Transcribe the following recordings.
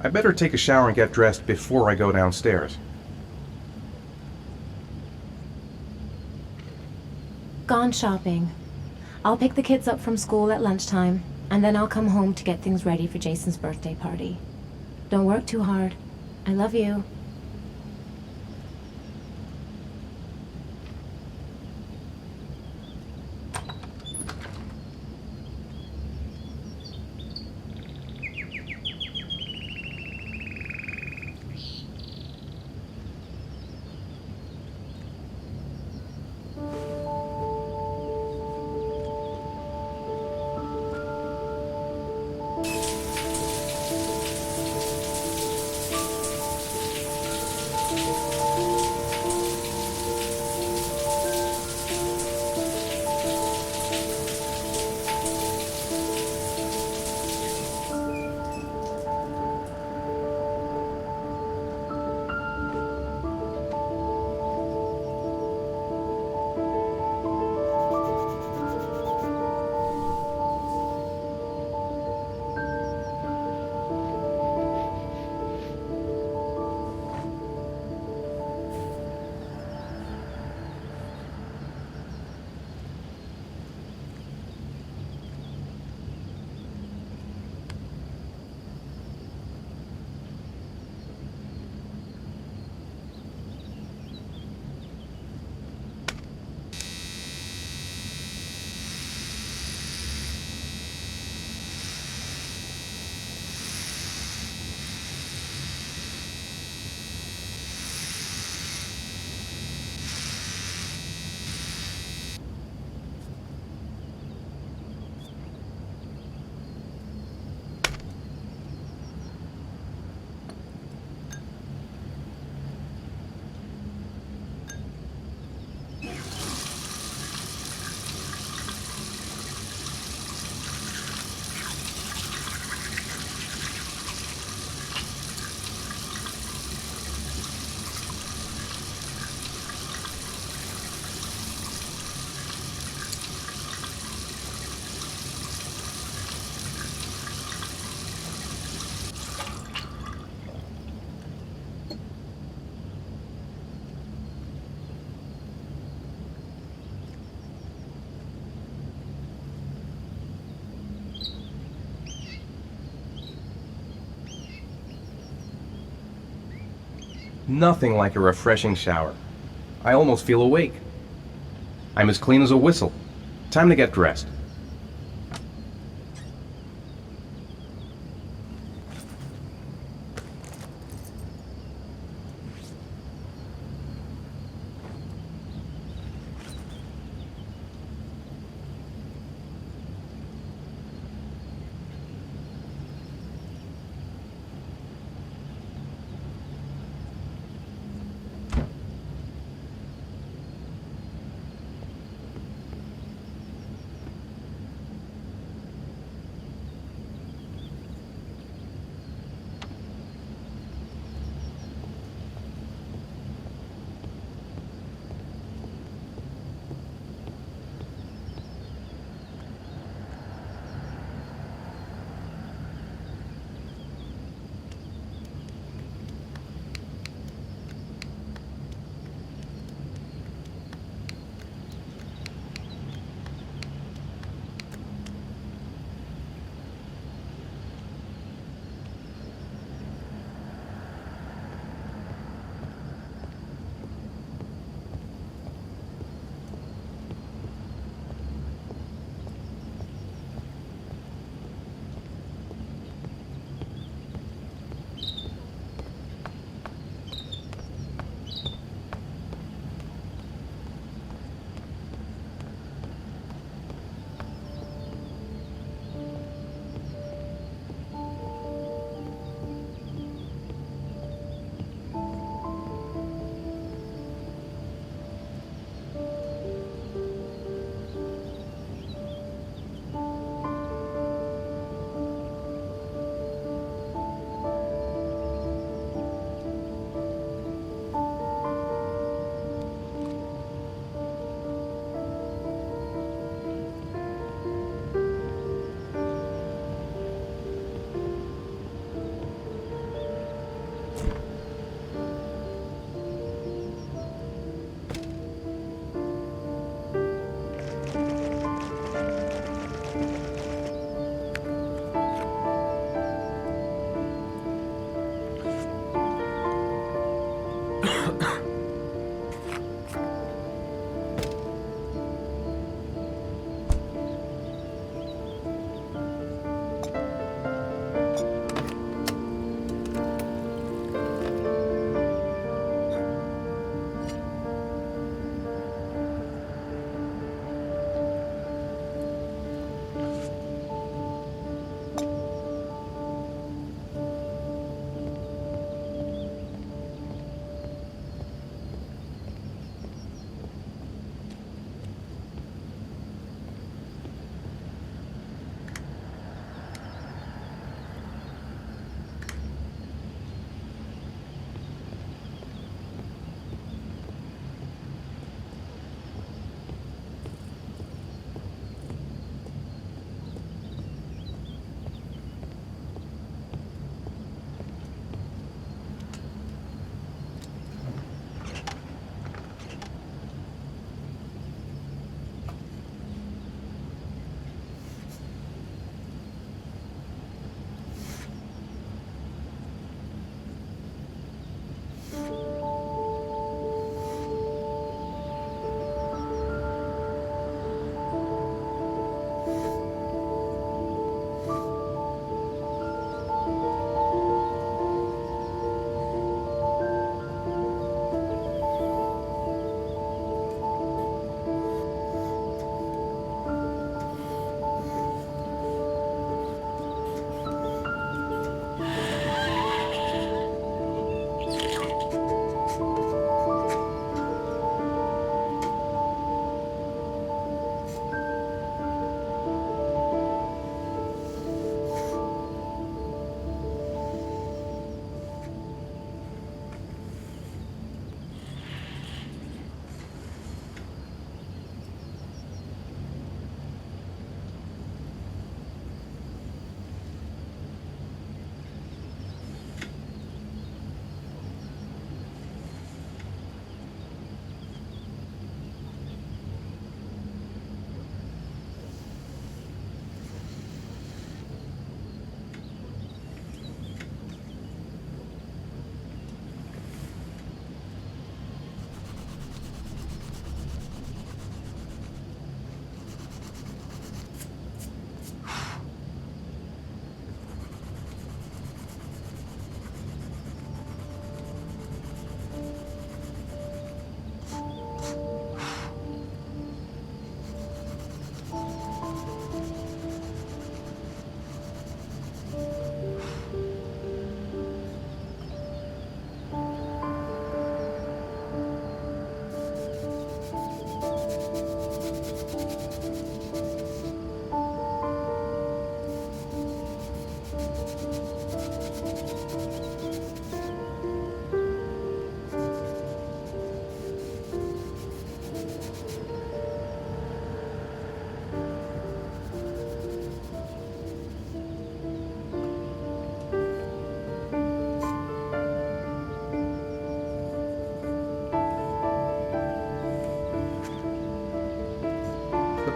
I better take a shower and get dressed before I go downstairs. Gone shopping. I'll pick the kids up from school at lunchtime, and then I'll come home to get things ready for Jason's birthday party. Don't work too hard. I love you. Nothing like a refreshing shower. I almost feel awake. I'm as clean as a whistle. Time to get dressed.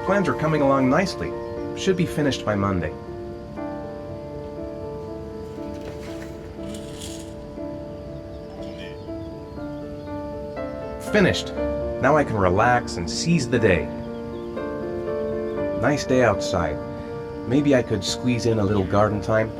Plans are coming along nicely. Should be finished by Monday. Finished. Now I can relax and seize the day. Nice day outside. Maybe I could squeeze in a little garden time.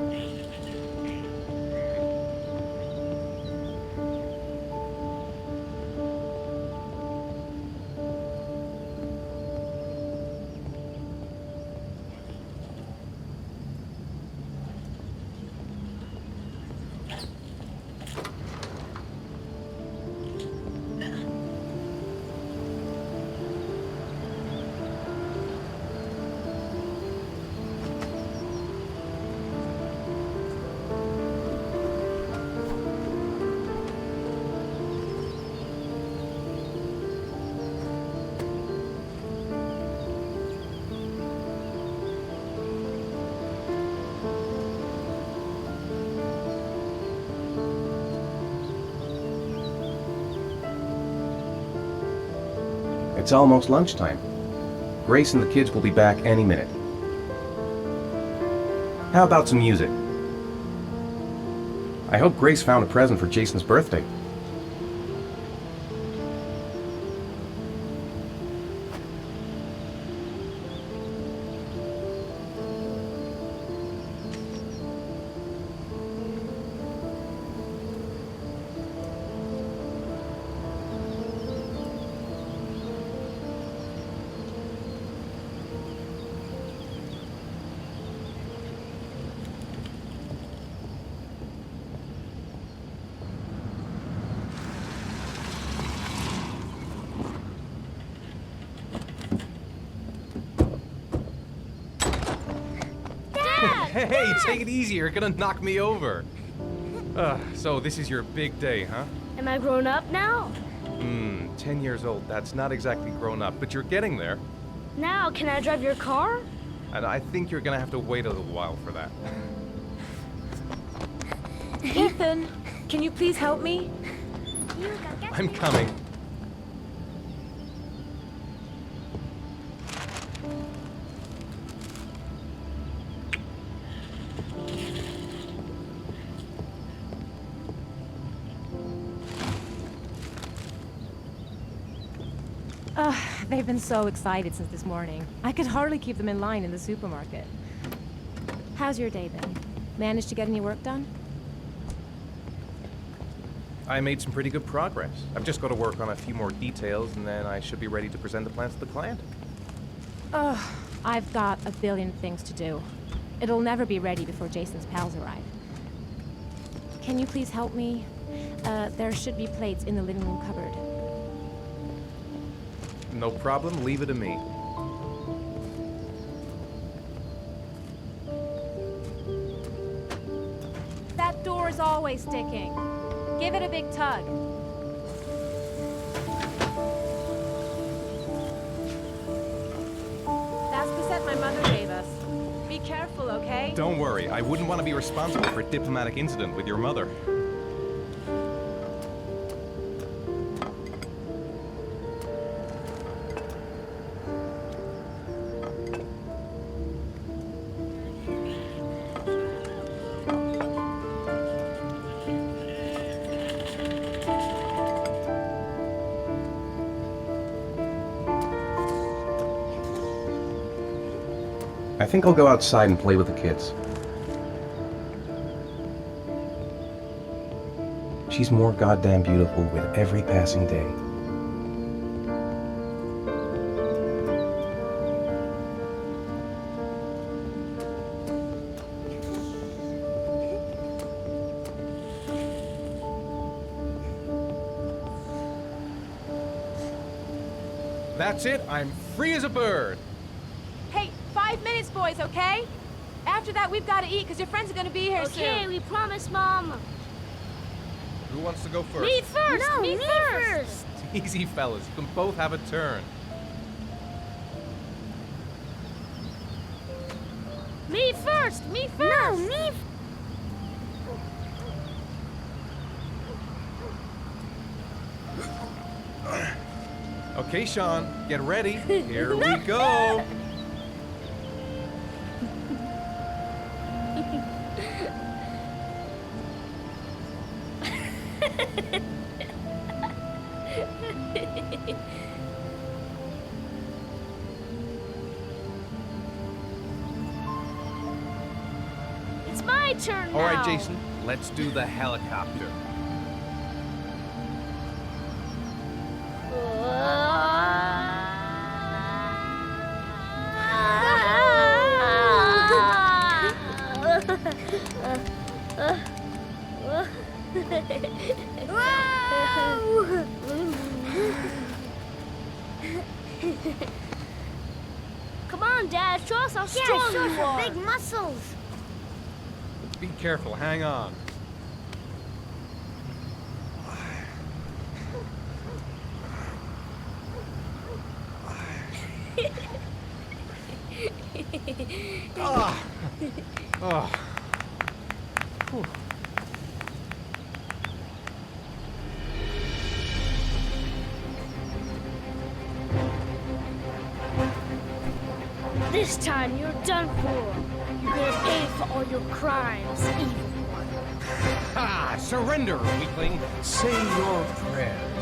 It's almost lunchtime. Grace and the kids will be back any minute. How about some music? I hope Grace found a present for Jason's birthday. Hey, take it easy, you're gonna knock me over. So this is your big day, huh? Am I grown up now? 10 years old, that's not exactly grown up, but you're getting there. Now, can I drive your car? And I think you're gonna have to wait a little while for that. Ethan, can you please help me? I'm coming. They've been so excited since this morning. I could hardly keep them in line in the supermarket. How's your day been? Managed to get any work done? I made some pretty good progress. I've just got to work on a few more details, and then I should be ready to present the plans to the client. I've got a billion things to do. It'll never be ready before Jason's pals arrive. Can you please help me? There should be plates in the living room cupboard. No problem, leave it to me. That door's always sticking. Give it a big tug. That's the set my mother gave us. Be careful, okay? Don't worry, I wouldn't want to be responsible for a diplomatic incident with your mother. I think I'll go outside and play with the kids. She's more goddamn beautiful with every passing day. That's it, I'm free as a bird. Hey, 5 minutes, boys, okay? After that, we've got to eat, because your friends are going to be here soon. Okay, we promise, Mom. Who wants to go first? Me first! No, me me first! Easy, fellas, you can both have a turn. Me first! Me first! No, me Okay, Sean, get ready. Here we go. It's my turn now. All right, Jason, let's do the helicopter. Come on, Dad. Show us how strong show you us are. your big muscles. Be careful, hang on. Ah. Oh. Whew. This time you're done for. You're gonna pay for all your crimes, evil one. Ha! Surrender, weakling. Say your prayers.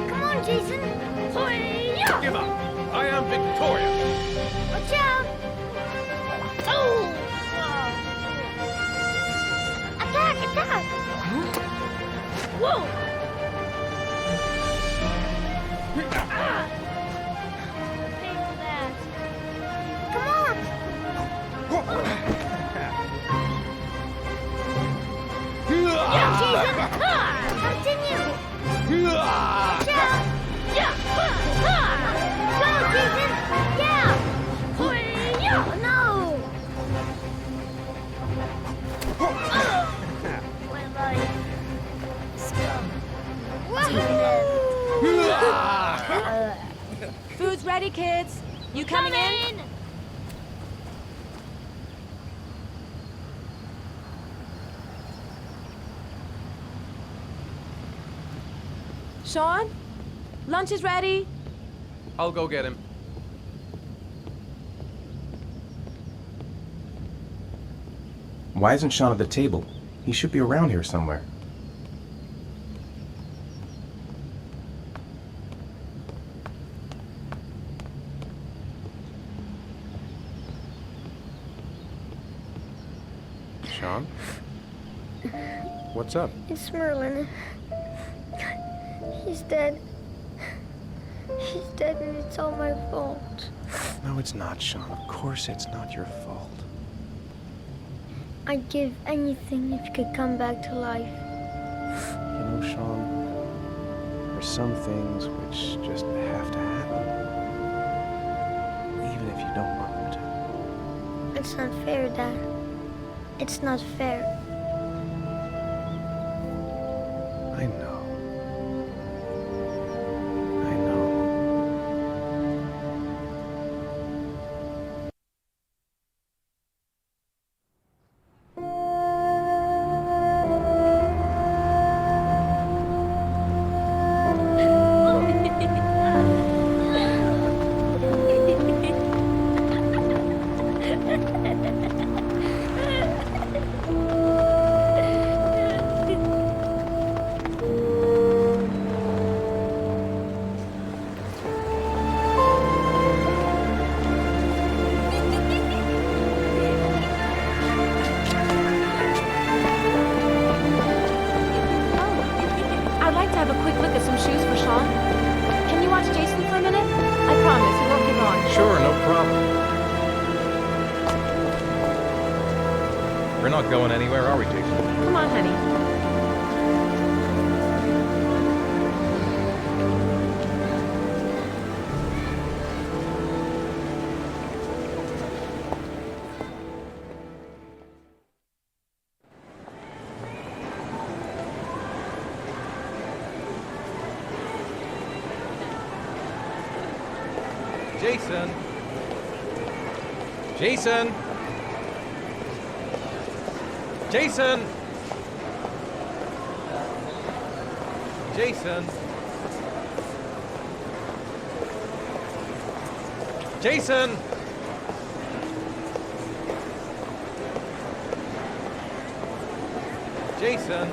Come on, Jason. Hoya! Give up. I am victorious. Watch out. Oh! Attack, attack. Whoa! Ah! Pay for that. Come on. Yeah, Jason! Ah! Continue. Yeah! Yeah! Ah! Go, Jason. Yeah. Hoya! Oh, no. My life. Scum. Food's ready, kids. You coming in? Sean? Lunch is ready. I'll go get him. Why isn't Sean at the table? He should be around here somewhere. Sean? What's up? It's Merlin. He's dead. He's dead and it's all my fault. No, it's not, Sean. Of course it's not your fault. I'd give anything if you could come back to life. You know, Sean, there's some things which just have to happen. Even if you don't want them to. It's not fair, Dad. It's not fair. I know. I know. I'd like to have a quick look at some shoes for Sean. Can you watch Jason for a minute? I promise, he won't be long. Sure, no problem. We're not going anywhere, are we, Jason? Come on, honey. Jason! Jason! Jason! Jason! Jason! Jason!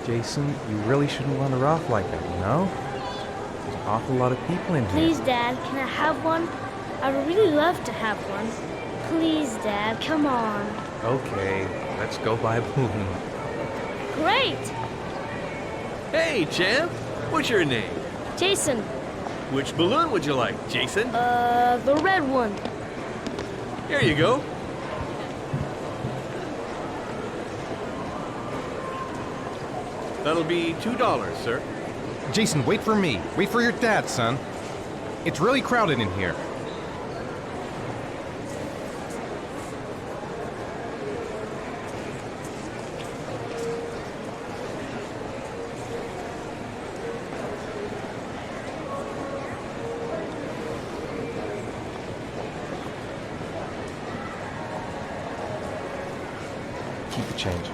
Jason, you really shouldn't wander off like that, you know? There's an awful lot of people in here. Please, Dad, can I have one? I would really love to have one. Please, Dad, come on. Okay, let's go buy a balloon. Great! Hey, champ! What's your name? Jason, Which balloon would you like, Jason? the red one. Here you go. That'll be $2, sir. Jason, wait for me. Wait for your dad, son. It's really crowded in here. Keep the change.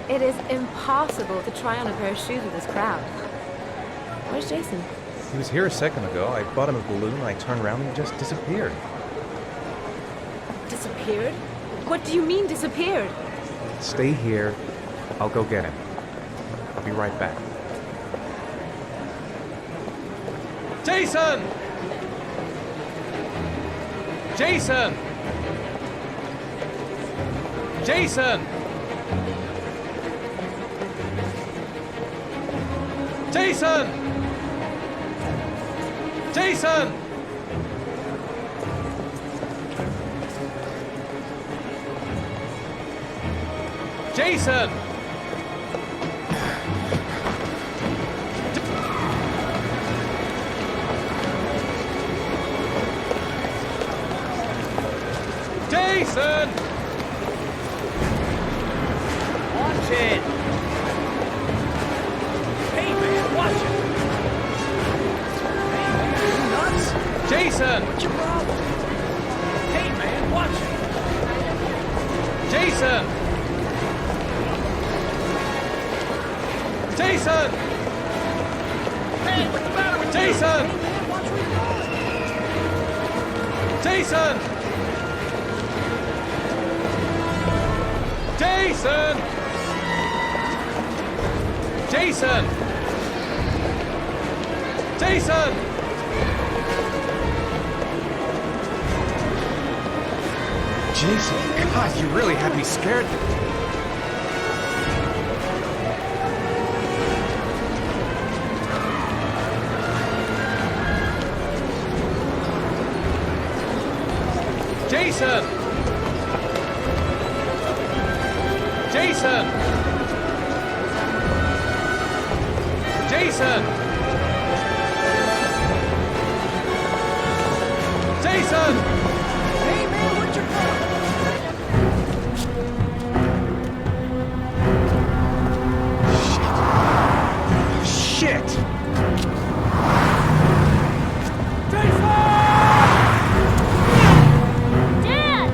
It is impossible to try on a pair of shoes with this crowd. Where's Jason? He was here a second ago. I bought him a balloon, I turned around and he just disappeared. Disappeared? What do you mean disappeared? Stay here. I'll go get him. I'll be right back. Jason! Jason! Jason! Jason! Jason! Jason! Jason! Watch it! Hey, man, watch it! Hey, man, you nuts? Jason! What's your problem? Hey, man, watch it! Jason! Jason! Hey, what's the matter with Jason! you? Hey, man, watch where you're going! Jason! Jason! Jason! Jason! Jason, God, you really had me scared. Jason! Jason! Jason! Jason! Hey, man, what's your problem? Shit! Dad!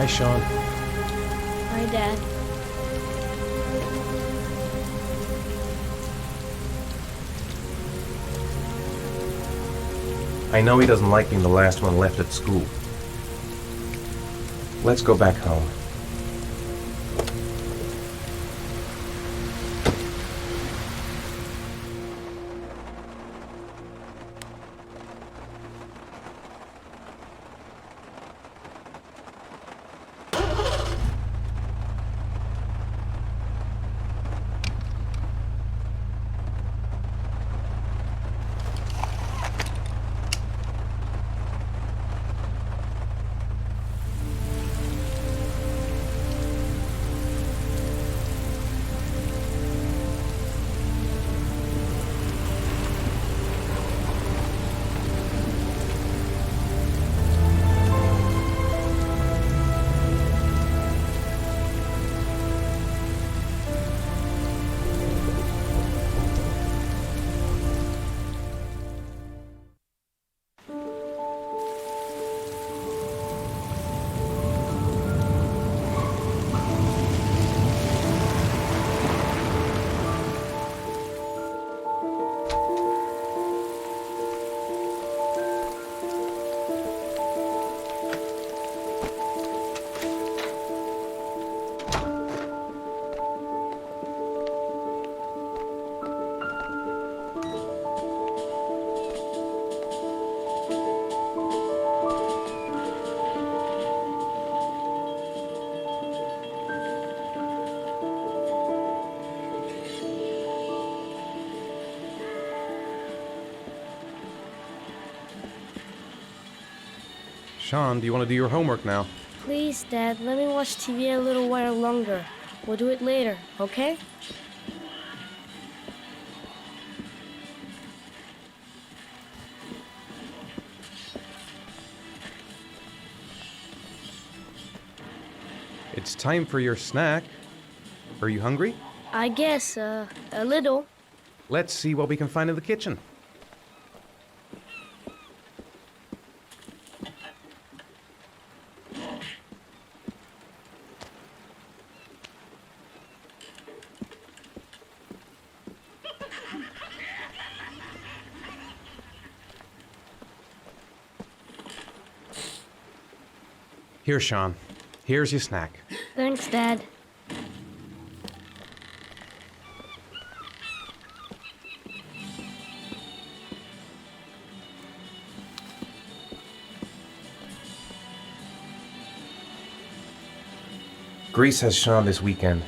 Hi, Sean. Hi, Dad. I know he doesn't like being the last one left at school. Let's go back home. Sean, do you want to do your homework now? Please, Dad, let me watch TV a little while longer. We'll do it later, okay? It's time for your snack. Are you hungry? I guess, a little. Let's see what we can find in the kitchen. Here, Sean. Here's your snack. Thanks, Dad. Greece has Sean this weekend.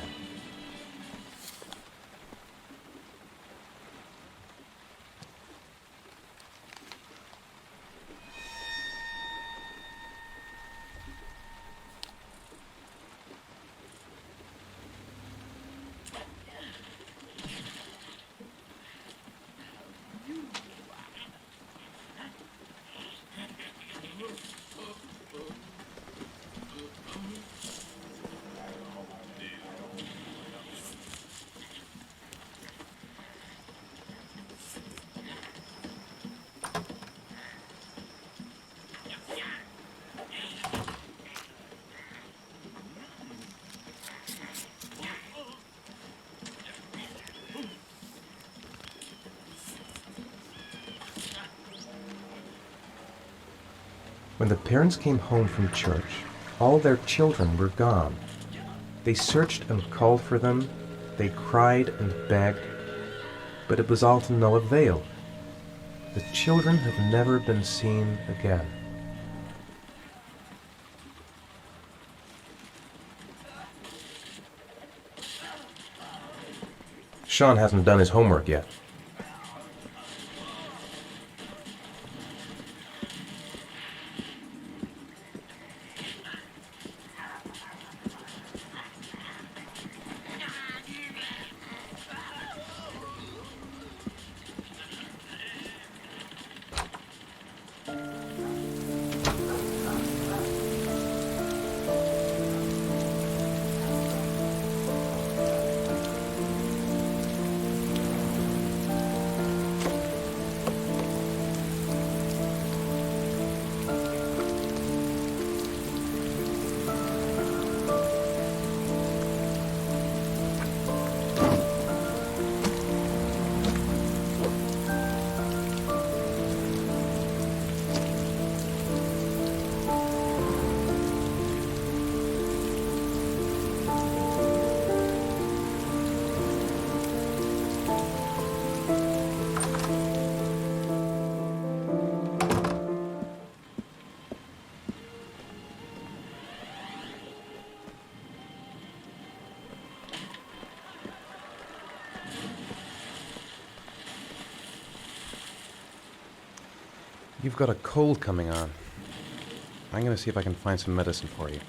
When the parents came home from church, all their children were gone. They searched and called for them, they cried and begged, but it was all to no avail. The children have never been seen again. Sean hasn't done his homework yet. You've got a cold coming on. I'm gonna see if I can find some medicine for you.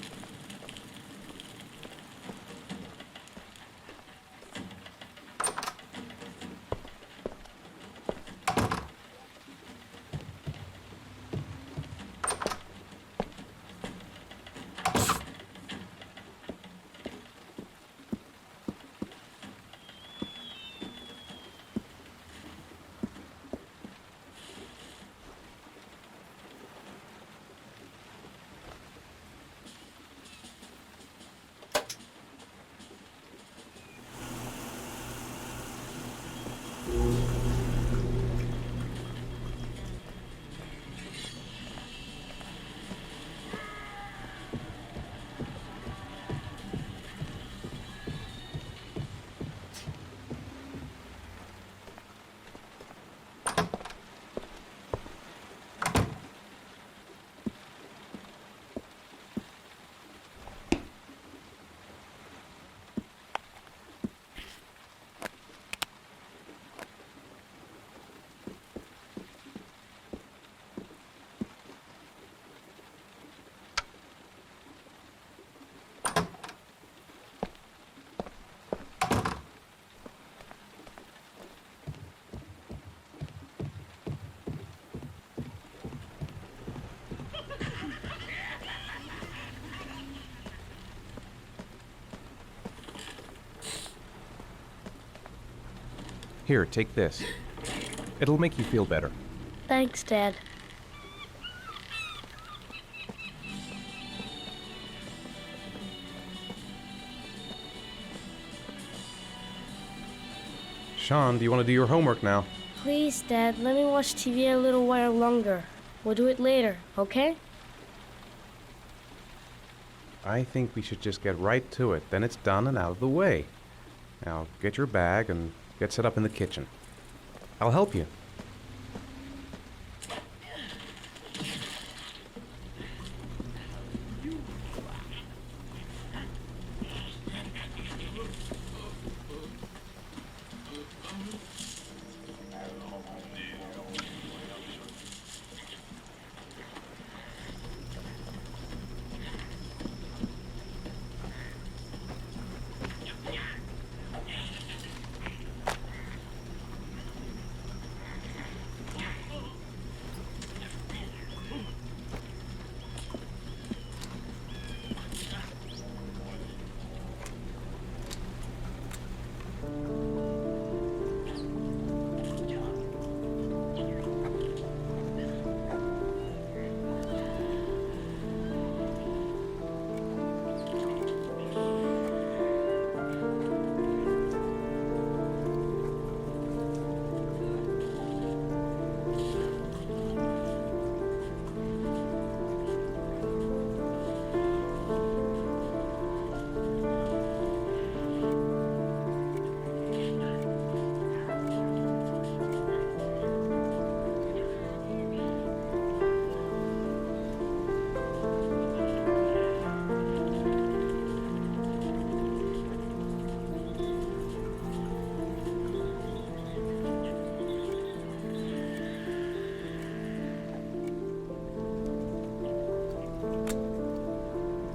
Here, take this. It'll make you feel better. Thanks, Dad. Sean, do you want to do your homework now? Please, Dad, let me watch TV a little while longer. We'll do it later, okay? I think we should just get right to it. Then it's done and out of the way. Now, get your bag and get set up in the kitchen. I'll help you.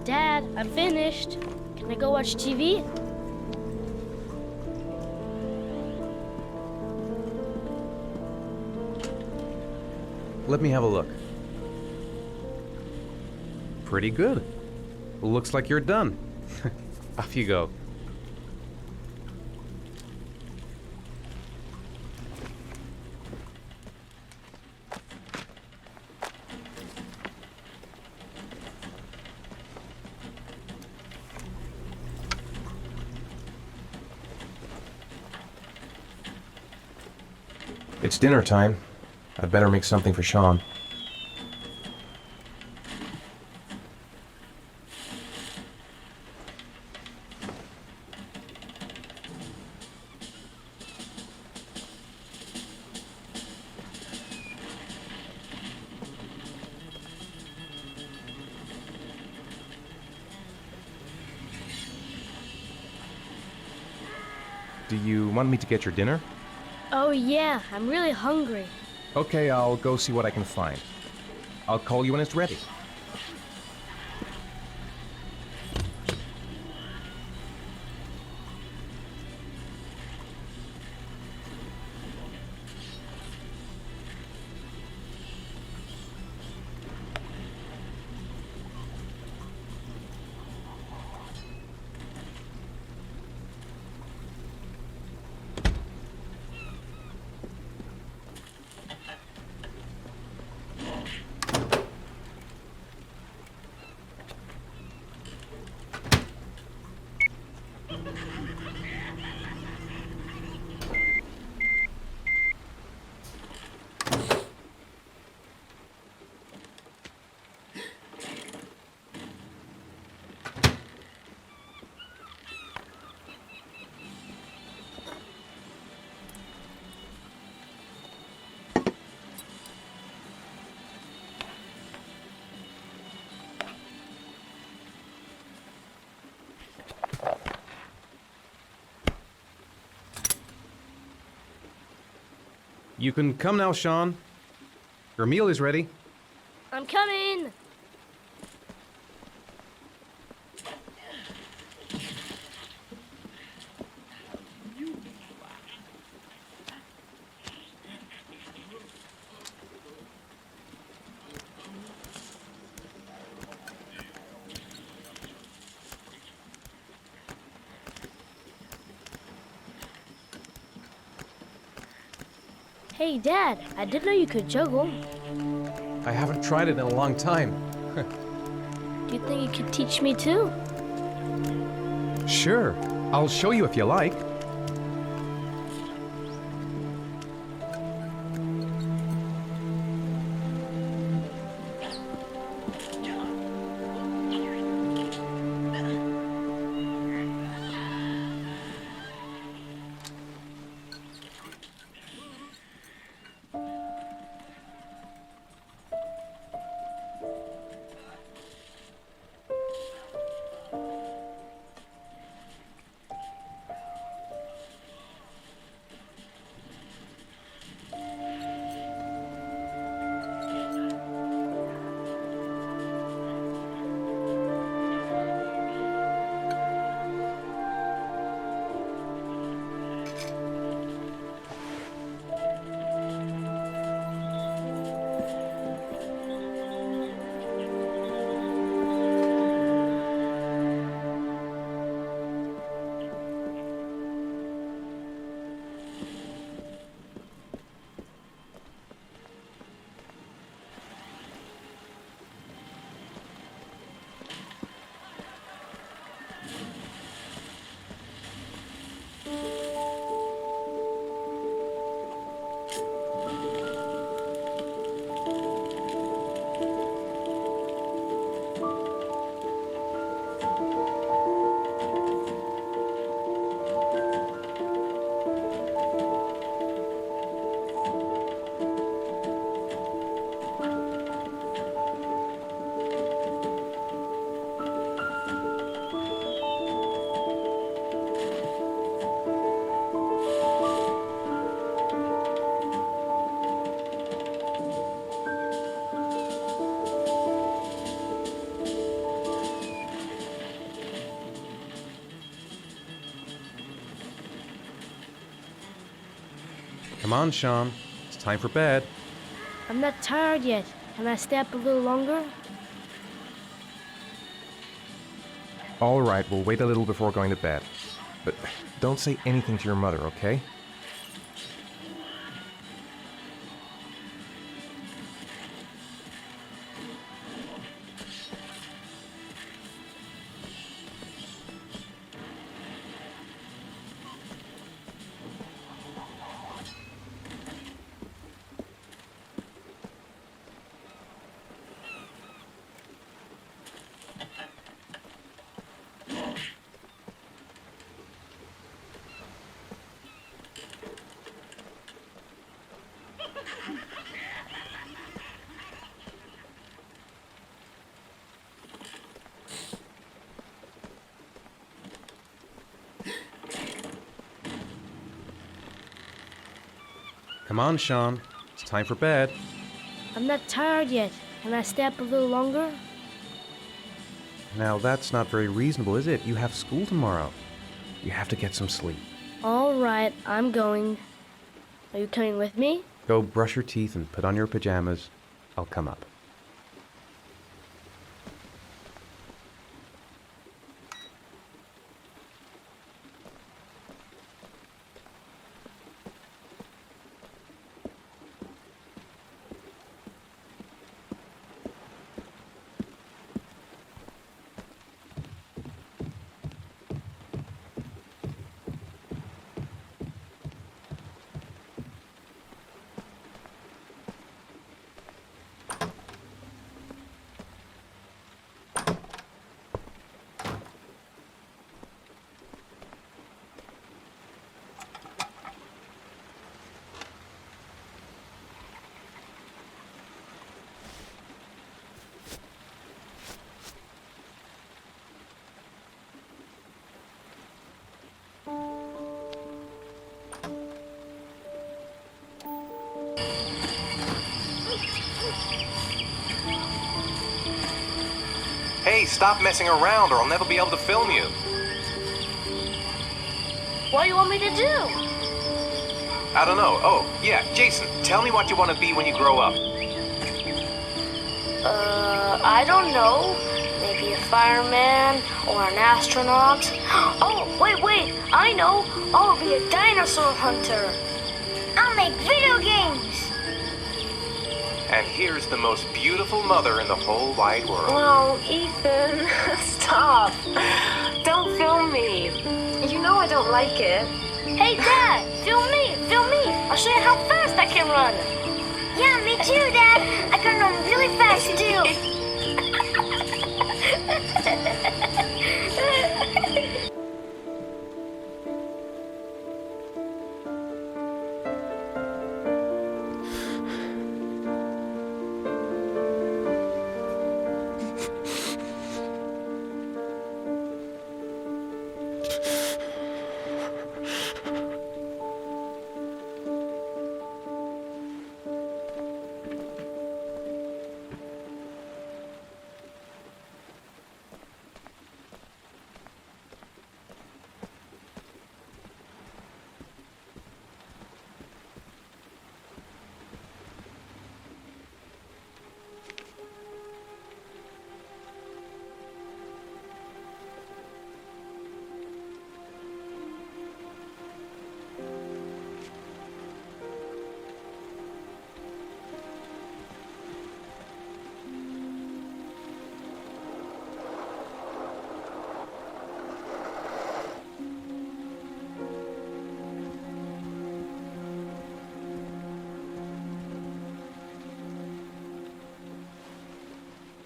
Dad, I'm finished. Can I go watch TV? Let me have a look. Pretty good. Looks like you're done. Off you go. It's dinner time. I'd better make something for Sean. Do you want me to get your dinner? Oh yeah, I'm really hungry. Okay, I'll go see what I can find. I'll call you when it's ready. You can come now, Sean. Your meal is ready. I'm coming! Hey, Dad, I didn't know you could juggle. I haven't tried it in a long time. Do you think you could teach me too? Sure. I'll show you if you like. Come on, Sean. It's time for bed. I'm not tired yet. Can I stay up a little longer? All right, we'll wait a little before going to bed. But don't say anything to your mother, okay? Come on, Sean. It's time for bed. I'm not tired yet. Can I stay up a little longer? Now, that's not very reasonable, is it? You have school tomorrow. You have to get some sleep. All right, I'm going. Are you coming with me? Go brush your teeth and put on your pajamas. I'll come up. Hey, stop messing around or I'll never be able to film you. What do you want me to do? I don't know. Oh, yeah, Jason, tell me what you want to be when you grow up. I don't know. Maybe a fireman or an astronaut. Oh, wait, I know. I'll be a dinosaur hunter. I'll make video games. And here's the most beautiful mother in the whole wide world. Oh, Ethan, stop. Don't film me. You know I don't like it. Hey, Dad, film me. I'll show you how fast I can run. Yeah, me too, Dad. I can run really fast, too.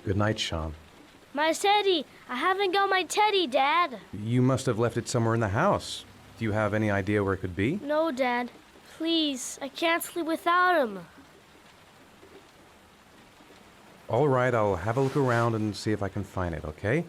Good night, Sean. My teddy. I haven't got my teddy, Dad. You must have left it somewhere in the house. Do you have any idea where it could be? No, Dad. Please, I can't sleep without him. All right, I'll have a look around and see if I can find it, okay?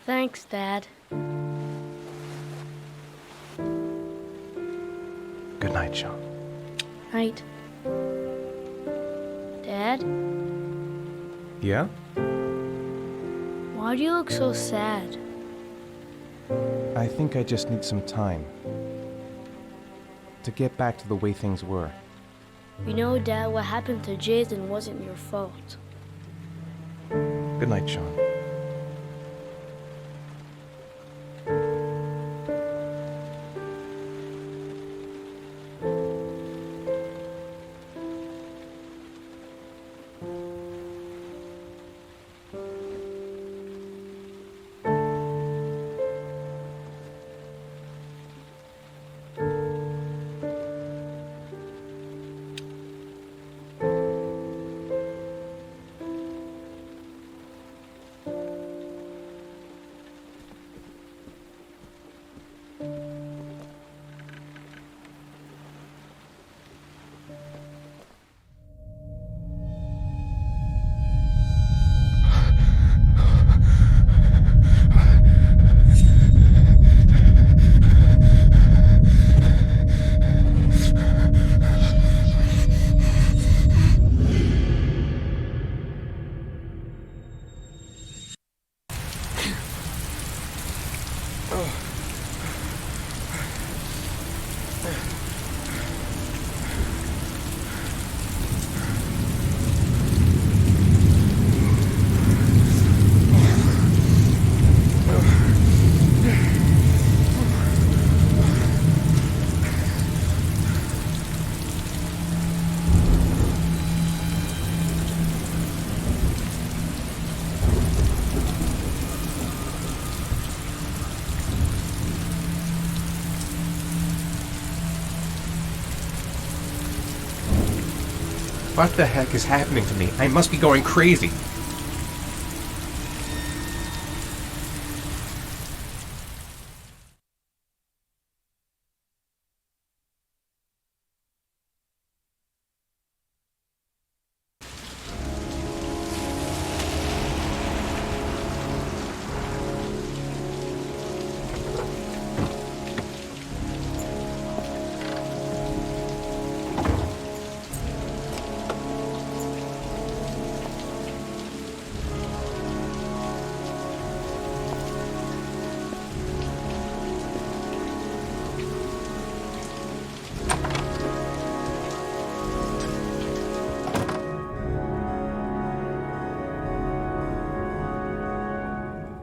Thanks, Dad. Good night, Sean. Night. Dad, Yeah? why do you look so sad? I think I just need some time to get back to the way things were. You know, Dad, what happened to Jason wasn't your fault. Good night, Sean. What the heck is happening to me? I must be going crazy.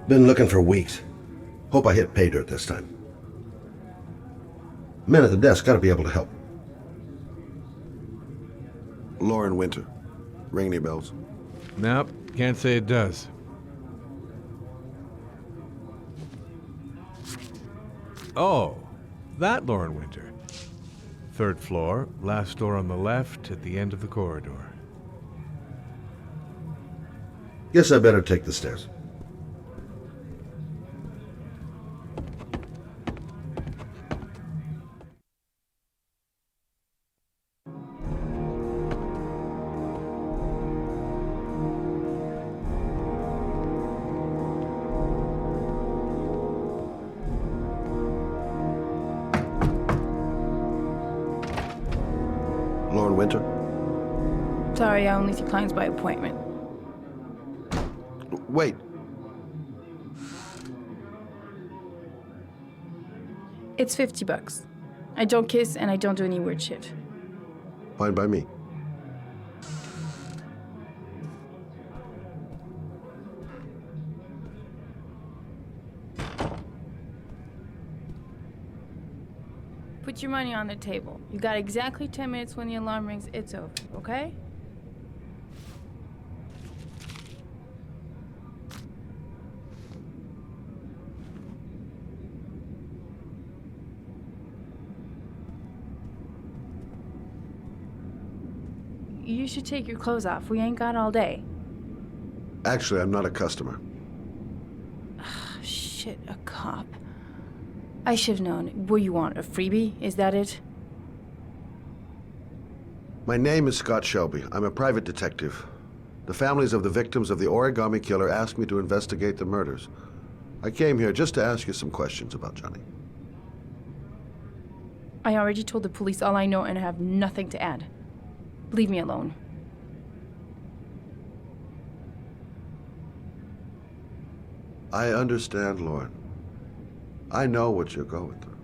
Been looking for weeks. Hope I hit pay dirt this time. Men at the desk gotta be able to help. Lauren Winter. Ring any bells? Nope, can't say it does. Oh, that Lauren Winter. 3rd floor, last door on the left at the end of the corridor. Guess I better take the stairs. Lauren Winter? Sorry, I only see clients by appointment. Wait. It's $50. I don't kiss and I don't do any weird shit. Fine by me. Put your money on the table. You got exactly 10 minutes. When the alarm rings, it's over, okay? You should take your clothes off. We ain't got all day. Actually, I'm not a customer. Shit, a cop. I should've known. What do you want, a freebie? Is that it? My name is Scott Shelby. I'm a private detective. The families of the victims of the origami killer asked me to investigate the murders. I came here just to ask you some questions about Johnny. I already told the police all I know and I have nothing to add. Leave me alone. I understand, Lauren. I know what you're going through.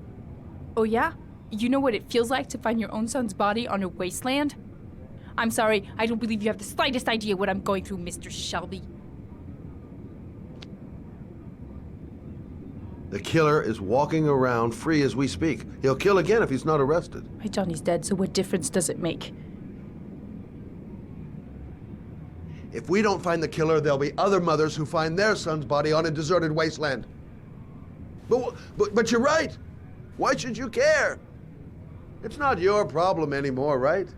Oh yeah? You know what it feels like to find your own son's body on a wasteland? I'm sorry, I don't believe you have the slightest idea what I'm going through, Mr. Shelby. The killer is walking around free as we speak. He'll kill again if he's not arrested. My Johnny's dead, so what difference does it make? If we don't find the killer, there'll be other mothers who find their son's body on a deserted wasteland. But you're right. Why should you care? It's not your problem anymore, right?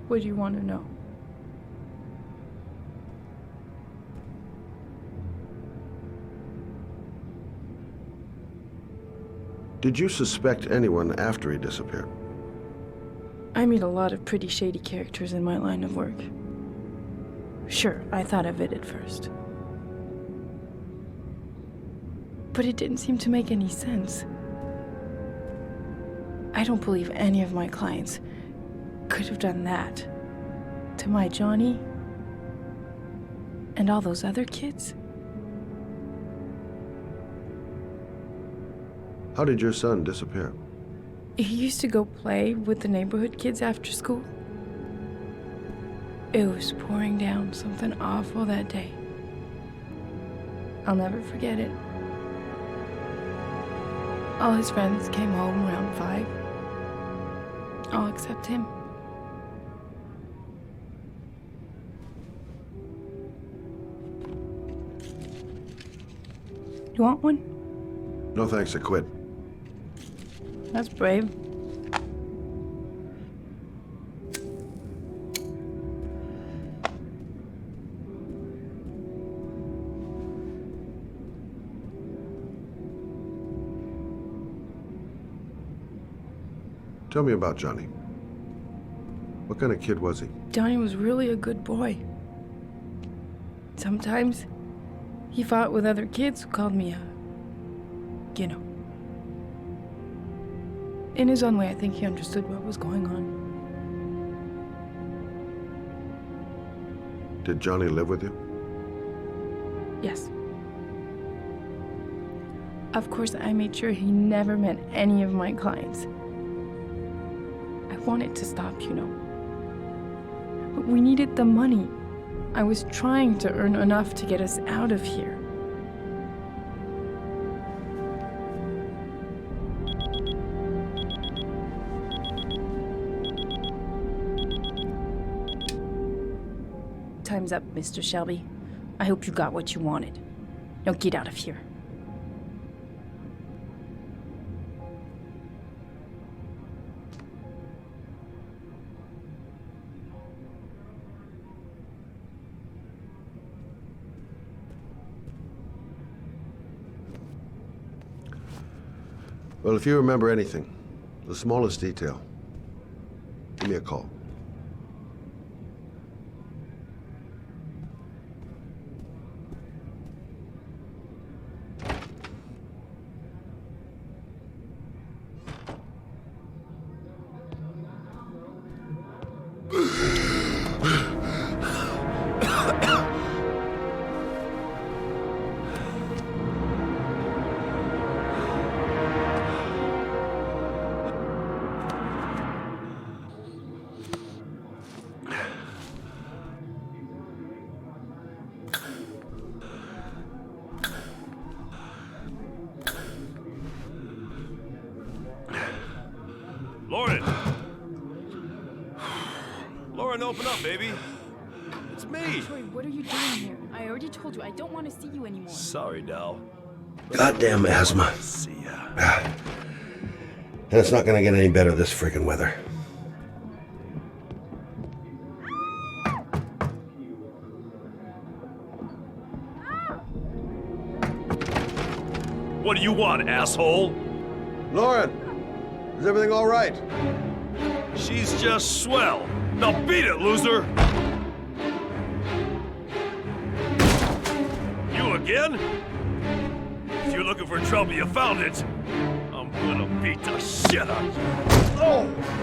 What do you want to know? Did you suspect anyone after he disappeared? I meet a lot of pretty shady characters in my line of work. Sure, I thought of it at first. But it didn't seem to make any sense. I don't believe any of my clients could have done that to my Johnny and all those other kids. How did your son disappear? He used to go play with the neighborhood kids after school. It was pouring down something awful that day. I'll never forget it. All his friends came home around 5. All except him. You want one? No thanks, I quit. That's brave. Tell me about Johnny. What kind of kid was he? Johnny was really a good boy. Sometimes he fought with other kids who called me you know. In his own way, I think he understood what was going on. Did Johnny live with you? Yes. Of course, I made sure he never met any of my clients. I wanted to stop, you know. But we needed the money. I was trying to earn enough to get us out of here. Time's up, Mr. Shelby. I hope you got what you wanted. Now get out of here. Well, if you remember anything, the smallest detail, give me a call. Lauren! Lauren, open up, baby. It's me. Troy, what are you doing here? I already told you I don't want to see you anymore. Sorry, Dal. Goddamn asthma. See ya. And it's not gonna get any better this friggin' weather. What do you want, asshole? Lauren, is everything all right? She's just swell. Now beat it, loser! You again? If you're looking for trouble, you found it. I'm gonna beat the shit out of you. Oh!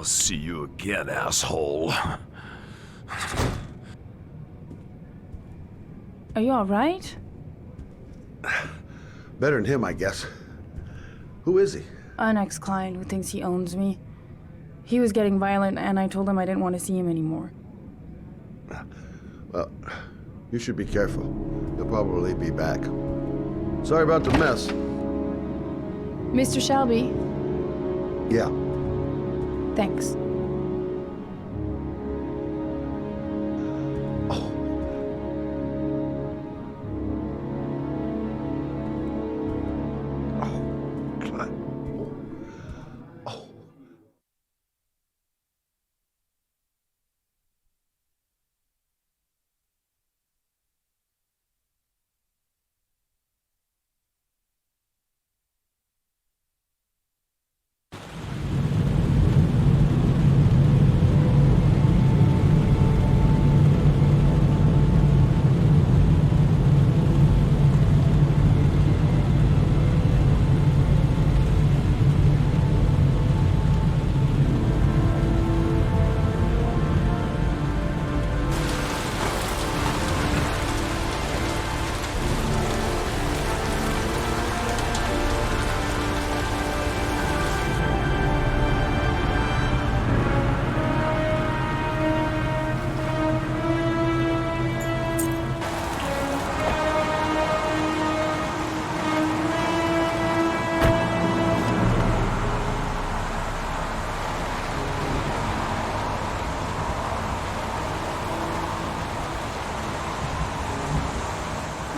see you again, asshole. Are you alright? Better than him, I guess. Who is he? An ex-client who thinks he owns me. He was getting violent, and I told him I didn't want to see him anymore. Well, you should be careful. He'll probably be back. Sorry about the mess. Mr. Shelby, Yeah. thanks.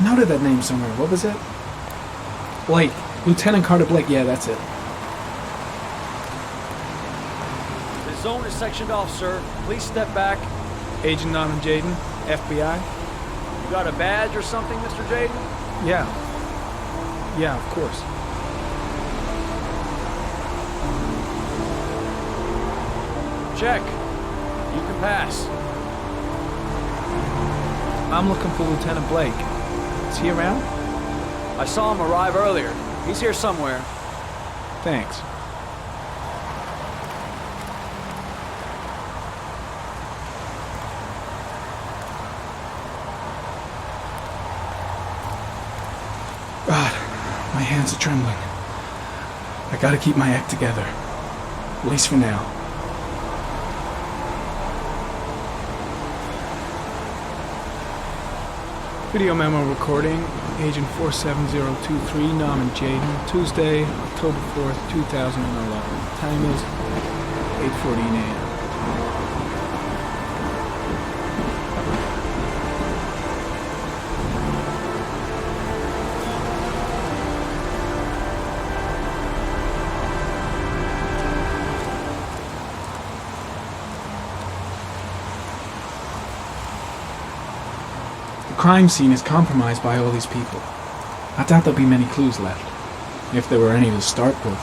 Noted that name somewhere. What was it? Blake. Lieutenant Carter Blake. Yeah, that's it. The zone is sectioned off, sir. Please step back. Agent Norman Jaden, FBI. You got a badge or something, Mr. Jaden? Yeah. Yeah, of course. Check. You can pass. I'm looking for Lieutenant Blake. Is he around? I saw him arrive earlier. He's here somewhere. Thanks. God, my hands are trembling. I gotta keep my act together. At least for now. Video memo recording, Agent 47023, Norman Jaden, Tuesday, October 4th, 2011. Time is 8:14 a.m. The crime scene is compromised by all these people. I doubt there'll be many clues left, if there were any to start with.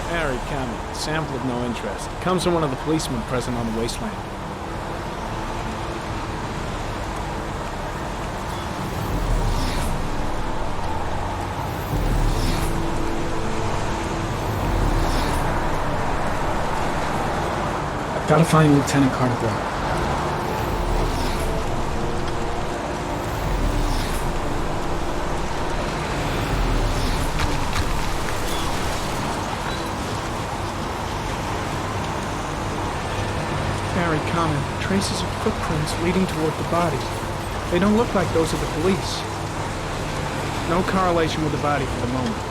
Harry County, sample of no interest. Comes from one of the policemen present on the wasteland. Gotta find Lieutenant Carter Blake. Very common. Traces of footprints leading toward the body. They don't look like those of the police. No correlation with the body for the moment.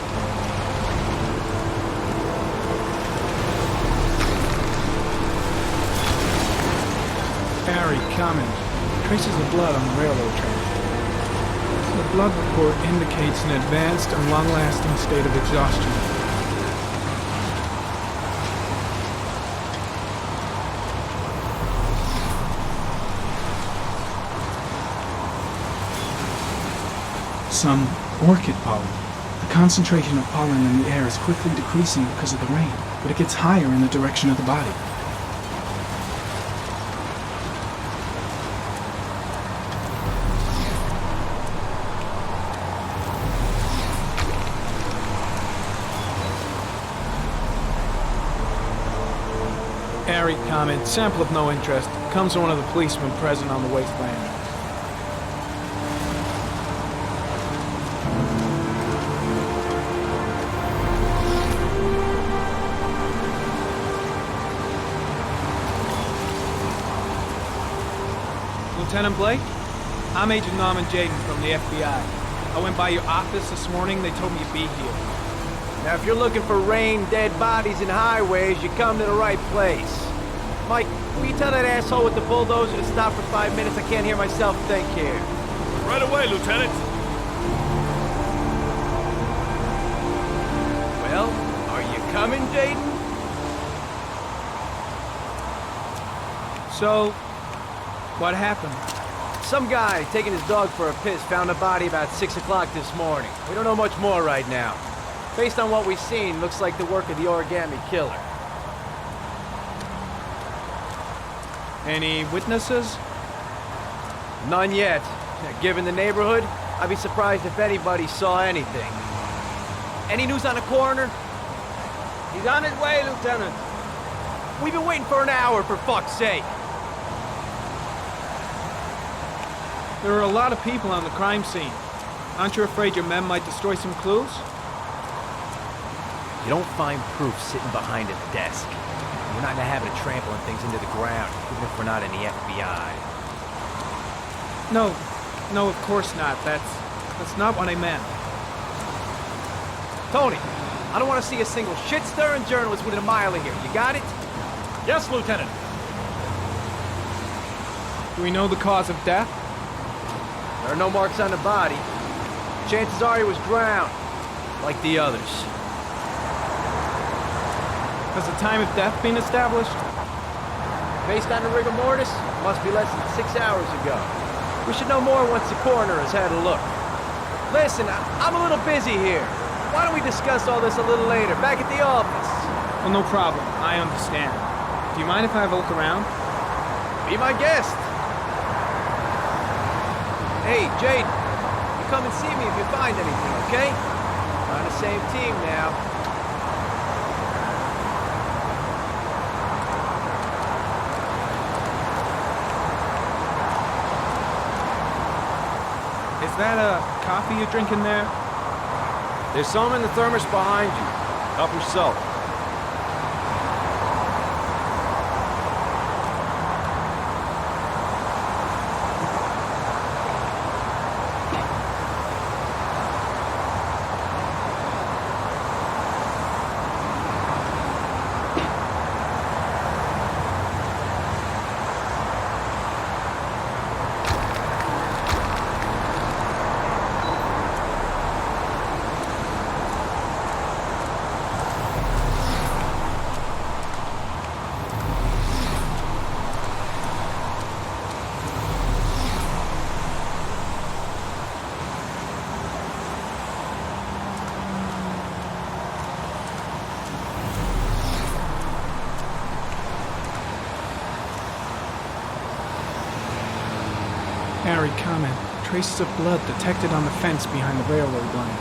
Very common. Traces of blood on the railroad track. The blood report indicates an advanced and long-lasting state of exhaustion. Some orchid pollen. The concentration of pollen in the air is quickly decreasing because of the rain, but it gets higher in the direction of the body. Harry comment, sample of no interest. Comes from one of the policemen present on the wasteland. Lieutenant Blake? I'm Agent Norman Jaden from the FBI. I went by your office this morning. They told me you'd be here. Now, if you're looking for rain, dead bodies, and highways, you come to the right place. Mike, will you tell that asshole with the bulldozer to stop for 5 minutes? I can't hear myself think here. Right away, Lieutenant. Well, are you coming, Jaden? So, what happened? Some guy taking his dog for a piss found a body about 6 o'clock this morning. We don't know much more right now. Based on what we've seen, looks like the work of the origami killer. Any witnesses? None yet. Given the neighborhood, I'd be surprised if anybody saw anything. Any news on the coroner? He's on his way, Lieutenant. We've been waiting for an hour, for fuck's sake. There are a lot of people on the crime scene. Aren't you afraid your men might destroy some clues? You don't find proof sitting behind a desk. We're not in the habit of trampling things into the ground, even if we're not in the FBI. No, of course not. That's not what I meant. Tony, I don't want to see a single shit-stirring journalist within a mile of here. You got it? Yes, Lieutenant. Do we know the cause of death? There are no marks on the body. Chances are he was drowned, like the others. Has the time of death been established? Based on the rigor mortis, must be less than 6 hours ago. We should know more once the coroner has had a look. Listen, I'm a little busy here. Why don't we discuss all this a little later, back at the office? Well, no problem. I understand. Do you mind if I have a look around? Be my guest. Hey, Jade, you come and see me if you find anything, okay? We're on the same team now. Is that a coffee you're drinking there? There's some in the thermos behind you. Help yourself. Harry comment. Traces of blood detected on the fence behind the railroad line.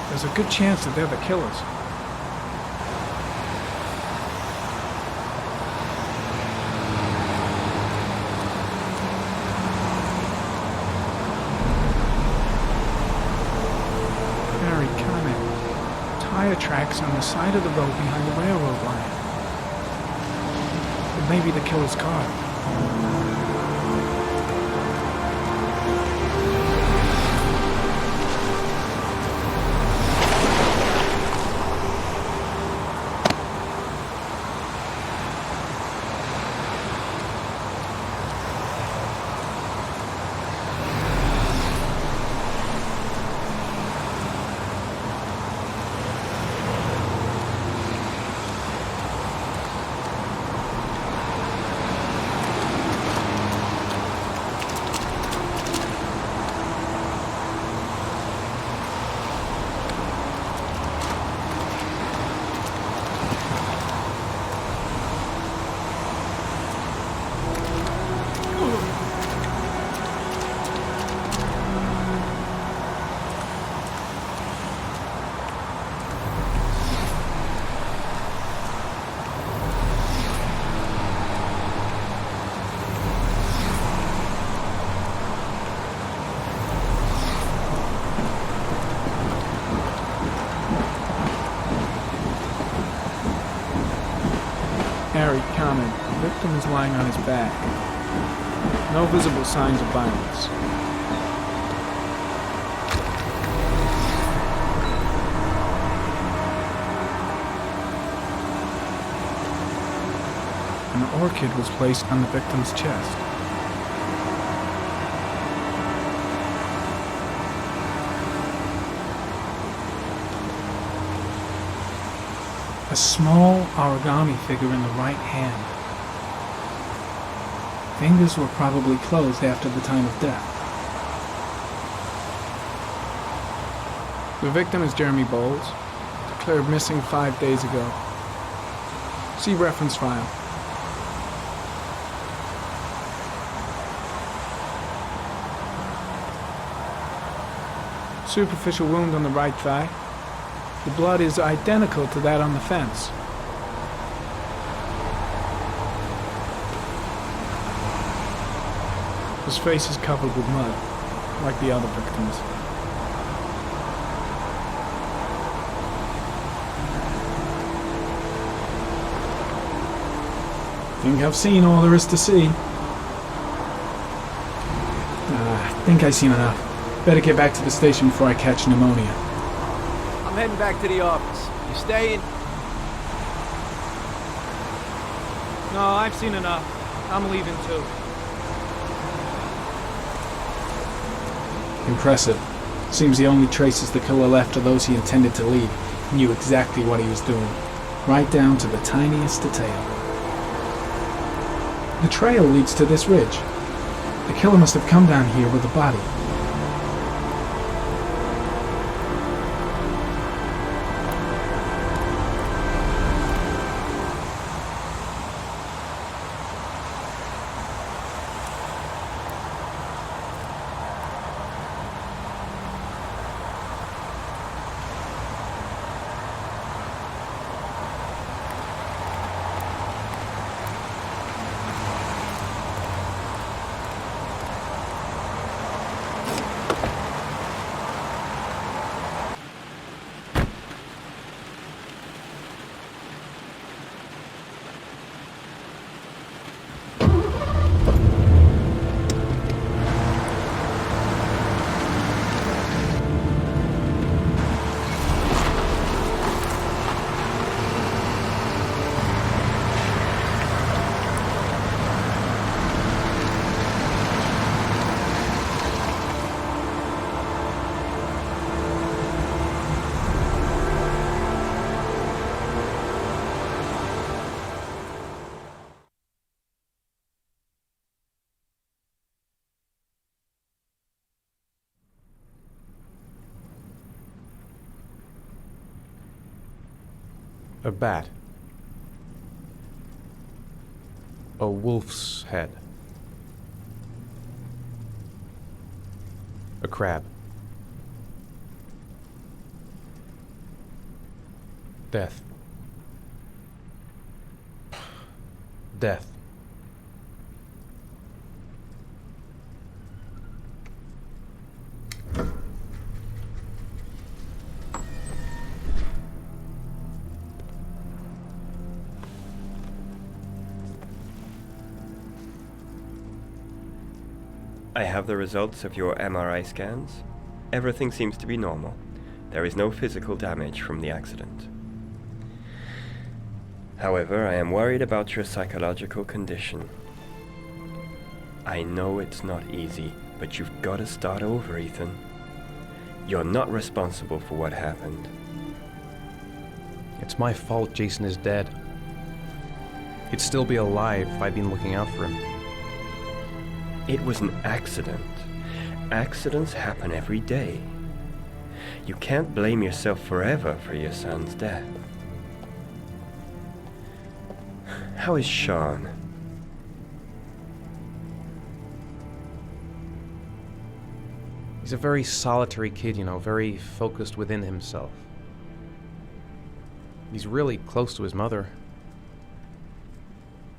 There's a good chance that they're the killers. Harry, comment. Tire tracks on the side of the road behind the railroad line. Maybe the killer's car. Harry commented, the victim is lying on his back. No visible signs of violence. An orchid was placed on the victim's chest. A small origami figure in the right hand. Fingers were probably closed after the time of death. The victim is Jeremy Bowles, declared missing 5 days ago. See reference file. Superficial wound on the right thigh. The blood is identical to that on the fence. His face is covered with mud, like the other victims. Think I've seen all there is to see. I think I've seen enough. Better get back to the station before I catch pneumonia. I'm heading back to the office. You staying? No, I've seen enough. I'm leaving too. Impressive. Seems the only traces the killer left are those he intended to leave. He knew exactly what he was doing, right down to the tiniest detail. The trail leads to this ridge. The killer must have come down here with the body. A bat. A wolf's head. A crab. Death. Death. I have the results of your MRI scans. Everything seems to be normal. There is no physical damage from the accident. However, I am worried about your psychological condition. I know it's not easy, but you've got to start over, Ethan. You're not responsible for what happened. It's my fault Jason is dead. He'd still be alive if I'd been looking out for him. It was an accident. Accidents happen every day. You can't blame yourself forever for your son's death. How is Sean? He's a very solitary kid, you know, very focused within himself. He's really close to his mother.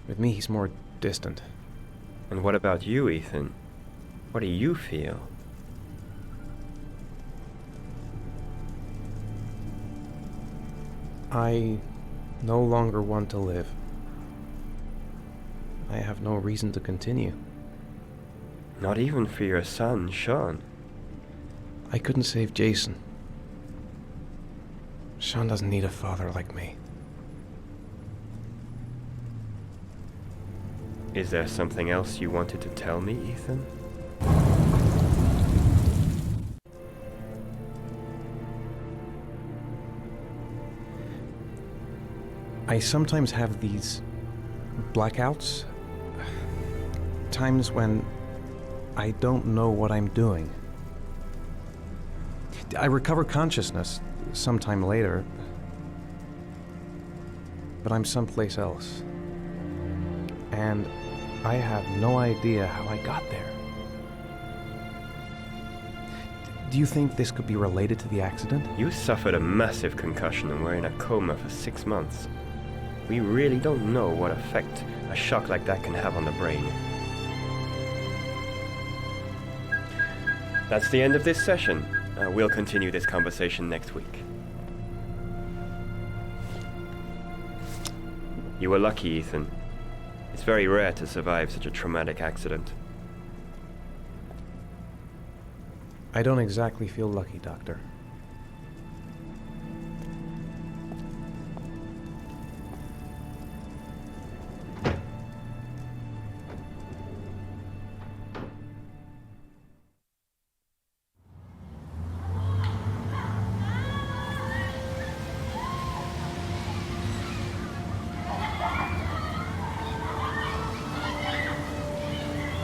With me, he's more distant. And what about you, Ethan? What do you feel? I no longer want to live. I have no reason to continue. Not even for your son, Sean. I couldn't save Jason. Sean doesn't need a father like me. Is there something else you wanted to tell me, Ethan? I sometimes have these blackouts. Times when I don't know what I'm doing. I recover consciousness sometime later, but I'm someplace else. And I have no idea how I got there. Do you think this could be related to the accident? You suffered a massive concussion and were in a coma for 6 months. We really don't know what effect a shock like that can have on the brain. That's the end of this session. We'll continue this conversation next week. You were lucky, Ethan. It's very rare to survive such a traumatic accident. I don't exactly feel lucky, Doctor.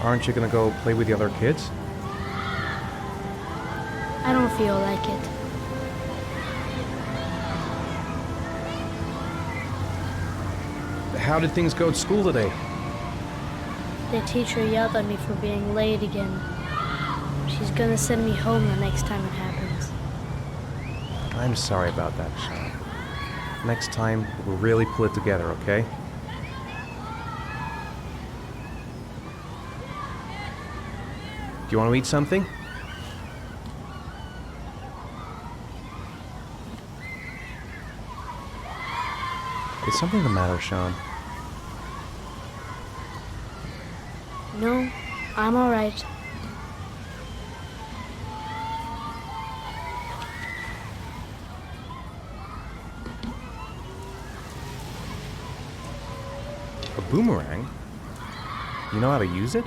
Aren't you gonna go play with the other kids? I don't feel like it. How did things go at school today? The teacher yelled at me for being late again. She's gonna send me home the next time it happens. I'm sorry about that, Sean. Next time, we'll really pull it together, okay? Do you want to eat something? Is something the matter, Sean? No, I'm all right. A boomerang? You know how to use it?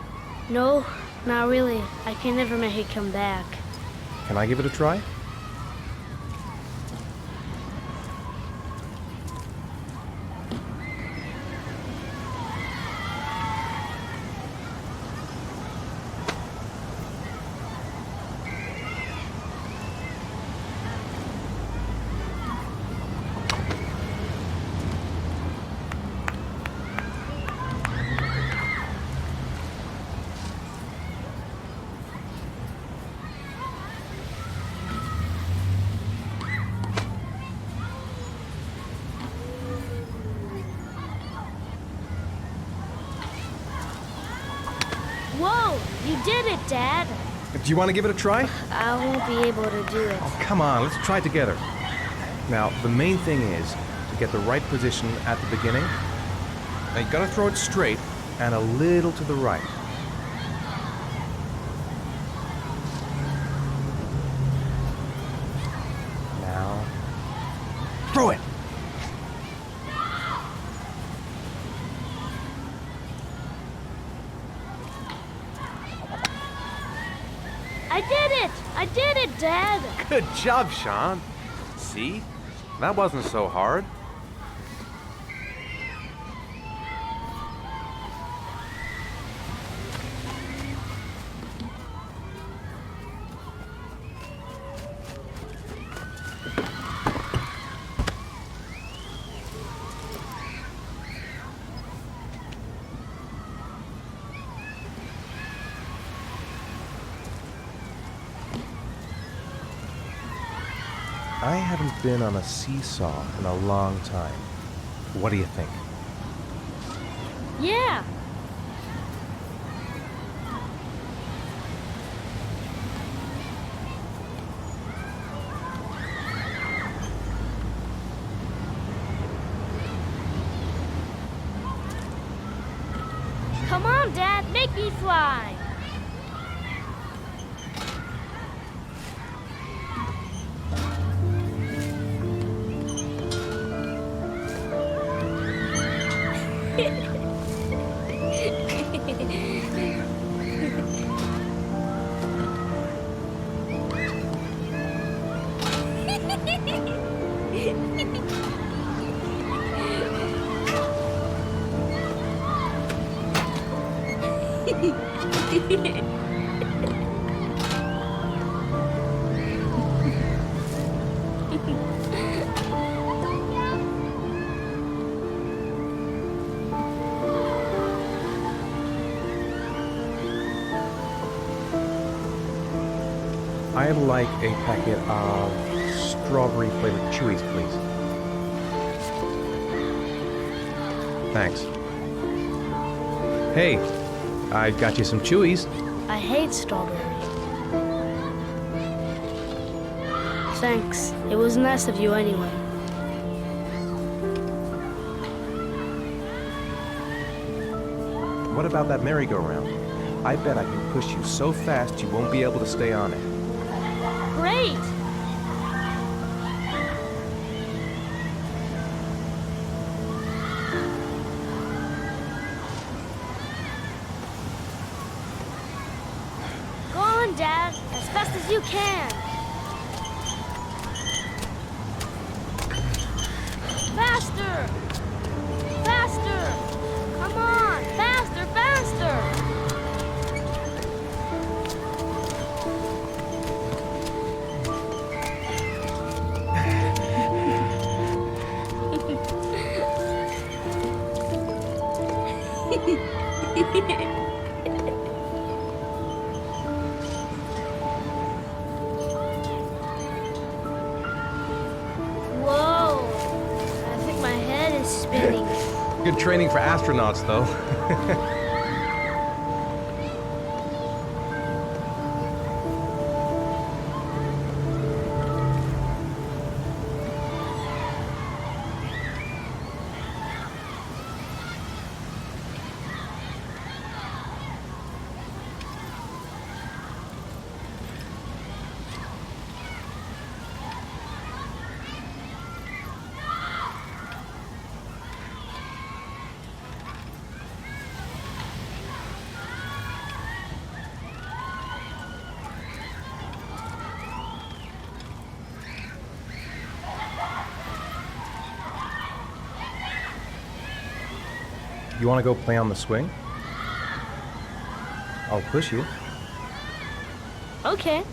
No, not really. I can never make it come back. Can I give it a try? Whoa! You did it, Dad! Do you want to give it a try? I won't be able to do it. Oh, come on, let's try it together. Now, the main thing is to get the right position at the beginning. Now, you gotta throw it straight and a little to the right. through it. I did it, Dad! Good job, Sean. See? That wasn't so hard. I haven't been on a seesaw in a long time. What do you think? Yeah! Come on, Dad, make me fly! I'd like a packet of strawberry flavored chewies, please. Thanks. Hey, I got you some chewies. I hate strawberries. Thanks. It was nice of you anyway. What about that merry-go-round? I bet I can push you so fast you won't be able to stay on it. Great! Go on, Dad, as fast as you can. Faster! Faster! Come on! Faster, faster! Whoa! I think my head is spinning. Good training for astronauts, though. You want to go play on the swing? I'll push you. Okay.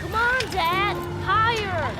Come on, Dad! Higher!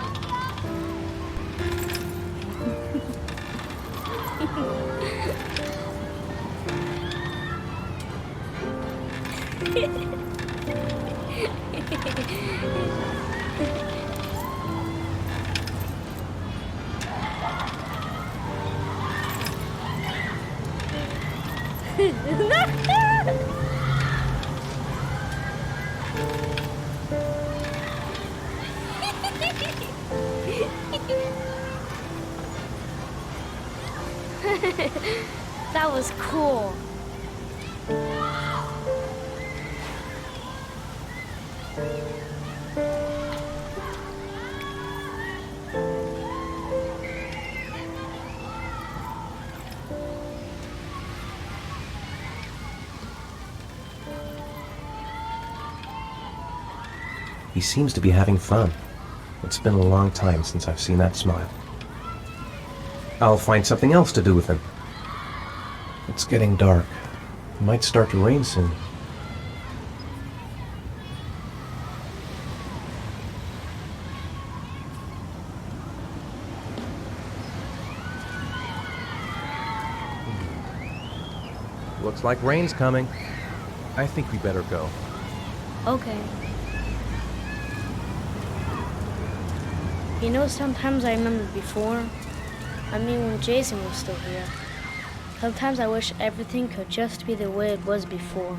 That was cool. He seems to be having fun. It's been a long time since I've seen that smile. I'll find something else to do with him. It's getting dark. It might start to rain soon. Looks like rain's coming. I think we better go. Okay. You know, sometimes I remember before. I mean, when Jason was still here. Sometimes I wish everything could just be the way it was before.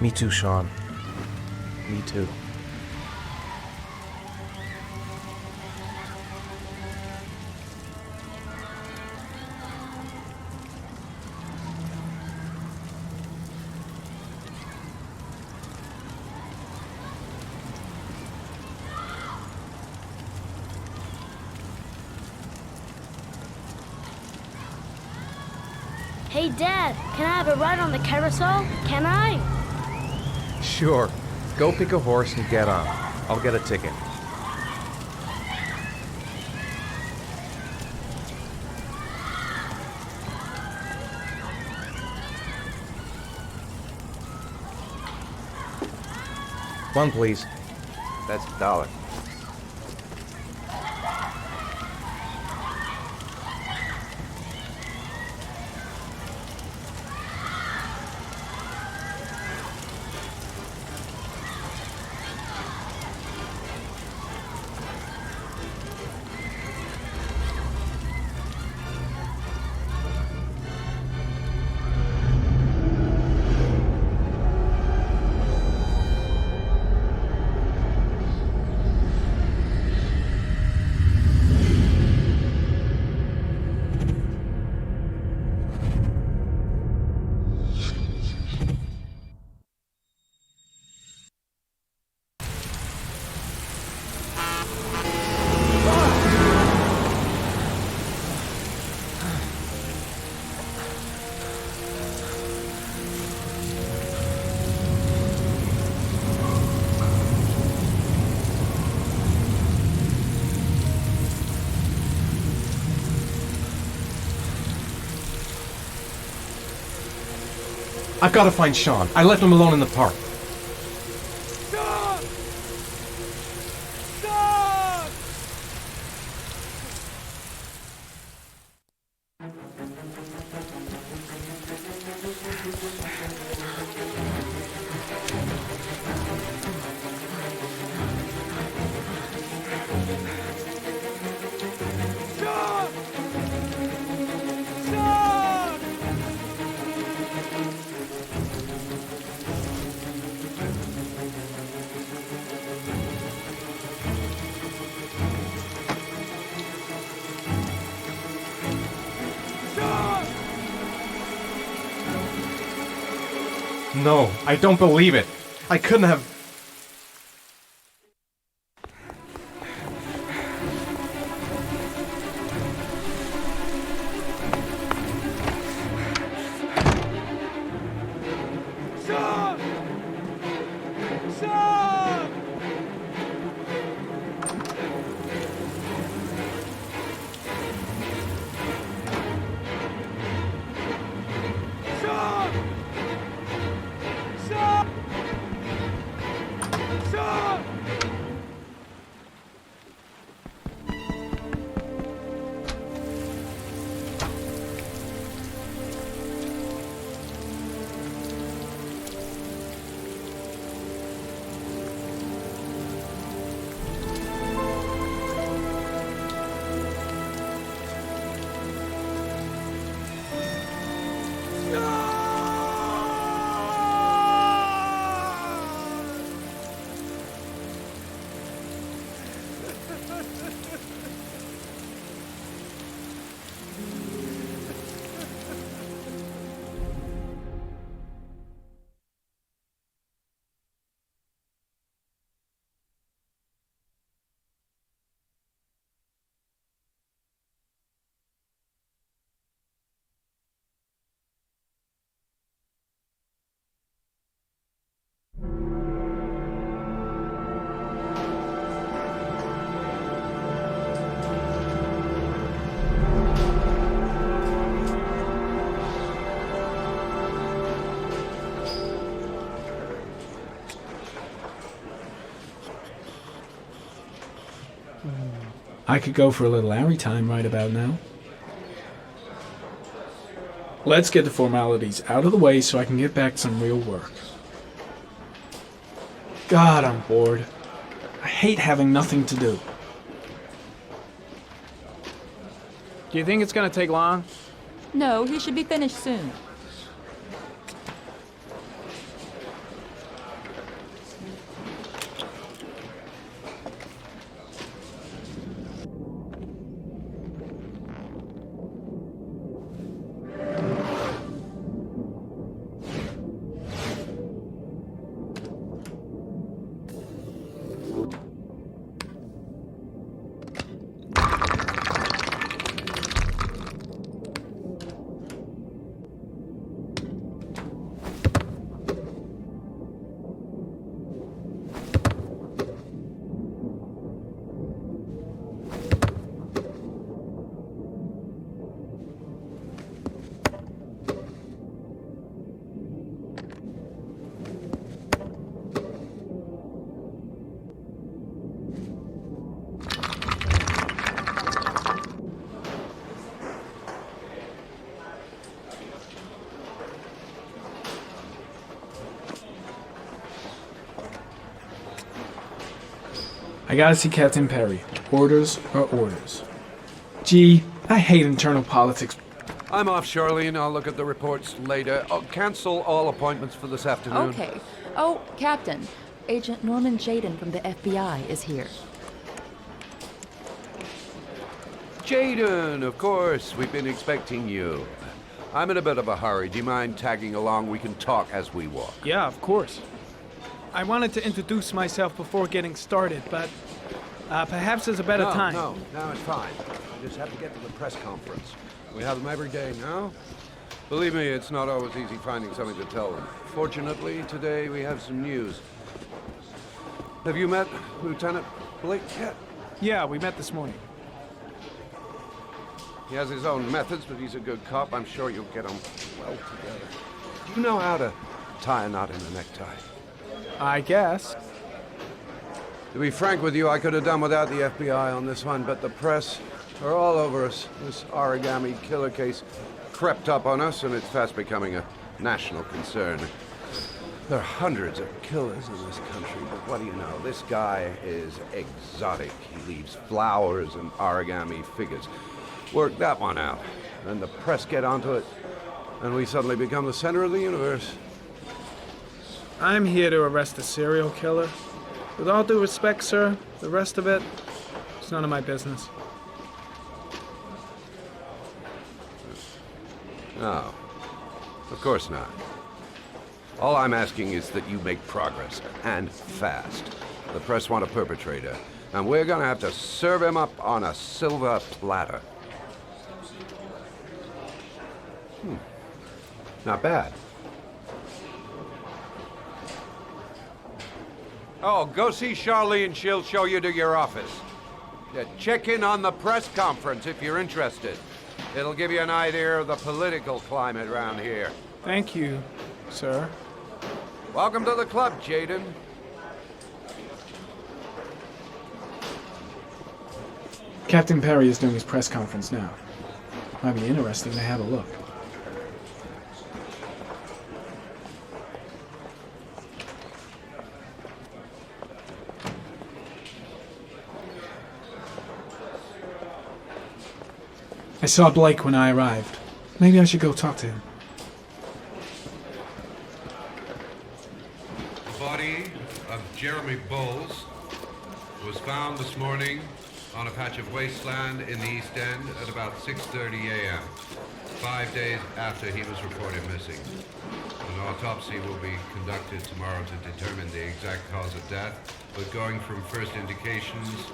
Me too, Sean. Me too. Hey, Dad, can I have a ride on the carousel? Can I? Sure. Go pick a horse and get on. I'll get a ticket. One, please. That's $1. I've got to find Sean. I left him alone in the park. Sean! Sean! Sean! Sean! No, I don't believe it. I couldn't have... Sean! Sean! Sean! Sean! Sean! I could go for a little Harry time right about now. Let's get the formalities out of the way so I can get back to some real work. God, I'm bored. I hate having nothing to do. Do you think it's gonna take long? No, he should be finished soon. I gotta see Captain Perry. Orders are orders. Gee, I hate internal politics. I'm off, Charlene. I'll look at the reports later. I'll cancel all appointments for this afternoon. Okay. Oh, Captain. Agent Norman Jaden from the FBI is here. Jaden, of course. We've been expecting you. I'm in a bit of a hurry. Do you mind tagging along? We can talk as we walk. Yeah, of course. I wanted to introduce myself before getting started, but perhaps there's a better time. No, it's fine. I just have to get to the press conference. We have them every day now. Believe me, it's not always easy finding something to tell them. Fortunately, today we have some news. Have you met Lieutenant Blake yet? Yeah, we met this morning. He has his own methods, but he's a good cop. I'm sure you'll get on well together. Do you know how to tie a knot in a necktie? I guess. To be frank with you, I could have done without the FBI on this one, but the press are all over us. This origami killer case crept up on us, and it's fast becoming a national concern. There are hundreds of killers in this country, but what do you know? This guy is exotic. He leaves flowers and origami figures. Work that one out. Then the press get onto it, and we suddenly become the center of the universe. I'm here to arrest a serial killer. With all due respect, sir, the rest of it, it's none of my business. No, of course not. All I'm asking is that you make progress, and fast. The press want a perpetrator, and we're gonna have to serve him up on a silver platter. Not bad. Oh, go see Charlene. She'll show you to your office. Yeah, check in on the press conference if you're interested. It'll give you an idea of the political climate around here. Thank you, sir. Welcome to the club, Jaden. Captain Perry is doing his press conference now. Might be interesting to have a look. I saw Blake when I arrived. Maybe I should go talk to him. The body of Jeremy Bowles was found this morning on a patch of wasteland in the East End at about 6:30 a.m., 5 days after he was reported missing. An autopsy will be conducted tomorrow to determine the exact cause of death, but going from first indications,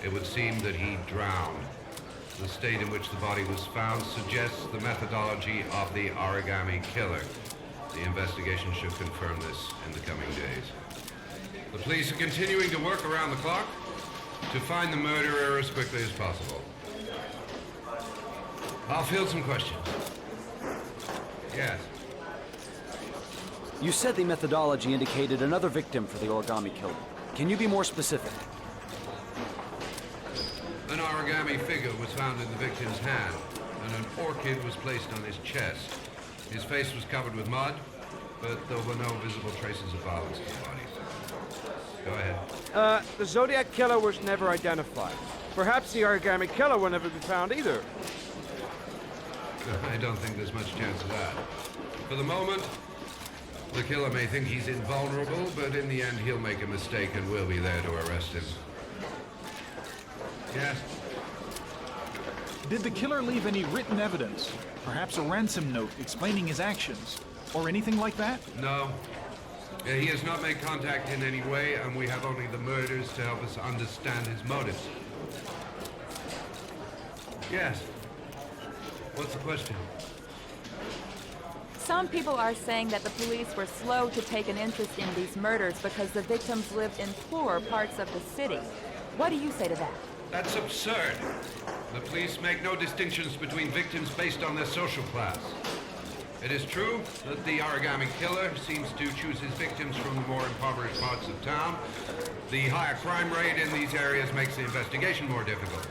it would seem that he drowned. The state in which the body was found suggests the methodology of the origami killer. The investigation should confirm this in the coming days. The police are continuing to work around the clock to find the murderer as quickly as possible. I'll field some questions. Yes. You said the methodology indicated another victim for the origami killer. Can you be more specific? An origami origami figure was found in the victim's hand, and an orchid was placed on his chest. His face was covered with mud, but there were no visible traces of violence in the body. Go ahead. The Zodiac Killer was never identified. Perhaps the origami killer will never be found either. I don't think there's much chance of that. For the moment, the killer may think he's invulnerable, but in the end he'll make a mistake and we'll be there to arrest him. Yes? Did the killer leave any written evidence? Perhaps a ransom note explaining his actions? Or anything like that? No. He has not made contact in any way, and we have only the murders to help us understand his motives. Yes. What's the question? Some people are saying that the police were slow to take an interest in these murders because the victims lived in poorer parts of the city. What do you say to that? That's absurd. The police make no distinctions between victims based on their social class. It is true that the origami killer seems to choose his victims from the more impoverished parts of town. The higher crime rate in these areas makes the investigation more difficult.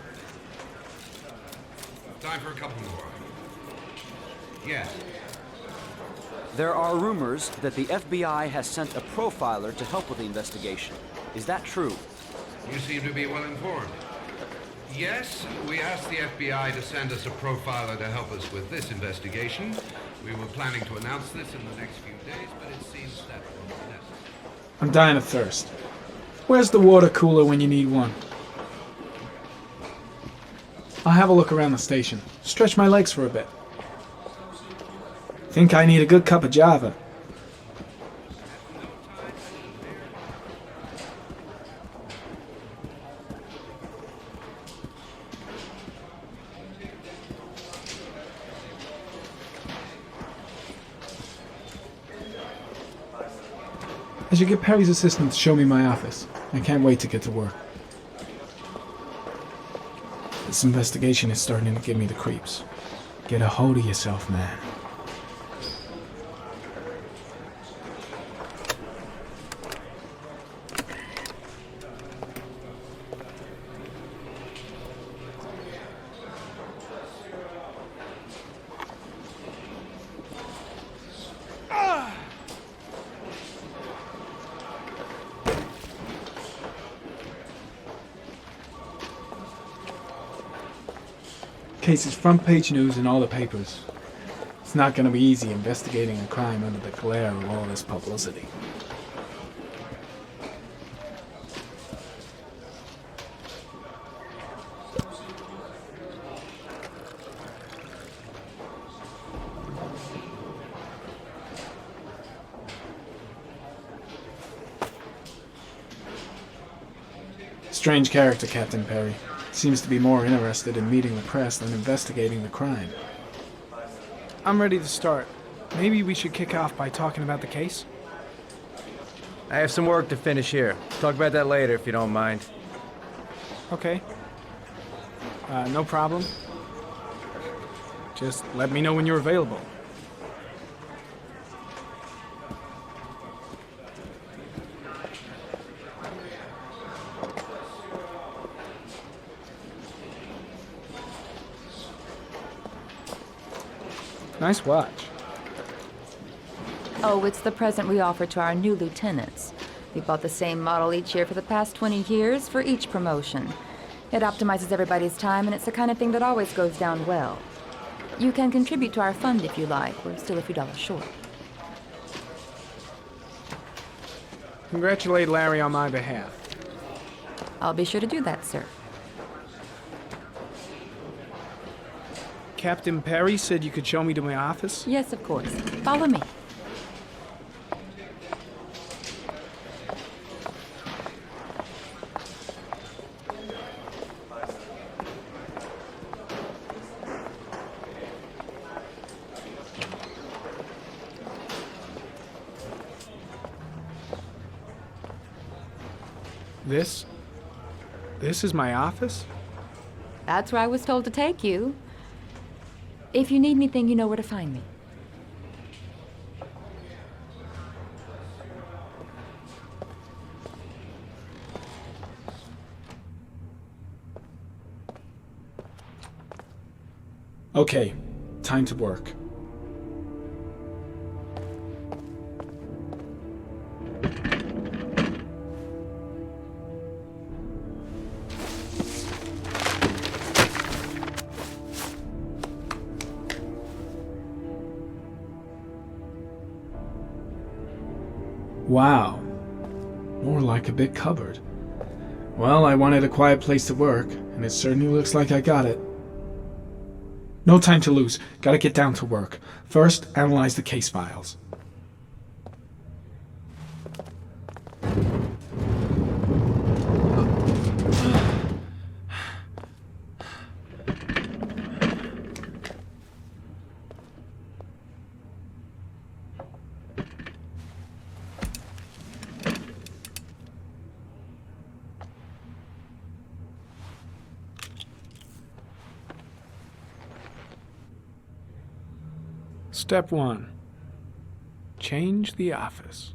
Time for a couple more. Yes. There are rumors that the FBI has sent a profiler to help with the investigation. Is that true? You seem to be well informed. Yes, we asked the FBI to send us a profiler to help us with this investigation. We were planning to announce this in the next few days, but it seems that won't be necessary. I'm dying of thirst. Where's the water cooler when you need one? I'll have a look around the station. Stretch my legs for a bit. Think I need a good cup of Java. I should get Perry's assistant to show me my office. I can't wait to get to work. This investigation is starting to give me the creeps. Get a hold of yourself, man. Case is front page news in all the papers. It's not going to be easy investigating a crime under the glare of all this publicity. Strange character, Captain Perry. Seems to be more interested in meeting the press than investigating the crime. I'm ready to start. Maybe we should kick off by talking about the case? I have some work to finish here. Talk about that later if you don't mind. Okay. No problem. Just let me know when you're available. Nice watch. Oh, it's the present we offer to our new lieutenants. We bought the same model each year for the past 20 years for each promotion. It optimizes everybody's time, and it's the kind of thing that always goes down well. You can contribute to our fund if you like. We're still a few dollars short. Congratulate Larry on my behalf. I'll be sure to do that, sir. Captain Perry said you could show me to my office? Yes, of course. Follow me. This is my office? That's where I was told to take you. If you need anything, you know where to find me. Okay, time to work. Wow. More like a big cupboard. Well, I wanted a quiet place to work, and it certainly looks like I got it. No time to lose. Gotta get down to work. First, analyze the case files. Step 1. Change the office.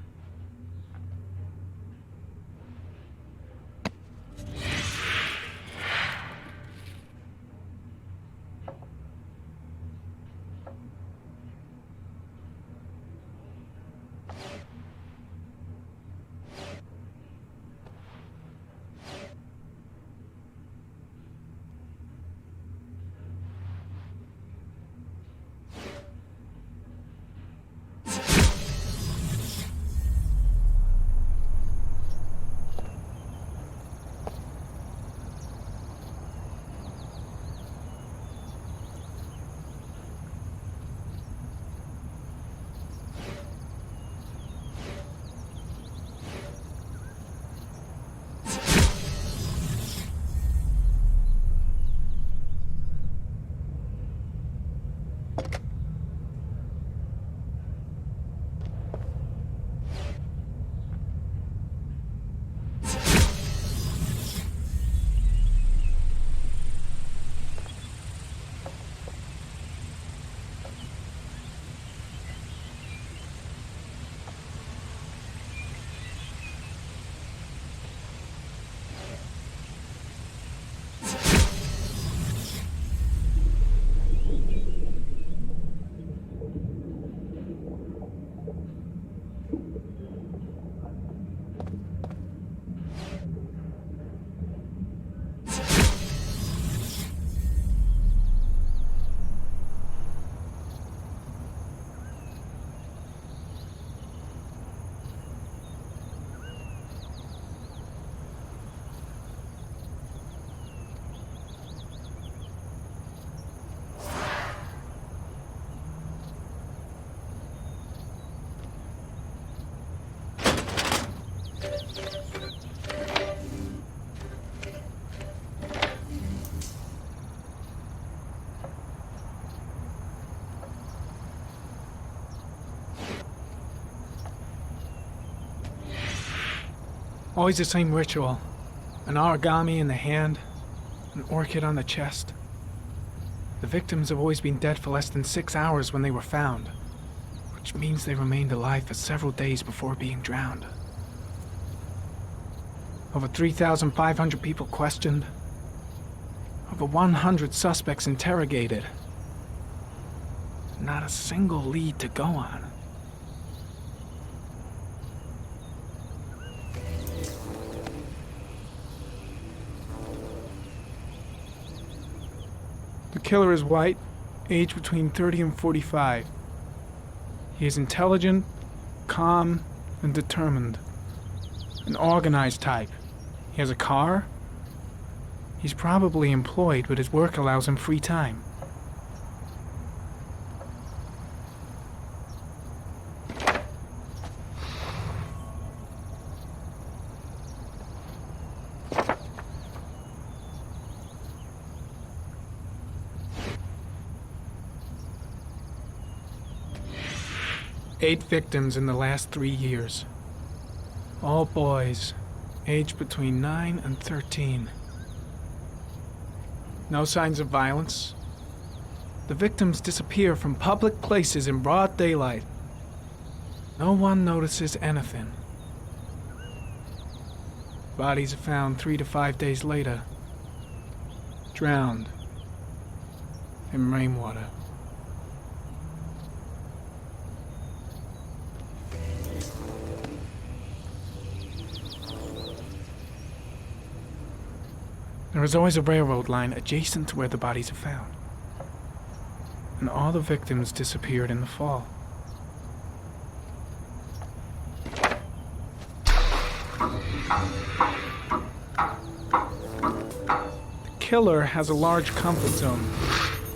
Always the same ritual. An origami in the hand, an orchid on the chest. The victims have always been dead for less than 6 hours when they were found, which means they remained alive for several days before being drowned. Over 3,500 people questioned. Over 100 suspects interrogated. Not a single lead to go on. The killer is white, aged between 30 and 45. He is intelligent, calm, and determined. An organized type. He has a car. He's probably employed, but his work allows him free time. Eight victims in the last 3 years. All boys, aged between 9 and 13. No signs of violence. The victims disappear from public places in broad daylight. No one notices anything. Bodies are found 3 to 5 days later. Drowned. in rainwater. There is always a railroad line adjacent to where the bodies are found. And all the victims disappeared in the fall. The killer has a large comfort zone.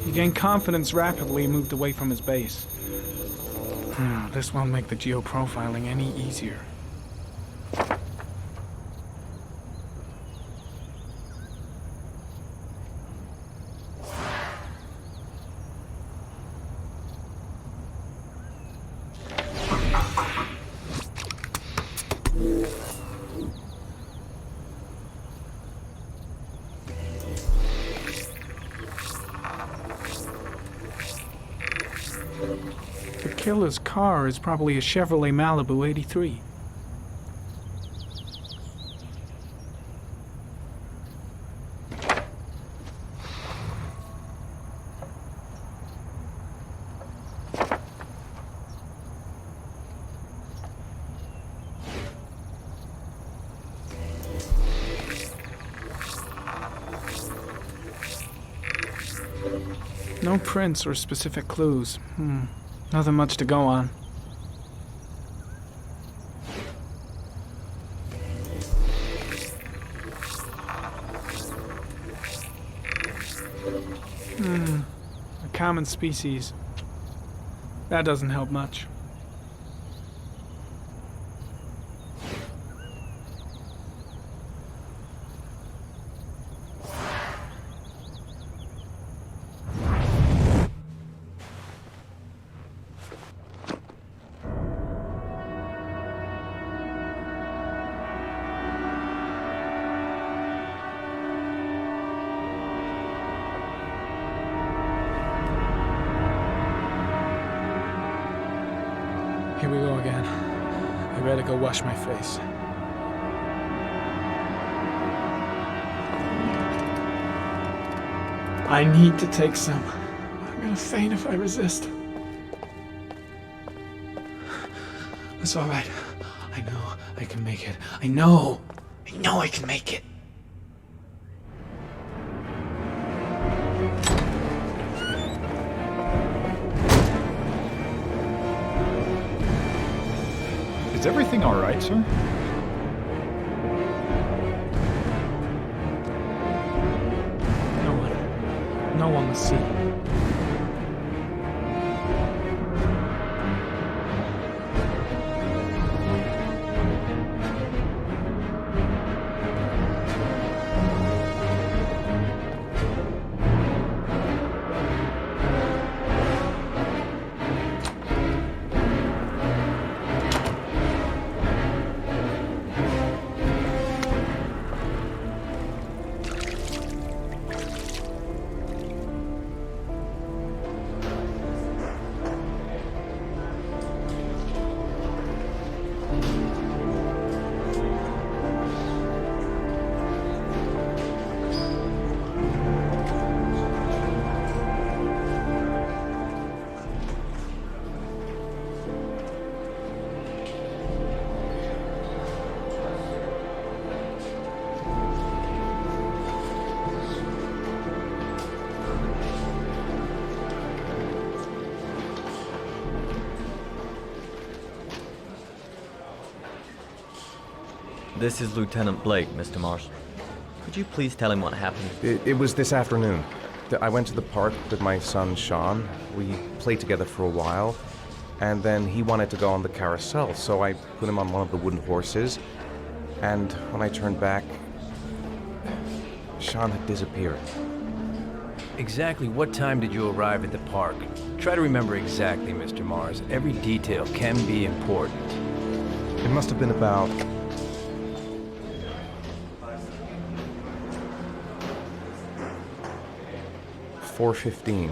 He gained confidence rapidly and moved away from his base. This won't make the geoprofiling any easier. The killer's car is probably a Chevrolet Malibu 83. No prints or specific clues. Nothing much to go on. A common species. That doesn't help much. Here we go again. I better go wash my face. I need to take some. I'm gonna faint if I resist. It's all right. I know I can make it. I know I can make it. Is everything all right, sir? No one will see. This is Lieutenant Blake, Mr. Marshall. Could you please tell him what happened? It was this afternoon. I went to the park with my son, Sean. We played together for a while, and then he wanted to go on the carousel, so I put him on one of the wooden horses, and when I turned back, Sean had disappeared. Exactly what time did you arrive at the park? Try to remember exactly, Mr. Mars. Every detail can be important. It must have been about 4:15.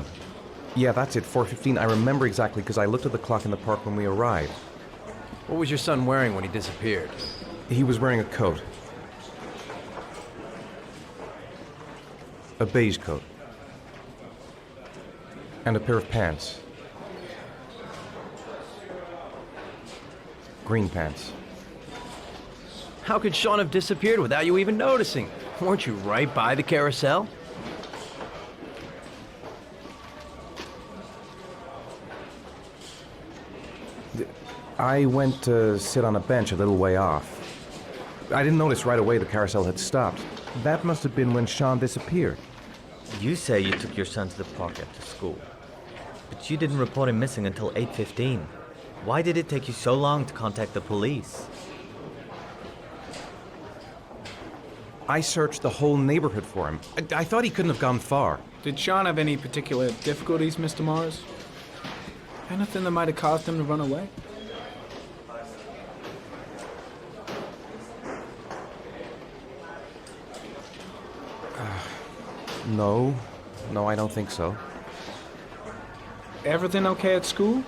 Yeah, that's it, 4:15. I remember exactly because I looked at the clock in the park when we arrived. What was your son wearing when he disappeared? He was wearing a coat. A beige coat. And a pair of pants. Green pants. How could Sean have disappeared without you even noticing? Weren't you right by the carousel? I went to sit on a bench a little way off. I didn't notice right away the carousel had stopped. That must have been when Sean disappeared. You say you took your son to the park after school, but you didn't report him missing until 8:15. Why did it take you so long to contact the police? I searched the whole neighborhood for him. I thought he couldn't have gone far. Did Sean have any particular difficulties, Mr. Mars? Anything that might have caused him to run away? No, I don't think so. Everything okay at school?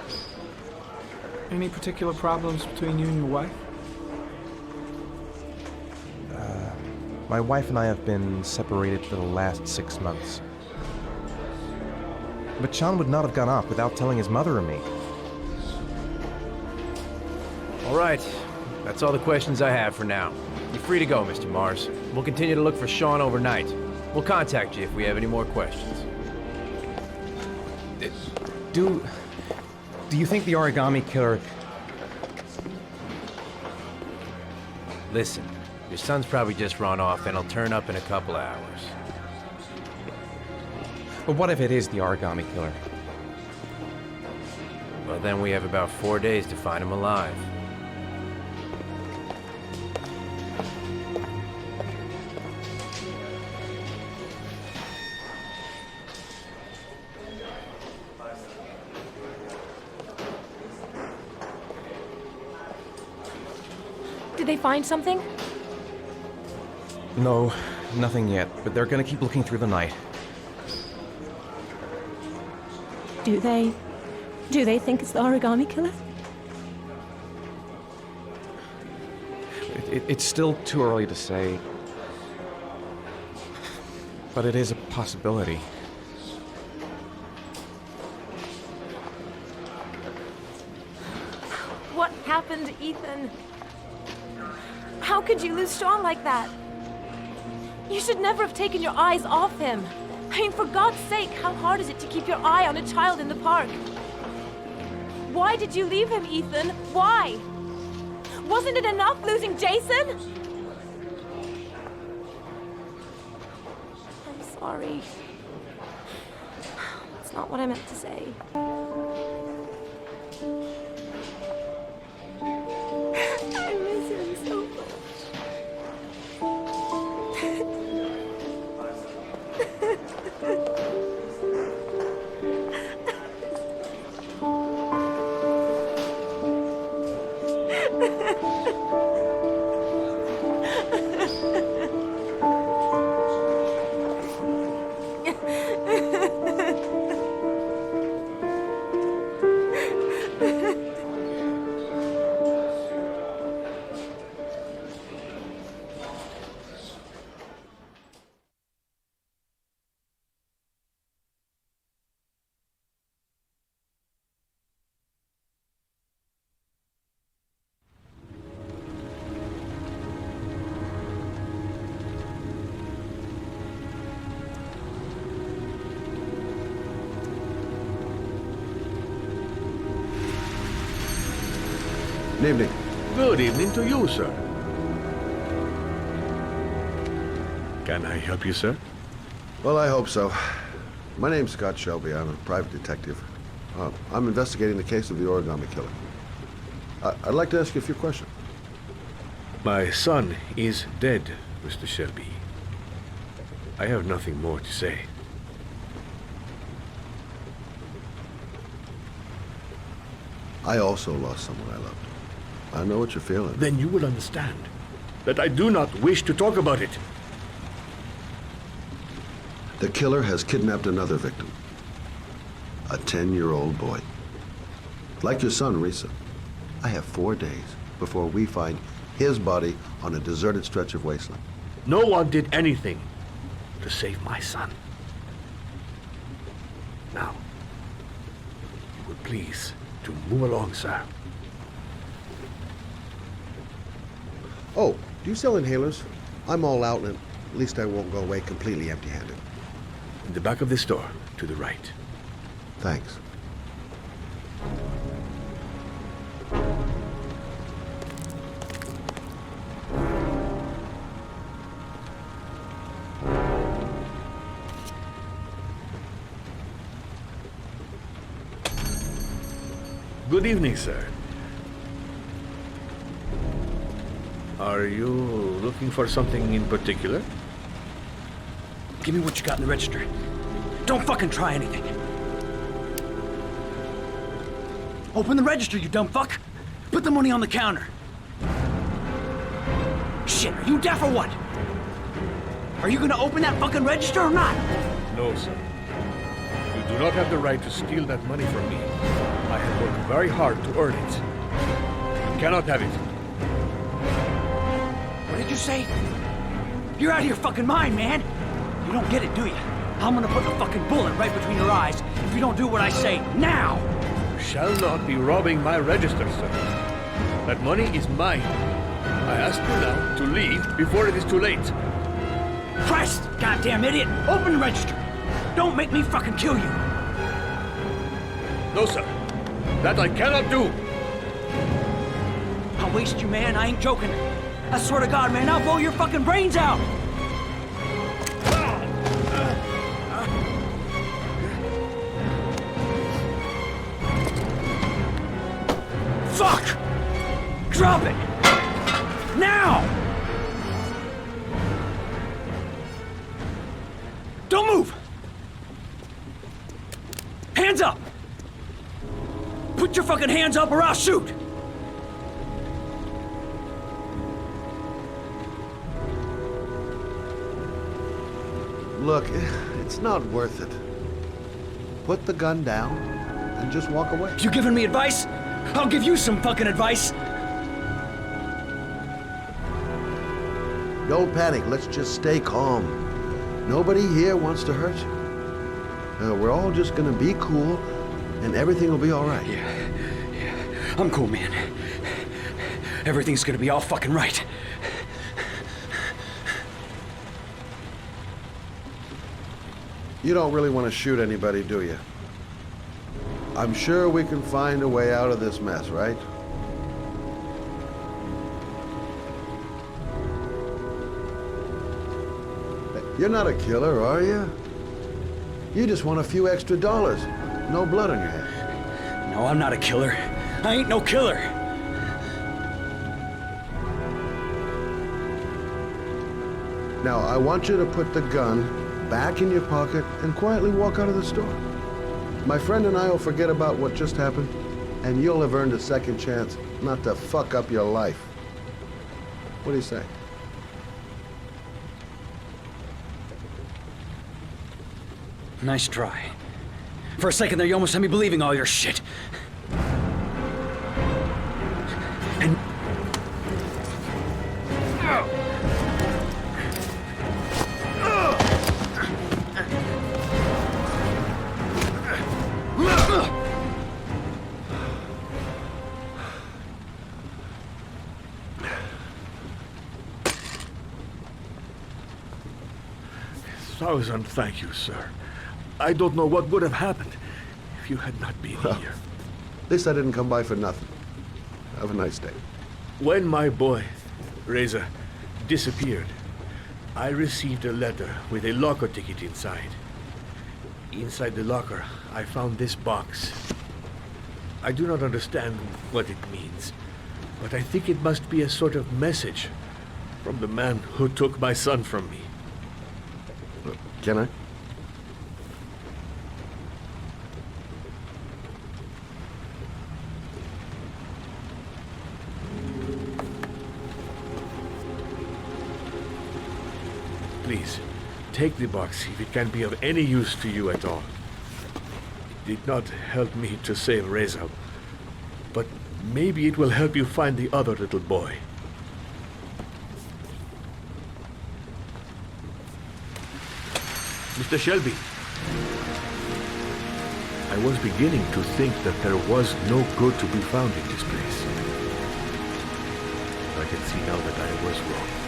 Any particular problems between you and your wife? My wife and I have been separated for the last 6 months. But Sean would not have gone off without telling his mother or me. All right, that's all the questions I have for now. You're free to go, Mr. Mars. We'll continue to look for Sean overnight. We'll contact you if we have any more questions. Do you think the origami killer... Listen, your son's probably just run off and he'll turn up in a couple of hours. But what if it is the origami killer? Well, then we have about 4 days to find him alive. Did they find something? No, nothing yet, but they're gonna keep looking through the night. Do they think it's the origami killer? It's still too early to say. But it is a possibility. What happened, Ethan? How could you lose Sean like that? You should never have taken your eyes off him. I mean, for God's sake, how hard is it to keep your eye on a child in the park? Why did you leave him, Ethan? Why? Wasn't it enough losing Jason? I'm sorry. That's not what I meant to say. I miss him so much. Good evening. Good evening to you, sir. Can I help you, sir? Well, I hope so. My name's Scott Shelby. I'm a private detective. I'm investigating the case of the origami killer. I'd like to ask you a few questions. My son is dead, Mr. Shelby. I have nothing more to say. I also lost someone I loved. I know what you're feeling. Then you will understand that I do not wish to talk about it. The killer has kidnapped another victim. A 10-year-old boy. Like your son, Risa. I have 4 days before we find his body on a deserted stretch of wasteland. No one did anything to save my son. Now, please, to move along, sir. Oh, do you sell inhalers? I'm all out, and at least I won't go away completely empty-handed. In the back of the store, to the right. Thanks. Good evening, sir. Are you looking for something in particular? Give me what you got in the register. Don't fucking try anything. Open the register, you dumb fuck. Put the money on the counter. Shit, are you deaf or what? Are you gonna open that fucking register or not? No, sir. You do not have the right to steal that money from me. I have worked very hard to earn it. You cannot have it. What did you say? You're out of your fucking mind, man. You don't get it, do you? I'm gonna put the fucking bullet right between your eyes if you don't do what I say now. You shall not be robbing my register, sir. That money is mine. I ask you now to leave before it is too late. Christ, goddamn idiot! Open the register. Don't make me fucking kill you. No, sir. That I cannot do. I'll waste you, man. I ain't joking. I swear to God, man, I'll blow your fucking brains out. Fuck! Drop it! Now! Don't move! Hands up! Put your fucking hands up or I'll shoot! Look, it's not worth it. Put the gun down and just walk away. You giving me advice? I'll give you some fucking advice. Don't panic. Let's just stay calm. Nobody here wants to hurt you. We're all just gonna be cool, and everything will be all right. Yeah. I'm cool, man. Everything's gonna be all fucking right. You don't really want to shoot anybody, do you? I'm sure we can find a way out of this mess, right? You're not a killer, are you? You just want a few extra dollars. No blood on your head. No, I'm not a killer. I ain't no killer. Now, I want you to put the gun back in your pocket and quietly walk out of the store. My friend and I will forget about what just happened, and you'll have earned a second chance not to fuck up your life. What do you say? Nice try. For a second there, you almost had me believing all your shit. And... Thousand thank you, sir. I don't know what would have happened if you had not been here. At least I didn't come by for nothing. Have a nice day. When my boy, Reza, disappeared, I received a letter with a locker ticket inside. Inside the locker, I found this box. I do not understand what it means, but I think it must be a sort of message from the man who took my son from me. Can I? Please, take the box if it can be of any use to you at all. It did not help me to save Reza, but maybe it will help you find the other little boy. Mr. Shelby. I was beginning to think that there was no good to be found in this place. I can see now that I was wrong.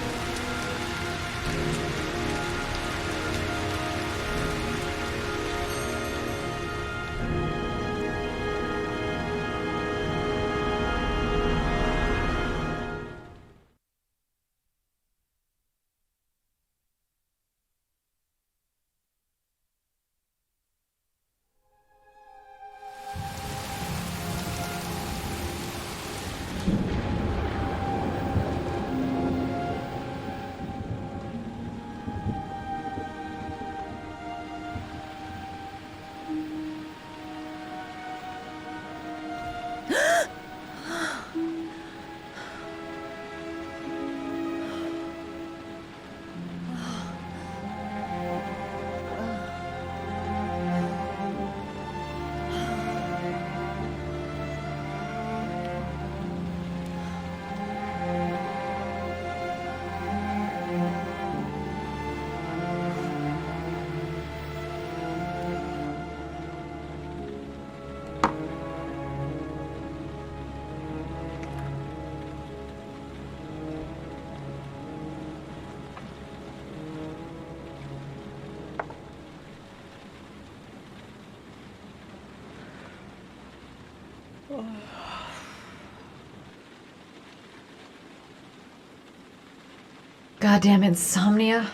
Goddamn insomnia.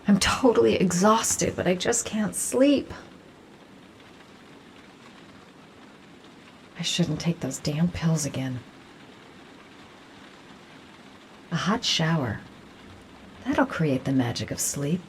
I'm totally exhausted, but I just can't sleep. I shouldn't take those damn pills again. A hot shower. That'll create the magic of sleep.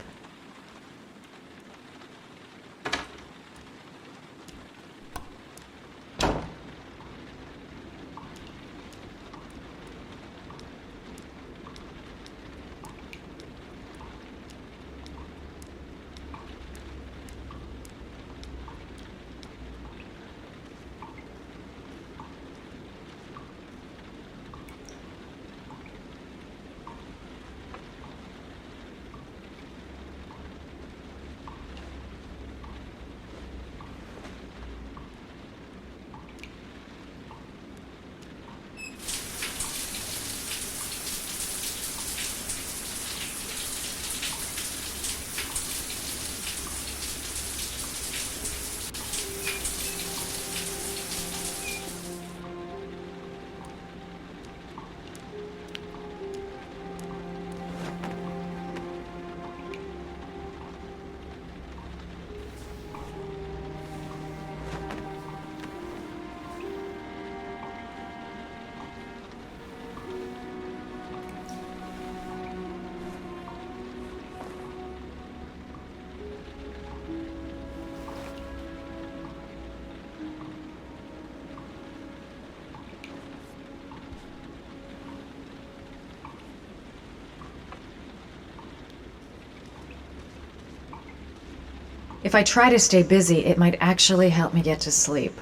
If I try to stay busy, it might actually help me get to sleep.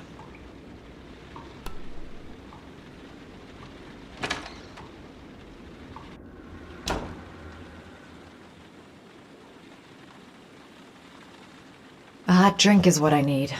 A hot drink is what I need.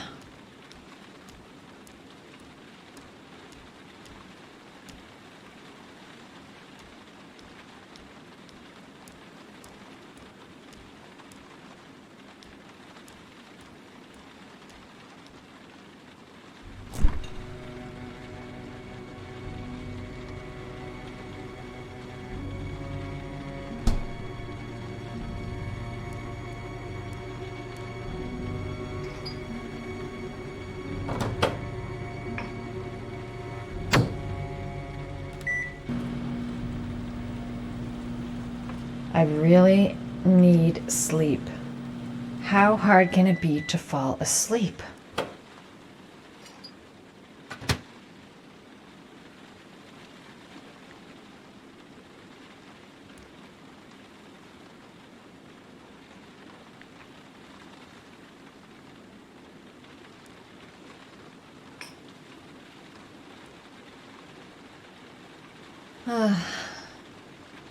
I really need sleep. How hard can it be to fall asleep?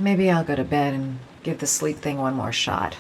Maybe I'll go to bed and give the sleep thing one more shot.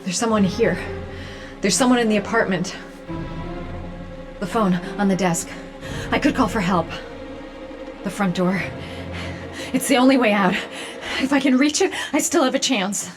There's someone here. There's someone in the apartment. The phone on the desk. I could call for help. The front door. It's the only way out. If I can reach it, I still have a chance.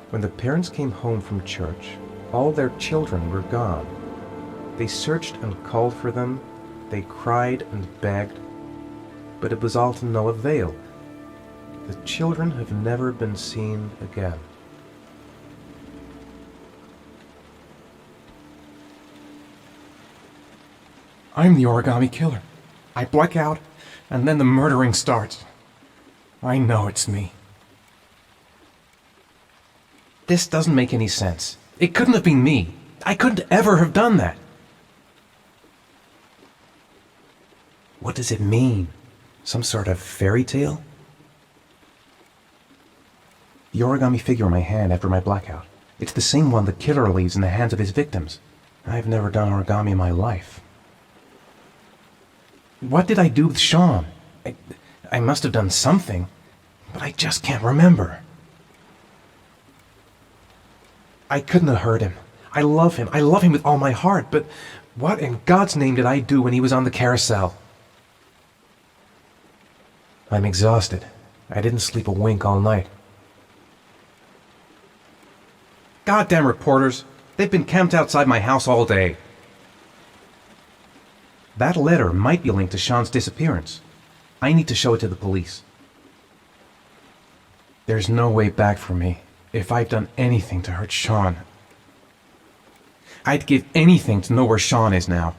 When the parents came home from church, all their children were gone. They searched and called for them, they cried and begged, but it was all to no avail. The children have never been seen again. I'm the origami killer. I black out, and then the murdering starts. I know it's me. This doesn't make any sense. It couldn't have been me. I couldn't ever have done that. What does it mean? Some sort of fairy tale? The origami figure in my hand after my blackout. It's the same one the killer leaves in the hands of his victims. I've never done origami in my life. What did I do with Sean? I must have done something, but I just can't remember. I couldn't have hurt him. I love him. I love him with all my heart, but what in God's name did I do when he was on the carousel? I'm exhausted. I didn't sleep a wink all night. Goddamn reporters! They've been camped outside my house all day. That letter might be linked to Sean's disappearance. I need to show it to the police. There's no way back for me if I've done anything to hurt Sean. I'd give anything to know where Sean is now.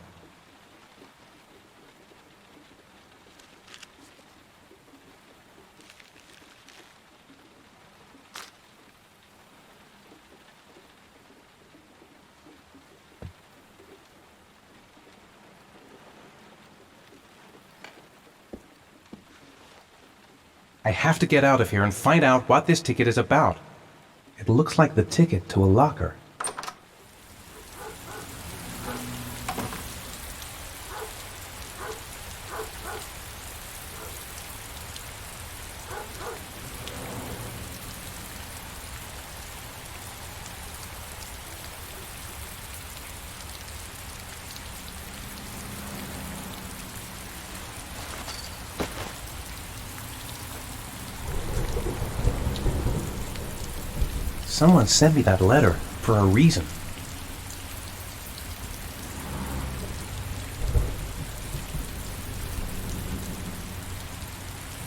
I have to get out of here and find out what this ticket is about. It looks like the ticket to a locker. Someone sent me that letter for a reason.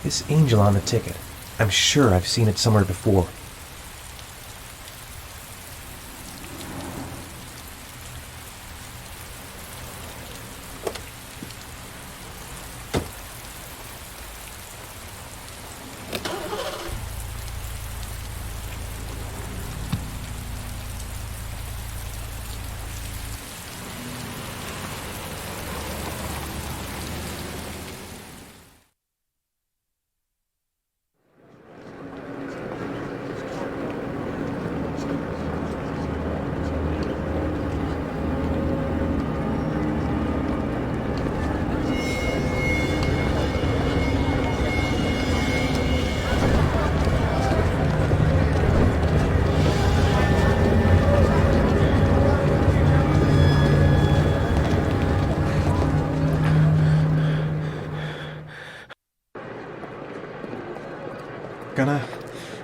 This angel on the ticket. I'm sure I've seen it somewhere before.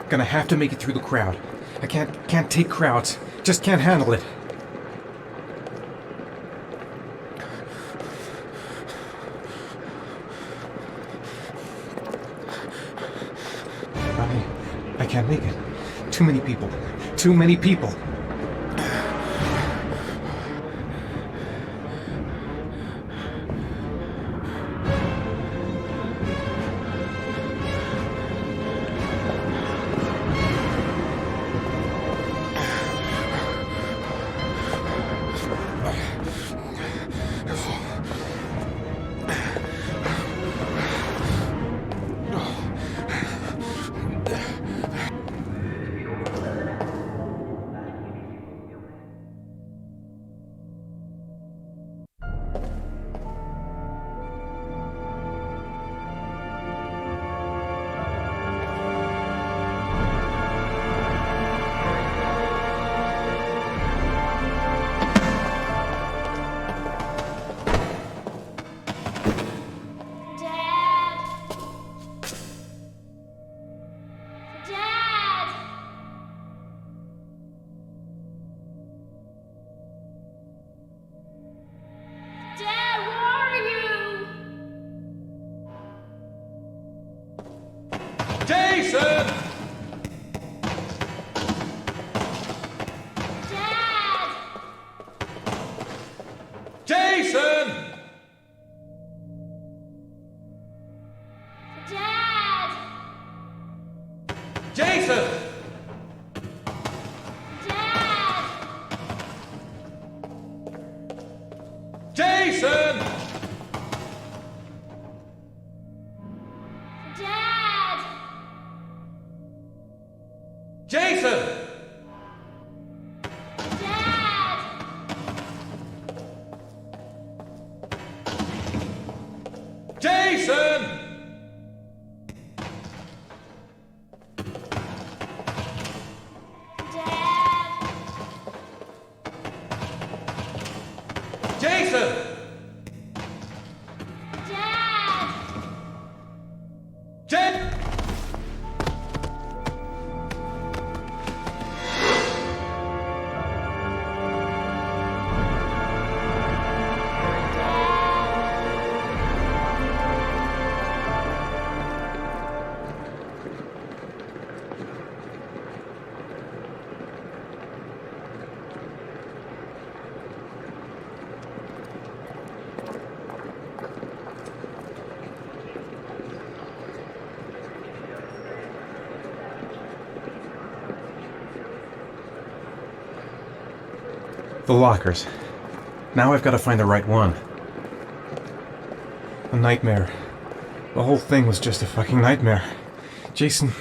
Gonna have to make it through the crowd. I can't take crowds. Just can't handle it. I can't make it. Too many people. Too many people. Jason! Dad! Jason! Dad! Jason! Dad! Jason! Dad! Jason! Dad! Jason! Jason! Dad! The lockers. Now I've got to find the right one. A nightmare. The whole thing was just a fucking nightmare. Jason,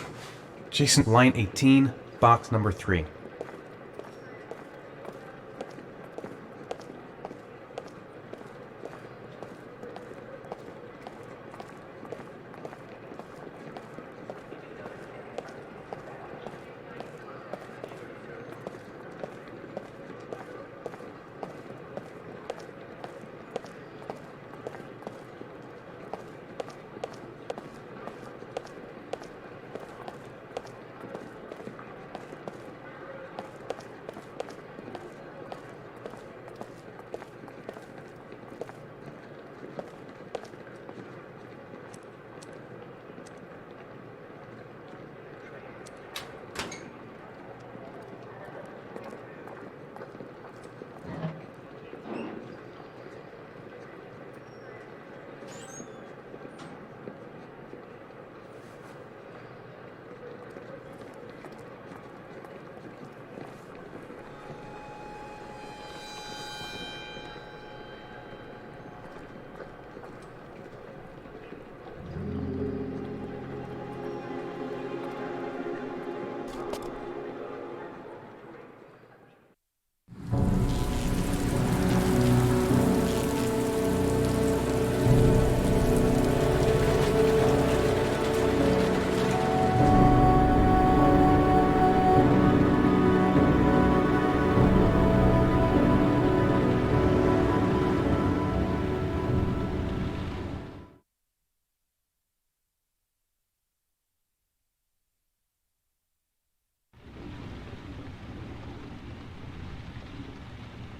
line 18, box number 3.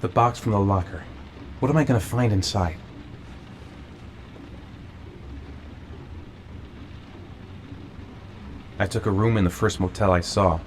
The box from the locker. What am I going to find inside? I took a room in the first motel I saw.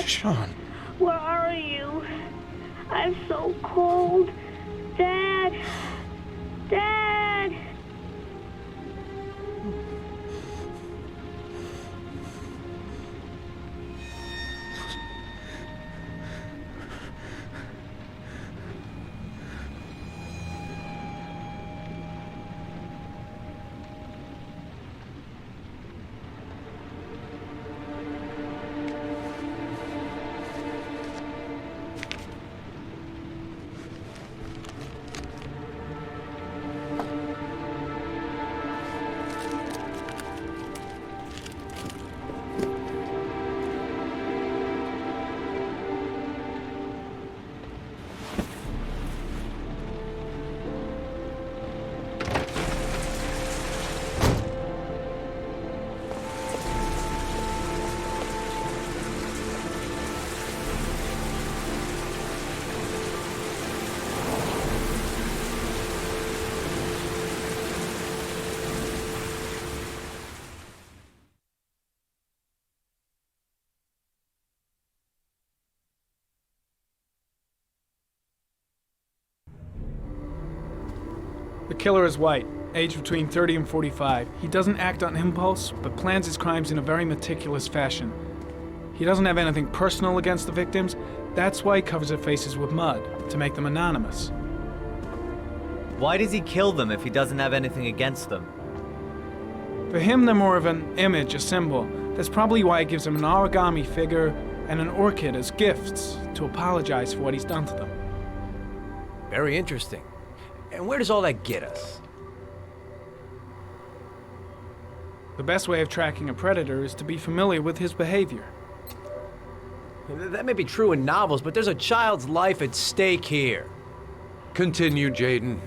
Sean. Where are you? I'm so cold. Dad! Dad! The killer is white, aged between 30 and 45. He doesn't act on impulse, but plans his crimes in a very meticulous fashion. He doesn't have anything personal against the victims. That's why he covers their faces with mud, to make them anonymous. Why does he kill them if he doesn't have anything against them? For him, they're more of an image, a symbol. That's probably why he gives them an origami figure and an orchid as gifts to apologize for what he's done to them. Very interesting. And where does all that get us? The best way of tracking a predator is to be familiar with his behavior. That may be true in novels, but there's a child's life at stake here. Continue, Jaden.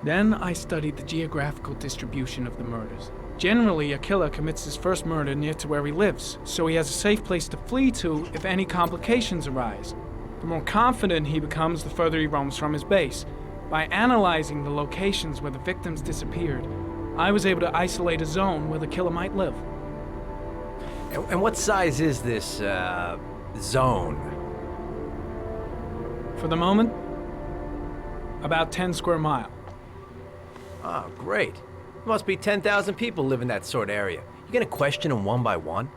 Then I studied the geographical distribution of the murders. Generally, a killer commits his first murder near to where he lives, so he has a safe place to flee to if any complications arise. The more confident he becomes, the further he roams from his base. By analyzing the locations where the victims disappeared, I was able to isolate a zone where the killer might live. And what size is this, zone? For the moment, about 10 square miles. Oh, great. There must be 10,000 people live in that sort of area. You gonna question them one by one?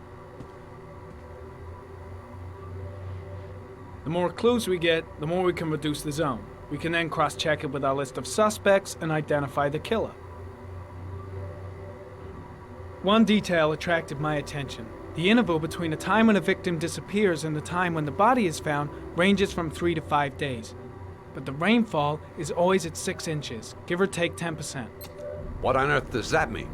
The more clues we get, the more we can reduce the zone. We can then cross-check it with our list of suspects and identify the killer. One detail attracted my attention. The interval between the time when a victim disappears and the time when the body is found ranges from 3 to 5 days. But the rainfall is always at 6 inches, give or take 10%. What on earth does that mean?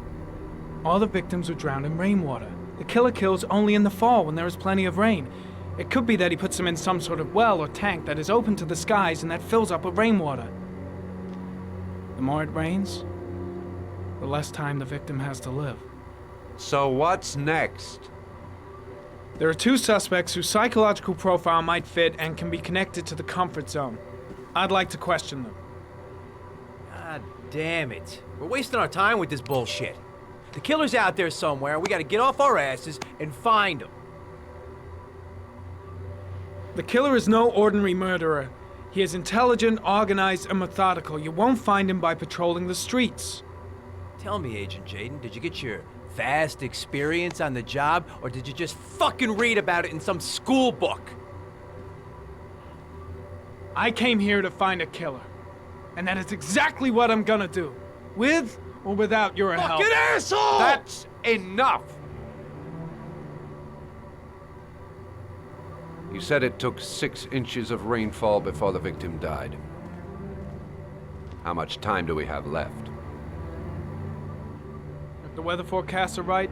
All the victims were drowned in rainwater. The killer kills only in the fall when there is plenty of rain. It could be that he puts them in some sort of well or tank that is open to the skies and that fills up with rainwater. The more it rains, the less time the victim has to live. So what's next? There are 2 suspects whose psychological profile might fit and can be connected to the comfort zone. I'd like to question them. God damn it. We're wasting our time with this bullshit. The killer's out there somewhere. We gotta get off our asses and find him. The killer is no ordinary murderer. He is intelligent, organized, and methodical. You won't find him by patrolling the streets. Tell me, Agent Jaden, did you get your vast experience on the job, or did you just fucking read about it in some school book? I came here to find a killer. And that is exactly what I'm gonna do. With or without your help. Fucking asshole! That's enough! You said it took 6 inches of rainfall before the victim died. How much time do we have left? If the weather forecasts are right,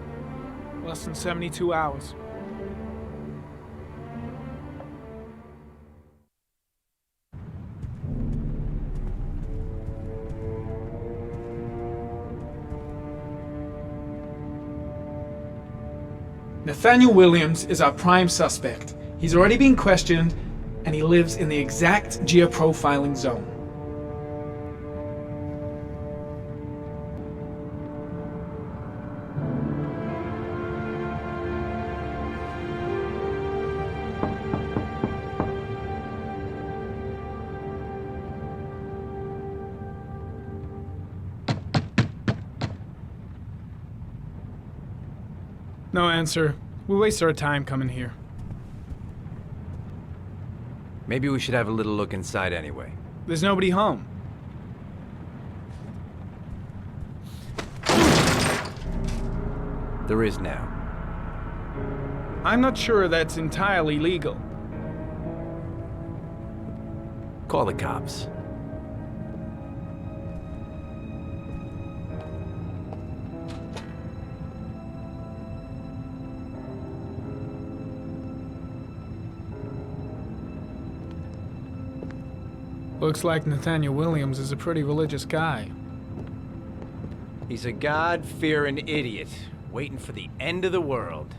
less than 72 hours. Nathaniel Williams is our prime suspect. He's already been questioned, and he lives in the exact geoprofiling zone. No answer. We waste our time coming here. Maybe we should have a little look inside anyway. There's nobody home. There is now. I'm not sure that's entirely legal. Call the cops. Looks like Nathaniel Williams is a pretty religious guy. He's a God-fearing idiot, waiting for the end of the world.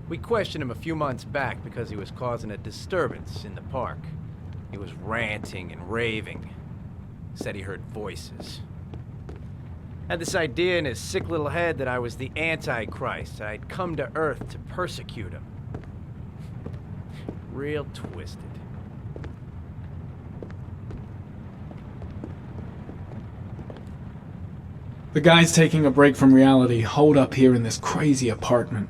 We questioned him a few months back because he was causing a disturbance in the park. He was ranting and raving. Said he heard voices. Had this idea in his sick little head that I was the Antichrist, and I'd come to Earth to persecute him. Real twisted. The guy's taking a break from reality, holed up here in this crazy apartment.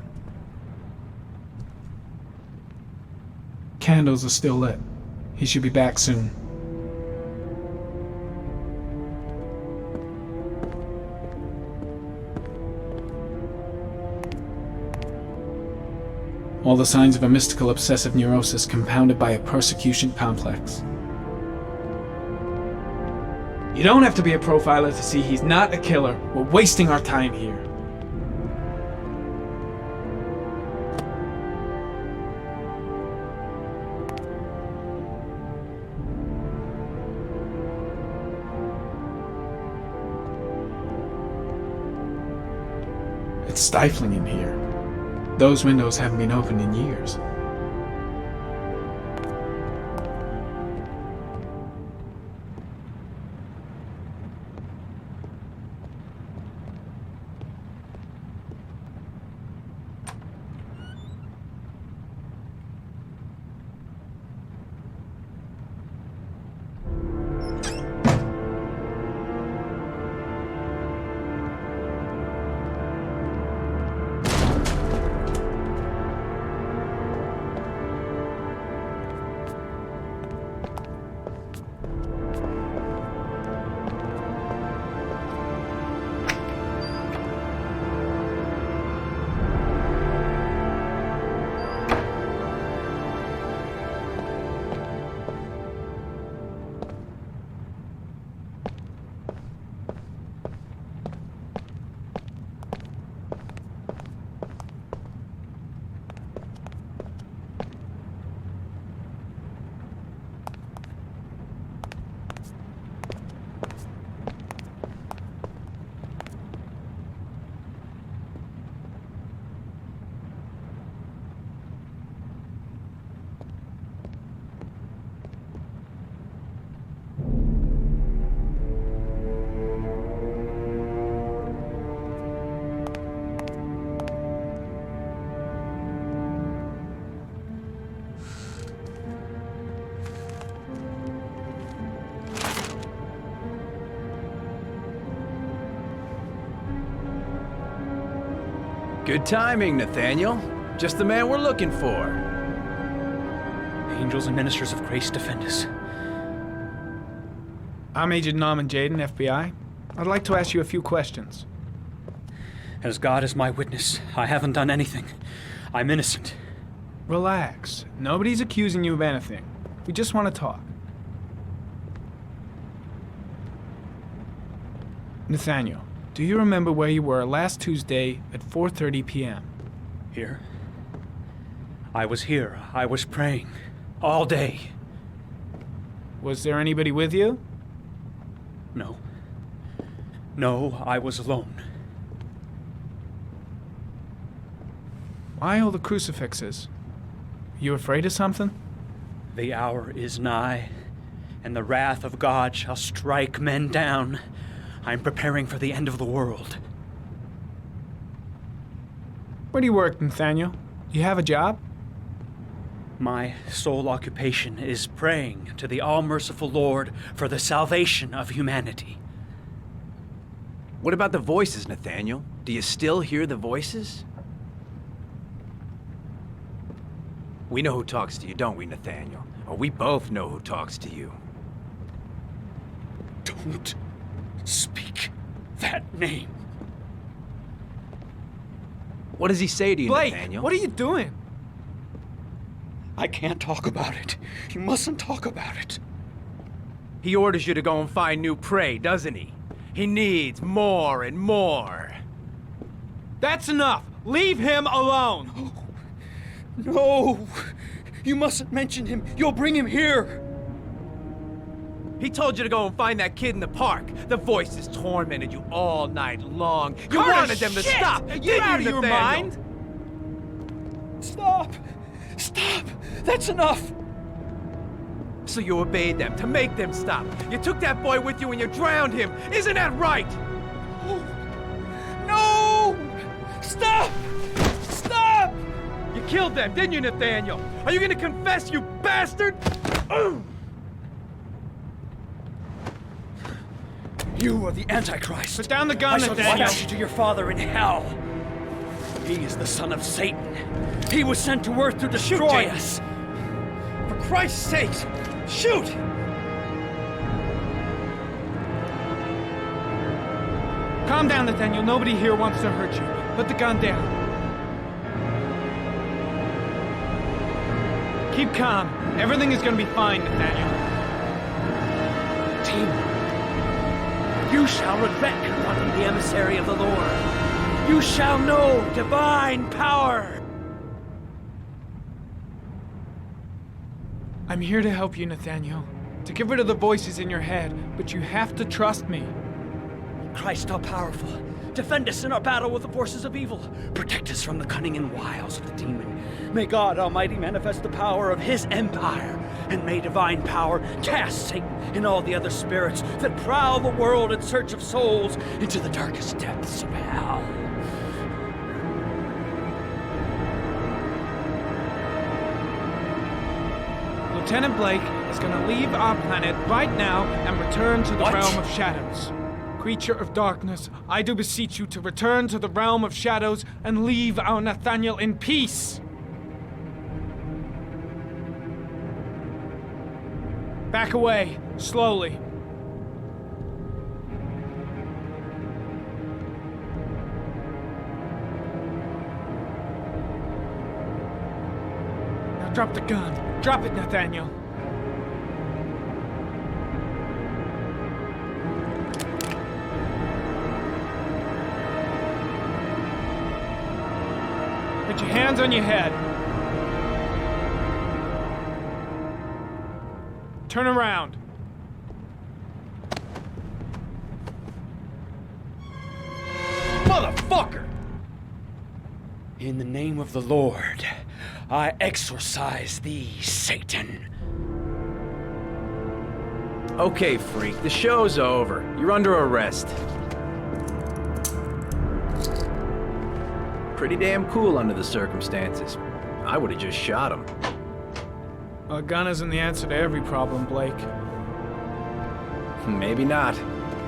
Candles are still lit. He should be back soon. All the signs of a mystical obsessive neurosis compounded by a persecution complex. You don't have to be a profiler to see he's not a killer. We're wasting our time here. It's stifling in here. Those windows haven't been opened in years. Good timing, Nathaniel. Just the man we're looking for. Angels and ministers of grace defend us. I'm Agent Norman Jaden, FBI. I'd like to ask you a few questions. As God is my witness, I haven't done anything. I'm innocent. Relax. Nobody's accusing you of anything. We just want to talk. Nathaniel, do you remember where you were last Tuesday at 4:30 p.m.? Here? I was here. I was praying. All day. Was there anybody with you? No. No, I was alone. Why all the crucifixes? You afraid of something? The hour is nigh, and the wrath of God shall strike men down. I'm preparing for the end of the world. Where do you work, Nathaniel? Do you have a job? My sole occupation is praying to the all-merciful Lord for the salvation of humanity. What about the voices, Nathaniel? Do you still hear the voices? We know who talks to you, don't we, Nathaniel? Or we both know who talks to you. Don't speak that name. What does he say to you, Blake, Nathaniel? what are you doing? I can't talk about it. You mustn't talk about it. He orders you to go and find new prey, doesn't he? He needs more and more. That's enough! Leave him alone! No! You mustn't mention him. You'll bring him here. He told you to go and find that kid in the park. The voices tormented you all night long. You Curtis, wanted them to shit! stop. Are you Didn't out of your Nathaniel? mind? Stop! Stop! That's enough! So you obeyed them to make them stop. You took that boy with you and you drowned him. Isn't that right? No! Stop! Stop! You killed them, didn't you, Nathaniel? Are you gonna confess, you bastard? You are the Antichrist. Put down the gun, I shall Nathaniel. dispatch you to your father in hell. He is the son of Satan. He was sent to earth to destroy us. For Christ's sake, shoot! Calm down, Nathaniel. Nobody here wants to hurt you. Put the gun down. Keep calm. Everything is going to be fine, Nathaniel. Team, you shall regret confronting the emissary of the Lord. You shall know divine power. I'm here to help you, Nathaniel. To get rid of the voices in your head, but you have to trust me. Christ all-powerful, defend us in our battle with the forces of evil. Protect us from the cunning and wiles of the demon. May God Almighty manifest the power of His empire, and may divine power cast Satan and all the other spirits that prowl the world in search of souls into the darkest depths of hell. Lieutenant Blake is going to leave our planet right now and return to the realm of shadows. Creature of darkness, I do beseech you to return to the realm of shadows and leave our Nathaniel in peace. Back away, slowly. Now drop the gun. Drop it, Nathaniel. Put your hands on your head. Turn around. Motherfucker! In the name of the Lord, I exorcise thee, Satan. Okay, freak, the show's over. You're under arrest. Pretty damn cool under the circumstances. I would have just shot him. A gun isn't the answer to every problem, Blake. Maybe not,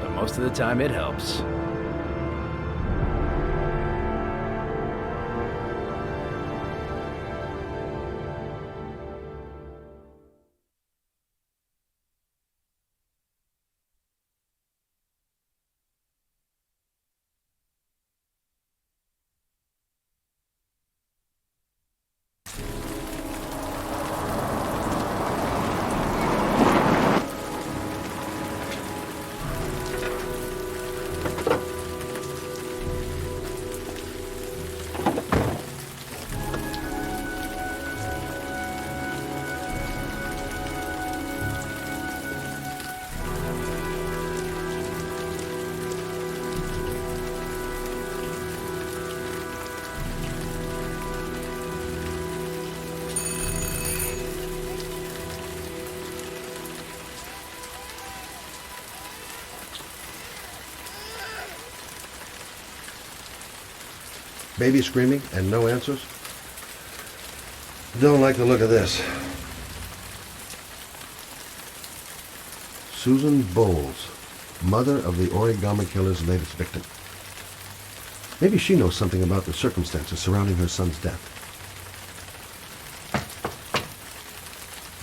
but most of the time it helps. Baby screaming and no answers? Don't like the look of this. Susan Bowles, mother of the origami killer's latest victim. Maybe she knows something about the circumstances surrounding her son's death.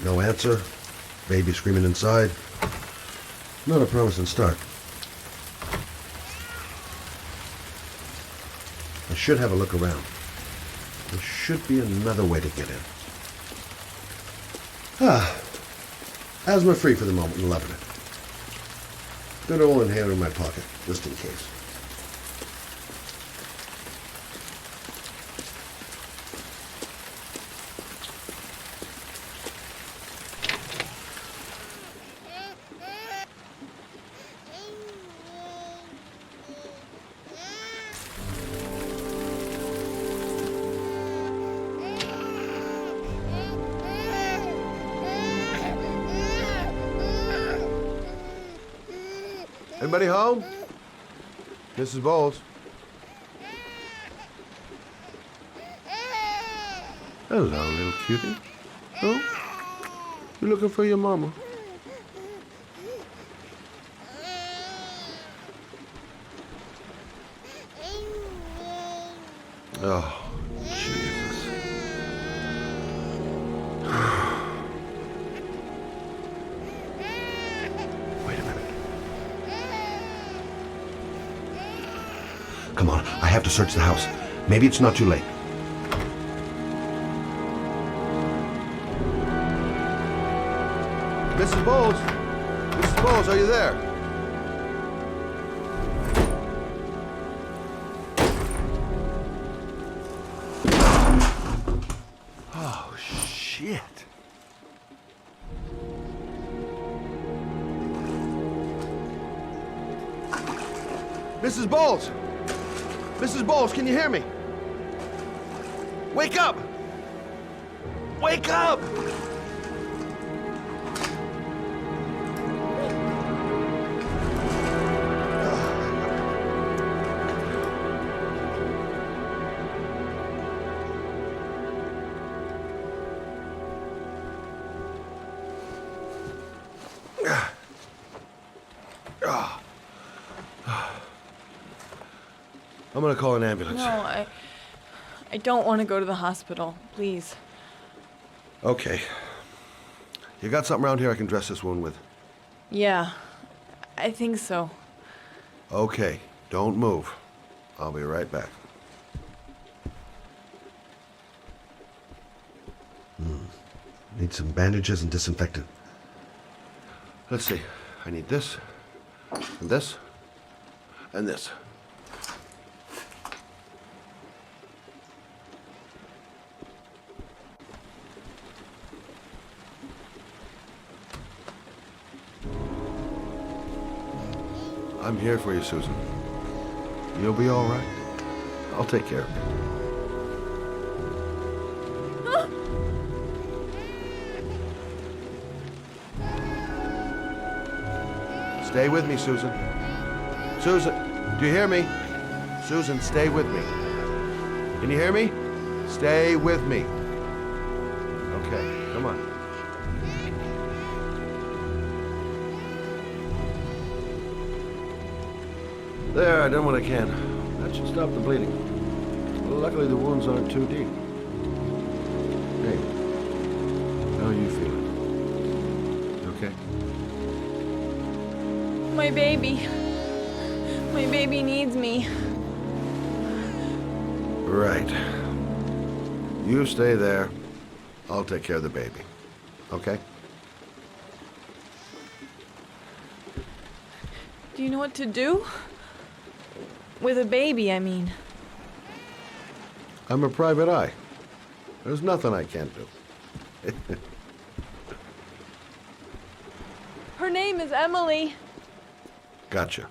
No answer. Baby screaming inside. Not a promising start. I should have a look around. There should be another way to get in. Asthma-free for the moment and loving it. Good old inhaler in my pocket, just in case. Anybody home? Mrs. Bowles. Hello, little cutie. Oh, you looking for your mama? Oh, Jesus. Wait a minute. Come on, I have to search the house. Maybe it's not too late. Mrs. Bowles? Mrs. Bowles, are you there? Oh, shit. Mrs. Bowles! Mrs. Bowles, can you hear me? Wake up! Wake up! I'm gonna call an ambulance. No, I don't want to go to the hospital. Please. Okay. You got something around here I can dress this wound with? Yeah, I think so. Okay, don't move. I'll be right back. Need some bandages and disinfectant. Let's see. I need this, and this, and this. I'm here for you, Susan. You'll be all right. I'll take care of you. Stay with me, Susan. Susan, do you hear me? Susan, stay with me. Can you hear me? Stay with me. Okay, come on. There, I done what I can. That should stop the bleeding. Well, luckily the wounds aren't too deep. Hey, how are you feeling? You okay? My baby. My baby needs me. Right. You stay there. I'll take care of the baby. Okay? Do you know what to do? With a baby, I mean. I'm a private eye. There's nothing I can't do. Her name is Emily. Gotcha.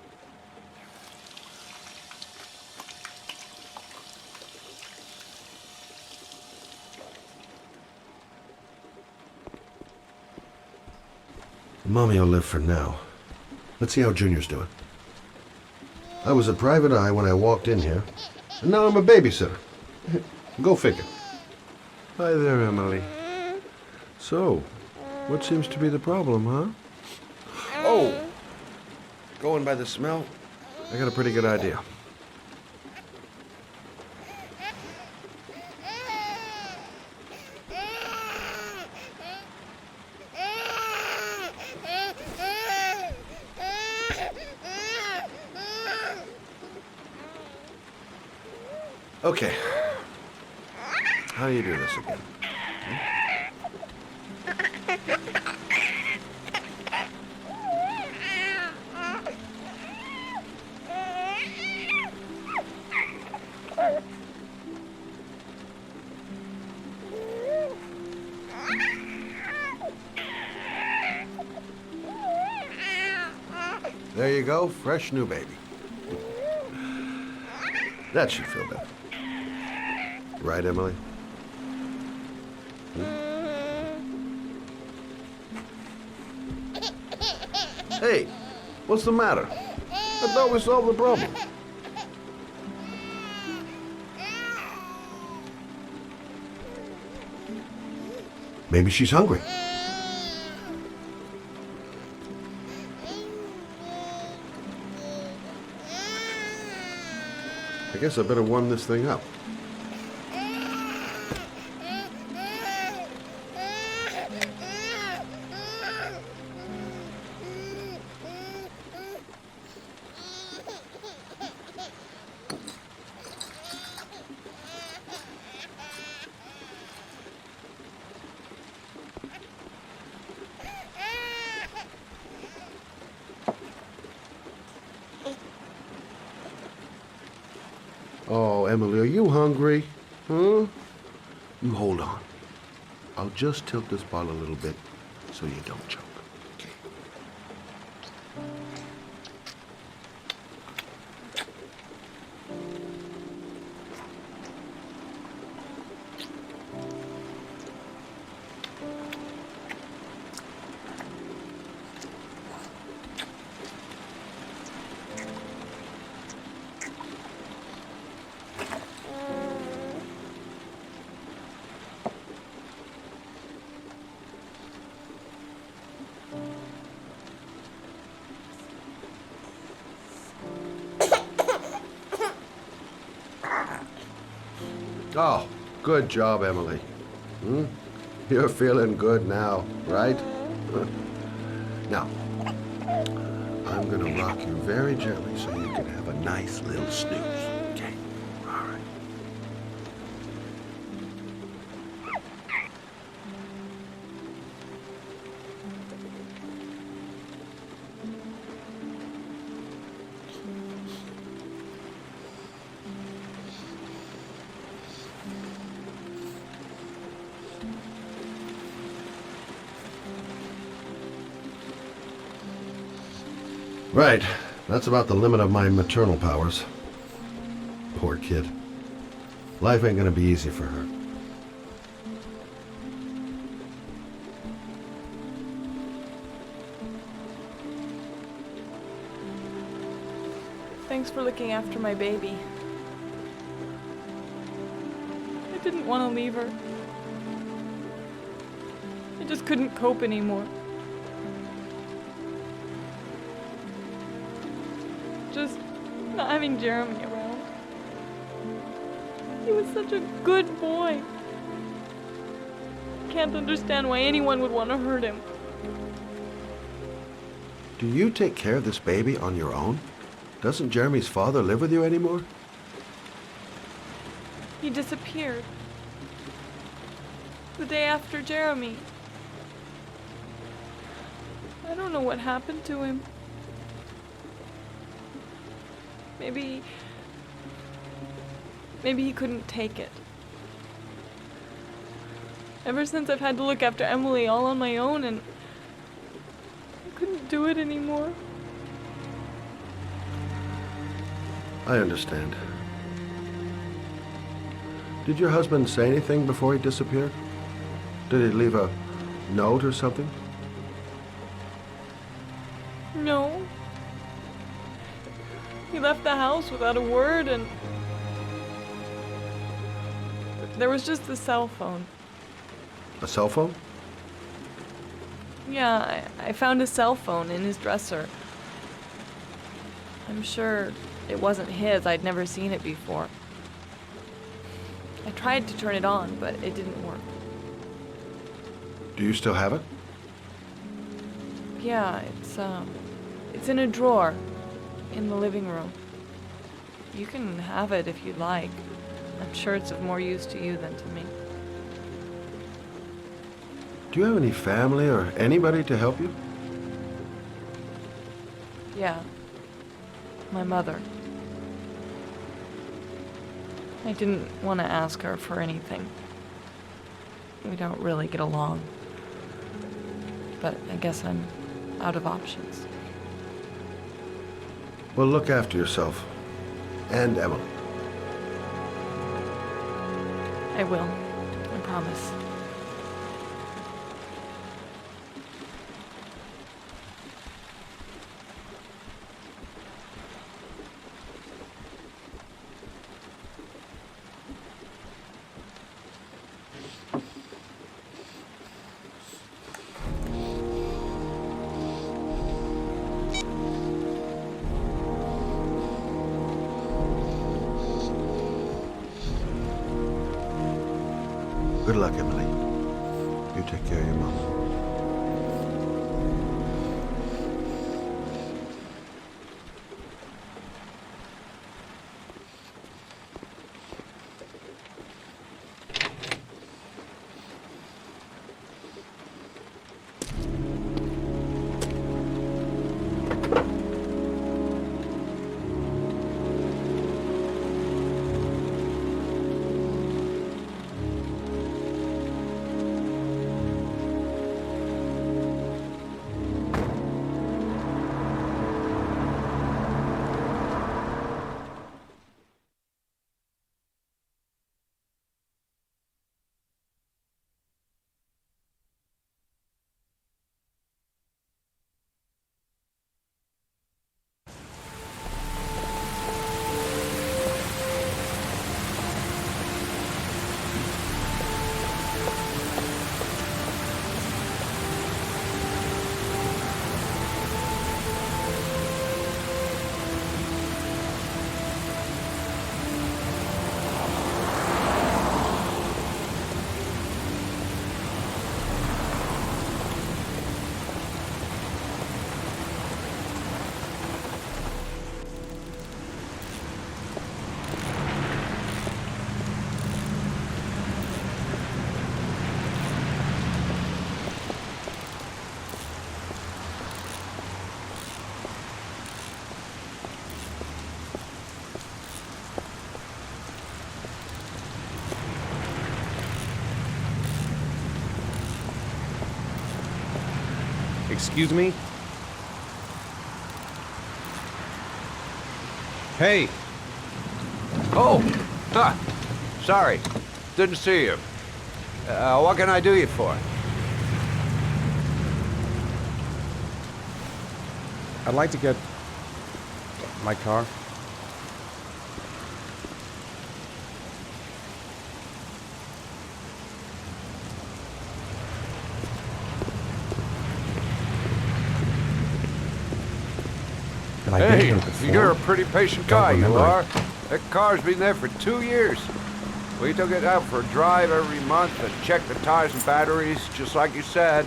Mommy will live for now. Let's see how Junior's doing. I was a private eye when I walked in here, and now I'm a babysitter. Go figure. Hi there, Emily. So, what seems to be the problem, huh? Oh! Going by the smell, I got a pretty good idea. Okay. How do you do this again? There you go, fresh new baby. That should feel better. Right, Emily? Hey, what's the matter? I thought we solved the problem. Maybe she's hungry. I guess I better warm this thing up. Oh, Emily, are you hungry? Huh? You hold on. I'll just tilt this bottle a little bit so you don't choke. Okay. Oh, good job, Emily. You're feeling good now, right? Now, I'm gonna rock you very gently so you can have a nice little snooze, okay? All right. Right. That's about the limit of my maternal powers. Poor kid. Life ain't gonna be easy for her. Thanks for looking after my baby. I didn't want to leave her. I just couldn't cope anymore. Just not having Jeremy around. He was such a good boy. I can't understand why anyone would want to hurt him. Do you take care of this baby on your own? Doesn't Jeremy's father live with you anymore? He disappeared. The day after Jeremy. I don't know what happened to him. Maybe he couldn't take it. Ever since I've had to look after Emily all on my own, and I couldn't do it anymore. I understand. Did your husband say anything before he disappeared? Did he leave a note or something? No. He left the house without a word, and there was just the cell phone. A cell phone? Yeah, I found a cell phone in his dresser. I'm sure it wasn't his. I'd never seen it before. I tried to turn it on, but it didn't work. Do you still have it? Yeah, it's in a drawer in the living room. You can have it if you'd like. I'm sure it's of more use to you than to me. Do you have any family or anybody to help you? Yeah. My mother. I didn't want to ask her for anything. We don't really get along. But I guess I'm out of options. Well, look after yourself. And Emily. I will. I promise. Good luck, Emily. You take care of your mom. Excuse me? Hey! Oh! Huh. Sorry. Didn't see you. What can I do you for? I'd like to get my car. Hey, you're a pretty patient guy, you are. That car's been there for 2 years. We took it out for a drive every month and checked the tires and batteries, just like you said.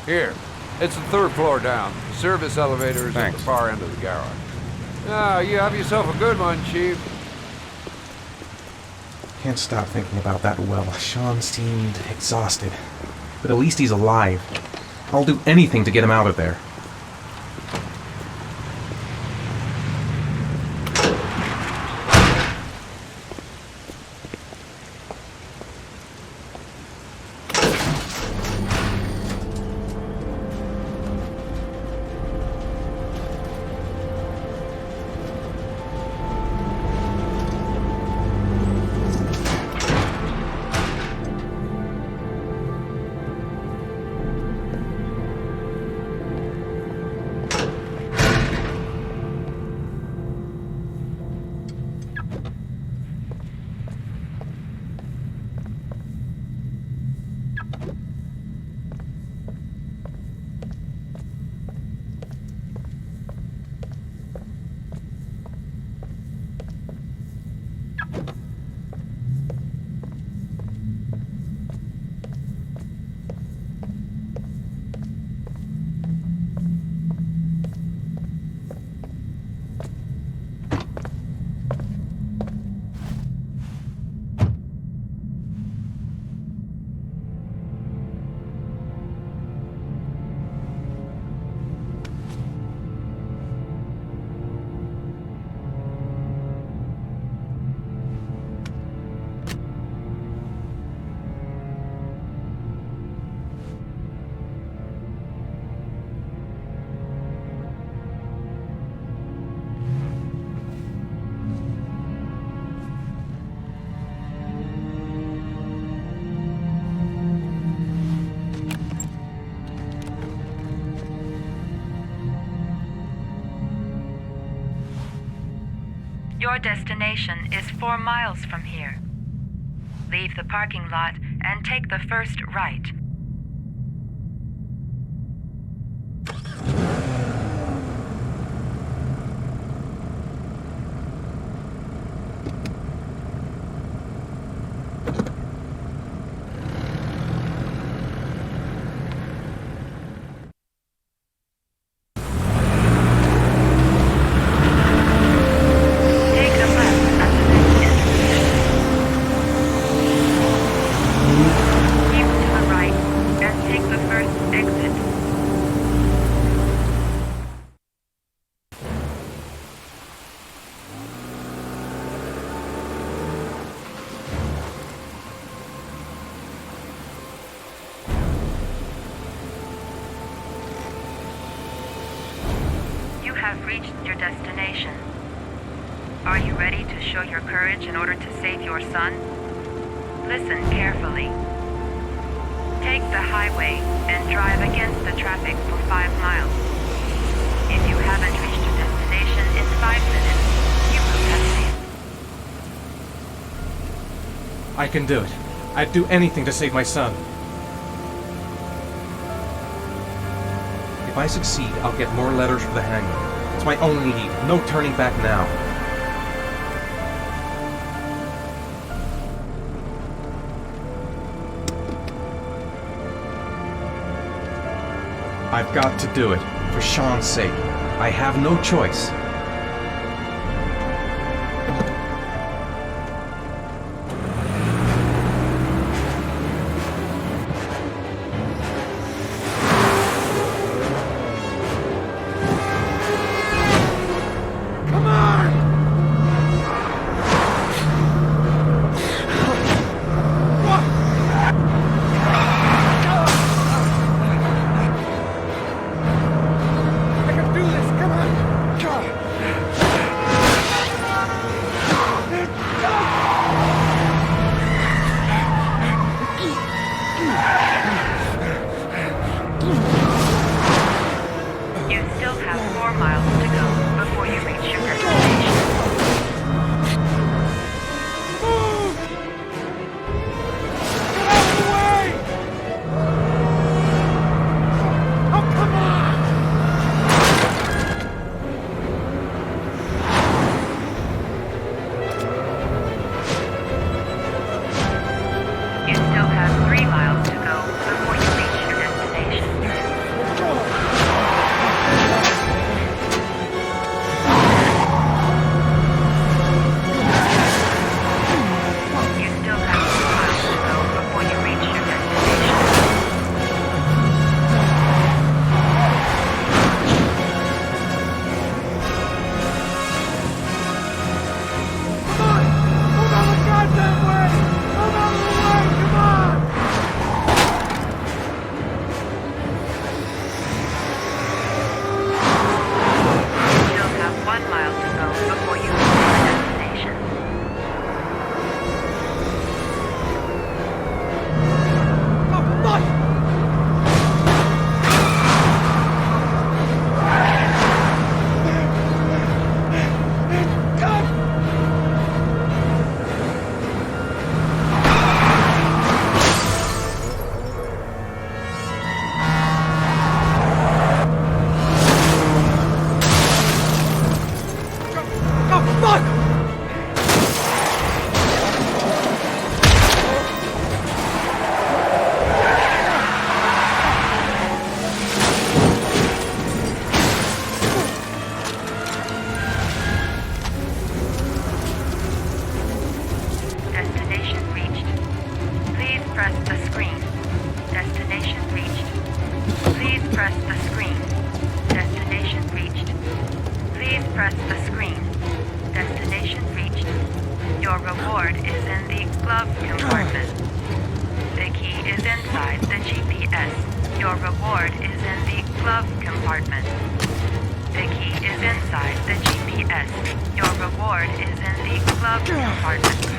Here, it's the 3rd floor down. The service elevator is at the far end of the garage. Ah, you have yourself a good one, Chief. Can't stop thinking about that well. Sean seemed exhausted. But at least he's alive. I'll do anything to get him out of there. Your destination is 4 miles from here. Leave the parking lot and take the first right. Have reached your destination. Are you ready to show your courage in order to save your son? Listen carefully. Take the highway and drive against the traffic for 5 miles. If you haven't reached your destination in 5 minutes, you will have failed. I can do it. I'd do anything to save my son. If I succeed, I'll get more letters for the hangman. It's my only need. No turning back now. I've got to do it. For Sean's sake. I have no choice. reward is in the glove compartment. The key is inside the GPS. Your reward is in the glove compartment. The key is inside the GPS. Your reward is in the glove compartment.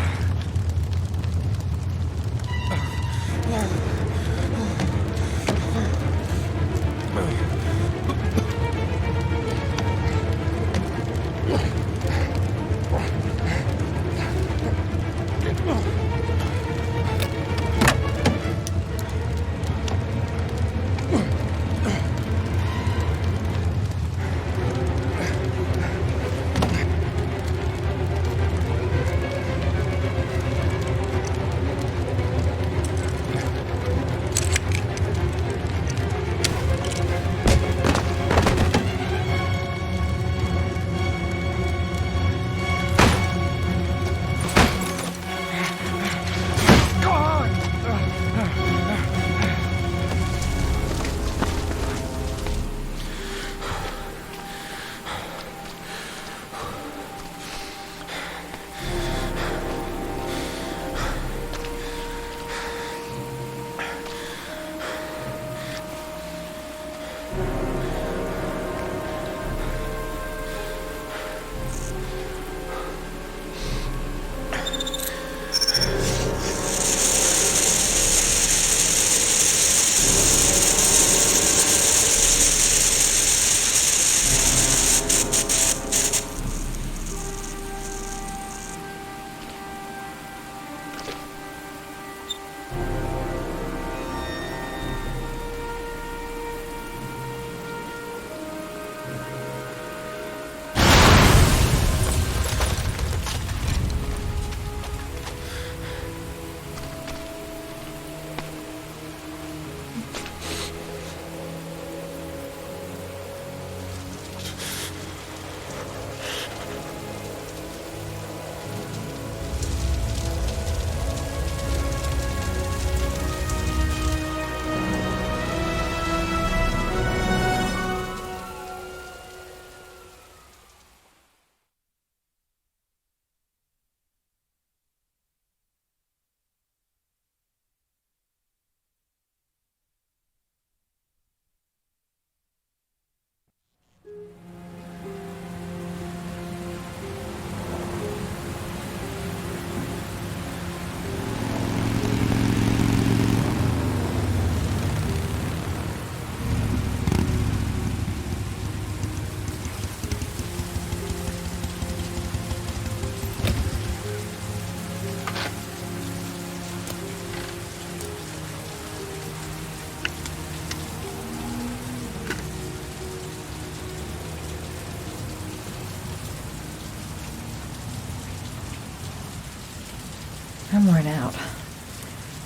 I'm worn out.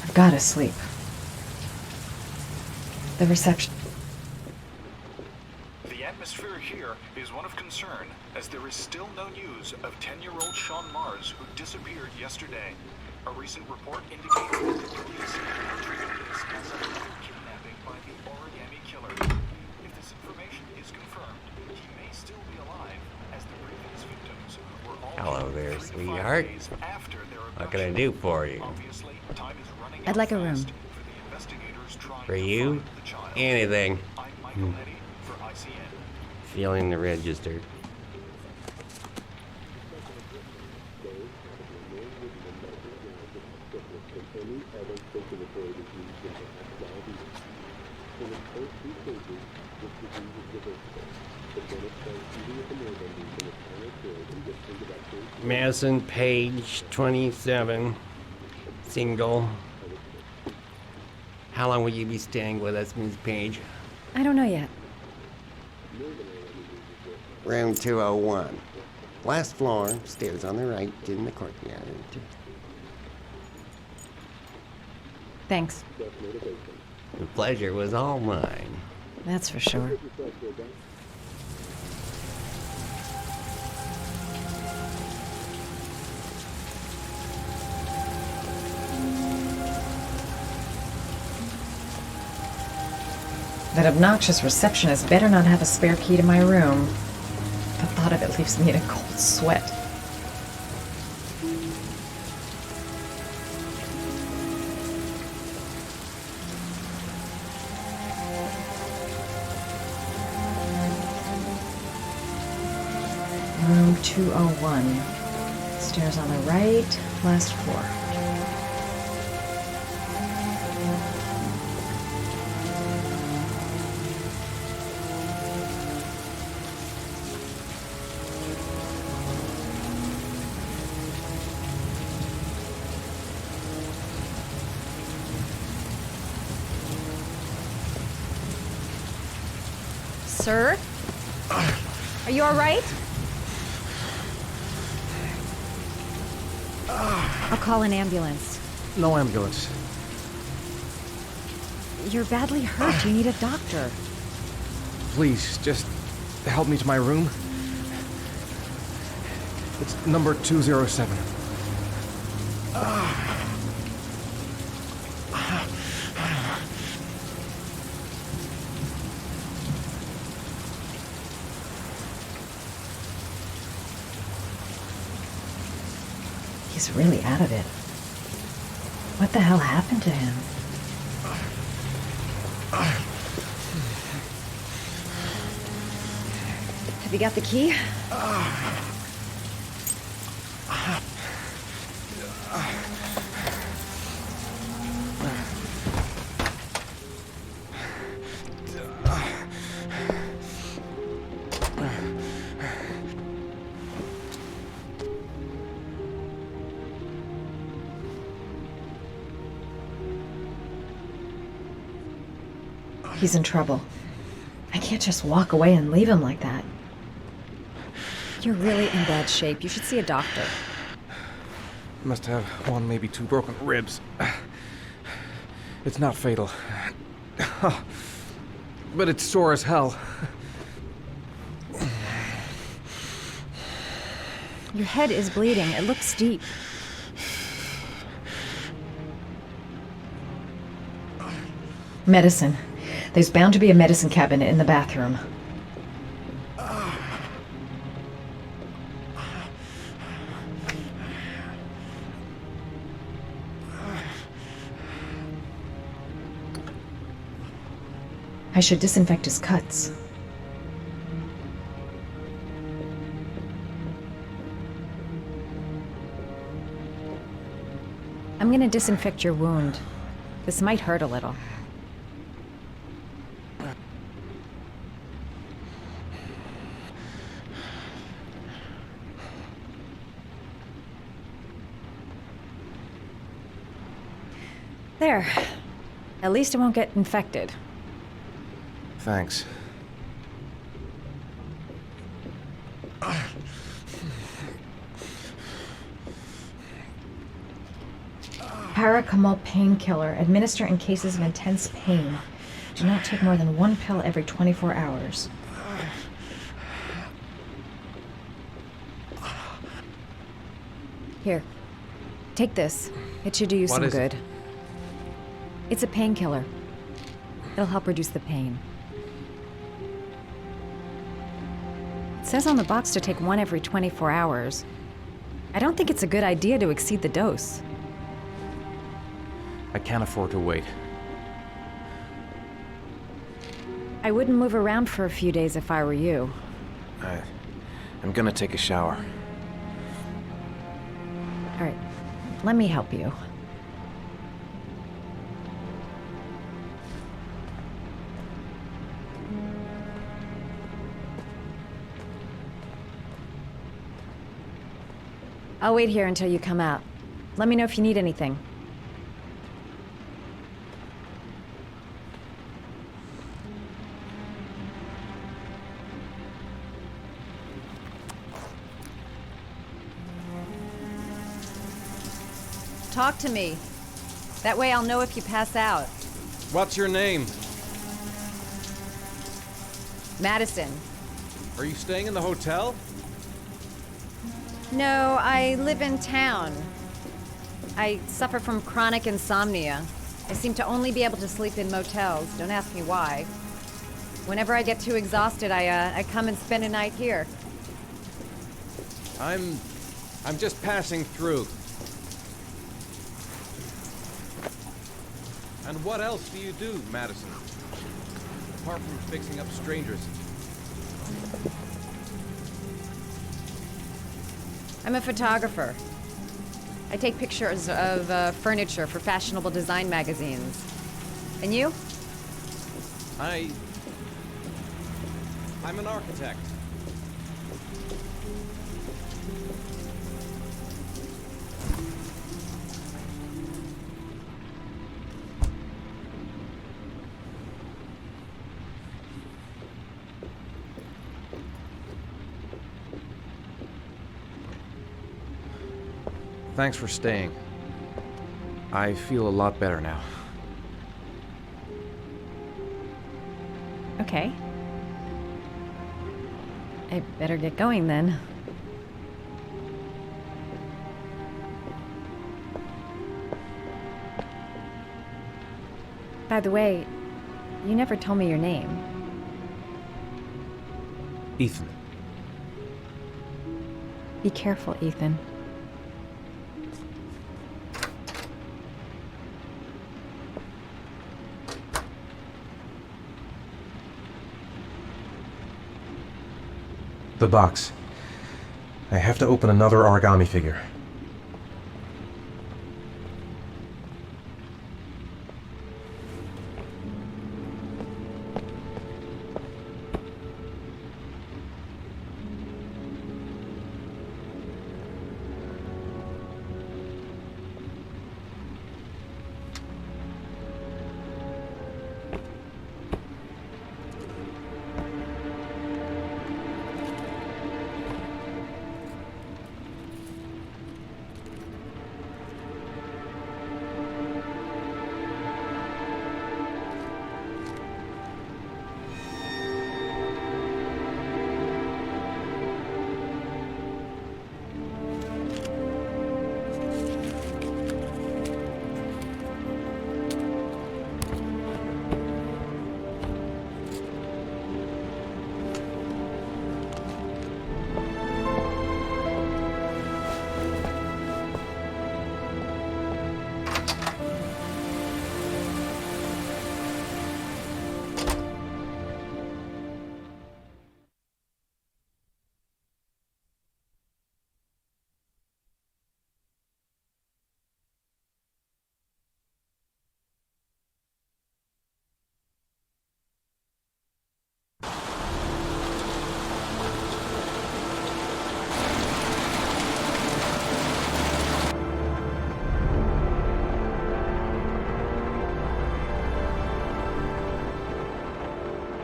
I've got to sleep. The reception. The atmosphere here is one of concern, as there is still no news of 10-year-old Sean Mars, who disappeared yesterday. A recent report indicates that the police are treating this as another kidnapping by the origami killer. If this information is confirmed, he may still be alive, as the previous victims were all Hello killed there, 3 to 5 sweetheart. days after their What can I do for you? Obviously, time is running I'd like a room. For you? Anything. Feeling the register. Madison Page, 27, single. How long will you be staying with us, Ms. Page? I don't know yet. Room 201. Last floor, stairs on the right, in the courtyard. Thanks. The pleasure was all mine. That's for sure. That obnoxious receptionist better not have a spare key to my room. The thought of it leaves me in a cold sweat. 201. Stairs on the right, last floor. Sir? Are you all right? I'll call an ambulance. No ambulance. You're badly hurt. You need a doctor. Please, just help me to my room. It's number 207. He's really out of it. What the hell happened to him? Have you got the key? He's in trouble. I can't just walk away and leave him like that. You're really in bad shape. You should see a doctor. Must have one, maybe two broken ribs. It's not fatal. But it's sore as hell. Your head is bleeding. It looks deep. Medicine. There's bound to be a medicine cabinet in the bathroom. I should disinfect his cuts. I'm gonna disinfect your wound. This might hurt a little. There. At least it won't get infected. Thanks. Paracetamol painkiller. Administer in cases of intense pain. Do not take more than one pill every 24 hours. Here. Take this. It should do you some good. It's a painkiller. It'll help reduce the pain. It says on the box to take one every 24 hours. I don't think it's a good idea to exceed the dose. I can't afford to wait. I wouldn't move around for a few days if I were you. I'm gonna take a shower. All right, let me help you. I'll wait here until you come out. Let me know if you need anything. Talk to me. That way I'll know if you pass out. What's your name? Madison. Are you staying in the hotel? No, I live in town. I suffer from chronic insomnia. I seem to only be able to sleep in motels. Don't ask me why. Whenever I get too exhausted, I come and spend a night here. I'm just passing through. And what else do you do, Madison? Apart from fixing up strangers. I'm a photographer. I take pictures of furniture for fashionable design magazines. And you? I'm an architect. Thanks for staying. I feel a lot better now. Okay. I better get going then. By the way, you never told me your name. Ethan. Be careful, Ethan. The box. I have to open another origami figure.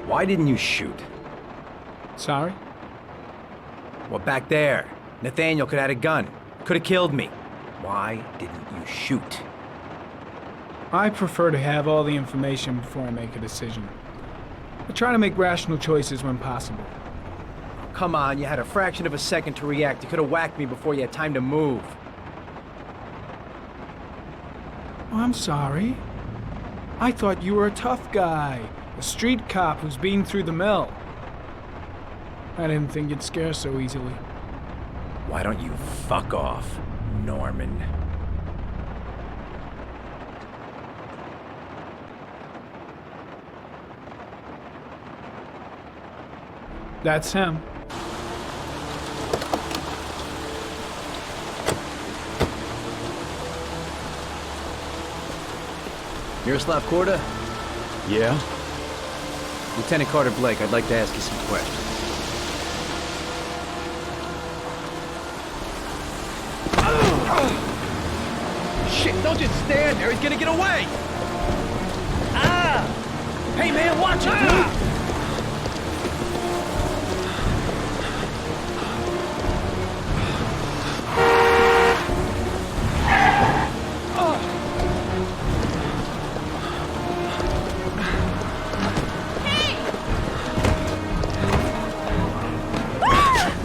Why didn't you shoot? Sorry? Well, back there. Nathaniel could have had a gun. Could have killed me. Why didn't you shoot? I prefer to have all the information before I make a decision. I try to make rational choices when possible. Come on, you had a fraction of a second to react. You could have whacked me before you had time to move. Oh, I'm sorry. I thought you were a tough guy. A street cop who's been through the mill. I didn't think you'd scare so easily. Why don't you fuck off, Norman? That's him. Miroslav Korda? Yeah? Lieutenant Carter Blake, I'd like to ask you some questions. Shit, don't just stand there. He's gonna get away! Ah! Hey, man, watch it, dude!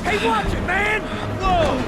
Hey, watch it, man! Whoa!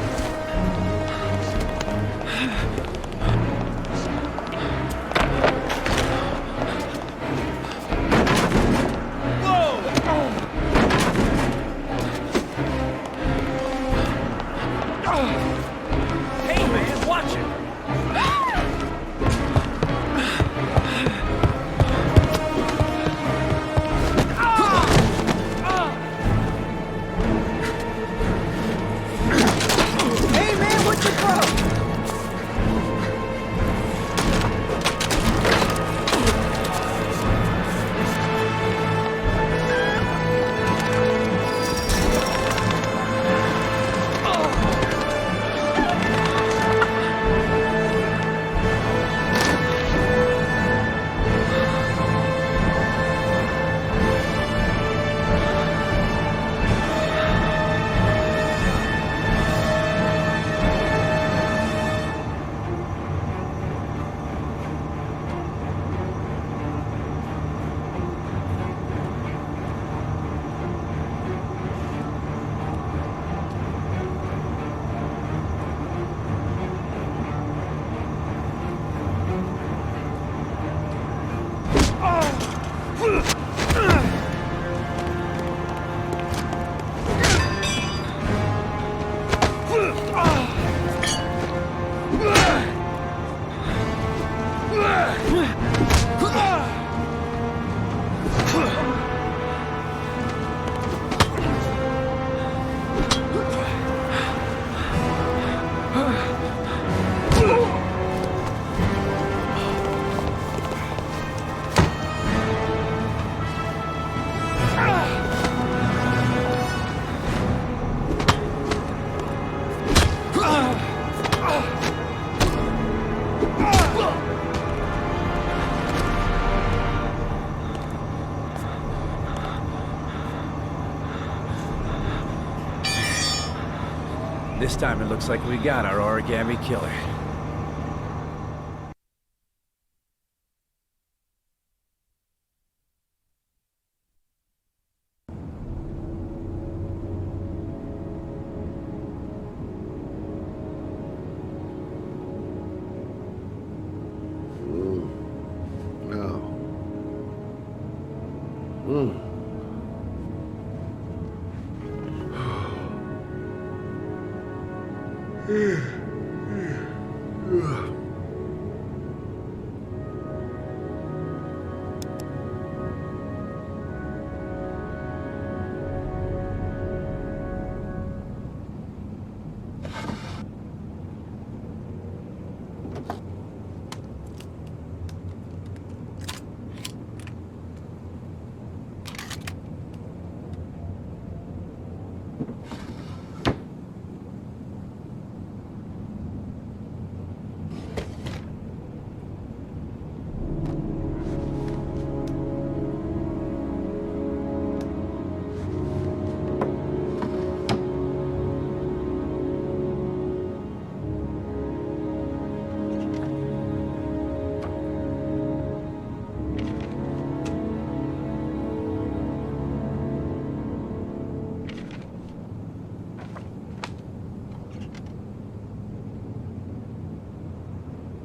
This time it looks like we got our origami killer.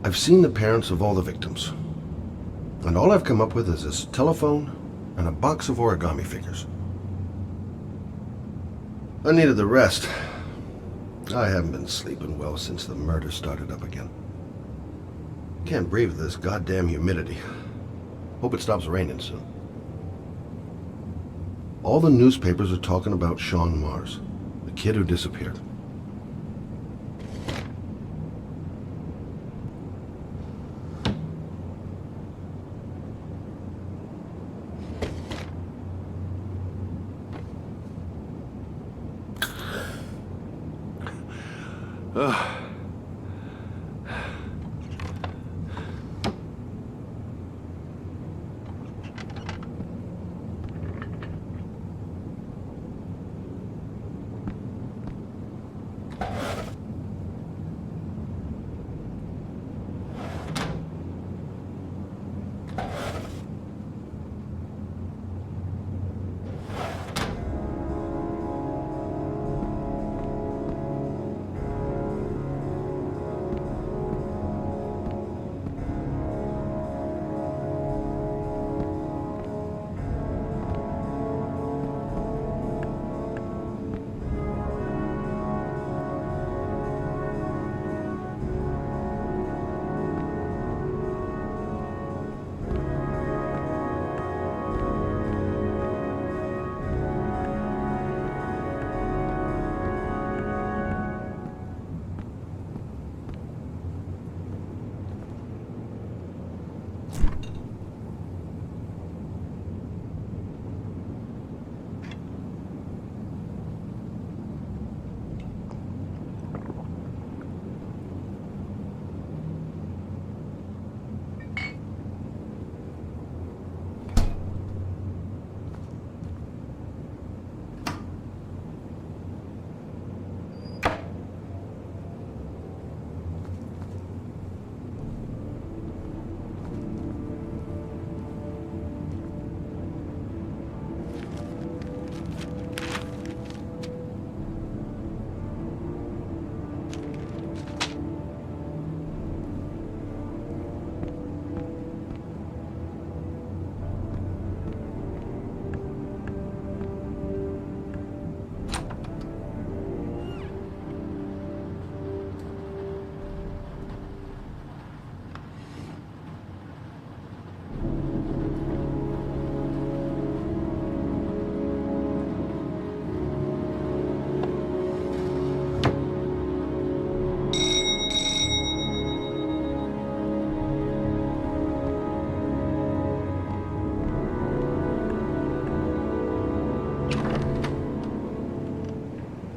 I've seen the parents of all the victims, and all I've come up with is this telephone and a box of origami figures. I needed the rest. I haven't been sleeping well since the murder started up again. Can't breathe with this goddamn humidity. Hope it stops raining soon. All the newspapers are talking about Sean Mars, the kid who disappeared.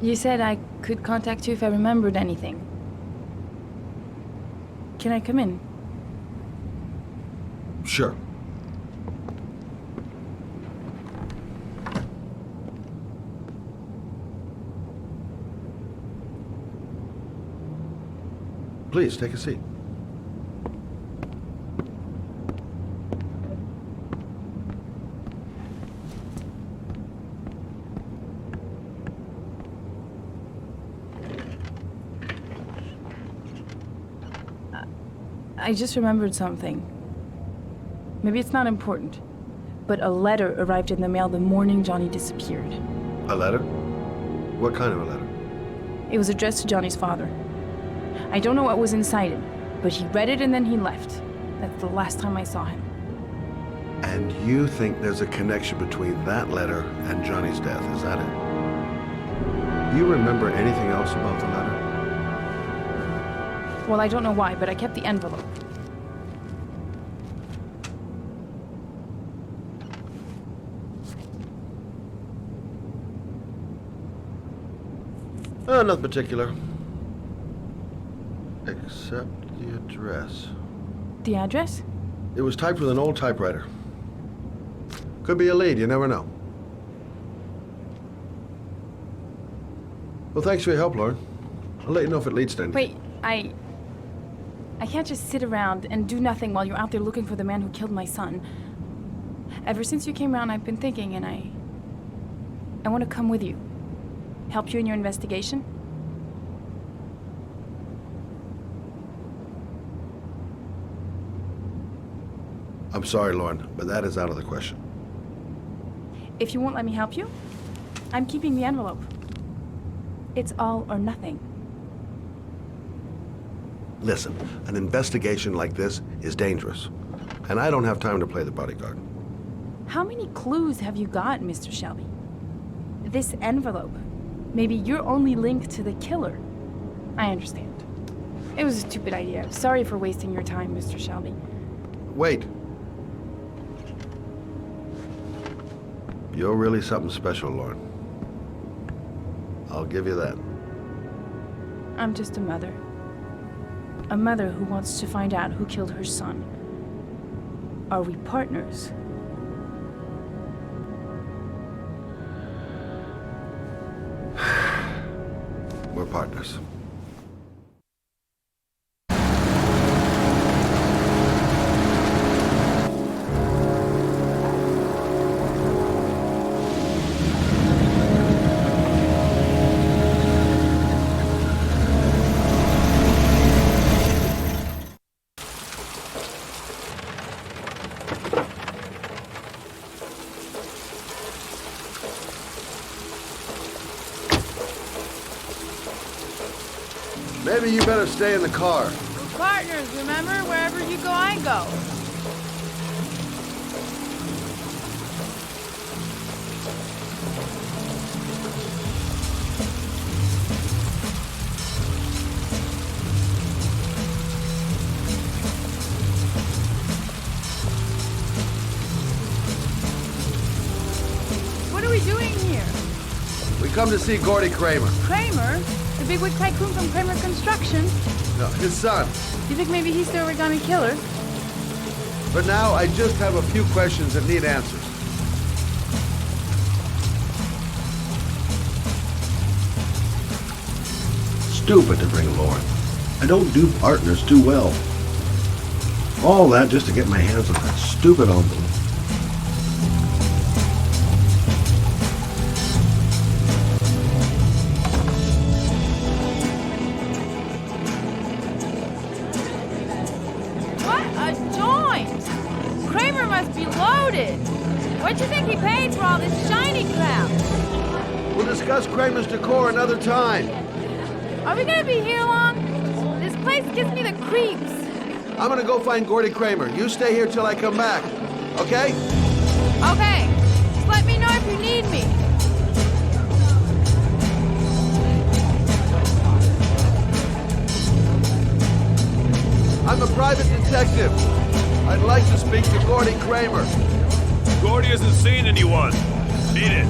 You said I could contact you if I remembered anything. Can I come in? Sure. Please, take a seat. I just remembered something. Maybe it's not important, but a letter arrived in the mail the morning Johnny disappeared. A letter? What kind of a letter? It was addressed to Johnny's father. I don't know what was inside it, but he read it and then he left. That's the last time I saw him. And you think there's a connection between that letter and Johnny's death, is that it? Do you remember anything else about the letter? Well, I don't know why, but I kept the envelope. Nothing particular. Except the address. The address? It was typed with an old typewriter. Could be a lead, you never know. Well, thanks for your help, Lauren. I'll let you know if it leads to anything. Wait, I can't just sit around and do nothing while you're out there looking for the man who killed my son. Ever since you came around, I've been thinking, and I want to come with you. Help you in your investigation? I'm sorry, Lauren, but that is out of the question. If you won't let me help you, I'm keeping the envelope. It's all or nothing. Listen, an investigation like this is dangerous, and I don't have time to play the bodyguard. How many clues have you got, Mr. Shelby? This envelope. Maybe your only link to the killer. I understand. It was a stupid idea. Sorry for wasting your time, Mr. Shelby. Wait. You're really something special, Lauren. I'll give you that. I'm just a mother. A mother who wants to find out who killed her son. Are we partners? We're partners. Maybe you better stay in the car. We're partners, remember? Wherever you go, I go. What are we doing here? We come to see Gordy Kramer. Kramer? The bigwig tycoon from Kramer Construction? No, his son. You think maybe he's the origami killer? For now, I just have a few questions that need answers. Stupid to bring Lauren. I don't do partners too well. All that just to get my hands on that stupid envelope. What do you think he paid for all this shiny crap? We'll discuss Kramer's decor another time. Are we gonna be here long? This place gives me the creeps. I'm gonna go find Gordy Kramer. You stay here till I come back, okay? Okay. Just let me know if you need me. I'm a private detective. I'd like to speak to Gordy Kramer. Gordy hasn't seen anyone. Beat it.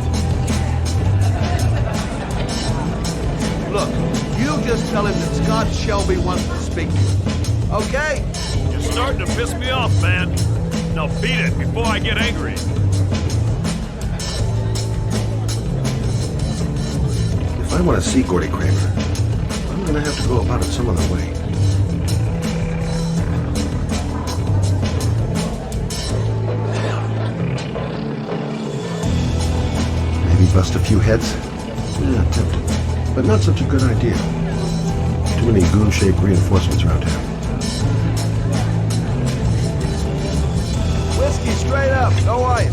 Look, you just tell him that Scott Shelby wants to speak to you. Okay? You're starting to piss me off, man. Now beat it before I get angry. If I want to see Gordy Kramer, I'm gonna have to go about it some other way. Maybe bust a few heads? Yeah, tempting. But not such a good idea. Too many goon-shaped reinforcements around here. Whiskey straight up, no ice.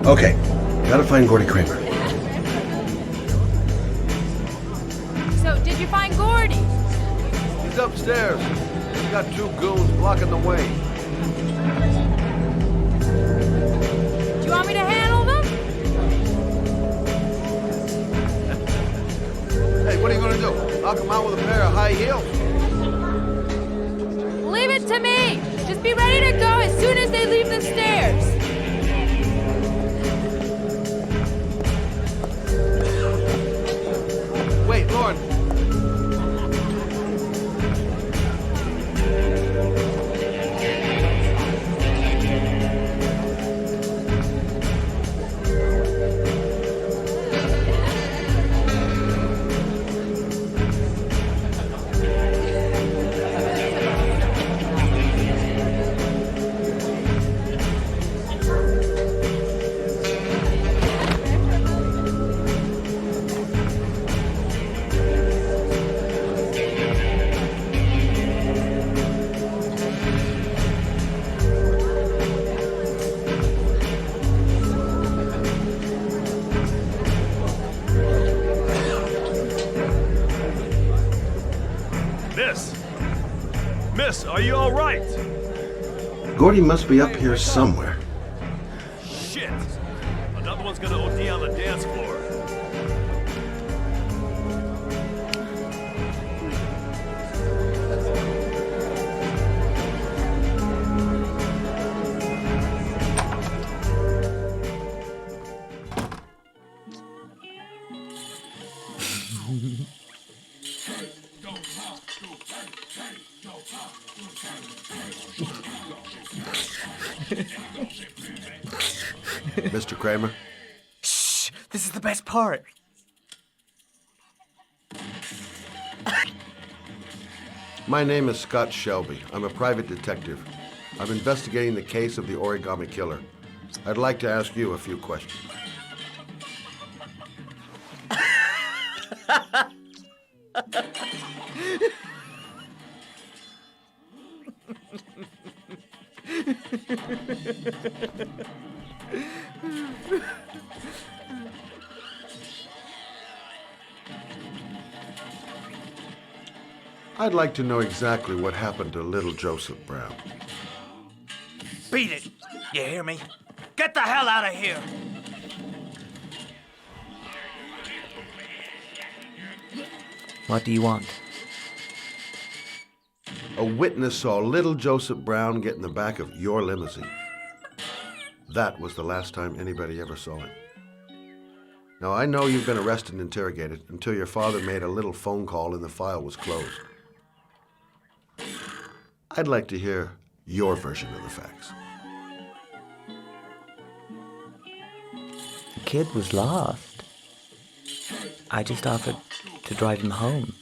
Okay, gotta find Gordy Kramer. So, did you find Gordy? He's upstairs. He's got two goons blocking the way. Do you want me to handle them? Hey, what are you gonna do? Knock him out with a pair of high heels? Leave it to me! Just be ready to go as soon as they leave the stairs! Wait, Lauren. Miss, are you all right? Gordy must be up here somewhere. Shit! Another one's gonna OD on the dance floor. Mr. Kramer? Shh! This is the best part. My name is Scott Shelby. I'm a private detective. I'm investigating the case of the origami killer. I'd like to ask you a few questions. I'd like to know exactly what happened to little Joseph Brown. Beat it! You hear me? Get the hell out of here! What do you want? A witness saw little Joseph Brown get in the back of your limousine. That was the last time anybody ever saw him. Now, I know you've been arrested and interrogated until your father made a little phone call and the file was closed. I'd like to hear your version of the facts. The kid was lost. I just offered to drive him home.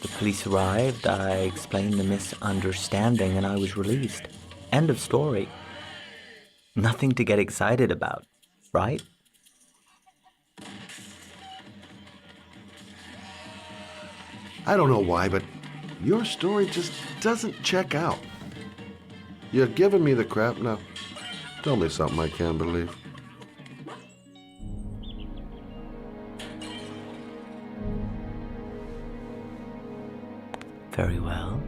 The police arrived, I explained the misunderstanding, and I was released. End of story. Nothing to get excited about, right? I don't know why, but your story just doesn't check out. You're giving me the crap now. Tell me something I can't believe. Very well.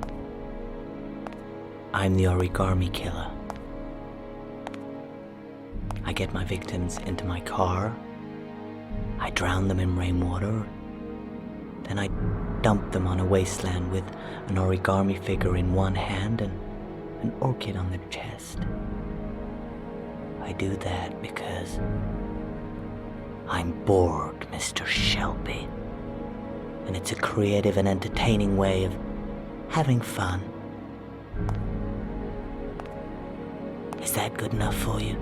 I'm the origami killer. I get my victims into my car. I drown them in rainwater. Then I dump them on a wasteland with an origami figure in one hand and an orchid on their chest. I do that because I'm bored, Mr. Shelby. And it's a creative and entertaining way of having fun. Is that good enough for you?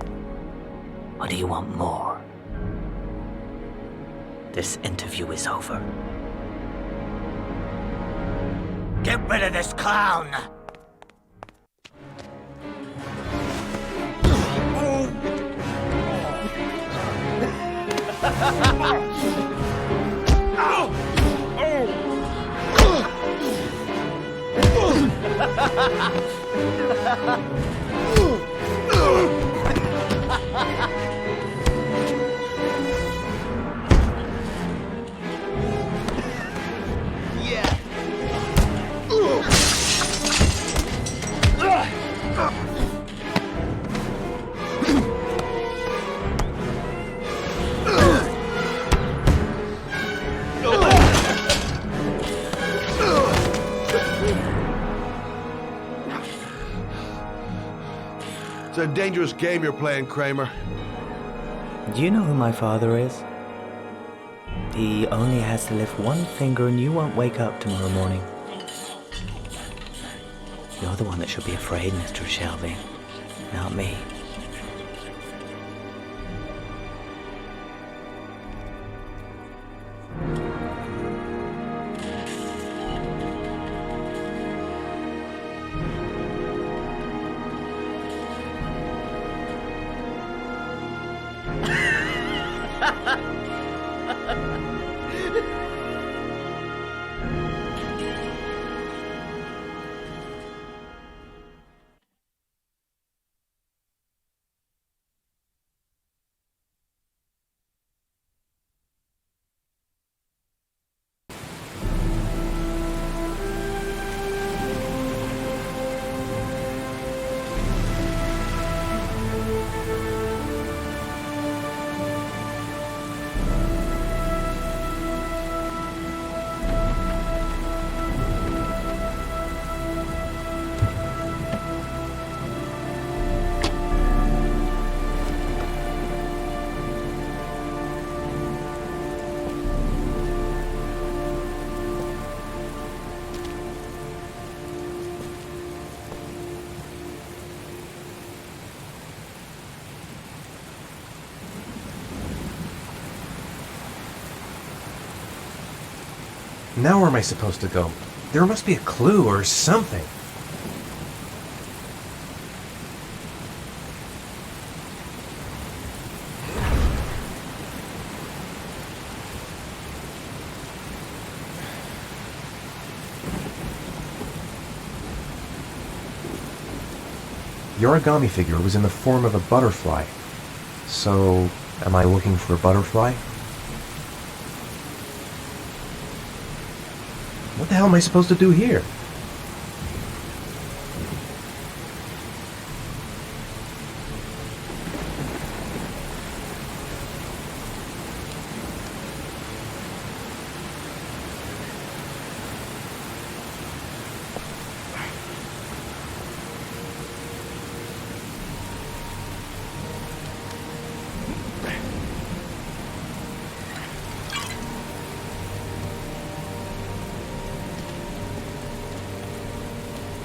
Or do you want more? This interview is over. Get rid of this clown! It's a dangerous game you're playing, Kramer. Do you know who my father is? He only has to lift one finger and you won't wake up tomorrow morning. You're the one that should be afraid, Mr. Shelby, not me. Now where am I supposed to go? There must be a clue or something. The origami figure was in the form of a butterfly. So, am I looking for a butterfly? What the hell am I supposed to do here?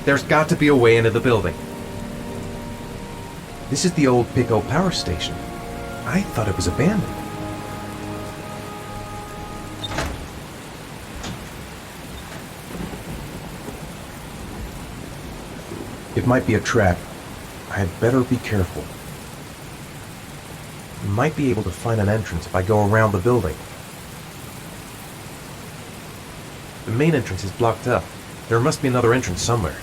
There's got to be a way into the building. This is the old Pico power station. I thought it was abandoned. It might be a trap. I had better be careful. I might be able to find an entrance if I go around the building. The main entrance is blocked up. There must be another entrance somewhere.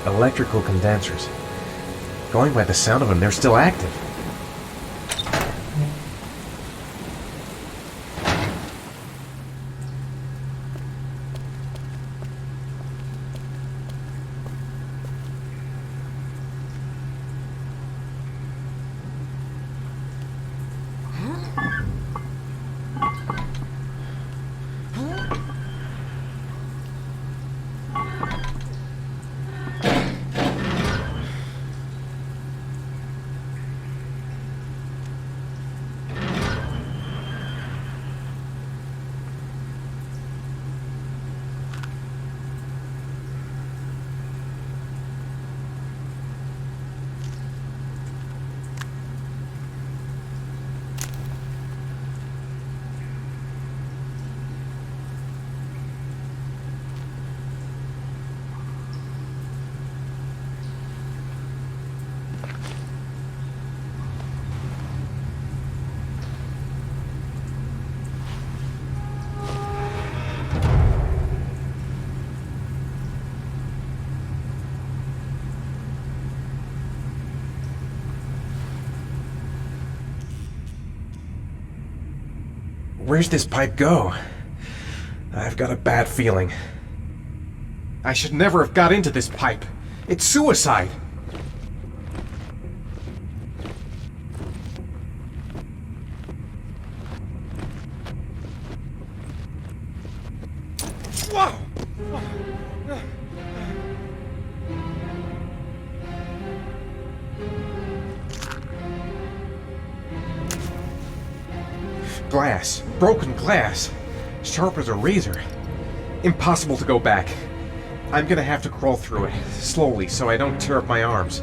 Electrical condensers. Going by the sound of them, they're still active. Where's this pipe go? I've got a bad feeling. I should never have got into this pipe. It's suicide. Whoa! Glass. Broken glass. Sharp as a razor. Impossible to go back. I'm gonna have to crawl through it, slowly, so I don't tear up my arms.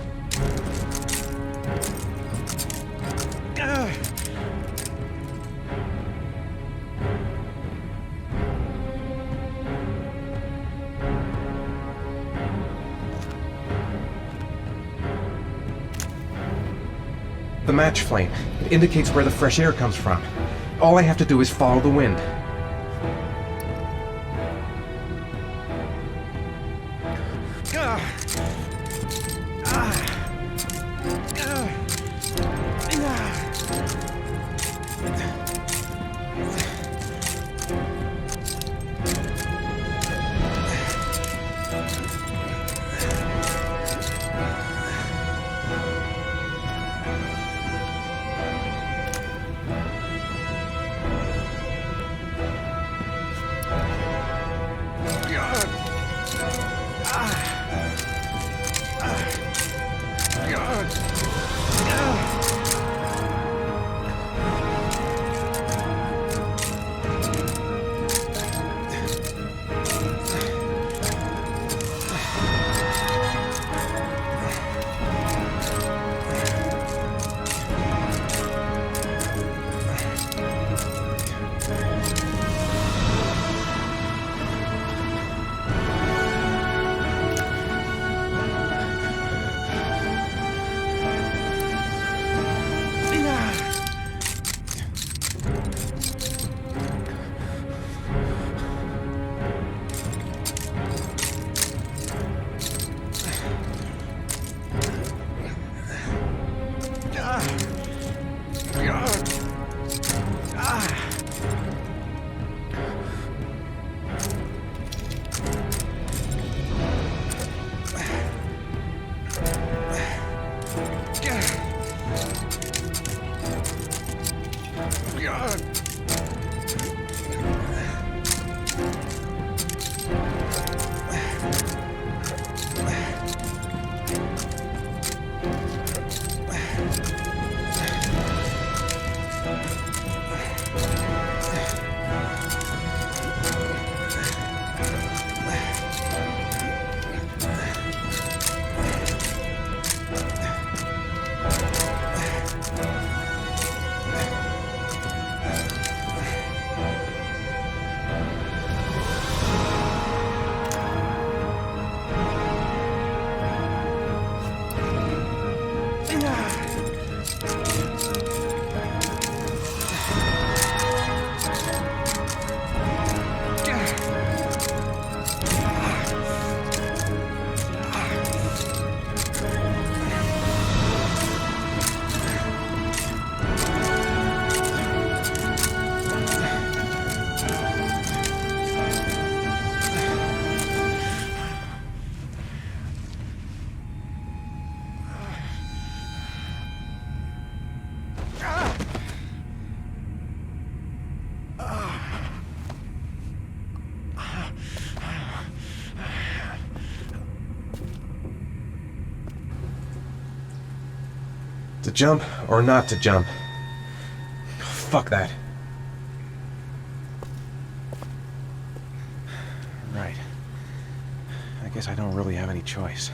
The match flame. It indicates where the fresh air comes from. All I have to do is follow the wind. To jump or not to jump? Fuck that. Right. I guess I don't really have any choice.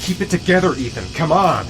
Keep it together, Ethan. Come on.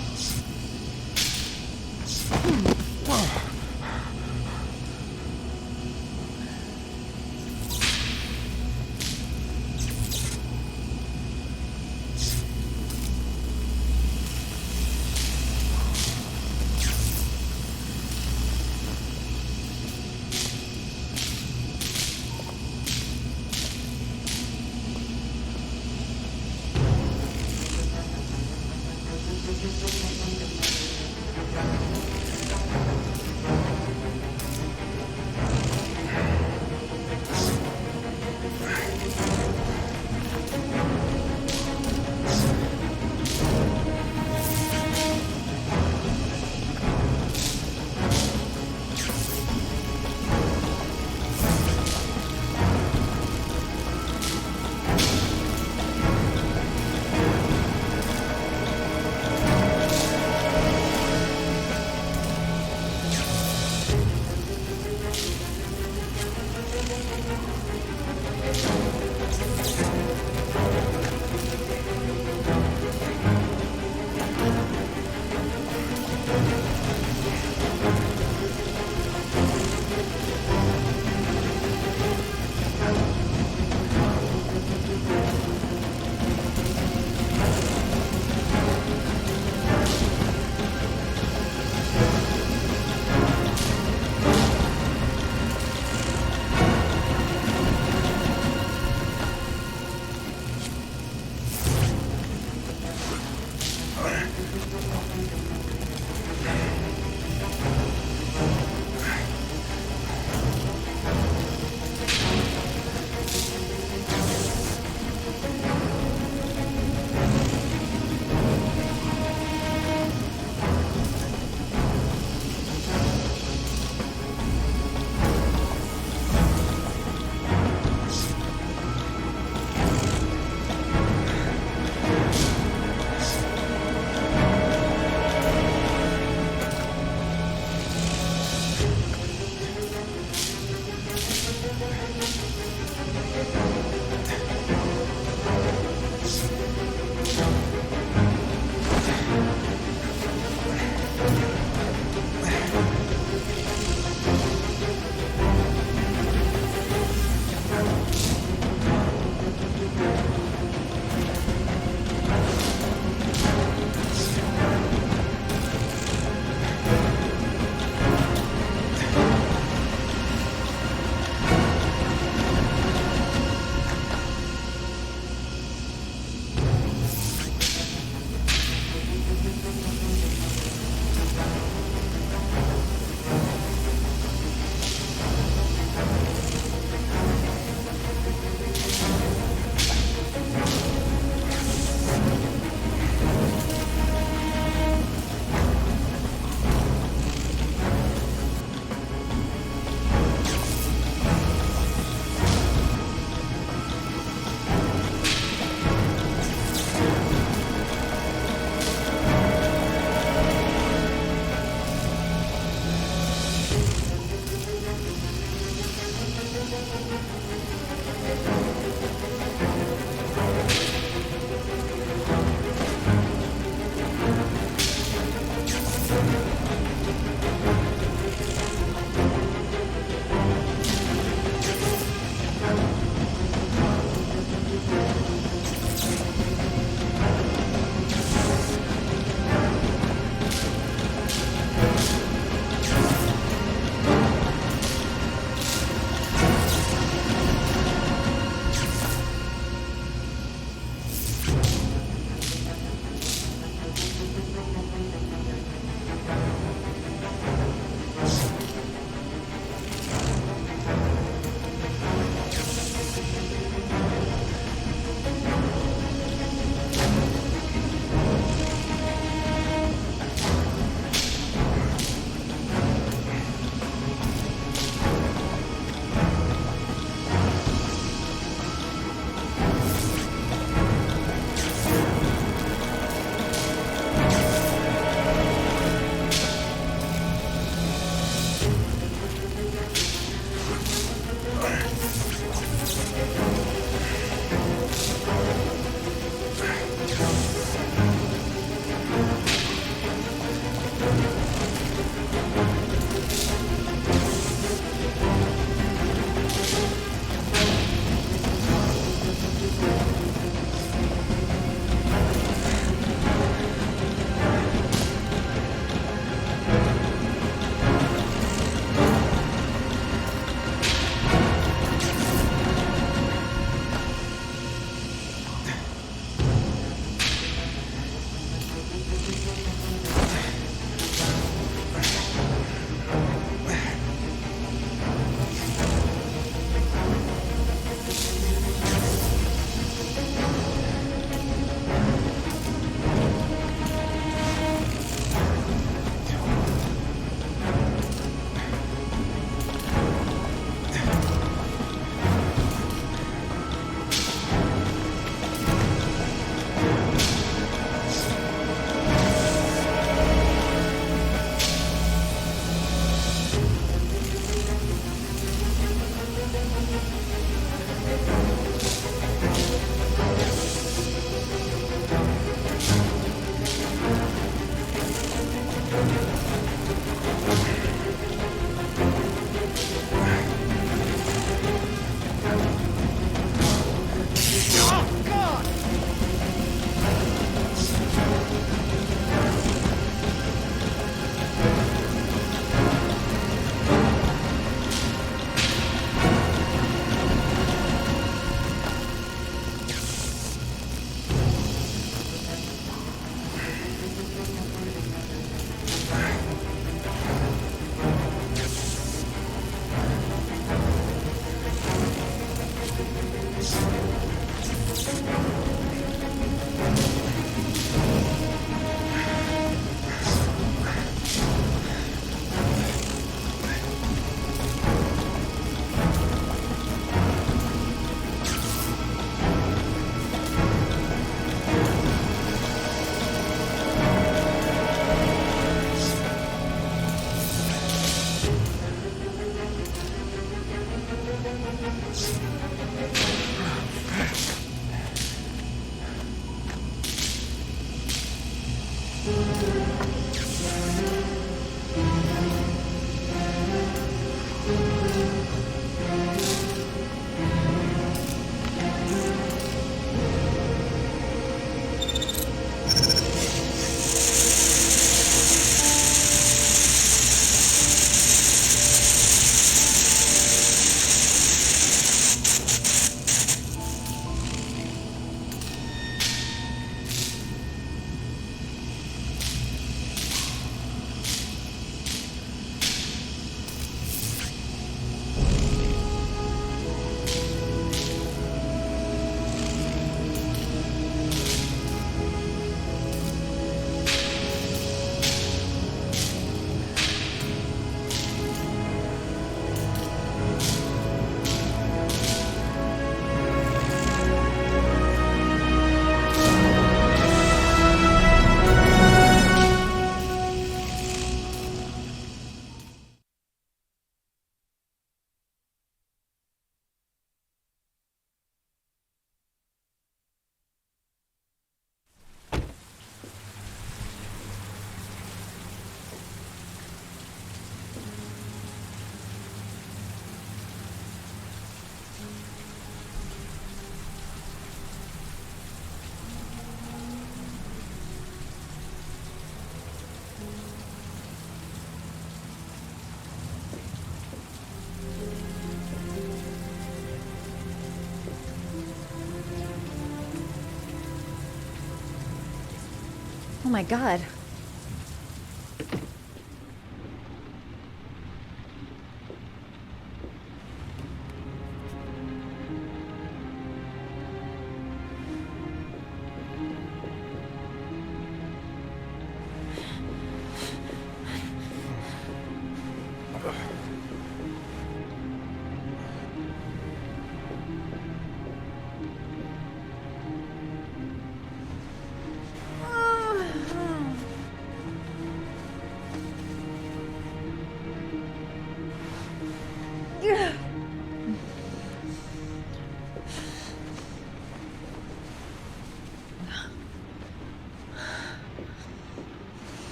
Oh my god.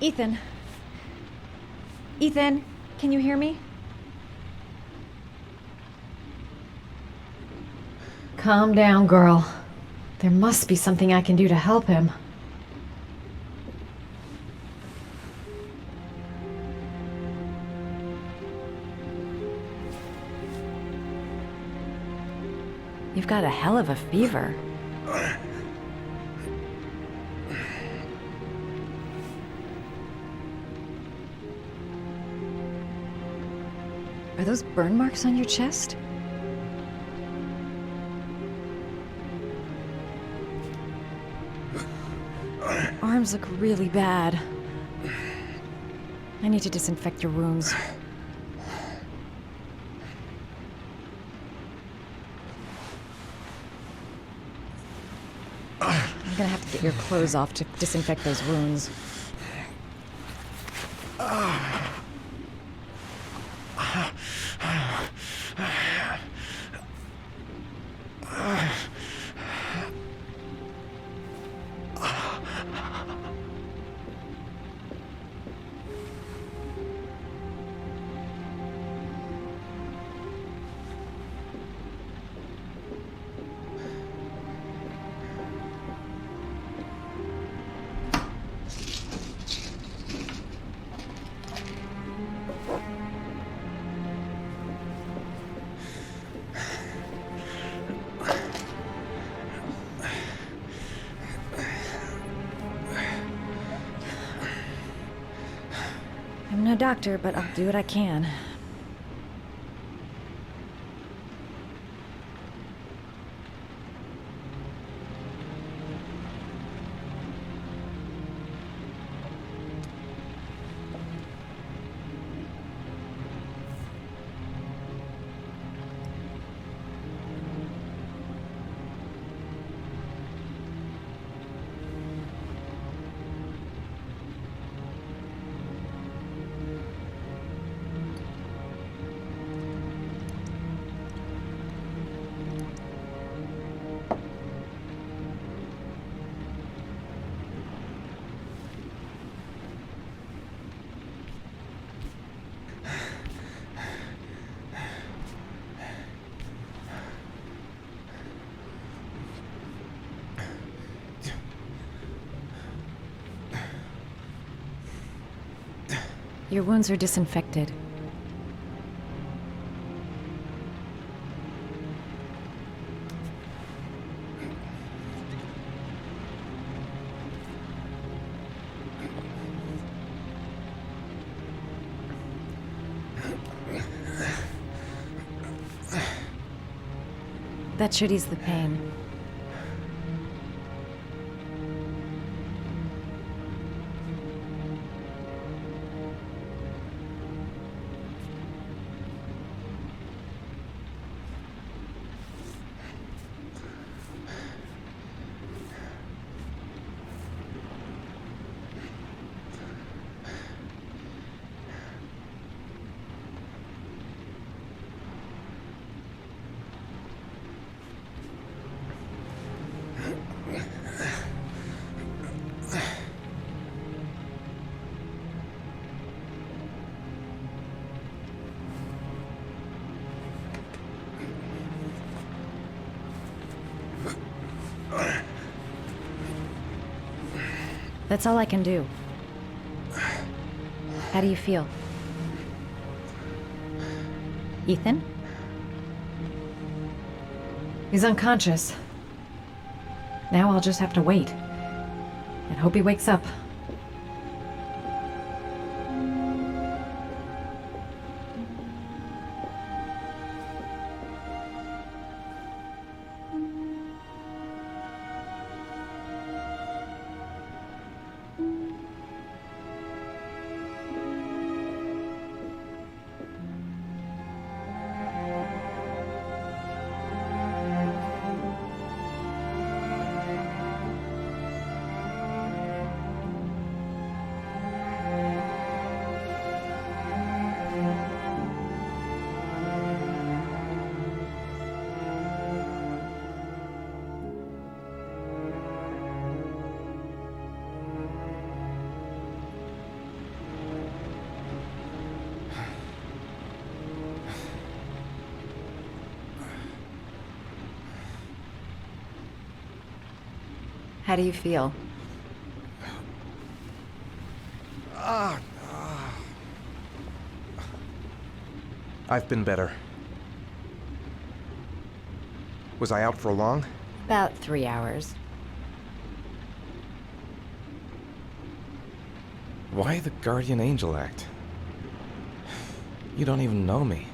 Ethan. Ethan, can you hear me? Calm down, girl. There must be something I can do to help him. You've got a hell of a fever. Are those burn marks on your chest? Arms look really bad. I need to disinfect your wounds. I'm gonna have to get your clothes off to disinfect those wounds. I'm no doctor, but I'll do what I can. Your wounds are disinfected. That should ease the pain. That's all I can do. How do you feel? Ethan? He's unconscious. Now I'll just have to wait. And hope he wakes up. How do you feel? I've been better. Was I out for long? About 3 hours. Why the guardian angel act? You don't even know me.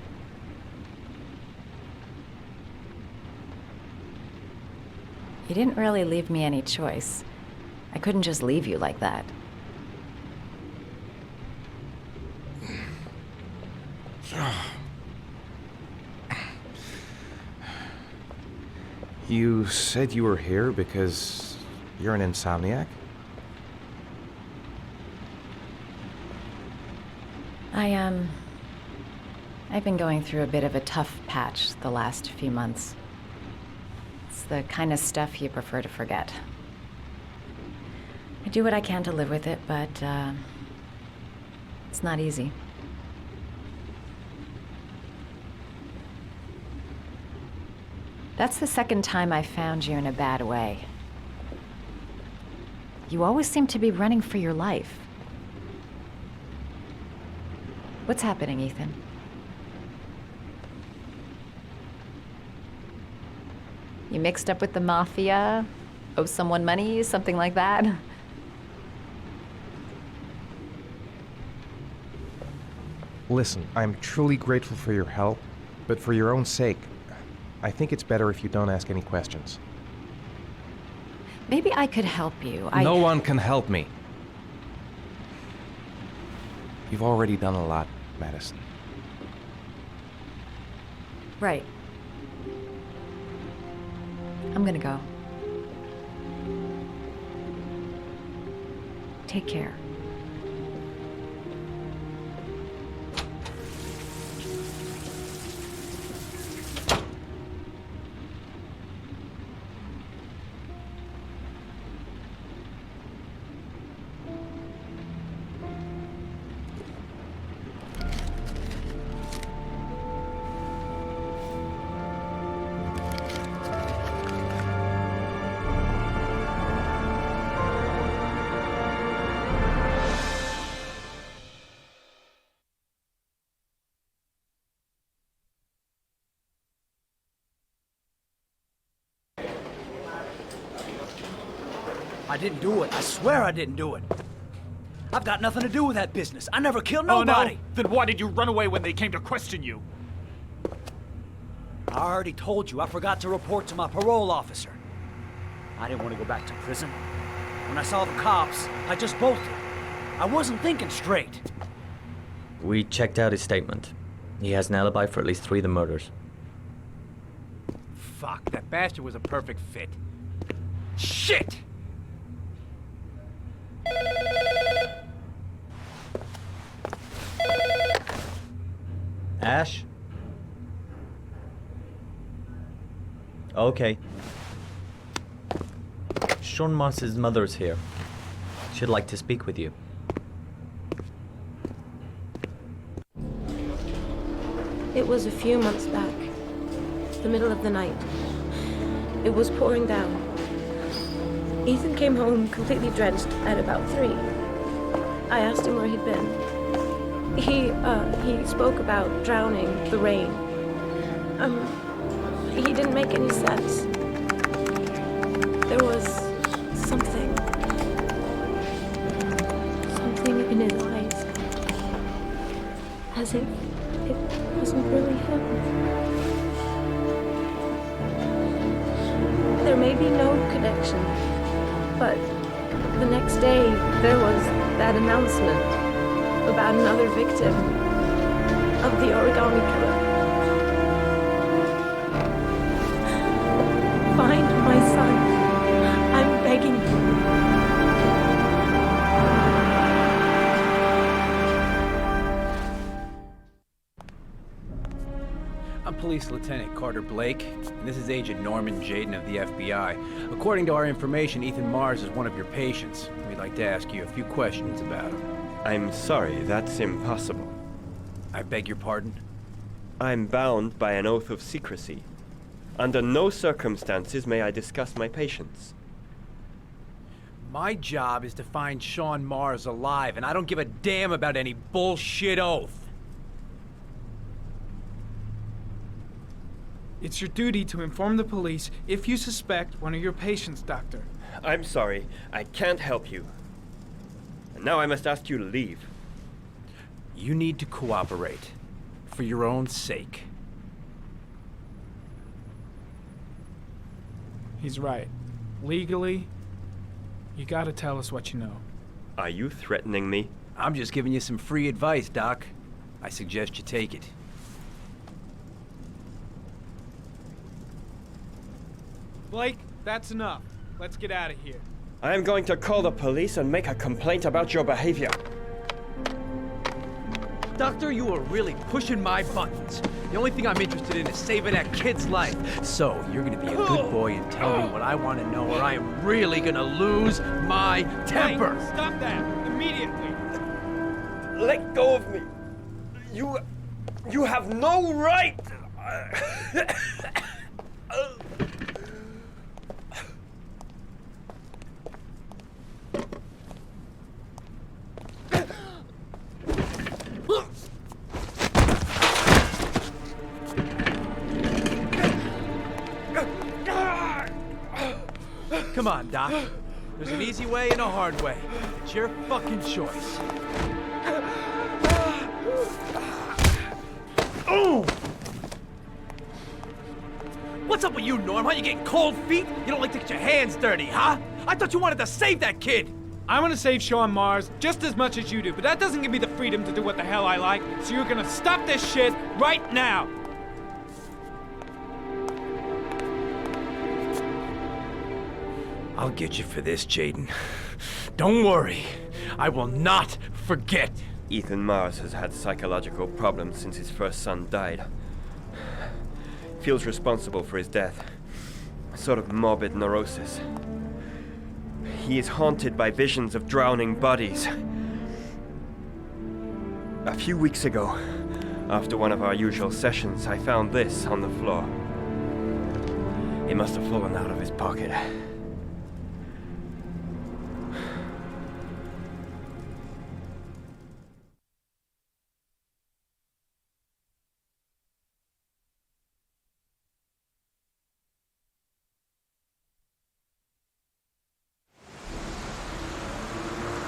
You didn't really leave me any choice. I couldn't just leave you like that. You said you were here because you're an insomniac? I've been going through a bit of a tough patch the last few months. It's the kind of stuff you prefer to forget. I do what I can to live with it, but it's not easy. That's the second time I found you in a bad way. You always seem to be running for your life. What's happening, Ethan? You mixed up with the mafia? Owe someone money? Something like that? Listen, I'm truly grateful for your help, but for your own sake, I think it's better if you don't ask any questions. Maybe I could help you. No one can help me. You've already done a lot, Madison. Right. I'm gonna go. Take care. I didn't do it. I swear I didn't do it. I've got nothing to do with that business. I never killed nobody. Oh, no? Then why did you run away when they came to question you? I already told you I forgot to report to my parole officer. I didn't want to go back to prison. When I saw the cops, I just bolted. I wasn't thinking straight. We checked out his statement. He has an alibi for at least 3 of the murders. Fuck, that bastard was a perfect fit. Shit! Ash? Okay. Sean Moss's mother's here. She'd like to speak with you. It was a few months back. The middle of the night. It was pouring down. Ethan came home completely drenched at about 3. I asked him where he'd been. He spoke about drowning, the rain. He didn't make any sense. There was something in his eyes. As if it wasn't really him. There may be no connection, but the next day there was that announcement about another victim of the origami killer. Find my son. I'm begging you. I'm Police Lieutenant Carter Blake, and this is Agent Norman Jaden of the FBI. According to our information, Ethan Mars is one of your patients. We'd like to ask you a few questions about him. I'm sorry, that's impossible. I beg your pardon? I'm bound by an oath of secrecy. Under no circumstances may I discuss my patients. My job is to find Sean Mars alive, and I don't give a damn about any bullshit oath. It's your duty to inform the police if you suspect one of your patients, Doctor. I'm sorry, I can't help you. And now I must ask you to leave. You need to cooperate, for your own sake. He's right. Legally, you gotta tell us what you know. Are you threatening me? I'm just giving you some free advice, Doc. I suggest you take it. Blake, that's enough. Let's get out of here. I am going to call the police and make a complaint about your behavior. Doctor, you are really pushing my buttons. The only thing I'm interested in is saving that kid's life. So, you're gonna be a good boy and tell me what I want to know, or I am really gonna lose my temper. Blake, stop that! Immediately! Let go of me! You have no right! Come on, Doc. There's an easy way and a hard way. It's your fucking choice. Oh! What's up with you, Norm? Huh? You getting cold feet? You don't like to get your hands dirty, huh? I thought you wanted to save that kid! I want to save Sean Mars just as much as you do, but that doesn't give me the freedom to do what the hell I like, so you're gonna stop this shit right now! I'll get you for this, Jaden. Don't worry. I will not forget. Ethan Mars has had psychological problems since his first son died. Feels responsible for his death. A sort of morbid neurosis. He is haunted by visions of drowning bodies. A few weeks ago, after one of our usual sessions, I found this on the floor. It must have fallen out of his pocket.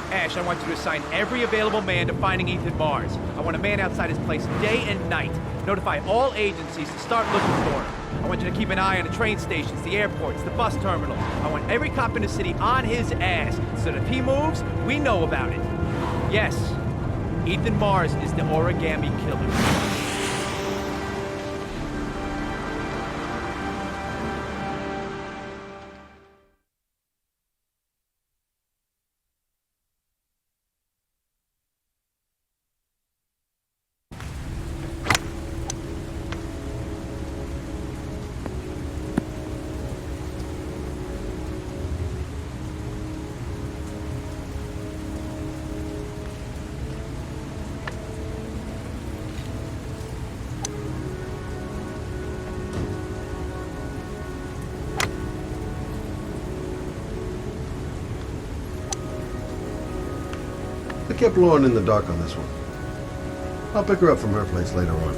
Ash, I want you to assign every available man to finding Ethan Mars. I want a man outside his place day and night. Notify all agencies to start looking for him. I want you to keep an eye on the train stations, the airports, the bus terminals. I want every cop in the city on his ass, so that if he moves, we know about it. Yes, Ethan Mars is the origami killer. I kept Lauren in the dark on this one. I'll pick her up from her place later on.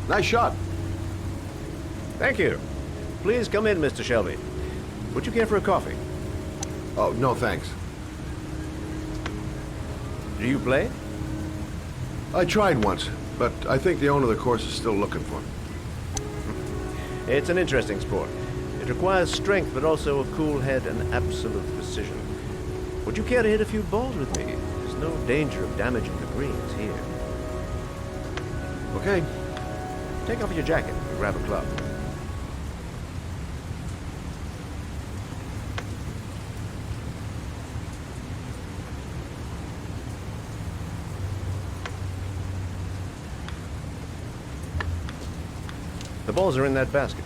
Nice shot. Thank you. Please come in, Mr. Shelby. Would you care for a coffee? Oh, no thanks. Do you play? I tried once, but I think the owner of the course is still looking for me. It's an interesting sport. It requires strength, but also a cool head and absolute precision. Would you care to hit a few balls with me? There's no danger of damaging the greens here. Okay. Take off your jacket and grab a club. The balls are in that basket.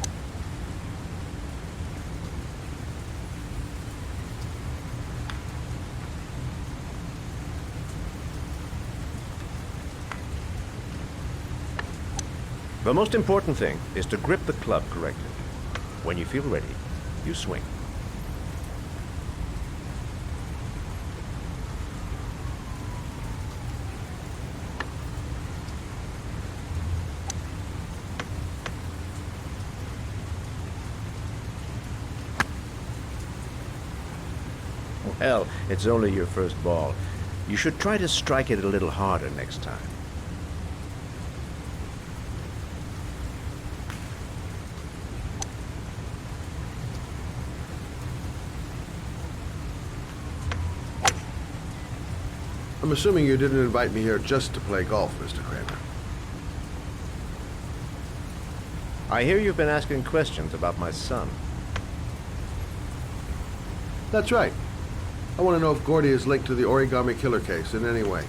The most important thing is to grip the club correctly. When you feel ready, you swing. Well, it's only your first ball. You should try to strike it a little harder next time. I'm assuming you didn't invite me here just to play golf, Mr. Kramer. I hear you've been asking questions about my son. That's right. I want to know if Gordy is linked to the origami killer case in any way.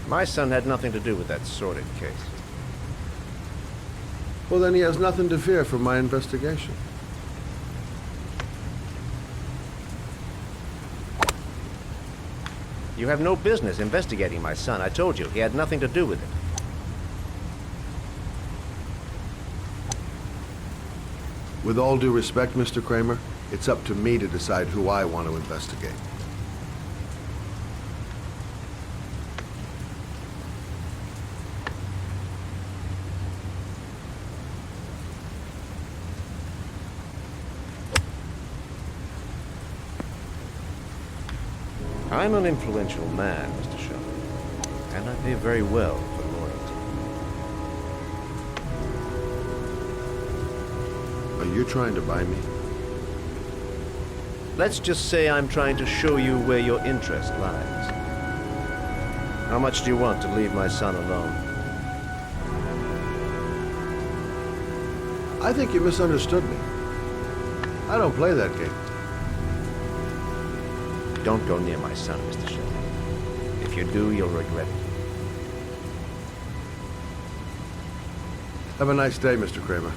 My son had nothing to do with that sordid case. Well, then he has nothing to fear from my investigation. You have no business investigating my son. I told you, he had nothing to do with it. With all due respect, Mr. Kramer, it's up to me to decide who I want to investigate. I'm an influential man, Mr. Shelby, and I pay very well for loyalty. Are you trying to buy me? Let's just say I'm trying to show you where your interest lies. How much do you want to leave my son alone? I think you misunderstood me. I don't play that game. Don't go near my son, Mr. Shelby. If you do, you'll regret it. Have a nice day, Mr. Kramer.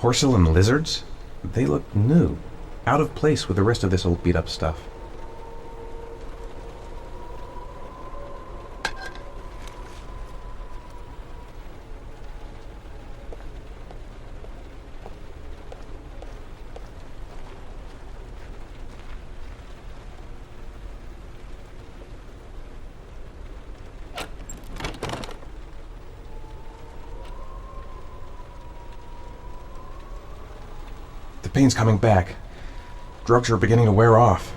Porcelain lizards? They look new, out of place with the rest of this old beat-up stuff. pain's coming back. Drugs are beginning to wear off.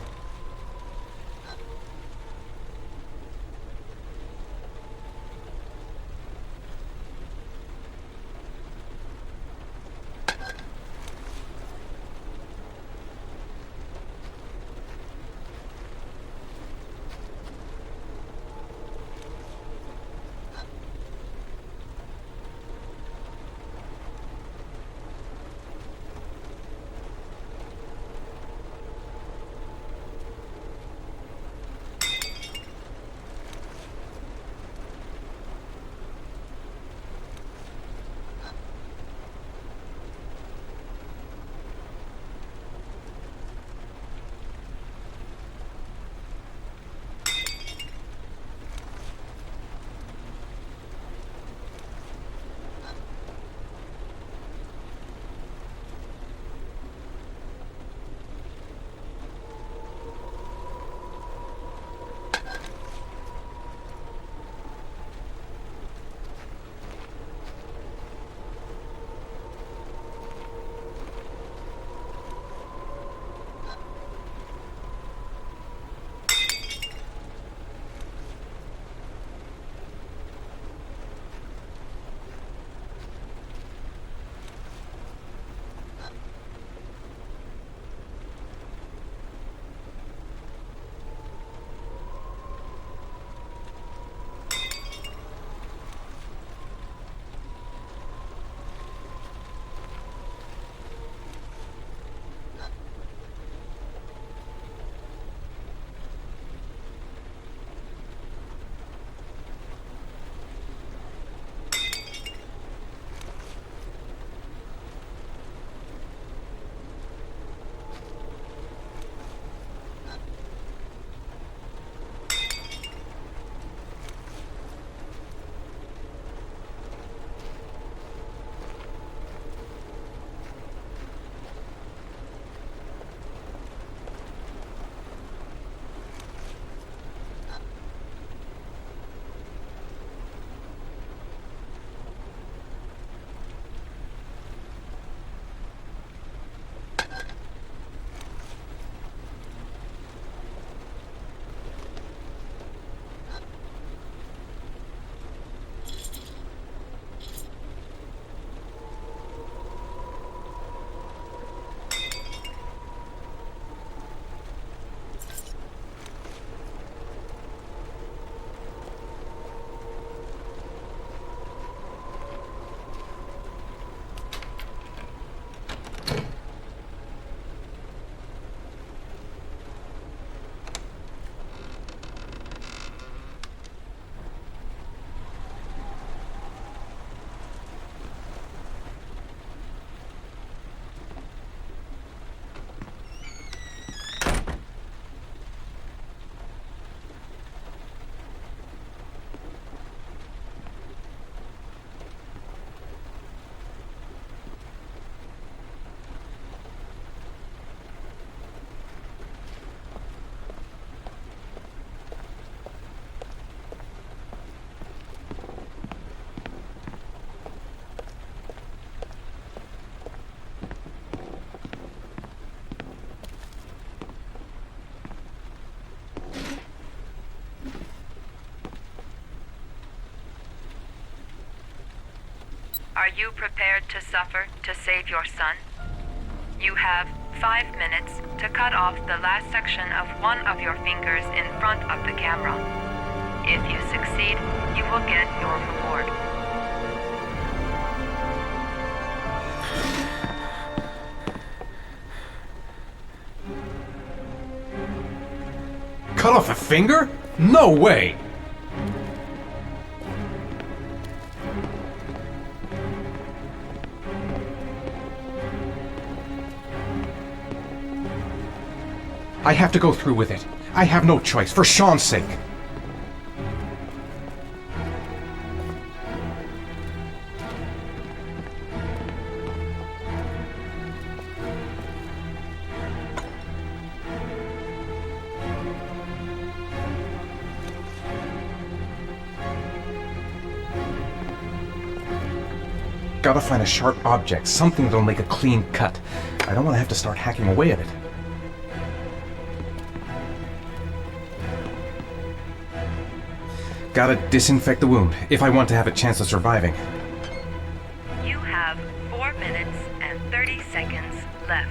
Are you prepared to suffer to save your son? You have 5 minutes to cut off the last section of one of your fingers in front of the camera. If you succeed, you will get your reward. Cut off a finger? No way! I have to go through with it. I have no choice, for Sean's sake. Gotta find a sharp object, something that'll make a clean cut. I don't want to have to start hacking away at it. Gotta disinfect the wound, if I want to have a chance of surviving. You have 4 minutes and 30 seconds left.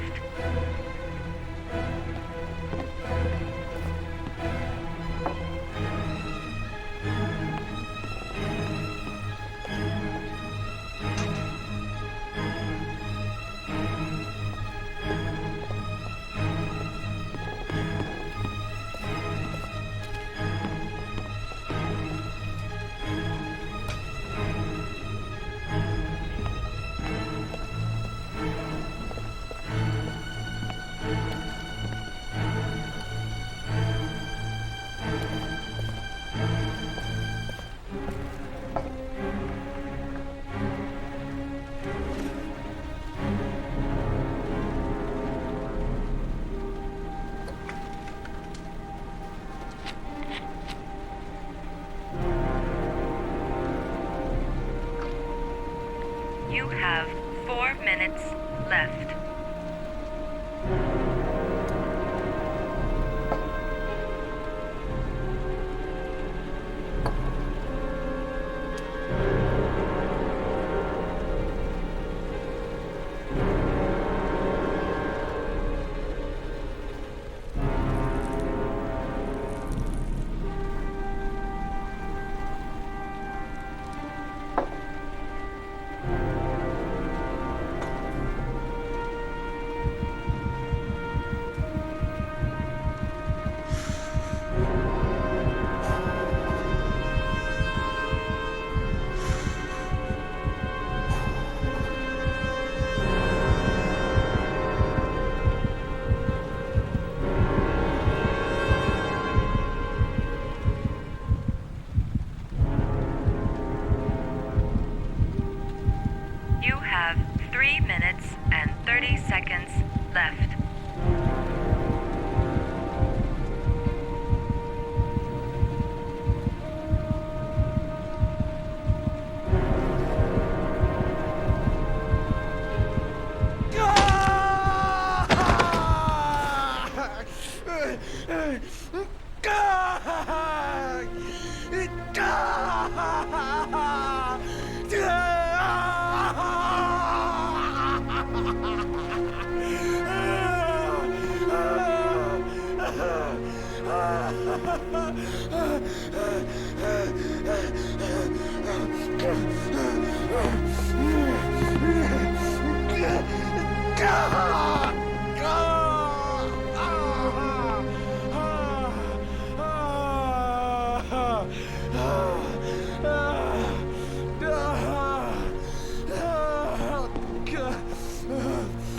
You have 4 minutes left. You have 3 minutes and 30 seconds left.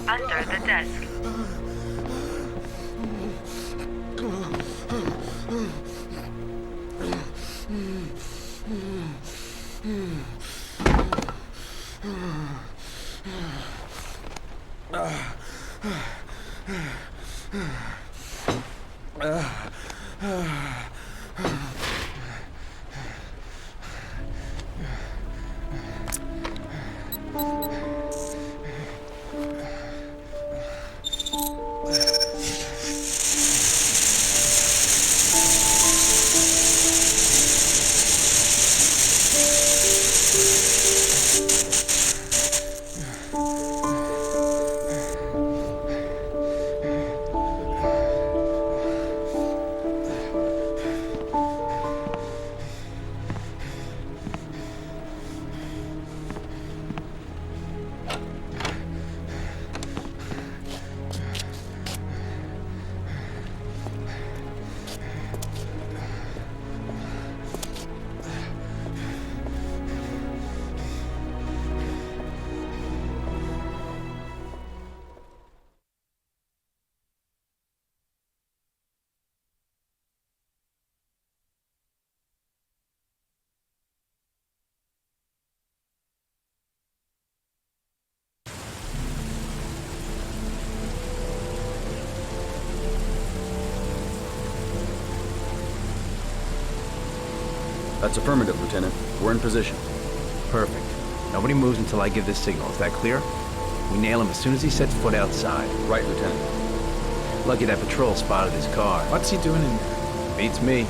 Under the desk. That's affirmative, Lieutenant. We're in position. Perfect. Nobody moves until I give this signal. Is that clear? We nail him as soon as he sets foot outside. Right, Lieutenant. Lucky that patrol spotted his car. What's he doing in there? Beats me.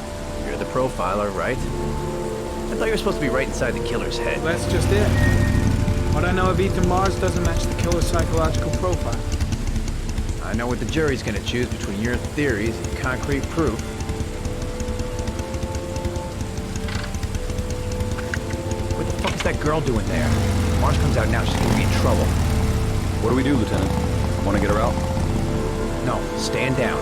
You're the profiler, right? I thought you were supposed to be right inside the killer's head. That's just it. What I know of Ethan Mars doesn't match the killer's psychological profile. I know what the jury's gonna choose between your theories and concrete proof. What the fuck is that girl doing there? If Mars comes out now, she's gonna be in trouble. What do we do, Lieutenant? Want to get her out? No, stand down.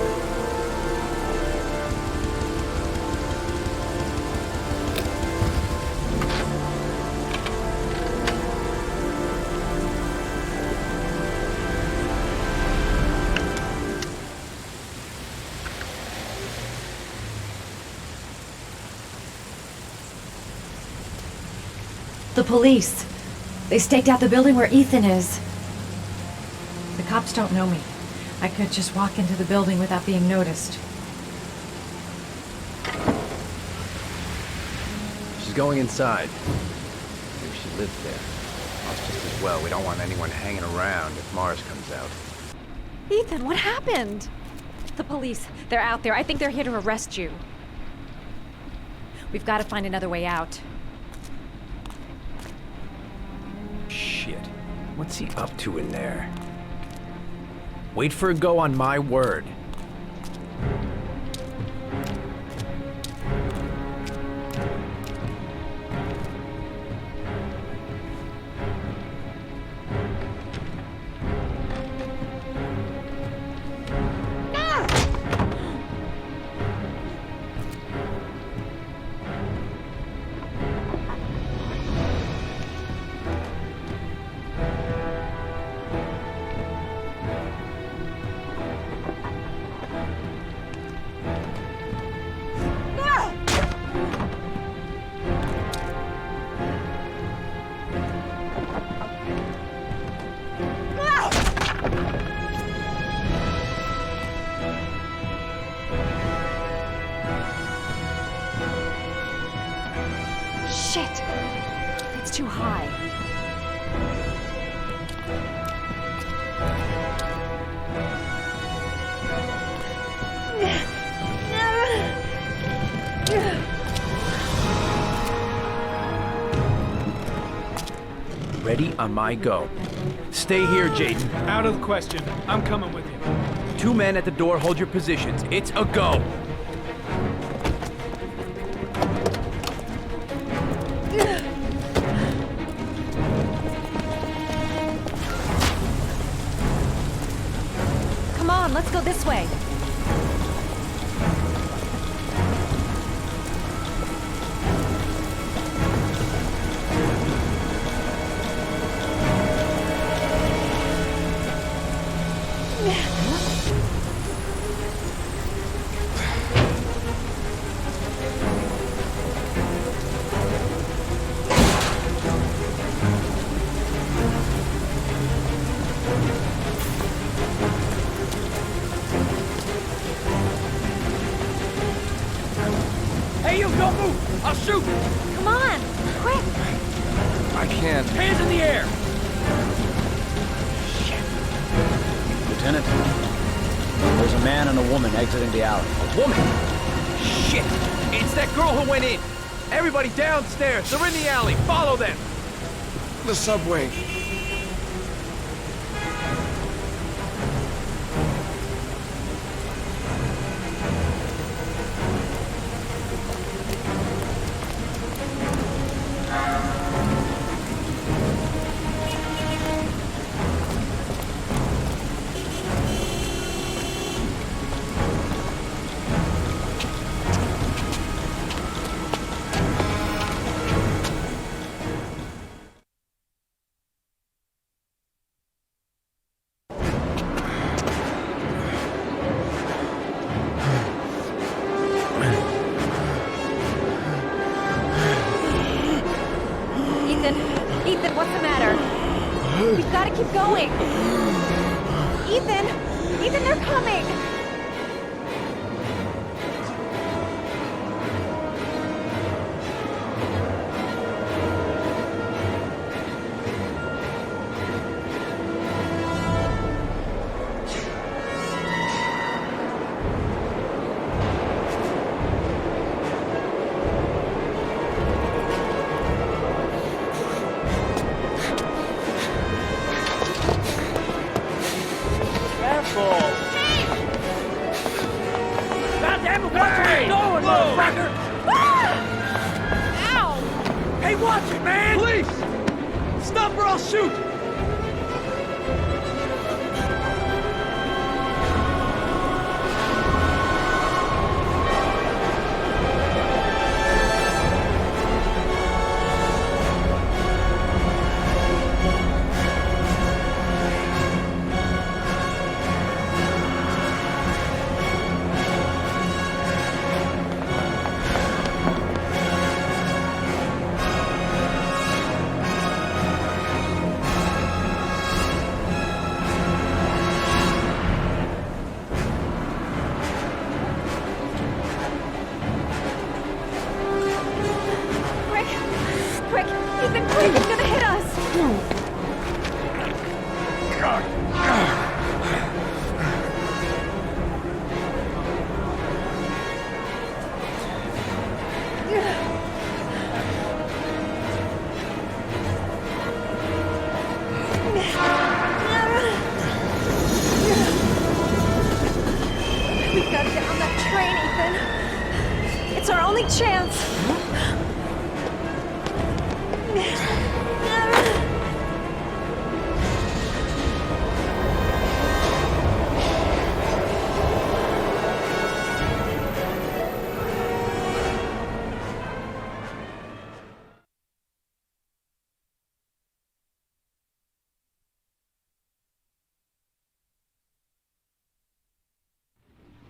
The police. They staked out the building where Ethan is. The cops don't know me. I could just walk into the building without being noticed. She's going inside. Maybe she lives there. Well, it's just as well. We don't want anyone hanging around if Mars comes out. Ethan, what happened? The police. They're out there. I think they're here to arrest you. We've got to find another way out. Shit. What's he up to in there? Wait for a go on my word. Shit! It's too high. Ready on my go. Stay here, Jaden. Out of the question. I'm coming with you. 2 men at the door, hold your positions. It's a go. Come on, let's go this way. Hey, you don't move! I'll shoot! Come on, quick! I can't. Hands in the air! Lieutenant, there's a man and a woman exiting the alley. A woman? Shit! It's that girl who went in! Everybody downstairs! They're in the alley! Follow them! The subway. Ethan, what's the matter? We've got to keep going. Ethan, they're coming. motherfucker! Ow! Hey, watch it, man! Police! Stop or I'll shoot! Quick! Ethan, quick! He's gonna hit us! We've got to get on that train, Ethan. It's our only chance.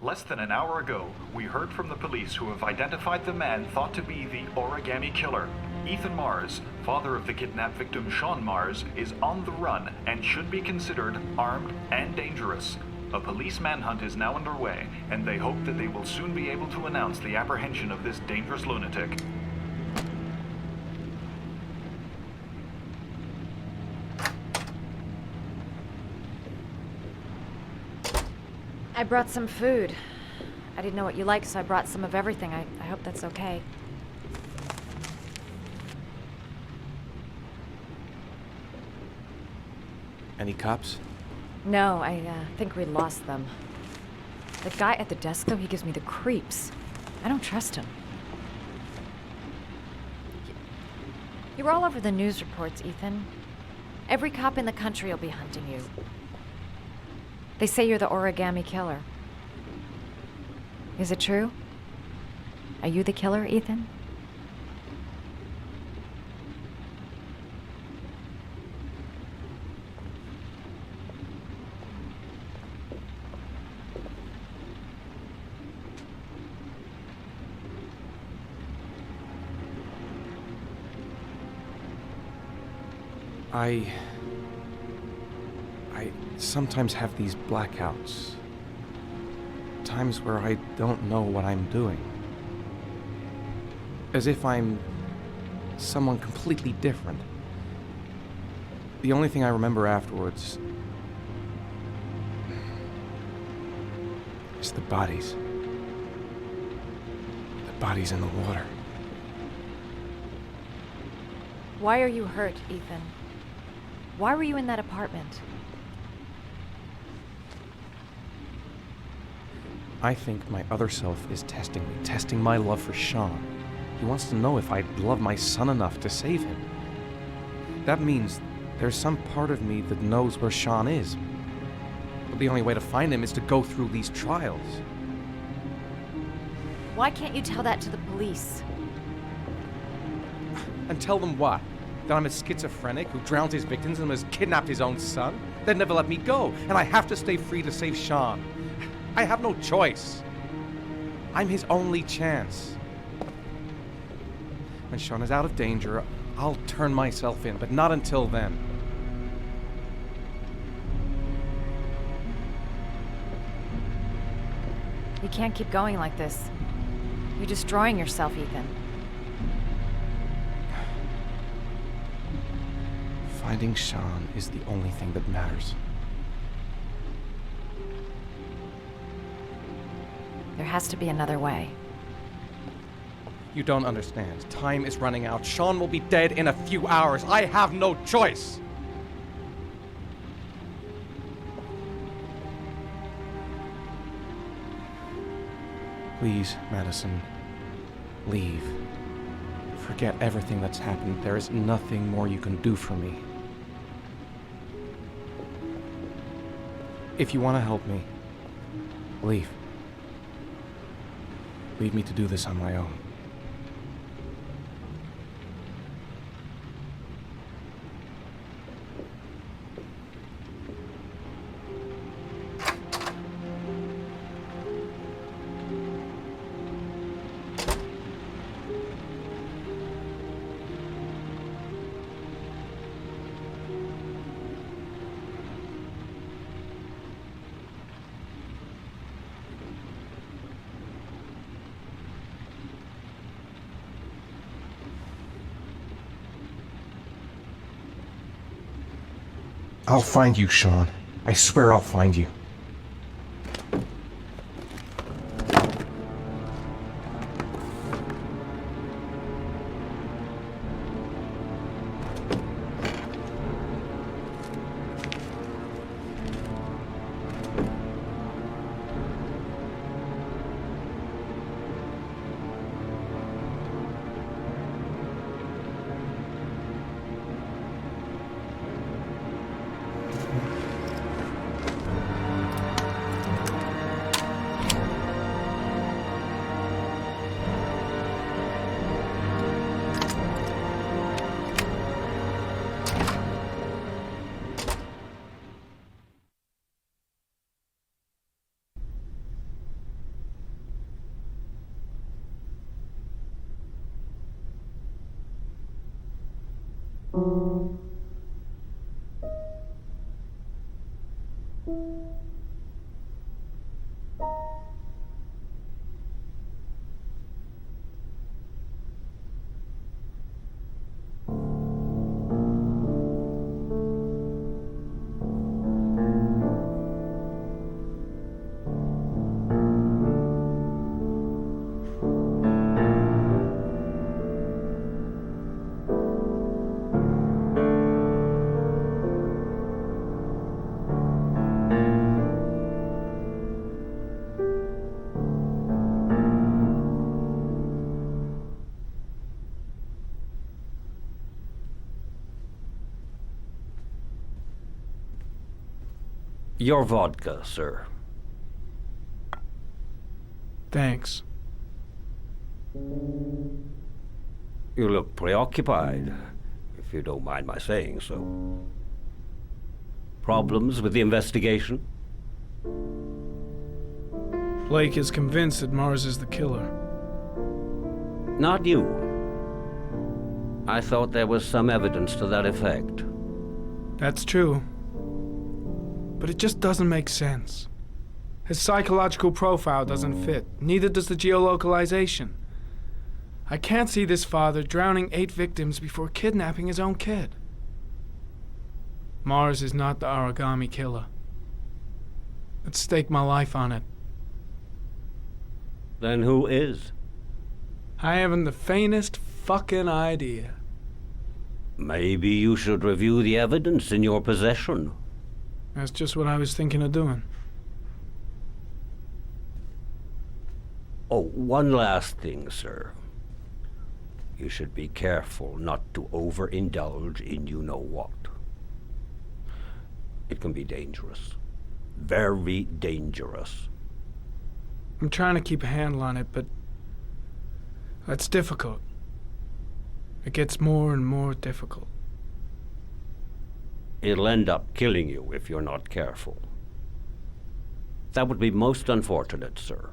Less than an hour ago, we heard from the police who have identified the man thought to be the origami killer. Ethan Mars, father of the kidnapped victim Sean Mars, is on the run and should be considered armed and dangerous. A police manhunt is now underway, and they hope that they will soon be able to announce the apprehension of this dangerous lunatic. I brought some food. I didn't know what you liked, so I brought some of everything. I hope that's okay. Any cops? No, I think we lost them. The guy at the desk, though, he gives me the creeps. I don't trust him. You're all over the news reports, Ethan. Every cop in the country will be hunting you. They say you're the origami killer. Is it true? Are you the killer, Ethan? I sometimes have these blackouts. Times where I don't know what I'm doing. As if I'm someone completely different. The only thing I remember afterwards is the bodies. The bodies in the water. Why are you hurt, Ethan? Why were you in that apartment? I think my other self is testing me, testing my love for Sean. He wants to know if I'd love my son enough to save him. That means there's some part of me that knows where Sean is. But the only way to find him is to go through these trials. Why can't you tell that to the police? And tell them what? That I'm a schizophrenic who drowned his victims and has kidnapped his own son? They'd never let me go, and I have to stay free to save Sean. I have no choice. I'm his only chance. When Sean is out of danger, I'll turn myself in, but not until then. You can't keep going like this. You're destroying yourself, Ethan. Finding Sean is the only thing that matters. There has to be another way. You don't understand. Time is running out. Sean will be dead in a few hours. I have no choice. Please, Madison. Leave. Forget everything that's happened. There is nothing more you can do for me. If you want to help me, leave. Leave me to do this on my own. I'll find you, Sean. I swear I'll find you. Your vodka, sir. Thanks. You look preoccupied, if you don't mind my saying so. Problems with the investigation? Blake is convinced that Mars is the killer. Not you. I thought there was some evidence to that effect. That's true. But it just doesn't make sense. His psychological profile doesn't fit. Neither does the geolocalization. I can't see this father drowning 8 victims before kidnapping his own kid. Mars is not the origami killer. I'd stake my life on it. Then who is? I haven't the faintest fucking idea. Maybe you should review the evidence in your possession. That's just what I was thinking of doing. Oh, one last thing, sir. You should be careful not to overindulge in you-know-what. It can be dangerous. Very dangerous. I'm trying to keep a handle on it, but that's difficult. It gets more and more difficult. It'll end up killing you if you're not careful. That would be most unfortunate, sir.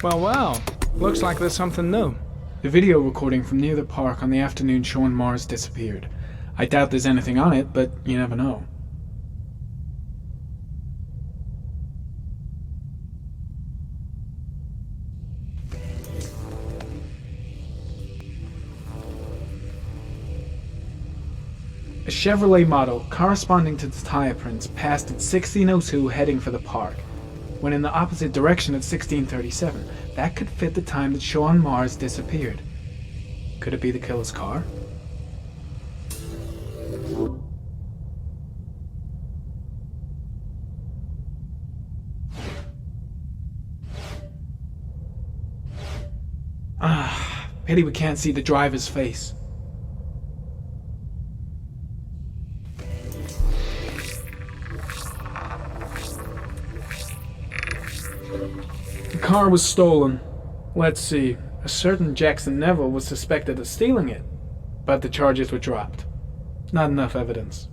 Well, well. Looks like there's something new. The video recording from near the park on the afternoon Sean Mars disappeared. I doubt there's anything on it, but you never know. A Chevrolet model corresponding to the tire prints passed at 16:02 heading for the park, when in the opposite direction at 16:37. That could fit the time that Sean Mars disappeared. Could it be the killer's car? Ah, pity we can't see the driver's face. The car was stolen. Let's see. A certain Jackson Neville was suspected of stealing it, but the charges were dropped. Not enough evidence.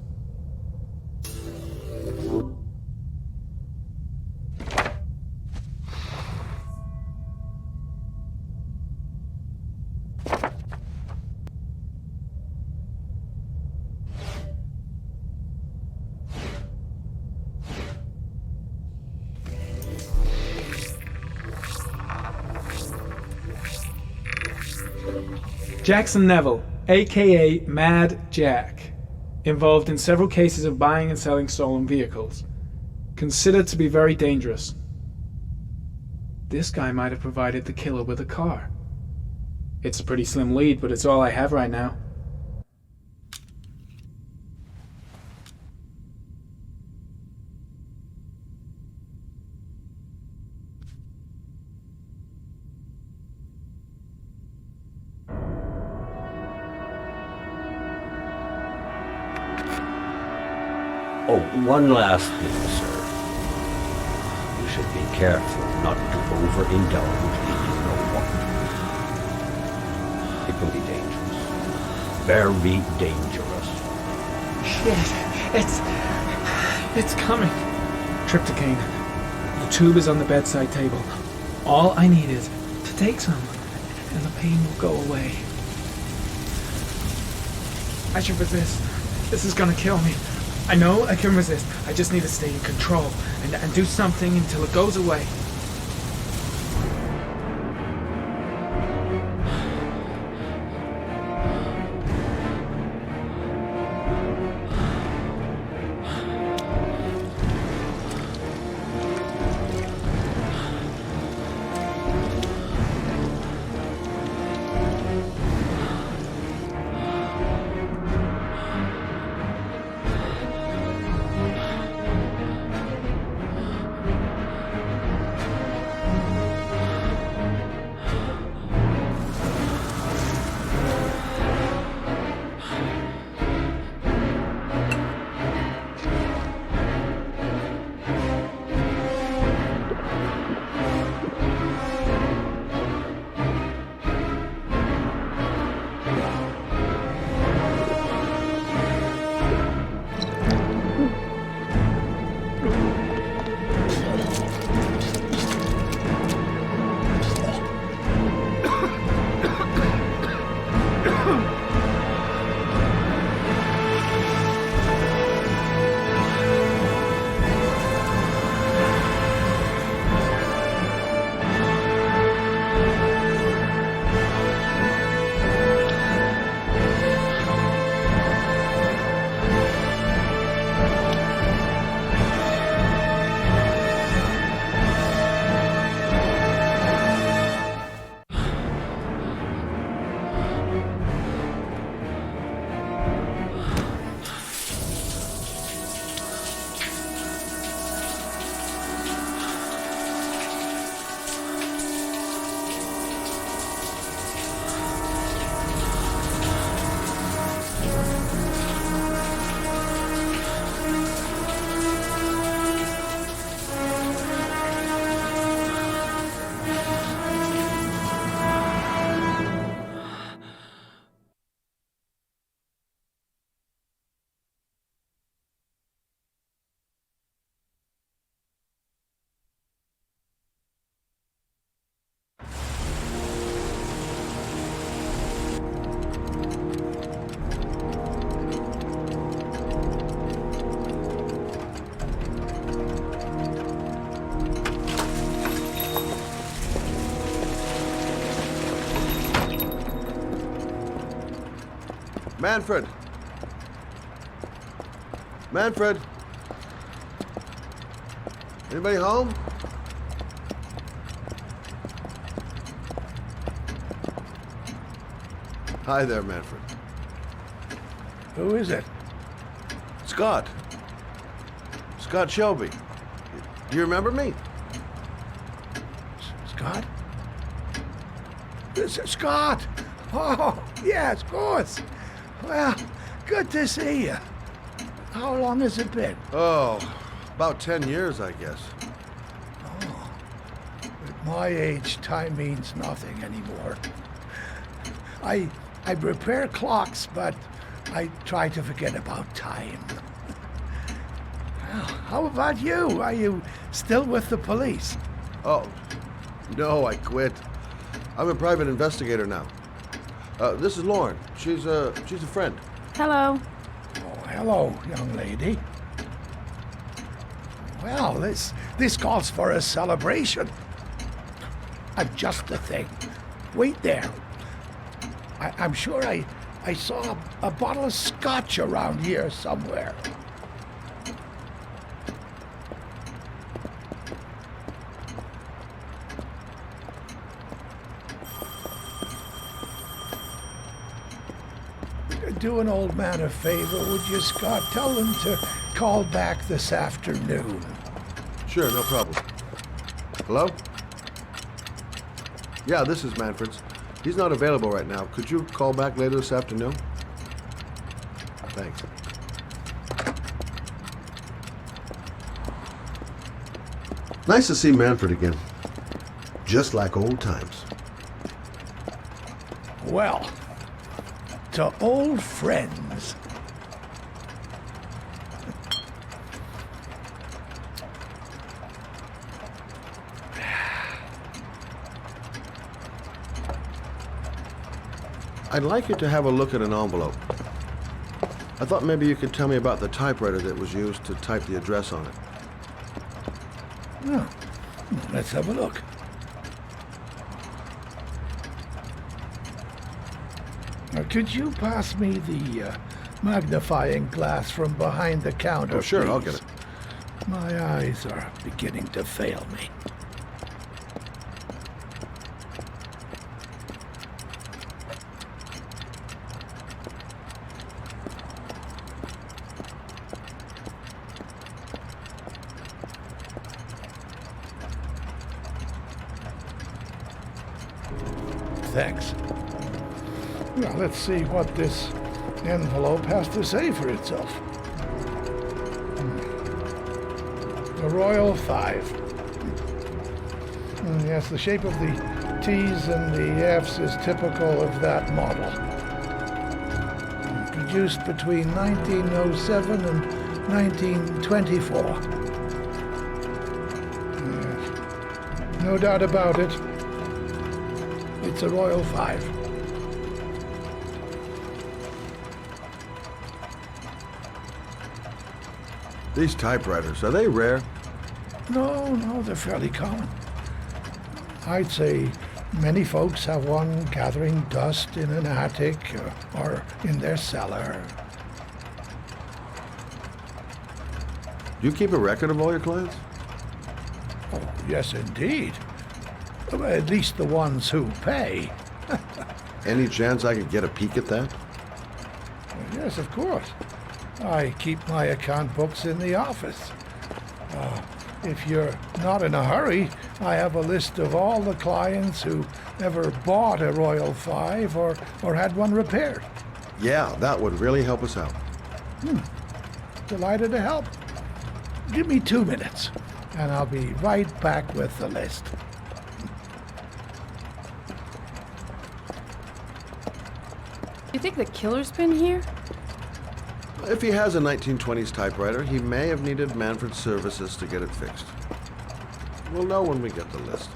Jackson Neville, aka Mad Jack, involved in several cases of buying and selling stolen vehicles. Considered to be very dangerous. This guy might have provided the killer with a car. It's a pretty slim lead, but it's all I have right now. Oh, one last thing, sir. You should be careful not to overindulge in you know what. It can be dangerous. Very dangerous. Shit, it's coming. Trypticane. The tube is on the bedside table. All I need is to take some, and the pain will go away. I should resist. This is gonna kill me. I know I can resist. I just need to stay in control and do something until it goes away. Manfred! Manfred! Anybody home? Hi there, Manfred. Who is it? Scott. Scott Shelby. Do you remember me? Scott? This is Scott! Oh, yes, of course. Well, good to see you. How long has it been? Oh, about 10 years, I guess. Oh, at my age, time means nothing anymore. I repair clocks, but I try to forget about time. Well, how about you? Are you still with the police? Oh, no, I quit. I'm a private investigator now. This is Lauren. She's a friend. Hello. Oh, hello, young lady. Well, this calls for a celebration. I'm just the thing. Wait there. I'm sure I saw a bottle of scotch around here somewhere. Do an old man a favor, would you, Scott? Tell him to call back this afternoon. Sure, no problem. Hello? Yeah, this is Manfred's. He's not available right now. Could you call back later this afternoon? Thanks. Nice to see Manfred again. Just like old times. Well, to old friends. I'd like you to have a look at an envelope. I thought maybe you could tell me about the typewriter that was used to type the address on it. Oh, let's have a look. Now, could you pass me the magnifying glass from behind the counter, Oh, sure, please? I'll get it. My eyes are beginning to fail me. Thanks. Well, let's see what this envelope has to say for itself. The Royal 5. Yes, the shape of the T's and the F's is typical of that model. Produced between 1907 and 1924. Yes. No doubt about it. It's a Royal 5. These typewriters, are they rare? No, they're fairly common. I'd say many folks have one gathering dust in an attic or in their cellar. Do you keep a record of all your clients? Oh, yes, indeed. At least the ones who pay. Any chance I could get a peek at that? Yes, of course. I keep my account books in the office. If you're not in a hurry, I have a list of all the clients who ever bought a Royal 5 or had one repaired. Yeah, that would really help us out. Delighted to help. Give me 2 minutes, and I'll be right back with the list. You think the killer's been here? If he has a 1920s typewriter, he may have needed Manfred's services to get it fixed. We'll know when we get the list.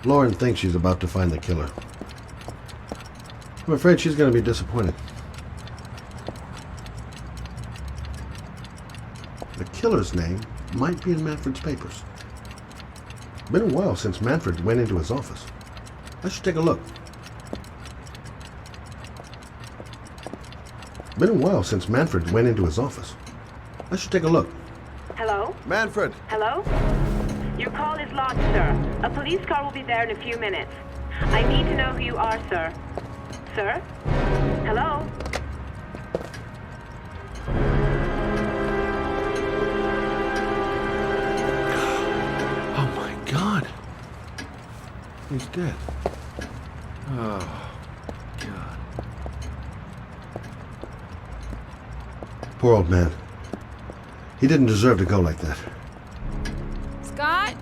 Lauren thinks she's about to find the killer. I'm afraid she's going to be disappointed. The killer's name might be in Manfred's papers. Been a while since Manfred went into his office. I should take a look. Been a while since Manfred went into his office. I should take a look. Hello? Manfred! Hello? Your call is lodged, sir. A police car will be there in a few minutes. I need to know who you are, sir. Sir? Hello? Oh my God! He's dead. Oh, God. Poor old man. He didn't deserve to go like that. Scott?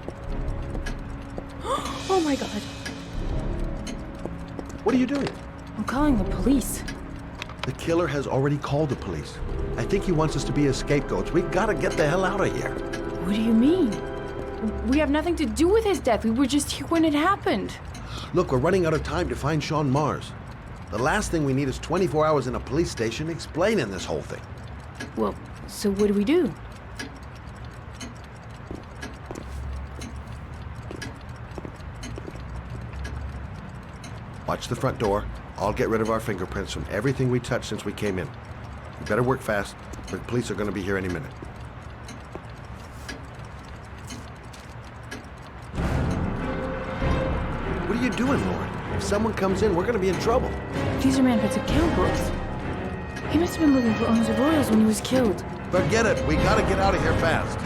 Oh my God. What are you doing? I'm calling the police. The killer has already called the police. I think he wants us to be his scapegoats. We gotta get the hell out of here. What do you mean? We have nothing to do with his death. We were just here when it happened. Look, we're running out of time to find Sean Mars. The last thing we need is 24 hours in a police station explaining this whole thing. Well, so what do we do? Watch the front door. I'll get rid of our fingerprints from everything we touched since we came in. You better work fast. The police are going to be here any minute. What are you doing, Lauren? If someone comes in, we're going to be in trouble. These are Manfred's account books. He must have been looking for owners of Royals when he was killed. Forget it. We got to get out of here fast.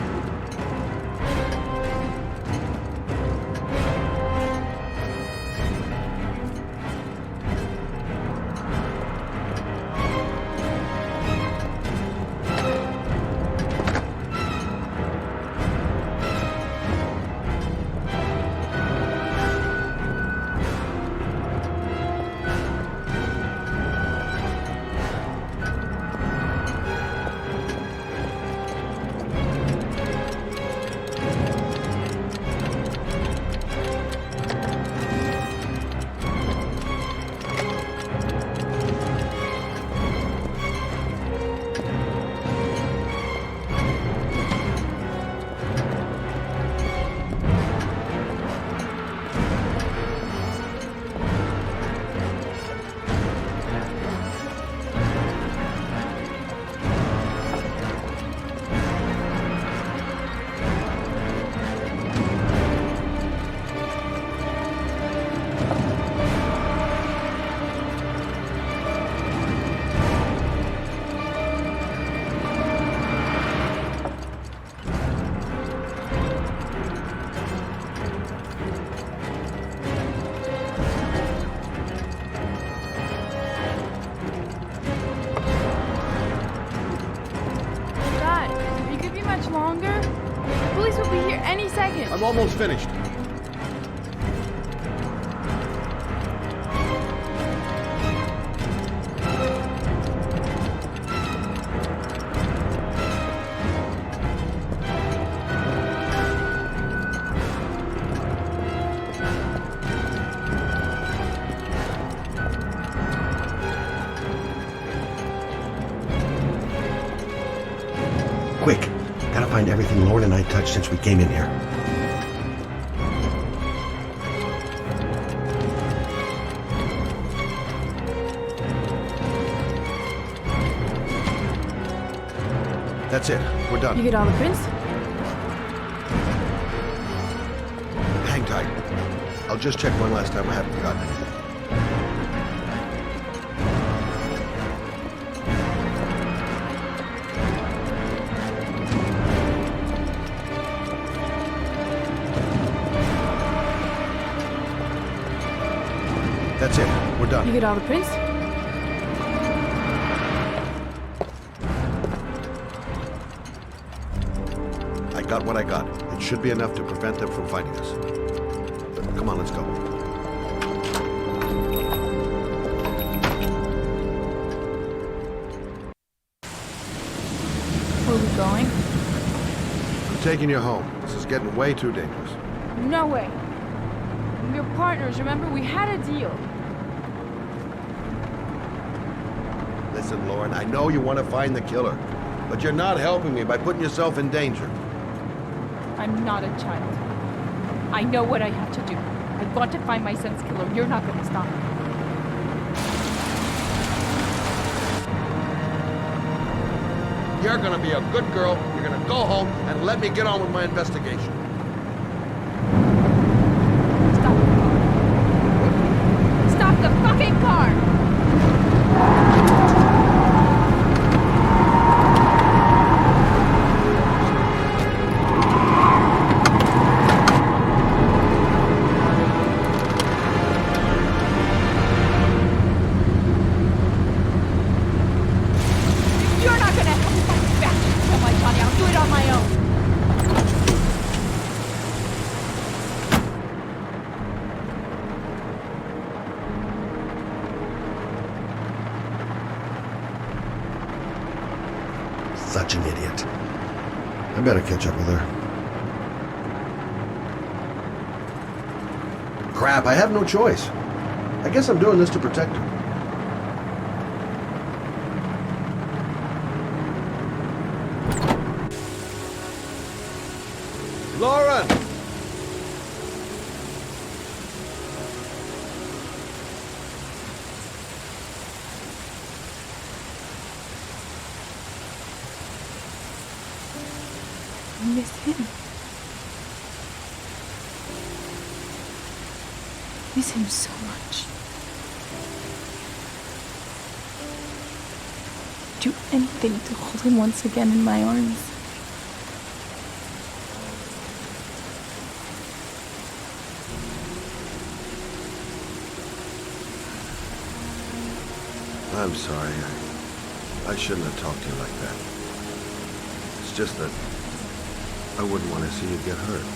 Longer? The police will be here any second. I'm almost finished. Quick. Gotta find everything Lauren and I touched since we came in here. That's it. We're done. You get all the prints? Hang tight. I'll just check one last time. I haven't forgotten anything. That's it. We're done. You get all the prints? I got what I got. It should be enough to prevent them from finding us. Come on, let's go. Where are we going? I'm taking you home. This is getting way too dangerous. No way. We're partners, remember? We had a deal. Listen, Lauren, I know you want to find the killer, but you're not helping me by putting yourself in danger. I'm not a child. I know what I have to do. I've got to find my son's killer. You're not going to stop me. You're gonna be a good girl, you're gonna go home and let me get on with my investigation. Stop the fucking car! You're not gonna help me fight back so much, Johnny. I'll do it on my own. Such an idiot. I better catch up with her. Crap, I have no choice. I guess I'm doing this to protect her. Lauren! I miss him. Miss him so much. Do anything to hold him once again in my arms. I'm sorry. I shouldn't have talked to you like that. It's just that I wouldn't want to see you get hurt.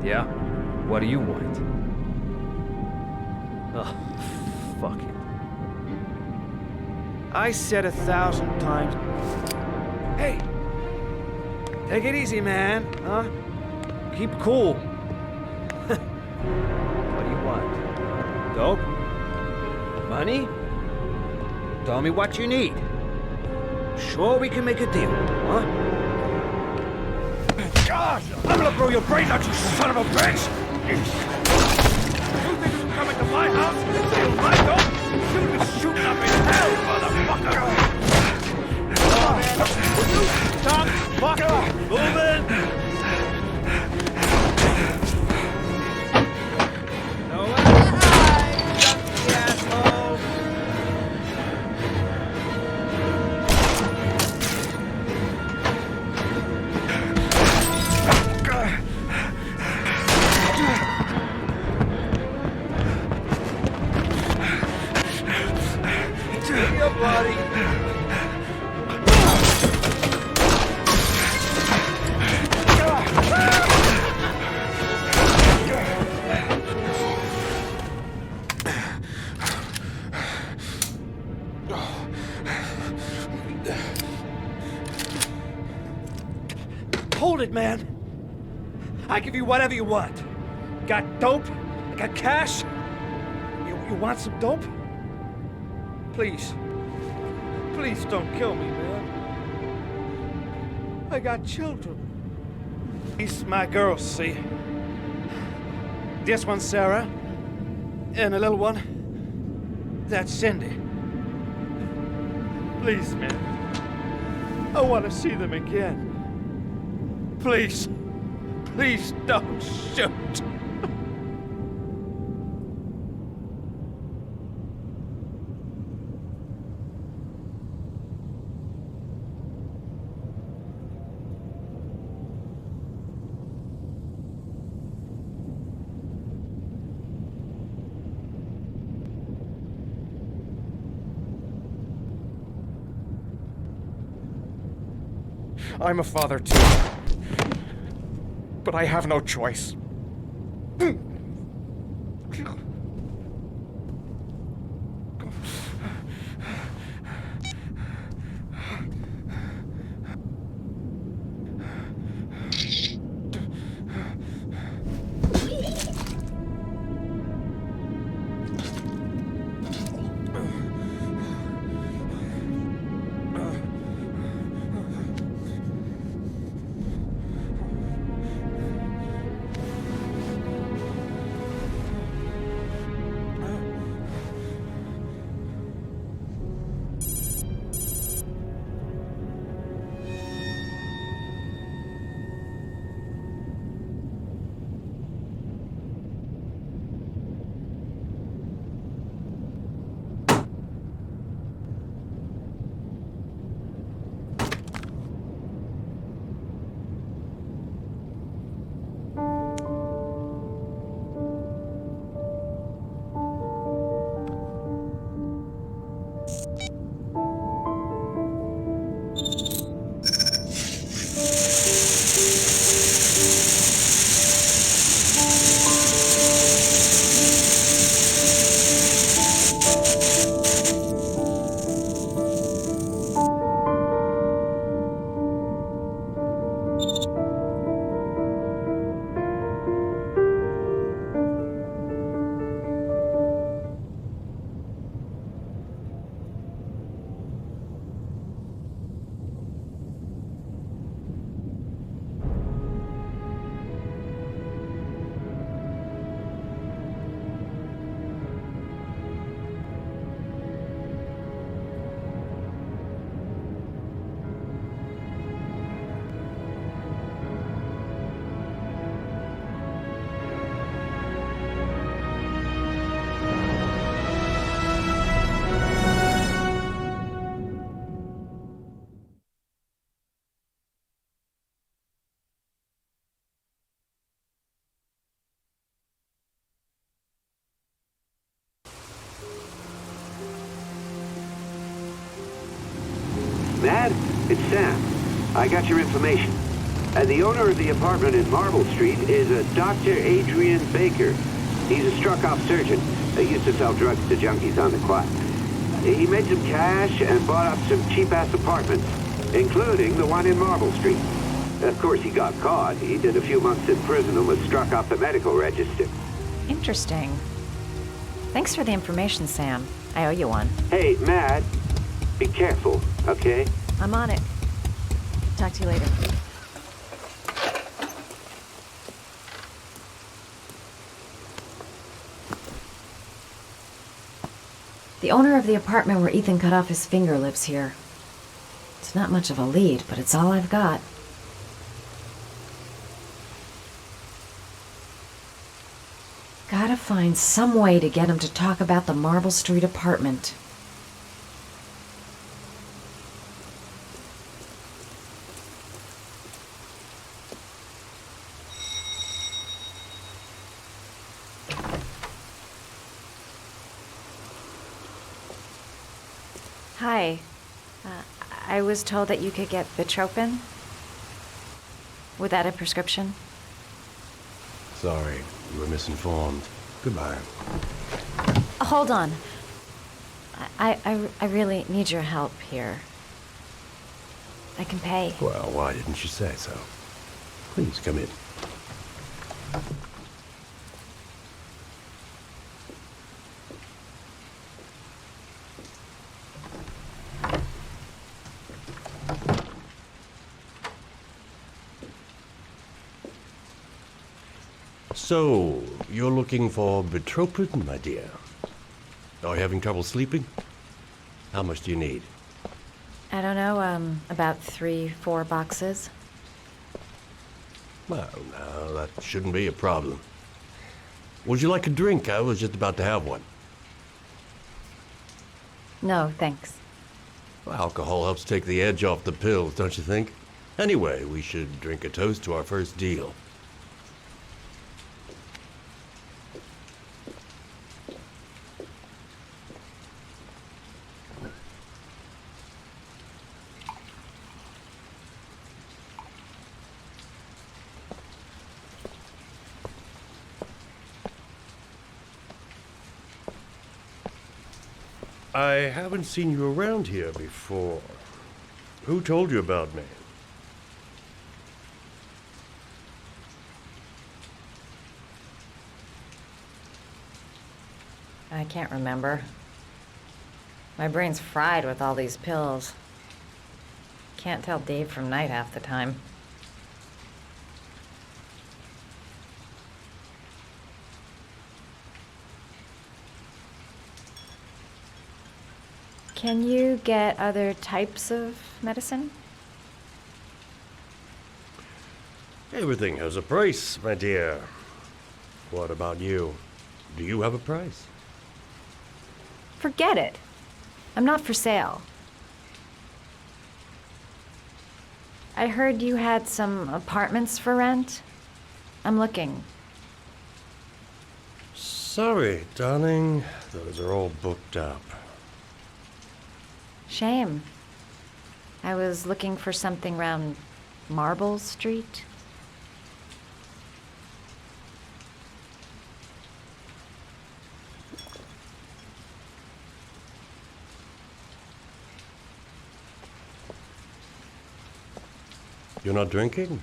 Yeah? What do you want? Oh, fuck it. I said 1,000 times. Hey! Take it easy, man, huh? Keep cool. What do you want? Dope? Money? Tell me what you need. Sure we can make a deal, huh? Gosh! I'm gonna blow your brains out, you son of a bitch! You think you can come into my house and steal my dope? You'll be shooting up in hell, motherfucker! Stop! Fuck! Move in! No way! You asshole! Your body. Hold it, man. I give you whatever you want. Got dope? Got cash? You want some dope? Please. Please don't kill me, man. I got children. These my girls, see? This one's Sarah. And the little one, that's Cindy. Please, man. I want to see them again. Please. Please don't shoot. I'm a father too. But I have no choice. Matt, it's Sam. I got your information. The owner of the apartment in Marble Street is a Dr. Adrian Baker. He's a struck-off surgeon. He used to sell drugs to junkies on the quad. He made some cash and bought up some cheap-ass apartments, including the one in Marble Street. Of course, he got caught. He did a few months in prison and was struck off the medical register. Interesting. Thanks for the information, Sam. I owe you one. Hey, Matt, be careful, okay? I'm on it. Talk to you later. The owner of the apartment where Ethan cut off his finger lives here. It's not much of a lead, but it's all I've got. Gotta find some way to get him to talk about the Marble Street apartment. Hi. I was told that you could get Bitropin without a prescription. Sorry, you were misinformed. Goodbye. Hold on. I really need your help here. I can pay. Well, why didn't you say so? Please come in. So, you're looking for Bitropin, my dear? Are you having trouble sleeping? How much do you need? I don't know, about 3-4 boxes. Well, no, that shouldn't be a problem. Would you like a drink? I was just about to have one. No, thanks. Well, alcohol helps take the edge off the pills, don't you think? Anyway, we should drink a toast to our first deal. I haven't seen you around here before. Who told you about me? I can't remember. My brain's fried with all these pills. Can't tell day from night half the time. Can you get other types of medicine? Everything has a price, my dear. What about you? Do you have a price? Forget it. I'm not for sale. I heard you had some apartments for rent. I'm looking. Sorry, darling. Those are all booked up. Shame. I was looking for something around Marble Street. You're not drinking?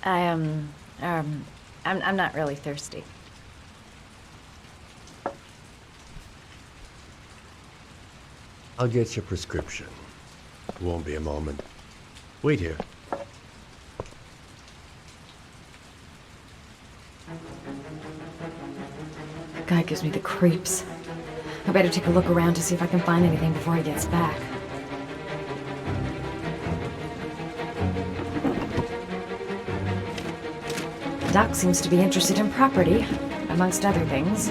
I'm not really thirsty. I'll get your prescription. Won't be a moment. Wait here. That guy gives me the creeps. I better take a look around to see if I can find anything before he gets back. Doc seems to be interested in property, amongst other things.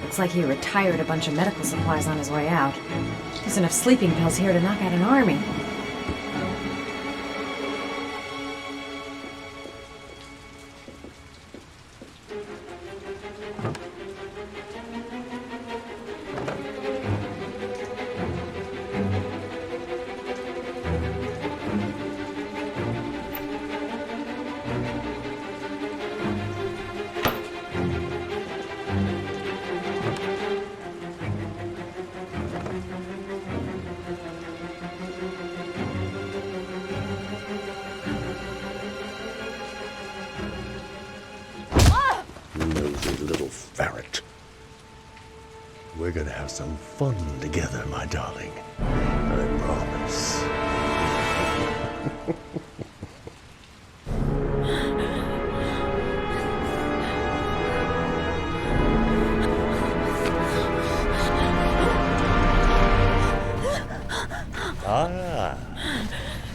Looks like he retired a bunch of medical supplies on his way out. There's enough sleeping pills here to knock out an army. Nosy little ferret. We're gonna have some fun together, my darling. I promise.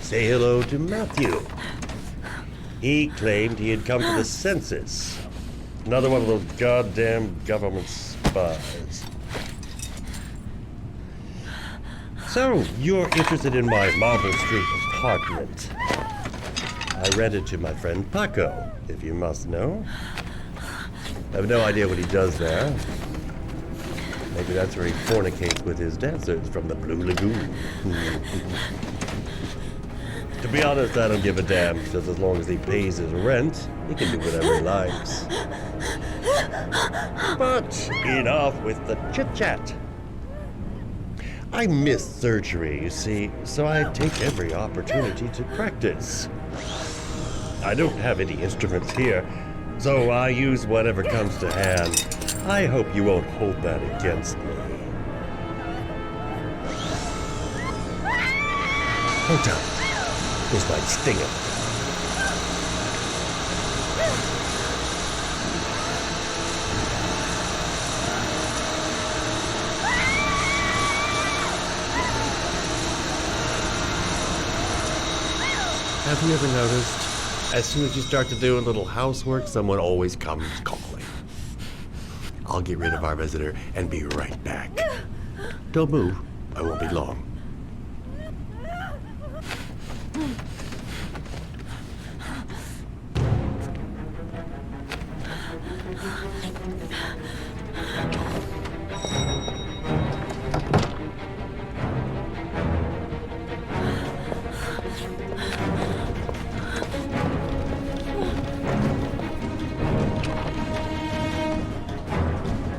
Say hello to Matthew. He claimed he had come to the census. Another one of those goddamn government spies. So, you're interested in my Marble Street apartment. I rented to my friend Paco, if you must know. I have no idea what he does there. Maybe that's where he fornicates with his dancers from the Blue Lagoon. To be honest, I don't give a damn, because as long as he pays his rent, he can do whatever he likes. But enough with the chit-chat. I miss surgery, you see, so I take every opportunity to practice. I don't have any instruments here, so I use whatever comes to hand. I hope you won't hold that against me. Hold on. This might sting him. Have you ever noticed, as soon as you start to do a little housework, someone always comes calling? I'll get rid of our visitor and be right back. Don't move. I won't be long.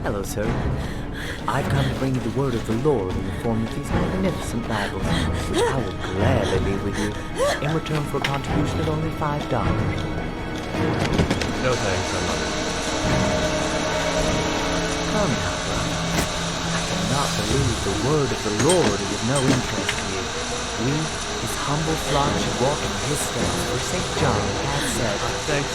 Hello, sir. I've come to bring you the word of the Lord in the form of these magnificent Bibles, which I will gladly leave with you in return for a contribution of only $5. No thanks, I'm not. Come now, brother. I cannot believe the word of the Lord is of no interest to you. We, his humble flock, should walk in his steps, for St. John has said. Thanks.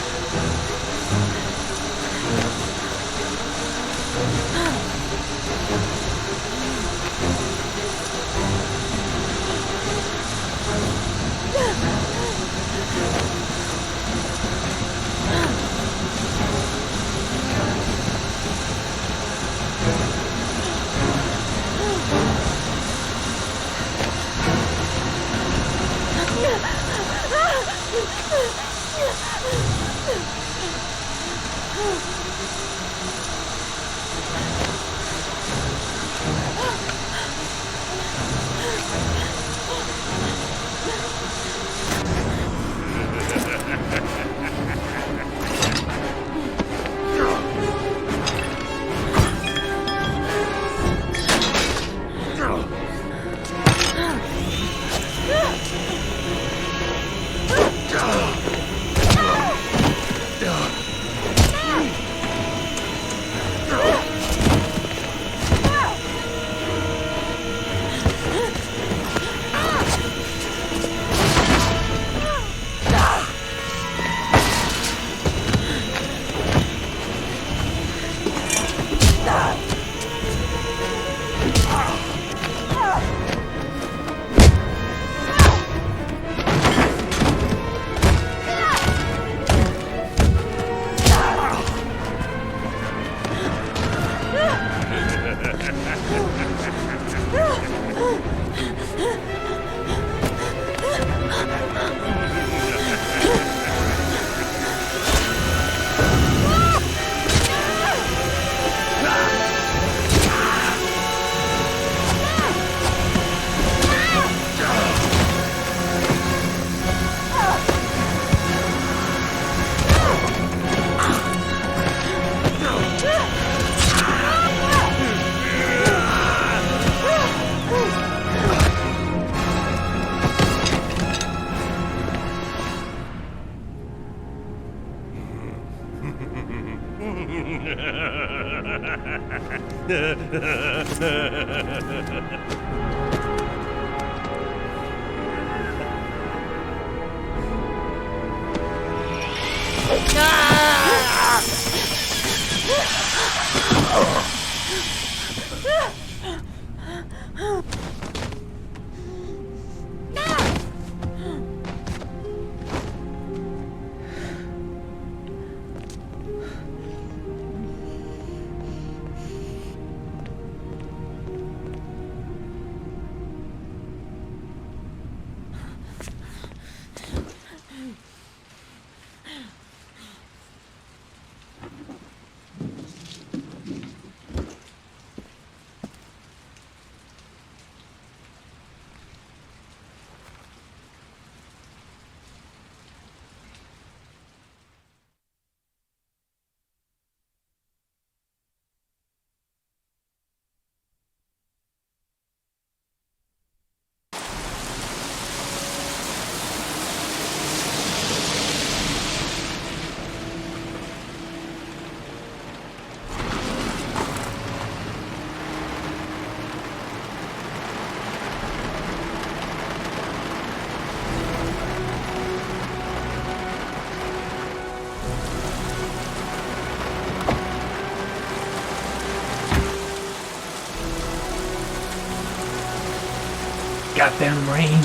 Goddamn rain.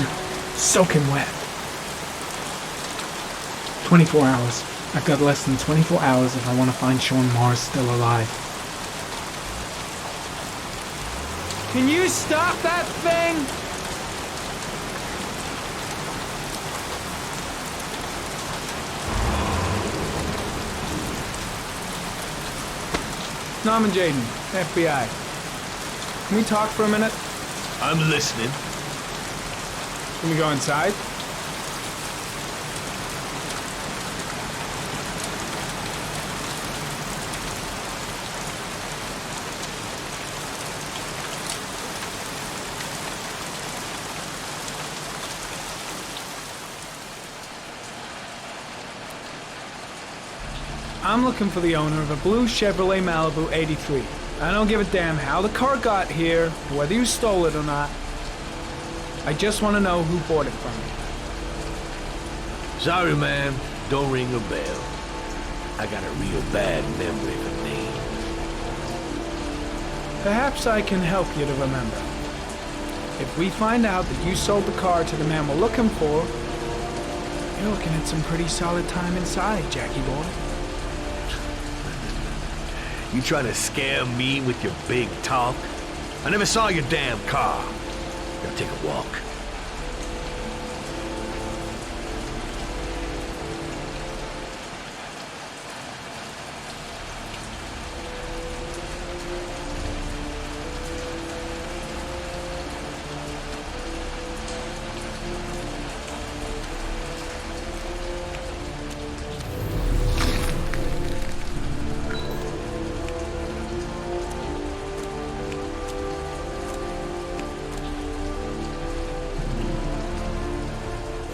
Soaking wet. 24 hours. I've got less than 24 hours if I want to find Sean Mars still alive. Can you stop that thing? Norman Jaden, FBI. Can we talk for a minute? I'm listening. Can we go inside? I'm looking for the owner of a blue Chevrolet Malibu 83. I don't give a damn how the car got here, whether you stole it or not. I just want to know who bought it from me. Sorry, ma'am. Don't ring a bell. I got a real bad memory for names. Perhaps I can help you to remember. If we find out that you sold the car to the man we're looking for, you're looking at some pretty solid time inside, Jackie boy. You trying to scare me with your big talk? I never saw your damn car. Gotta take a walk.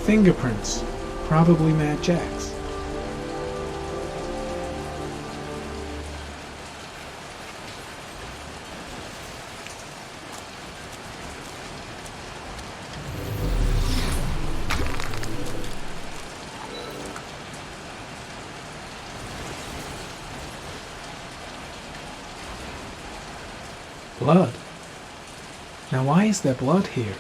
Fingerprints. Probably Mad Jack's. Blood. Now why is there blood here?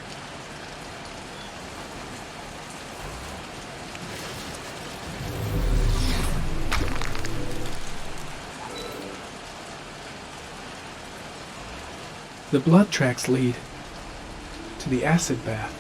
The blood tracks lead to the acid bath.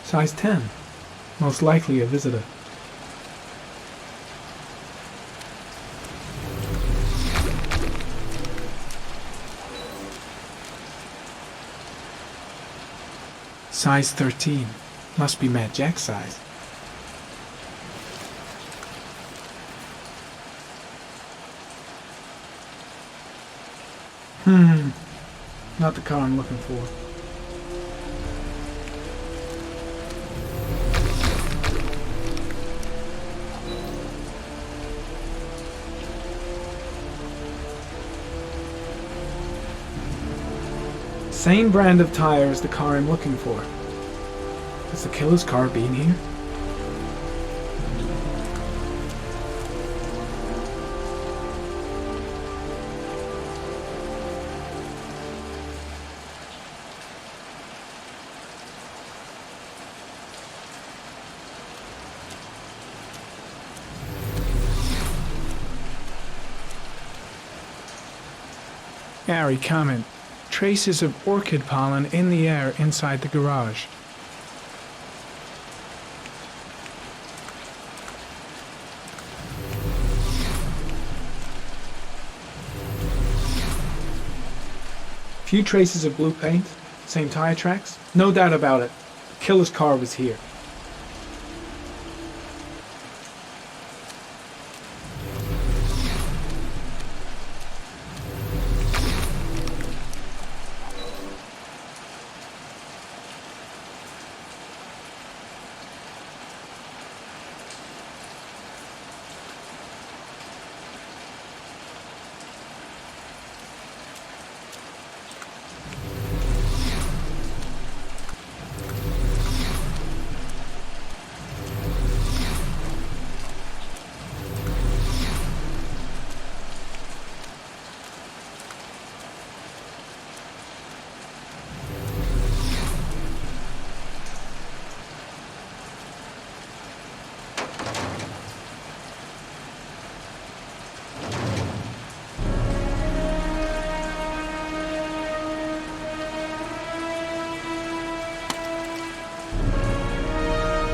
Size 10. Most likely a visitor. Size 13. Must be Mad Jack's size. Not the car I'm looking for. Same brand of tire as the car I'm looking for. Has the killer's car been here? Gary, comment. Traces of orchid pollen in the air inside the garage. Few traces of blue paint, same tire tracks. No doubt about it. The killer's car was here.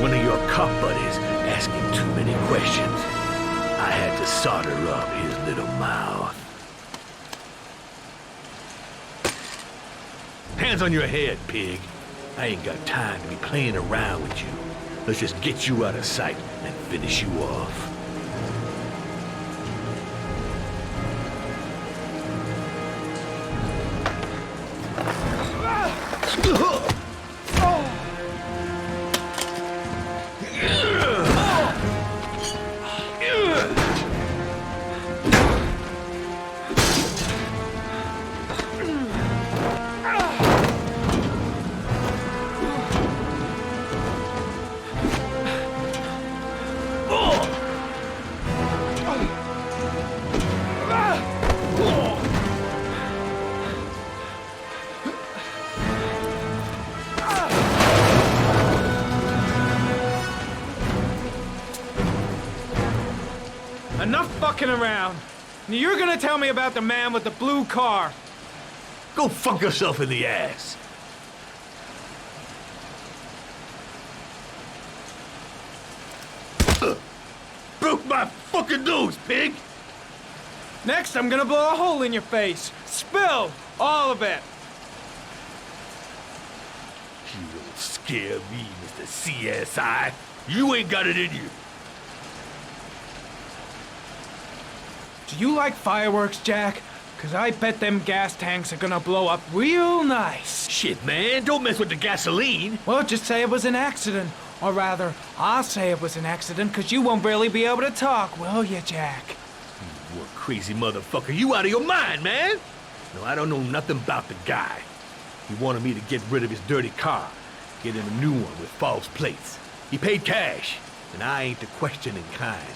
One of your cop buddies asking too many questions. I had to solder up his little mouth. Hands on your head, pig. I ain't got time to be playing around with you. Let's just get you out of sight and finish you off. Enough fucking around. You're gonna tell me about the man with the blue car. Go fuck yourself in the ass. Broke my fucking nose, pig! Next, I'm gonna blow a hole in your face. Spill all of it. You don't scare me, Mr. CSI. You ain't got it in you. Do you like fireworks, Jack? 'Cause I bet them gas tanks are gonna blow up real nice. Shit, man, don't mess with the gasoline. Well, just say it was an accident. Or rather, I'll say it was an accident, 'cause you won't really be able to talk, will you, Jack? You one crazy motherfucker. You out of your mind, man. No, I don't know nothing about the guy. He wanted me to get rid of his dirty car, get him a new one with false plates. He paid cash, and I ain't the questioning kind.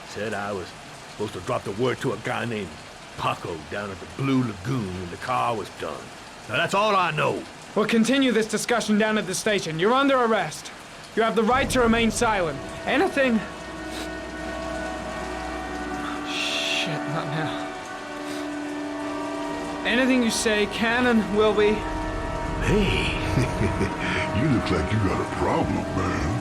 Said I was supposed to drop the word to a guy named Paco down at the Blue Lagoon when the car was done. Now that's all I know. We'll continue this discussion down at the station. You're under arrest. You have the right to remain silent. Anything... Shit, not now. Anything you say can and will be... Hey, you look like you got a problem, man.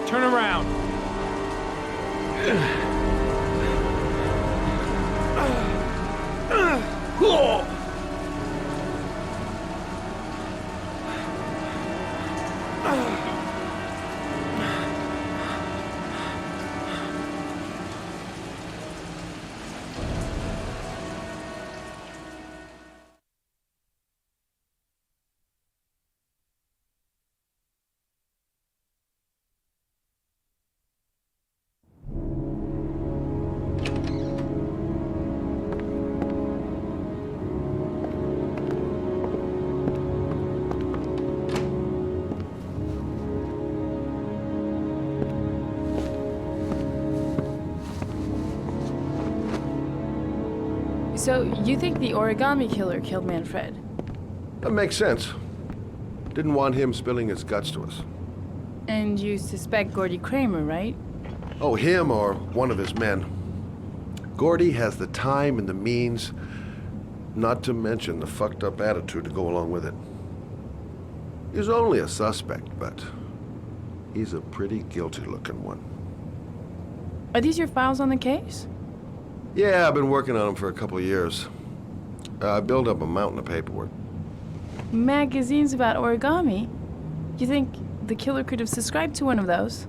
Turn around. So, you think the origami killer killed Manfred? That makes sense. Didn't want him spilling his guts to us. And you suspect Gordy Kramer, right? Oh, him or one of his men. Gordy has the time and the means, not to mention the fucked up attitude to go along with it. He's only a suspect, but he's a pretty guilty looking one. Are these your files on the case? Yeah, I've been working on him for a couple of years. I built up a mountain of paperwork. Magazines about origami? You think the killer could have subscribed to one of those?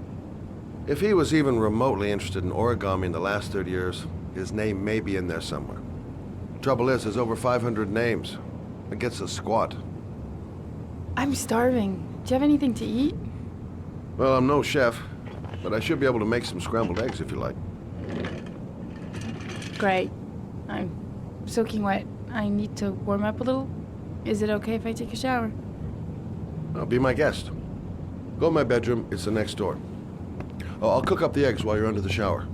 If he was even remotely interested in origami in the last 30 years, his name may be in there somewhere. Trouble is, there's over 500 names. It gets a squat. I'm starving. Do you have anything to eat? Well, I'm no chef, but I should be able to make some scrambled eggs if you like. Great. I'm soaking wet. I need to warm up a little. Is it okay if I take a shower? Be my guest. Go in my bedroom. It's the next door. Oh, I'll cook up the eggs while you're under the shower.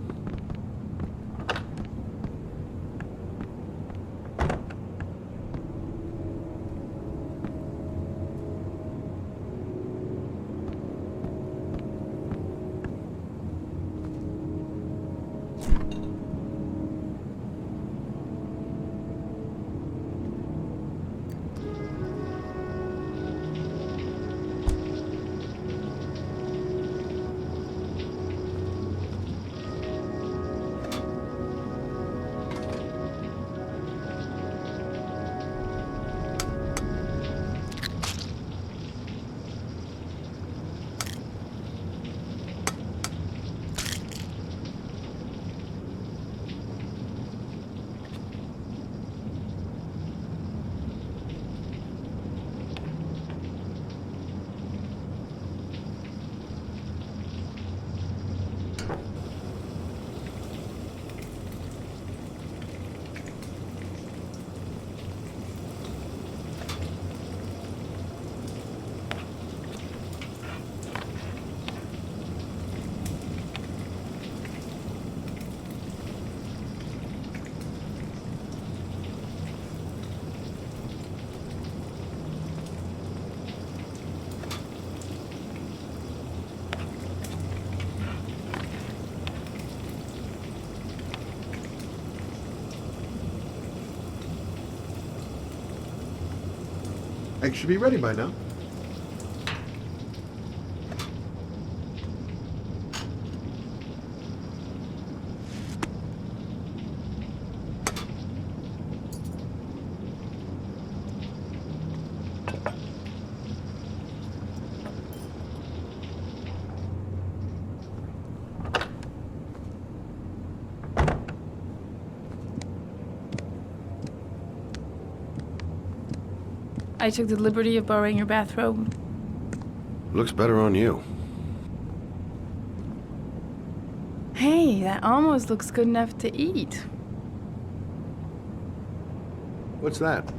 Eggs should be ready by now. I took the liberty of borrowing your bathrobe. Looks better on you. Hey, that almost looks good enough to eat. What's that?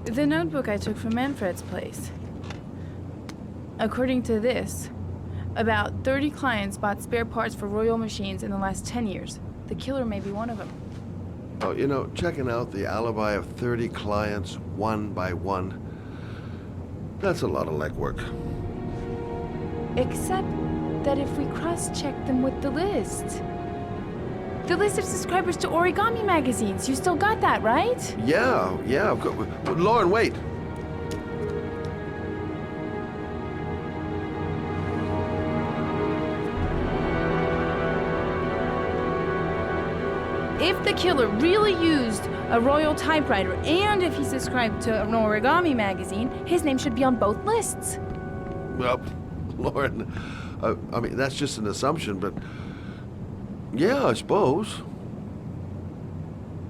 The notebook I took from Manfred's place. According to this, about 30 clients bought spare parts for Royal machines in the last 10 years. The killer may be one of them. Oh, you know, checking out the alibi of 30 clients one by one, that's a lot of legwork. Except that if we cross-check them with the list. The list of subscribers to Origami magazines. You still got that, right? Yeah, of course. Lauren, wait. If the killer really used a Royal typewriter and if he subscribed to an Origami magazine, his name should be on both lists. Well, Lauren, I mean, that's just an assumption, but yeah, I suppose.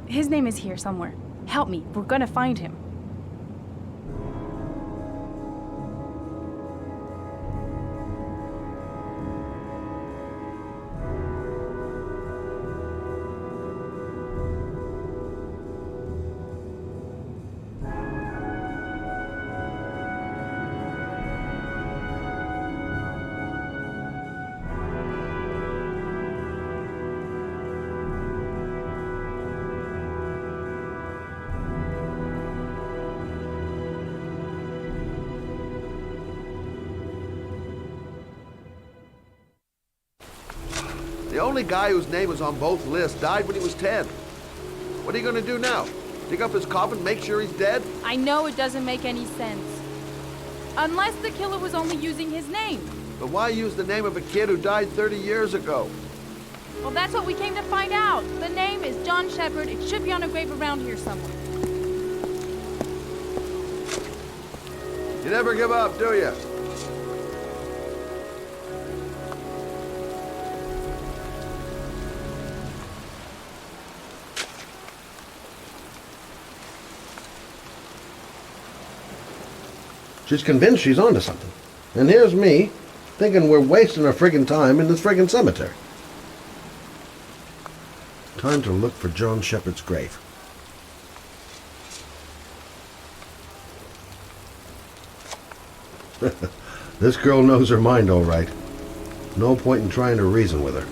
His name is here somewhere. Help me. We're gonna find him. The only guy whose name was on both lists died when he was 10. What are you gonna do now? Dig up his coffin, make sure he's dead? I know it doesn't make any sense. Unless the killer was only using his name. But why use the name of a kid who died 30 years ago? Well, that's what we came to find out. The name is John Shepard. It should be on a grave around here somewhere. You never give up, do you? She's convinced she's onto something. And here's me, thinking we're wasting our friggin' time in this friggin' cemetery. Time to look for John Shepard's grave. This girl knows her mind all right. No point in trying to reason with her.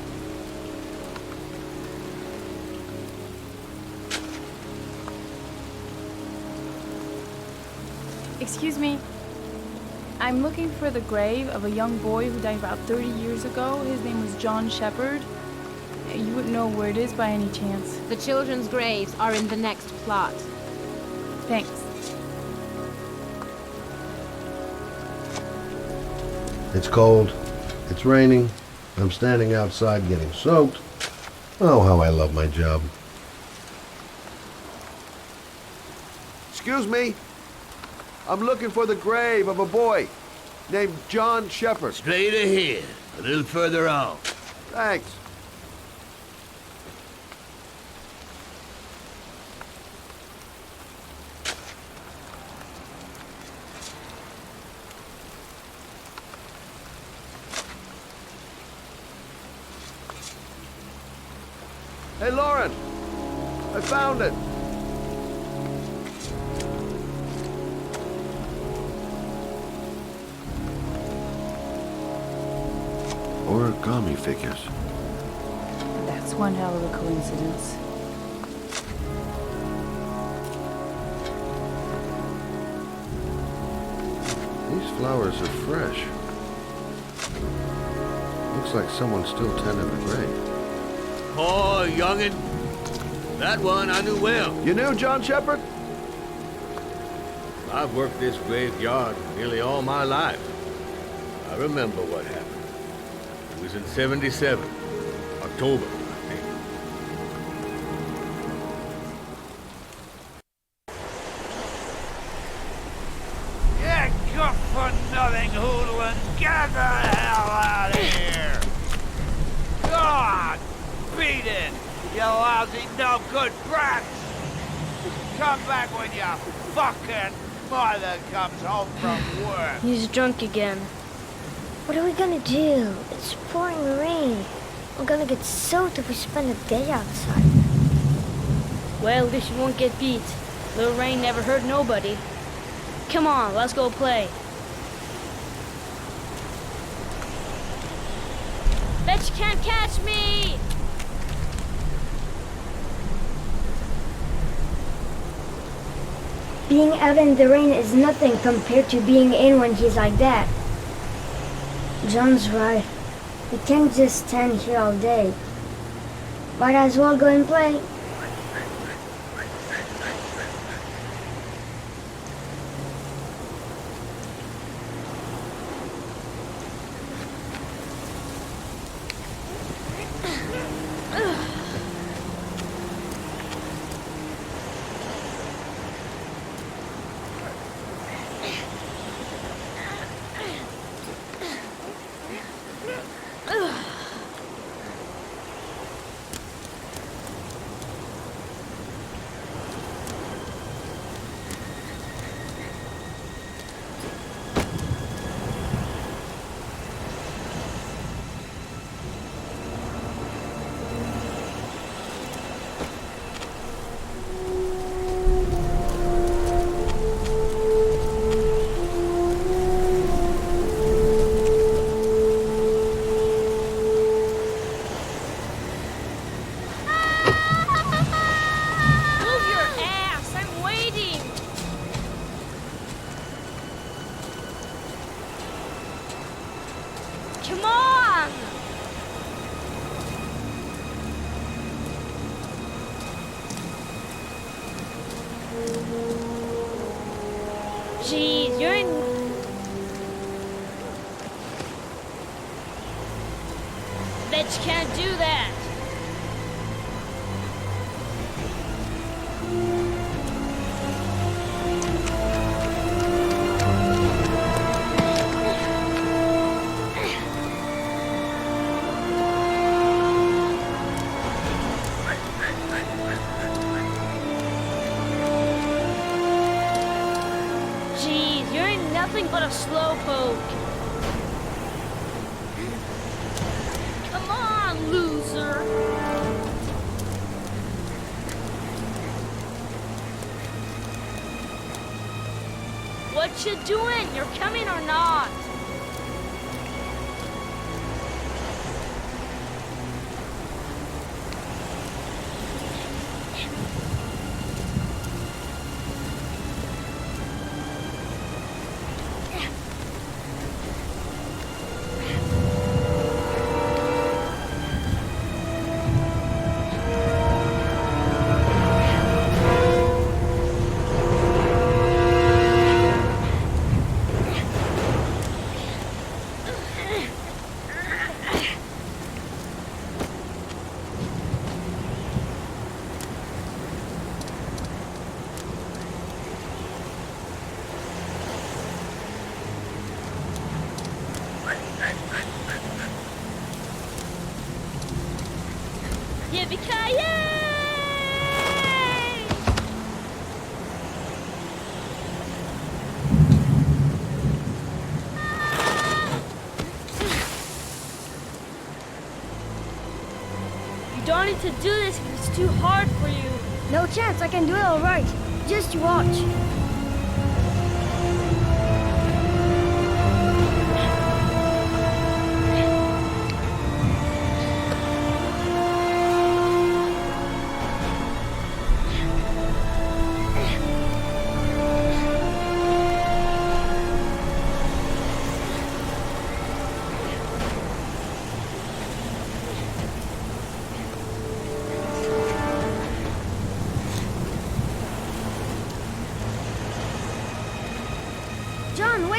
Excuse me. I'm looking for the grave of a young boy who died about 30 years ago. His name was John Shepard. You wouldn't know where it is by any chance. The children's graves are in the next plot. Thanks. It's cold. It's raining. I'm standing outside getting soaked. Oh, how I love my job. Excuse me. I'm looking for the grave of a boy named John Shepard. Straight ahead, a little further on. Thanks. Hey, Lauren, I found it. Origami figures. That's one hell of a coincidence. These flowers are fresh. Looks like someone's still tending the grave. Oh, youngin'. That one I knew well. You knew John Shepard? I've worked this graveyard nearly all my life. I remember what happened. It was in 77. October, I think. Yeah, good for nothing hoodlum. Get the hell out of here! God, beat it, you lousy no good brats! Come back when your fucking mother comes home from work. He's drunk again. What are we gonna do? It's pouring rain. We're gonna get soaked if we spend a day outside. Well, at least you won't get beat. Little rain never hurt nobody. Come on, let's go play. Bet you can't catch me! Being out in the rain is nothing compared to being in when he's like that. John's right. We can't just stand here all day. Might as well go and play. Jeez, you're in... Bet you can't do that. Jeez, you're in nothing but a slowpoke. Come on, loser. What you doing? You're coming or not? Yippee-ki-yay! You don't need to do this if it's too hard for you. No chance, I can do it all right. Just watch.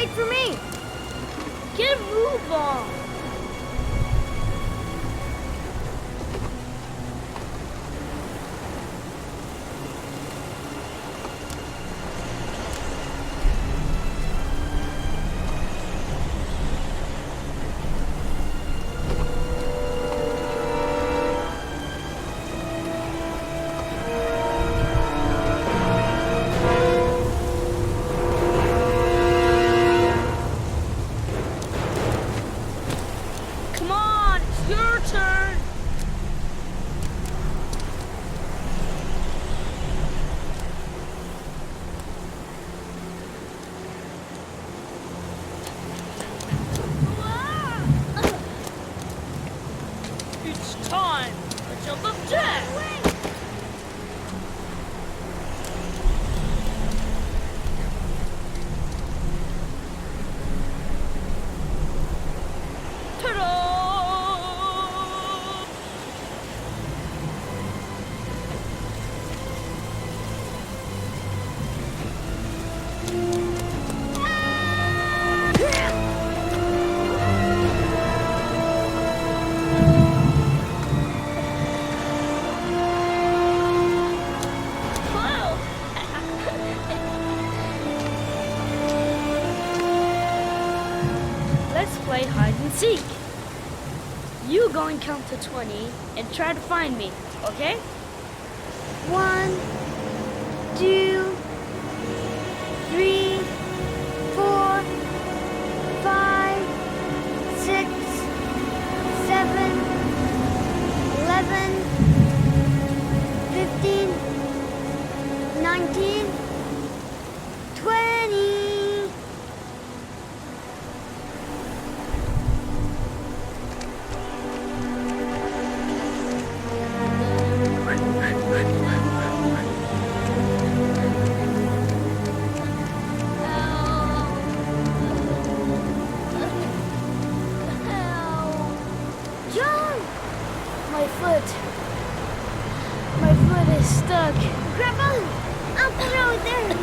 wait for me. Get a move on. Come on, it's your turn. It's time to jump up death. Let's play hide and seek. You go and count to 20 and try to find me, okay? 1, 2, 3, 4, 5, 6, 7, 11, 15, 19, 20. John! My foot is stuck. Grab on. I'll put it over there.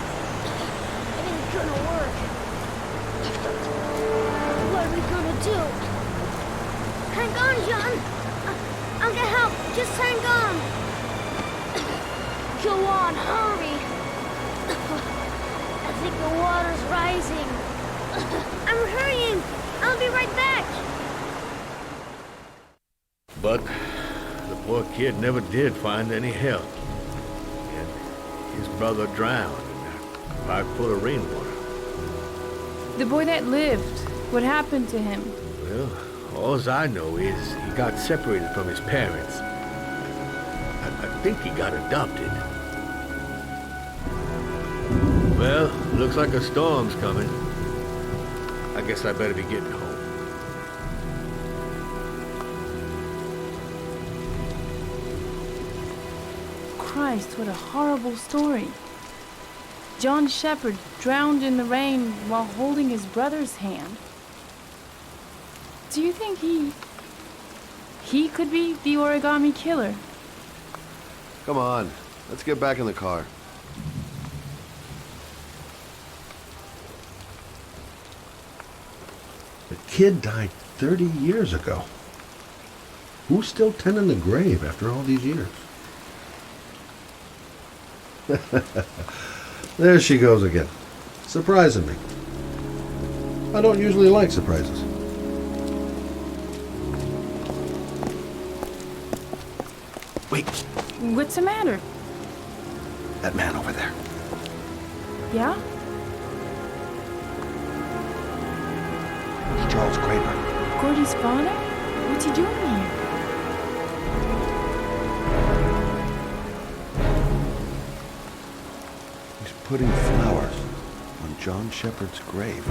It ain't gonna work. What are we gonna do? Hang on, John. I'll get help. Just hang on. Go on, hurry. I think the water's rising. I'm hurrying. I'll be right back. But the poor kid never did find any help. And his brother drowned in that pipe full of rainwater. The boy that lived, what happened to him? Well, all I know is he got separated from his parents. I think he got adopted. Well, looks like a storm's coming. I guess I better be getting home. Christ, what a horrible story. John Shepherd drowned in the rain while holding his brother's hand. Do you think he could be the origami killer? Come on, let's get back in the car. The kid died 30 years ago. Who's still tending the grave after all these years? There she goes again, surprising me. I don't usually like surprises. Wait, What's the matter? that man over there. Yeah? It's Charles Kramer. Gordy's father? What's he doing here? He's putting flowers on John Shepherd's grave.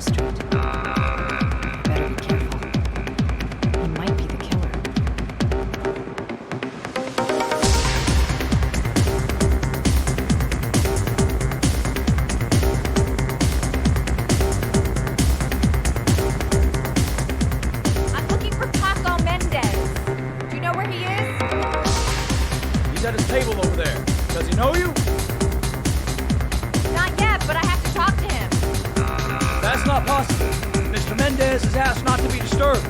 Marble Street. Better be careful. He might be the killer. I'm looking for Paco Mendez. Do you know where he is? He's at his table over there. Does he know you? Not yet, but I have to talk to him. That's not possible. Mr. Mendez has asked not to be disturbed.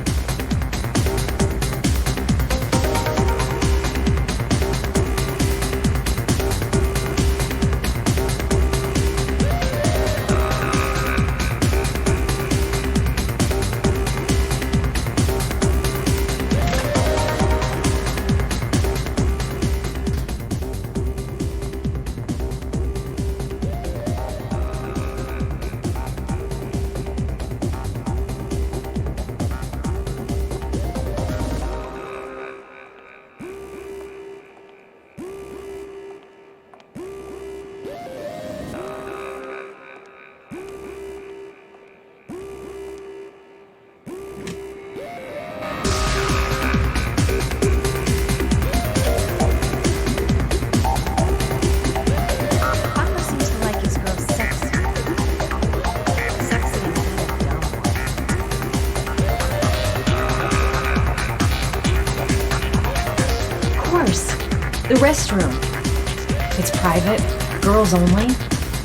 Paco seems to like his girls sexy. Sexy instead of dumb. Of course. The restroom. It's private, girls only.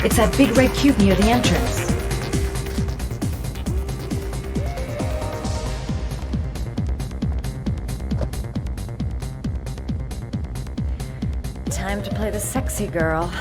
It's that big red cube near the entrance. Time to play the sexy girl.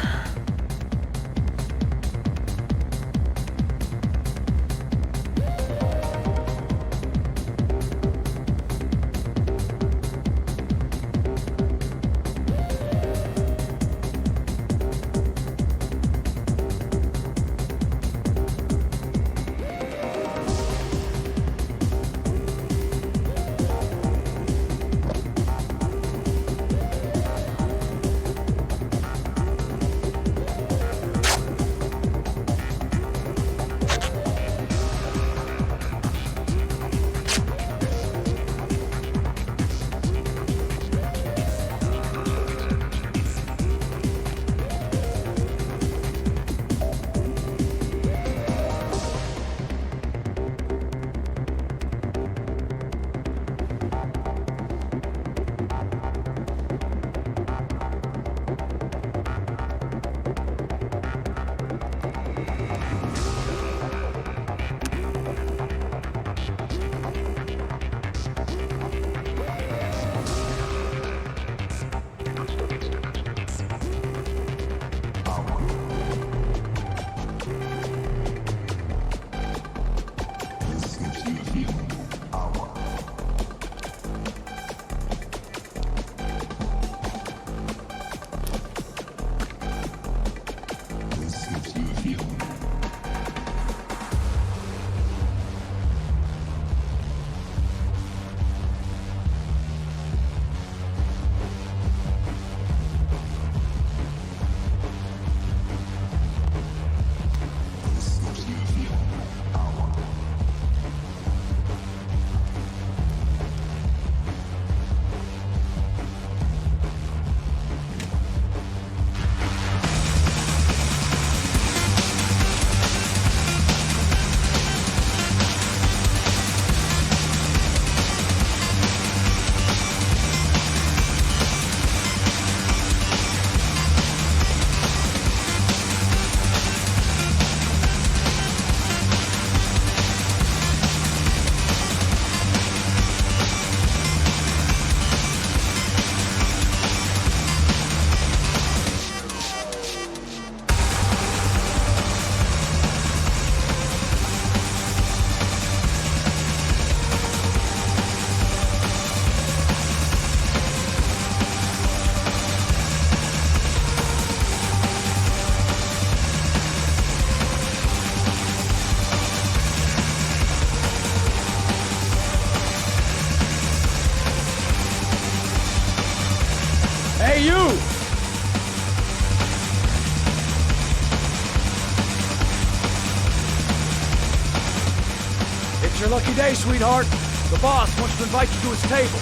your lucky day, sweetheart. The boss wants to invite you to his table.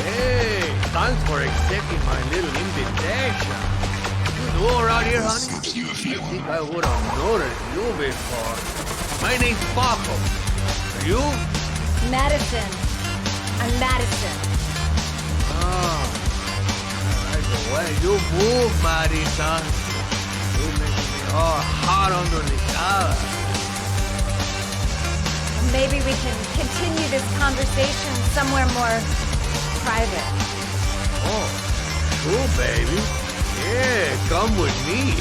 Hey, thanks for accepting my little invitation. You new around here, honey? I think I would have noticed you before. My name's Paco. Are you? Madison. I'm Madison. Oh, I like the way you move, Marisa. You make me all hot under the collar. Maybe we can continue this conversation somewhere more private. Oh, cool, baby. Yeah, come with me.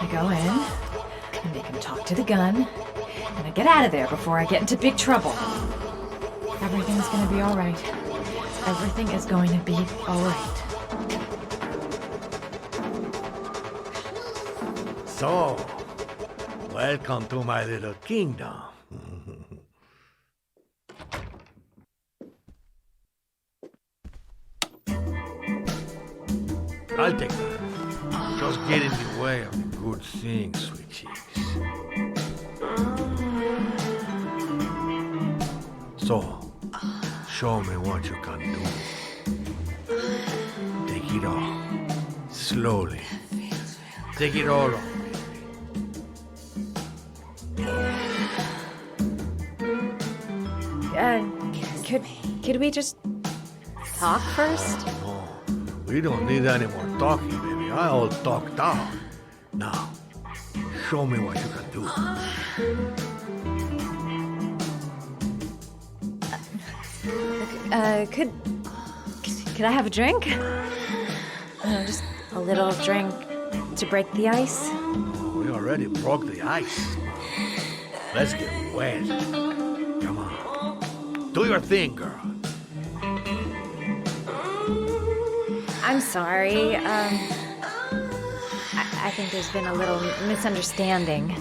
I go in, and they can talk to the gun, and I get out of there before I get into big trouble. Everything's gonna be alright. Everything is going to be alright. So, welcome to my little kingdom. I'll take that. Just get in the way of the good things, sweet cheeks. So, show me what you can do. Take it all. Slowly. Take it all off. Could we just talk first? No, we don't need any more talking, baby. I all talked out. Now, show me what you can do. Could I have a drink? Just a little drink to break the ice. We already broke the ice. Let's get wet. Come on. Do your thing, girl. I'm sorry. I think there's been a little misunderstanding.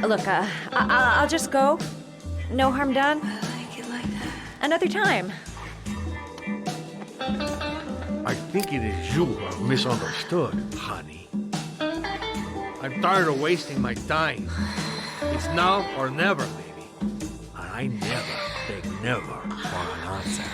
Look, I'll just go. No harm done. Another time. I think it is you who are misunderstood, honey. I'm tired of wasting my time. It's now or never, baby. And I never take never for an answer.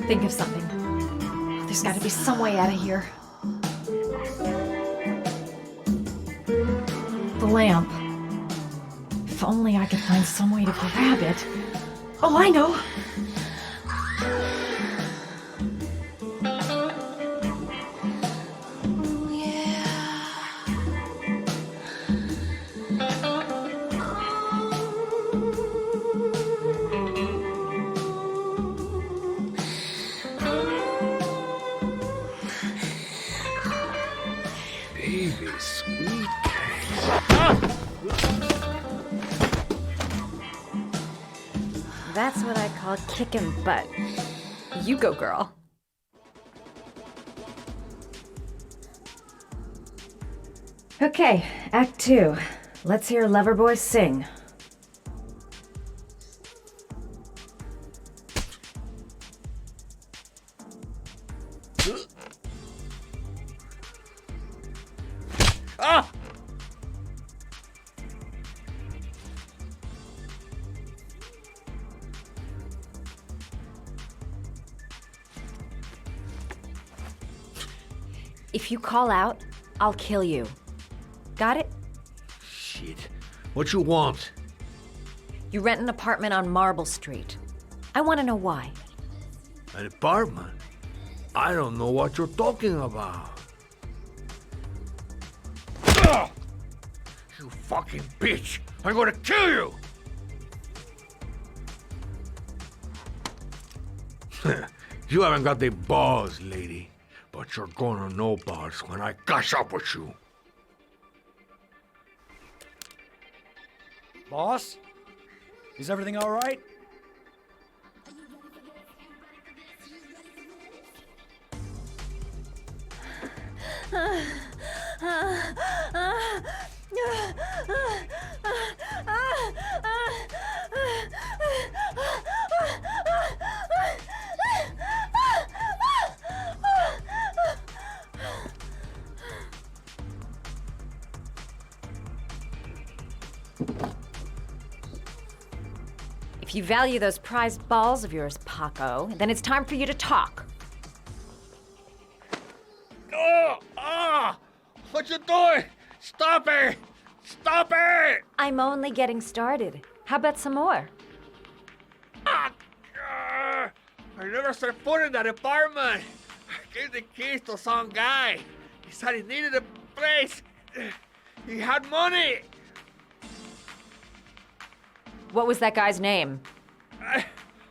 Think of something. There's got to be some way out of here. The lamp. If only I could find some way to grab it. Oh, I know! That's what I call kicking butt. You go, girl. Okay, Act 2. Let's hear Loverboy sing. Ah! If you call out, I'll kill you. Got it? Shit. What you want? You rent an apartment on Marble Street. I want to know why. An apartment? I don't know what you're talking about. Ugh! You fucking bitch! I'm gonna kill you! You haven't got the balls, lady. But you're gonna know balls when I catch up with you. Boss? Is everything all right? If you value those prized balls of yours, Paco, then it's time for you to talk. Oh! Ah! What you doing? Stop it! Stop it! I'm only getting started. How about some more? I never set foot in that apartment. I gave the keys to some guy. He said he needed a place. He had money. What was that guy's name?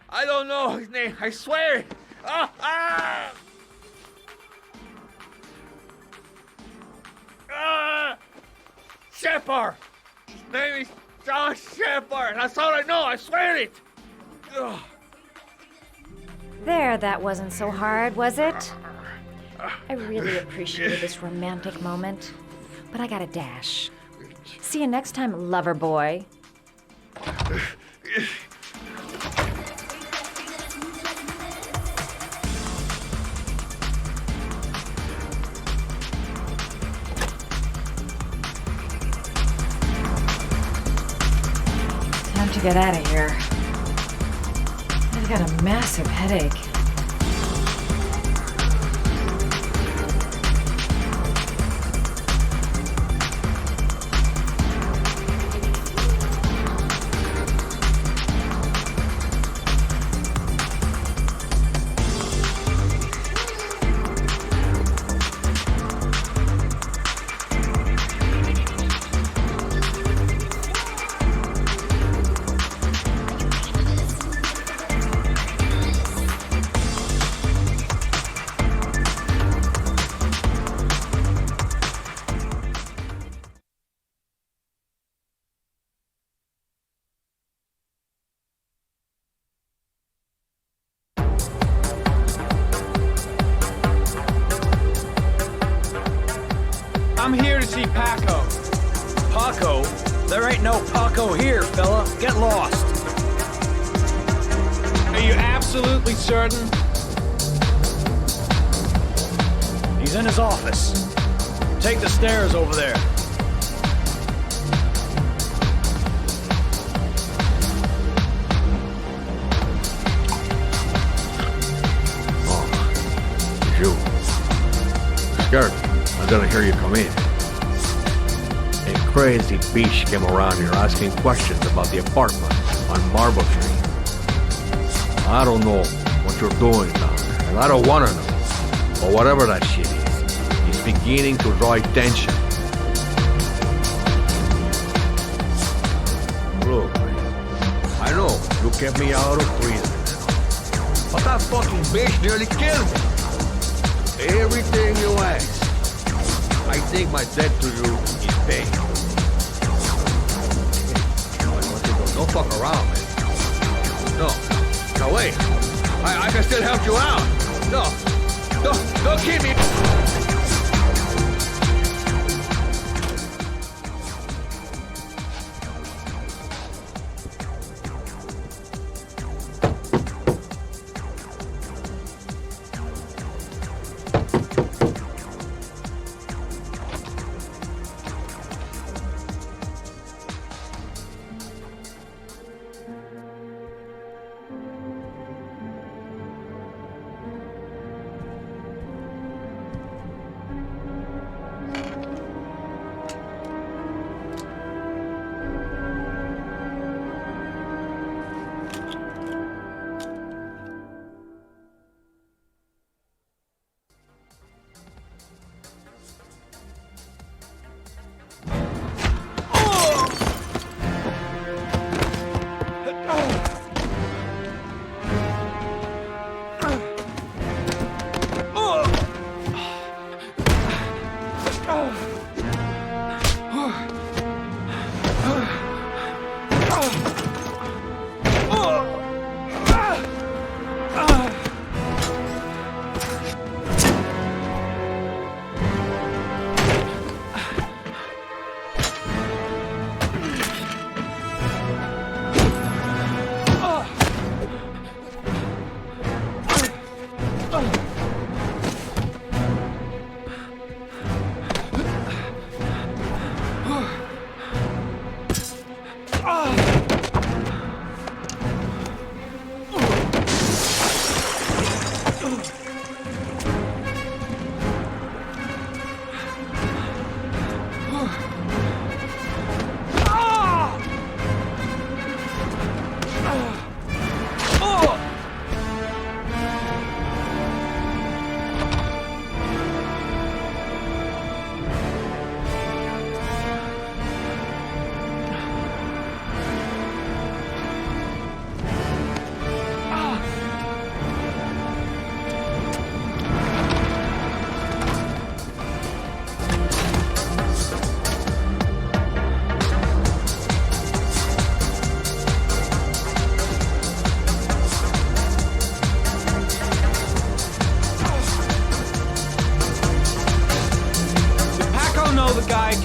I don't know his name. I swear. Ah! Ah! Ah! Shepard. His name is John Shepard. That's all I know. I swear it. Ugh. There, that wasn't so hard, was it? I really appreciated this romantic moment, but I gotta dash. See you next time, lover boy. Time to get out of here. I've got a massive headache. I'm here to see Paco. Paco? There ain't no Paco here, fella. Get lost. Are you absolutely certain? He's in his office. Take the stairs over there. You. Scared. I didn't hear you come in. A crazy bitch came around here asking questions about the apartment on Marble Street. I don't know what you're doing down there, and I don't want to know. But whatever that shit is, it's beginning to draw attention. Look, I know you kept me out of prison, but that fucking bitch nearly killed me. Everything you ask. I think my debt to you is paid. Don't fuck around, man. No, wait. I can still help you out. No, don't keep me.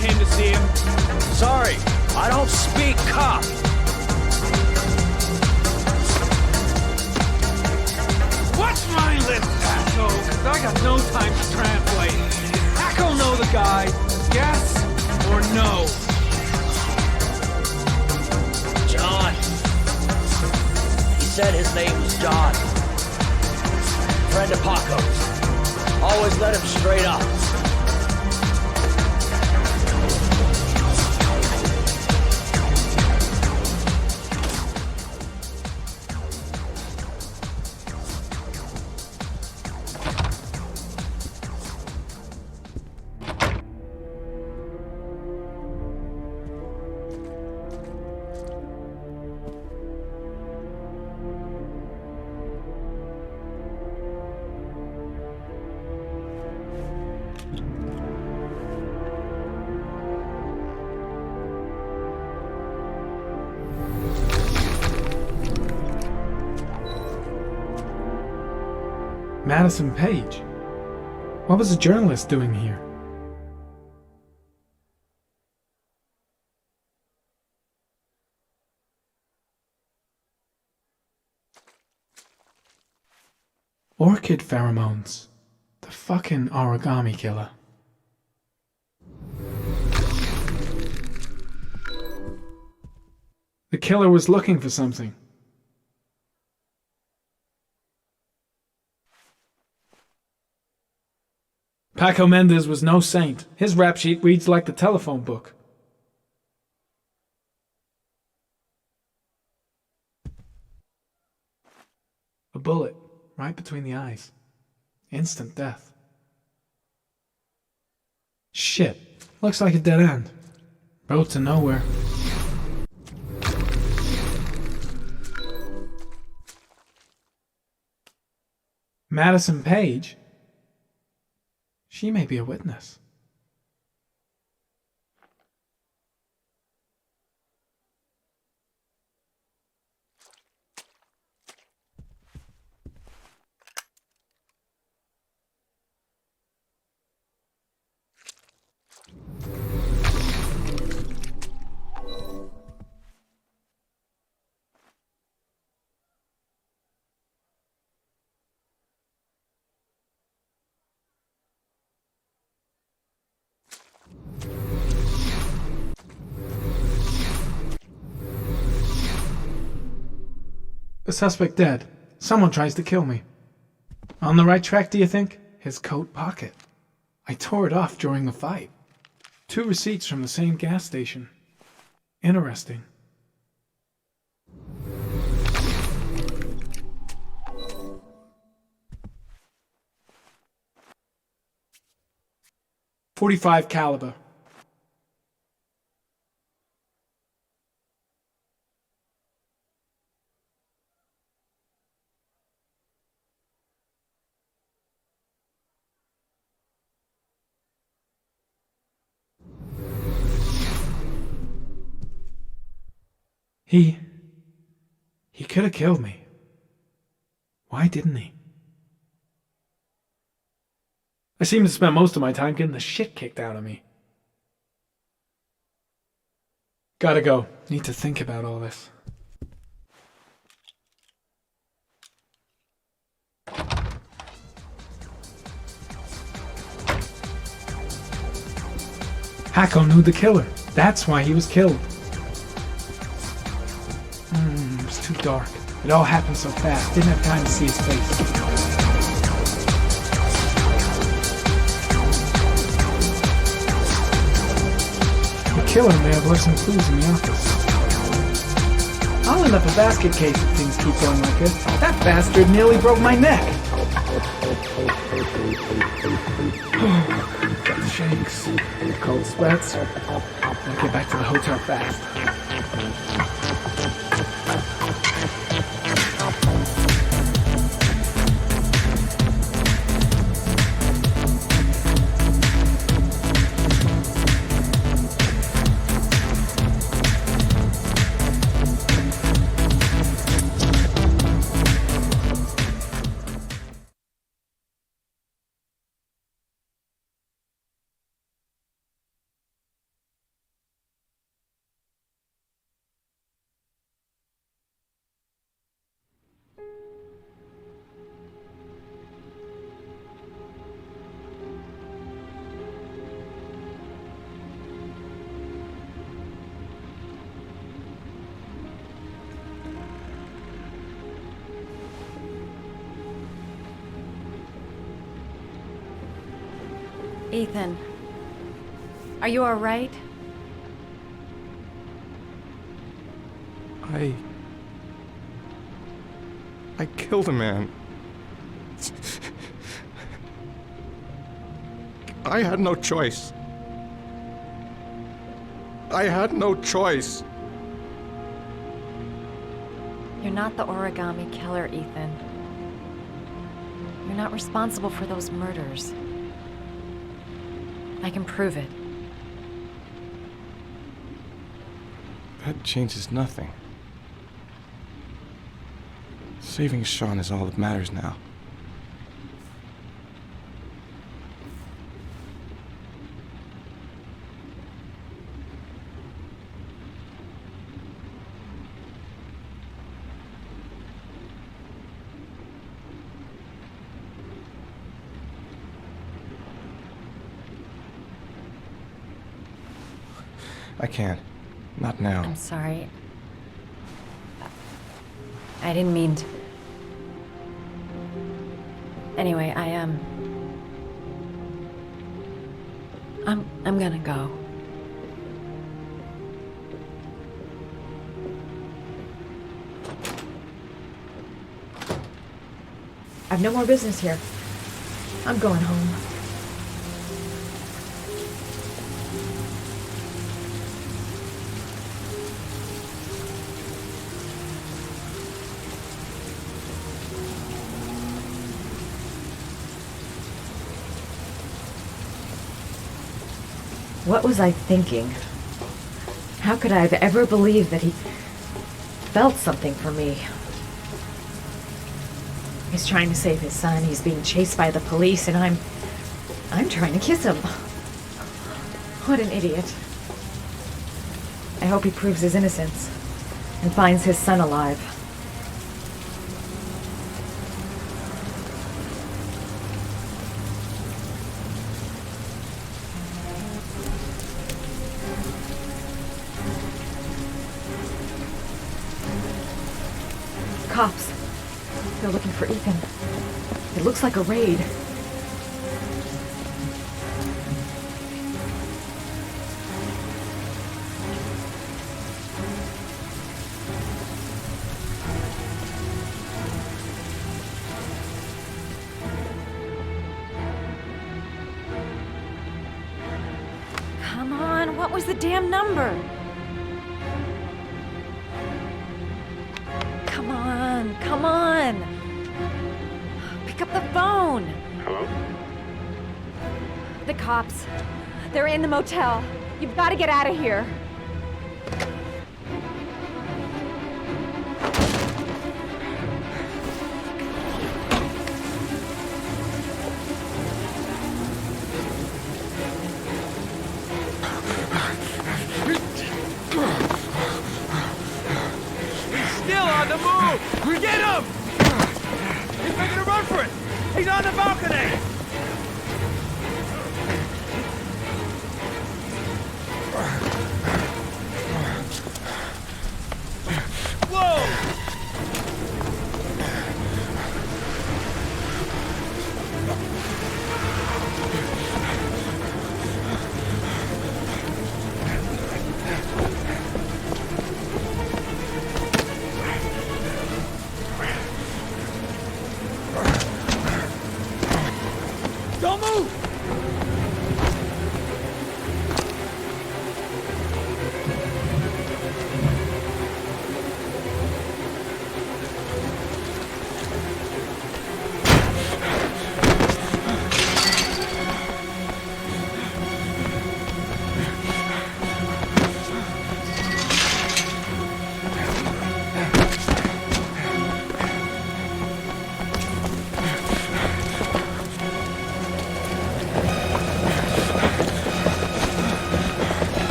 came to see him. Sorry, I don't speak cop. What's my list, Paco? Cause I got no time to translate. Paco know the guy. Yes or no? John. He said his name was John. Friend of Paco's. Always let him straight up. Madison Page? What was a journalist doing here? Orchid pheromones. The fucking origami killer. The killer was looking for something. Paco Mendez was no saint. His rap sheet reads like the telephone book. A bullet right between the eyes. Instant death. Shit. Looks like a dead end. Road to nowhere. Madison Page? She may be a witness. The suspect dead. Someone tries to kill me. On the right track, do you think? His coat pocket. I tore it off during the fight. 2 receipts from the same gas station. Interesting. .45 caliber. He could have killed me. Why didn't he? I seem to spend most of my time getting the shit kicked out of me. Gotta go. Need to think about all this. Paco knew the killer. That's why he was killed. It was too dark. It all happened so fast. Didn't have time to see his face. The killer may have left some clues in the office. I'll end up a basket case if things keep going like this. That bastard nearly broke my neck. Got the shakes, cold sweats. I'll get back to the hotel fast. Ethan, are you all right? I killed a man. I had no choice. I had no choice. You're not the origami killer, Ethan. You're not responsible for those murders. I can prove it. That changes nothing. Saving Sean is all that matters now. I can't. Not now. I'm sorry. I didn't mean to. Anyway, I'm gonna go. I've no more business here. I'm going home. What was I thinking? How could I have ever believed that he felt something for me? He's trying to save his son, he's being chased by the police, and I'm trying to kiss him. What an idiot. I hope he proves his innocence and finds his son alive. Cops. They're looking for Ethan. It looks like a raid. Come on, what was the damn number? Come on! Pick up the phone! Hello? The cops. They're in the motel. You've got to get out of here. Still on the move! Get him! He's making a run for it! He's on the balcony! Whoa! Don't move!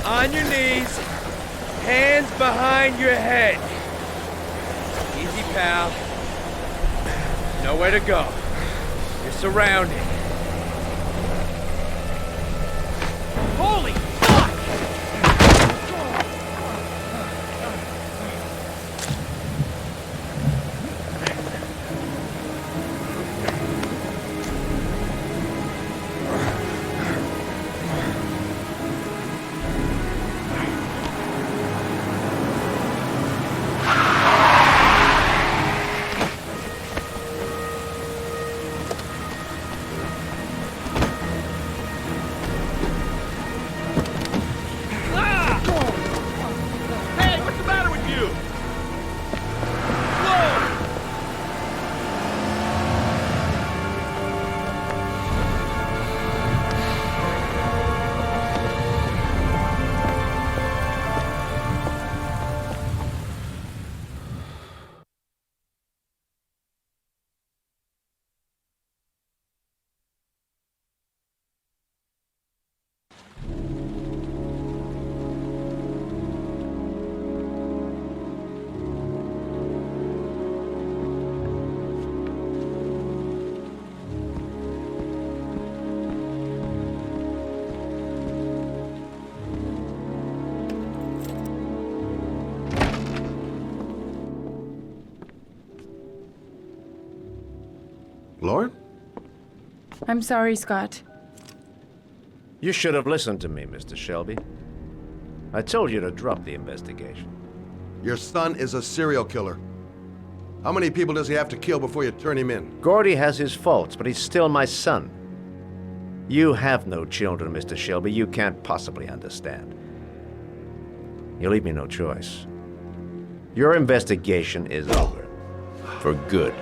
On your knees, hands behind your head. Easy, pal. Nowhere to go. You're surrounded. Holy Lauren? I'm sorry, Scott. You should have listened to me, Mr. Shelby. I told you to drop the investigation. Your son is a serial killer. How many people does he have to kill before you turn him in? Gordy has his faults, but he's still my son. You have no children, Mr. Shelby. You can't possibly understand. You leave me no choice. Your investigation is over. For good.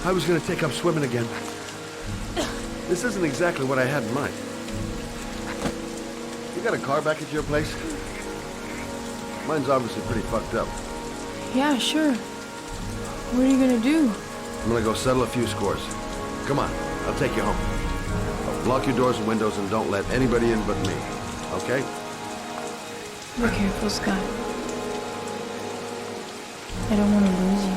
I was gonna take up swimming again. This isn't exactly what I had in mind. You got a car back at your place? Mine's obviously pretty fucked up. Yeah, sure. What are you gonna do? I'm gonna go settle a few scores. Come on, I'll take you home. Lock your doors and windows and don't let anybody in but me, okay? Be careful, Scott. I don't want to lose you.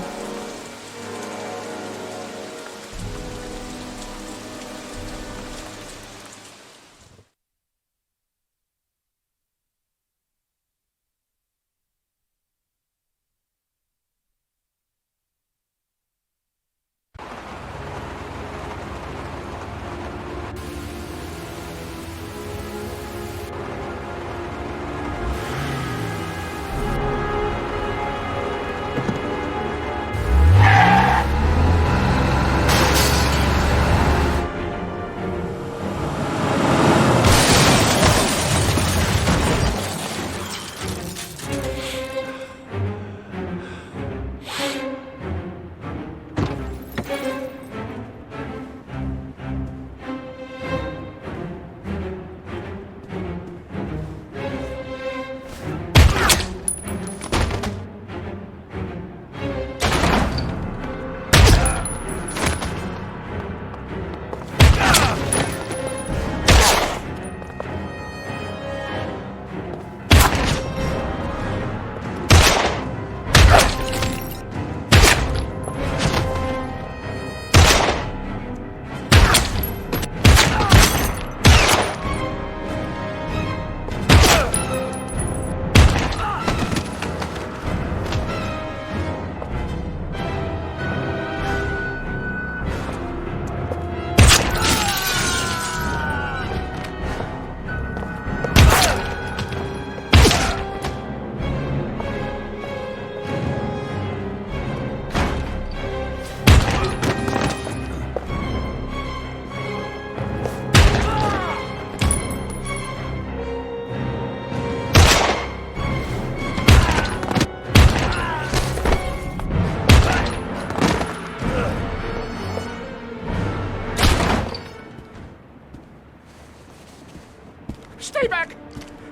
Stay back!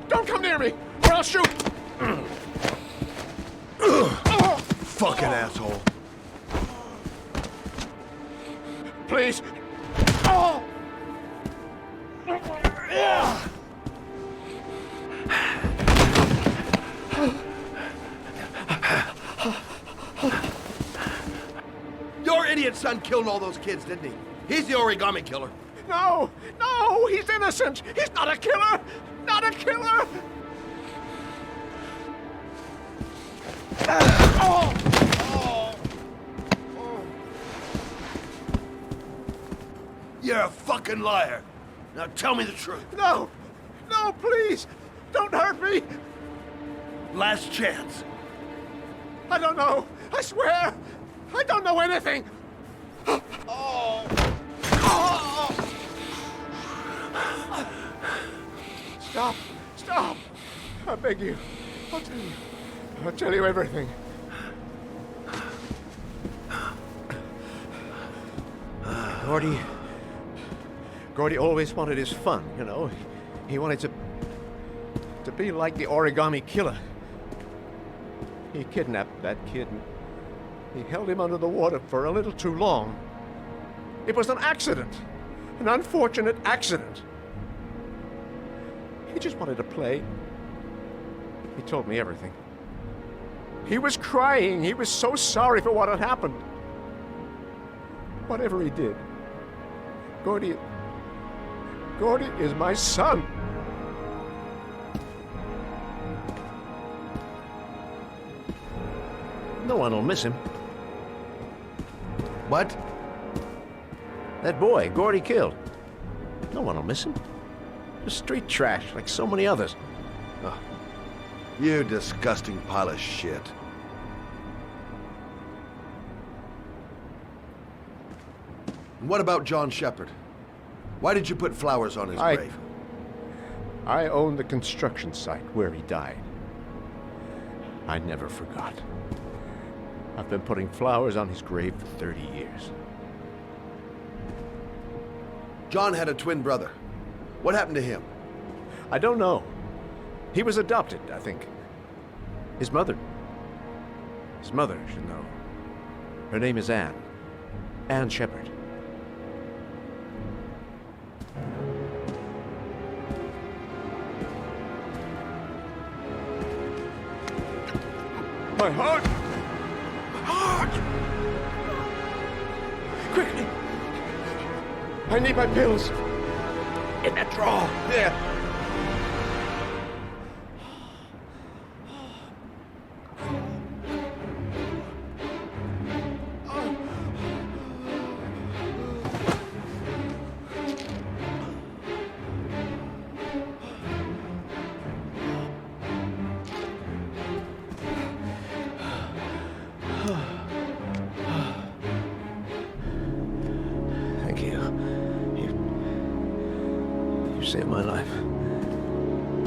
Don't come near me, or I'll shoot! Fucking asshole. Please. Oh! Your idiot son killed all those kids, didn't he? He's the origami killer. No! No! He's innocent! He's not a killer! Not a killer! Oh! You're a fucking liar. Now tell me the truth. No! No, please! Don't hurt me! Last chance. I don't know. I swear! I don't know anything! Oh! Stop! Stop! I beg you. I'll tell you. I'll tell you everything. Gordy always wanted his fun, you know. He wanted to be like the origami killer. He kidnapped that kid and he held him under the water for a little too long. It was an accident. An unfortunate accident. He just wanted to play. He told me everything. He was crying. He was so sorry for what had happened. Whatever he did, Gordy is my son. No one will miss him. What? That boy, Gordy killed. No one will miss him. Just street trash, like so many others. Oh, you disgusting pile of shit. And what about John Shepard? Why did you put flowers on his grave? I own the construction site where he died. I never forgot. I've been putting flowers on his grave for 30 years. John had a twin brother. What happened to him? I don't know. He was adopted, I think. His mother should know. Her name is Anne. Ann Shepard. My heart! My heart! Quickly! I need my pills. In that drawer. There. Thank you. You saved my life.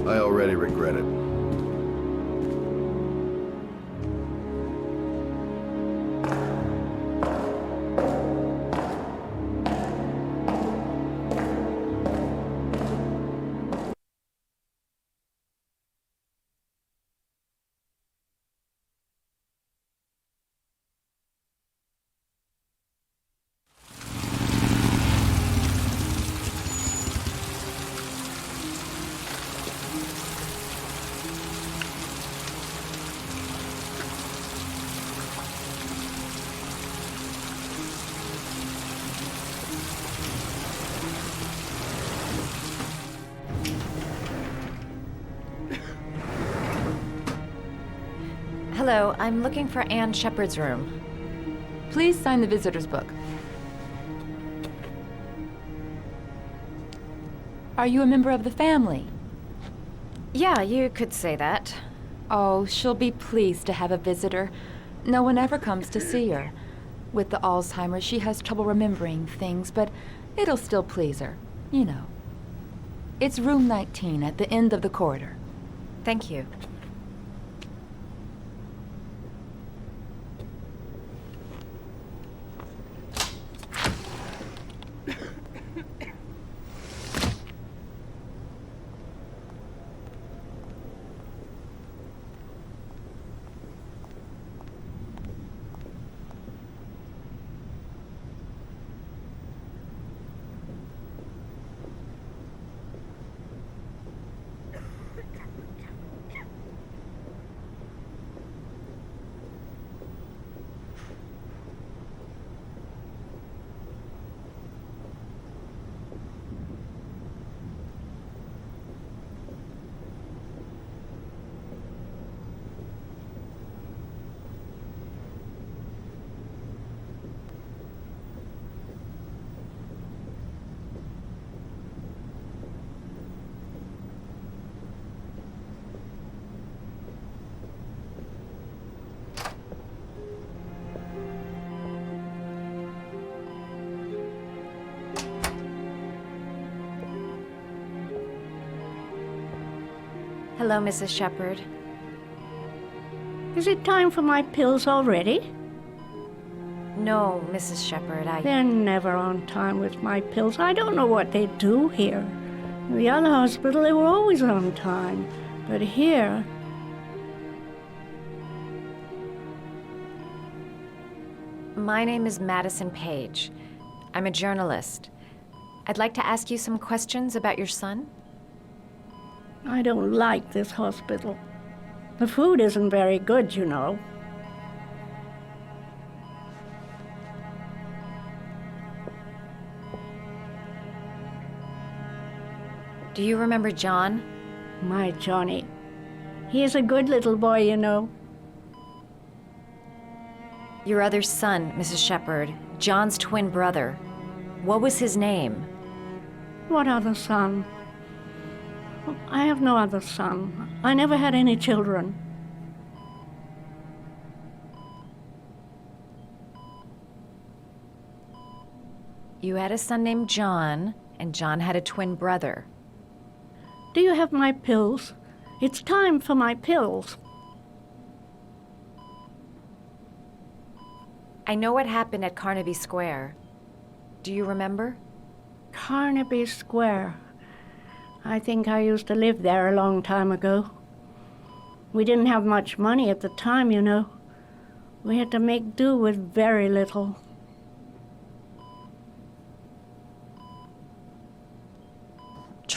I already regret it. Hello, I'm looking for Ann Shepard's room. Please sign the visitor's book. Are you a member of the family? Yeah, you could say that. Oh, she'll be pleased to have a visitor. No one ever comes to see her. With the Alzheimer's, she has trouble remembering things, but it'll still please her, you know. It's room 19 at the end of the corridor. Thank you. Hello, Mrs. Shepard. Is it time for my pills already? No, Mrs. Shepard, They're never on time with my pills. I don't know what they do here. In the other hospital, they were always on time. But here... My name is Madison Page. I'm a journalist. I'd like to ask you some questions about your son. I don't like this hospital. The food isn't very good, you know. Do you remember John? My Johnny. He is a good little boy, you know. Your other son, Mrs. Shepard, John's twin brother. What was his name? What other son? I have no other son. I never had any children. You had a son named John, and John had a twin brother. Do you have my pills? It's time for my pills. I know what happened at Carnaby Square. Do you remember? Carnaby Square. I think I used to live there a long time ago. We didn't have much money at the time, you know. We had to make do with very little.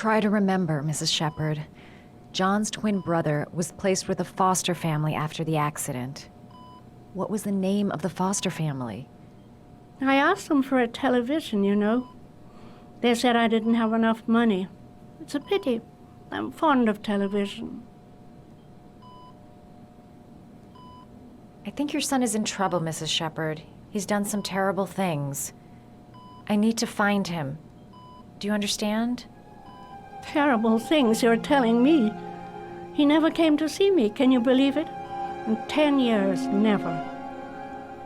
Try to remember, Mrs. Shepherd. John's twin brother was placed with a foster family after the accident. What was the name of the foster family? I asked them for a television, you know. They said I didn't have enough money. It's a pity. I'm fond of television. I think your son is in trouble, Mrs. Shepherd. He's done some terrible things. I need to find him. Do you understand? Terrible things you're telling me. He never came to see me, can you believe it? In 10 years, never.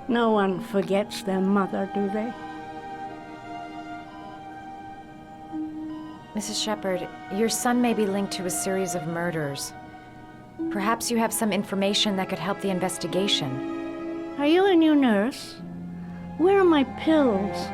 No one forgets their mother, do they? Mrs. Shepherd, your son may be linked to a series of murders. Perhaps you have some information that could help the investigation. Are you a new nurse? Where are my pills?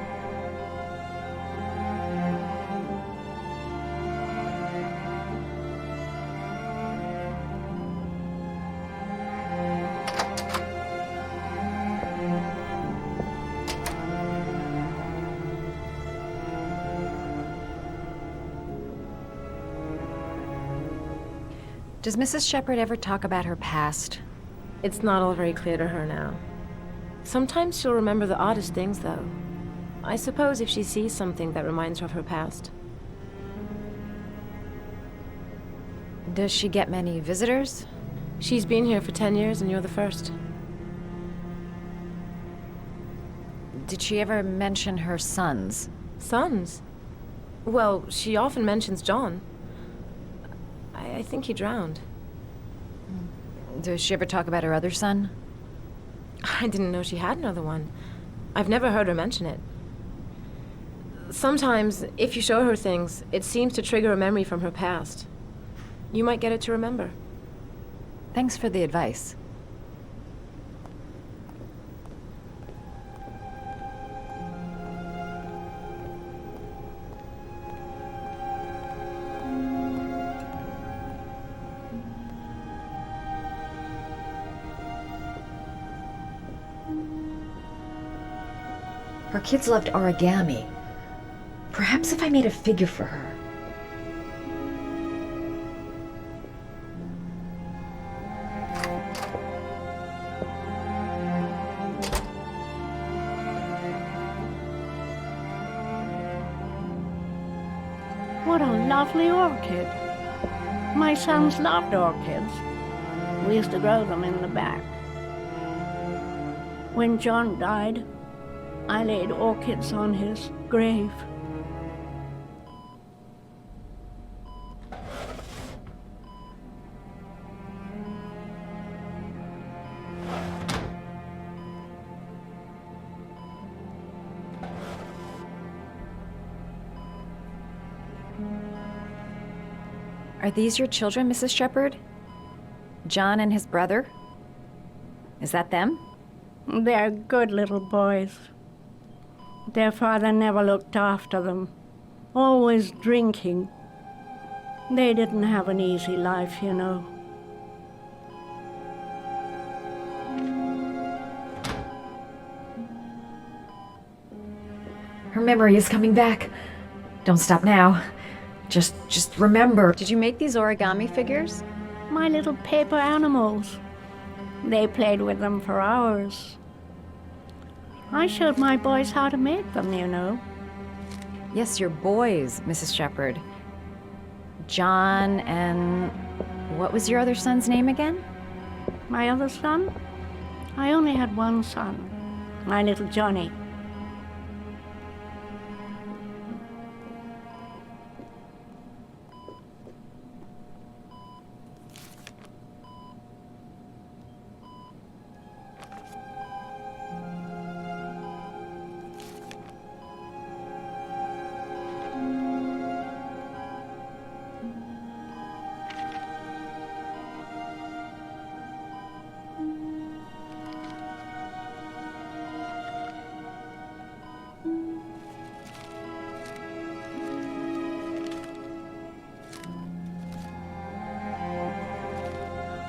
Does Mrs. Shepherd ever talk about her past? It's not all very clear to her now. Sometimes she'll remember the oddest things, though. I suppose if she sees something that reminds her of her past. Does she get many visitors? She's been here for 10 years, and you're the first. Did she ever mention her sons? Sons? Well, she often mentions John. I think he drowned. Does she ever talk about her other son? I didn't know she had another one. I've never heard her mention it. Sometimes, if you show her things, it seems to trigger a memory from her past. You might get it to remember. Thanks for the advice. Her kids loved origami. Perhaps if I made a figure for her. What a lovely orchid. My sons loved orchids. We used to grow them in the back. When John died, I laid orchids on his grave. Are these your children, Mrs. Shepherd? John and his brother? Is that them? They're good little boys. Their father never looked after them, always drinking. They didn't have an easy life, you know. Her memory is coming back. Don't stop now. Just remember. Did you make these origami figures? My little paper animals. They played with them for hours. I showed my boys how to make them, you know. Yes, your boys, Mrs. Shepherd. John and... what was your other son's name again? My other son? I only had one son, my little Johnny.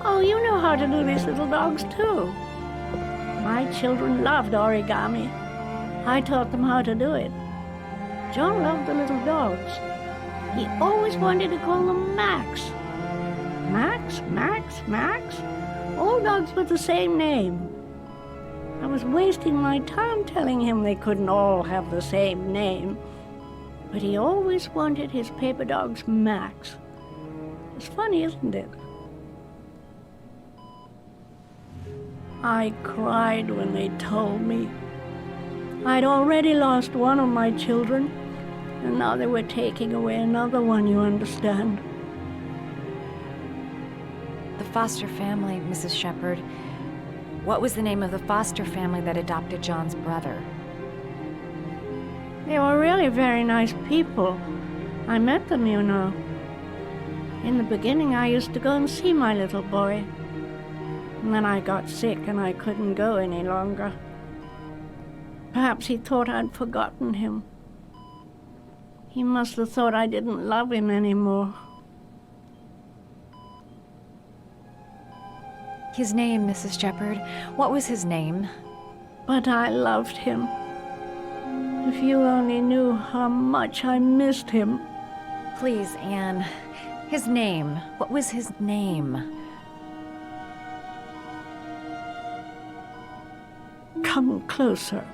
Oh, you know how to do these little dogs, too. My children loved origami. I taught them how to do it. John loved the little dogs. He always wanted to call him Max. Max, Max, Max. All dogs with the same name. I was wasting my time telling him they couldn't all have the same name. But he always wanted his paper dogs Max. It's funny, isn't it? I cried when they told me. I'd already lost one of my children, and now they were taking away another one, you understand. The foster family, Mrs. Shepherd. What was the name of the foster family that adopted John's brother? They were really very nice people. I met them, you know. In the beginning, I used to go and see my little boy. And then I got sick and I couldn't go any longer. Perhaps he thought I'd forgotten him. He must have thought I didn't love him anymore. His name, Mrs. Shepherd. What was his name? But I loved him. If you only knew how much I missed him. Please, Anne. His name. What was his name? Come closer.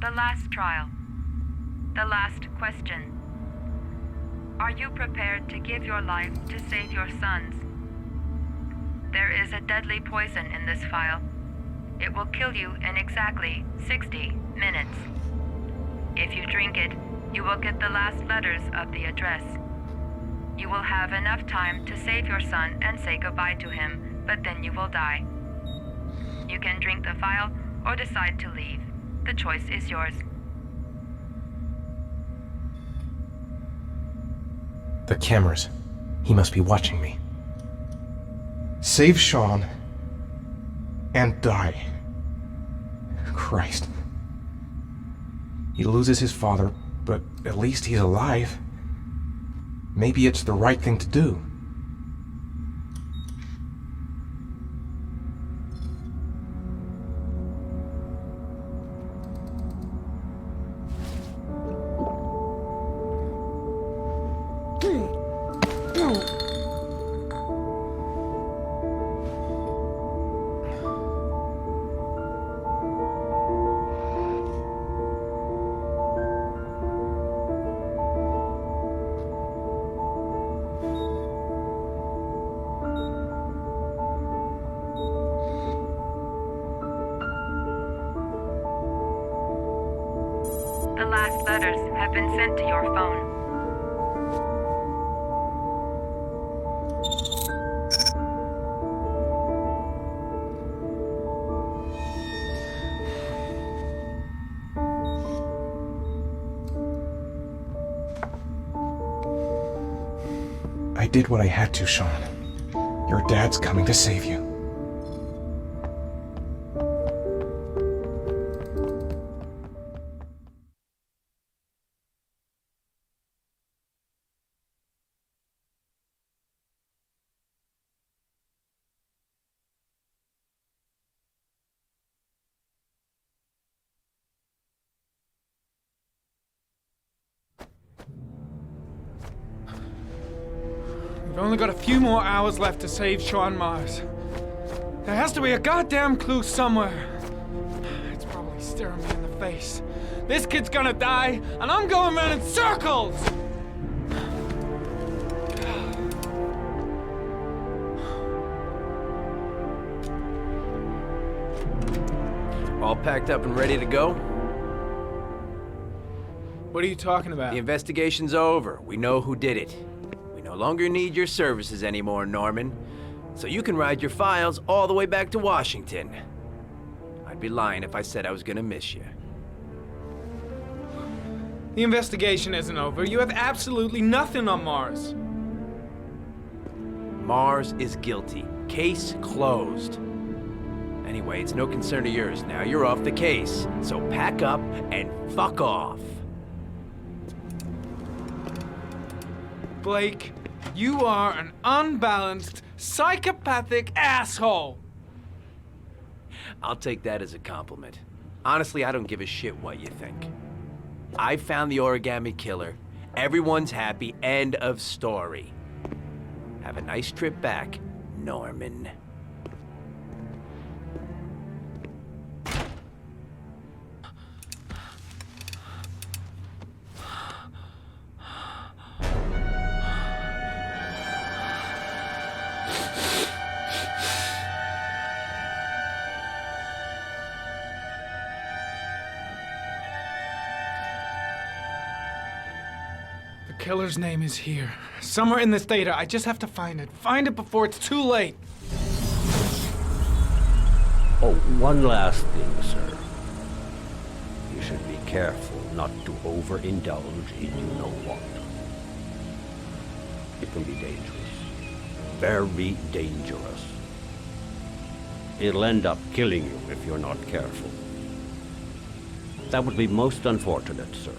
The last trial. The last question. Are you prepared to give your life to save your sons? There is a deadly poison in this vial. It will kill you in exactly 60 minutes. If you drink it, you will get the last letters of the address. You will have enough time to save your son and say goodbye to him, but then you will die. You can drink the vial or decide to leave. The choice is yours. The cameras. He must be watching me. Save Sean and die. Christ. He loses his father, but at least he's alive. Maybe it's the right thing to do. The last letters have been sent to your phone. I did what I had to, Sean. Your dad's coming to save you. We've only got a few more hours left to save Sean Mars. There has to be a goddamn clue somewhere. It's probably staring me in the face. This kid's gonna die, and I'm going around in circles! All packed up and ready to go? What are you talking about? The investigation's over. We know who did it. We no longer need your services anymore, Norman. So you can ride your files all the way back to Washington. I'd be lying if I said I was gonna miss you. The investigation isn't over. You have absolutely nothing on Mars. Mars is guilty. Case closed. Anyway, it's no concern of yours now. You're off the case. So pack up and fuck off. Blake, you are an unbalanced, psychopathic asshole. I'll take that as a compliment. Honestly, I don't give a shit what you think. I found the origami killer. Everyone's happy. End of story. Have a nice trip back, Norman. The killer's name is here. Somewhere in this data. I just have to find it. Find it before it's too late. Oh, one last thing, sir. You should be careful not to overindulge in you know what. It can be dangerous. Very dangerous. It'll end up killing you if you're not careful. That would be most unfortunate, sir.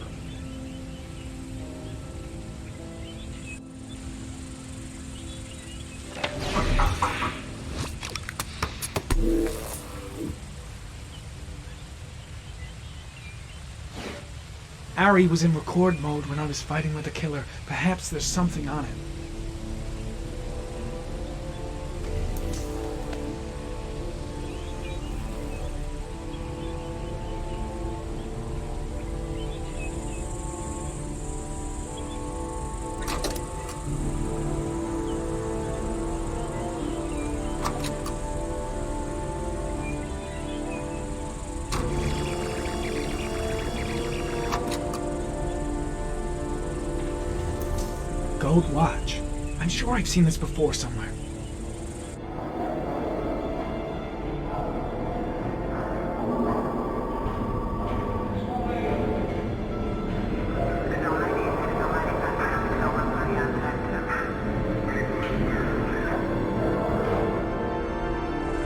Ari was in record mode when I was fighting with the killer. Perhaps there's something on it. Gold watch. I'm sure I've seen this before somewhere.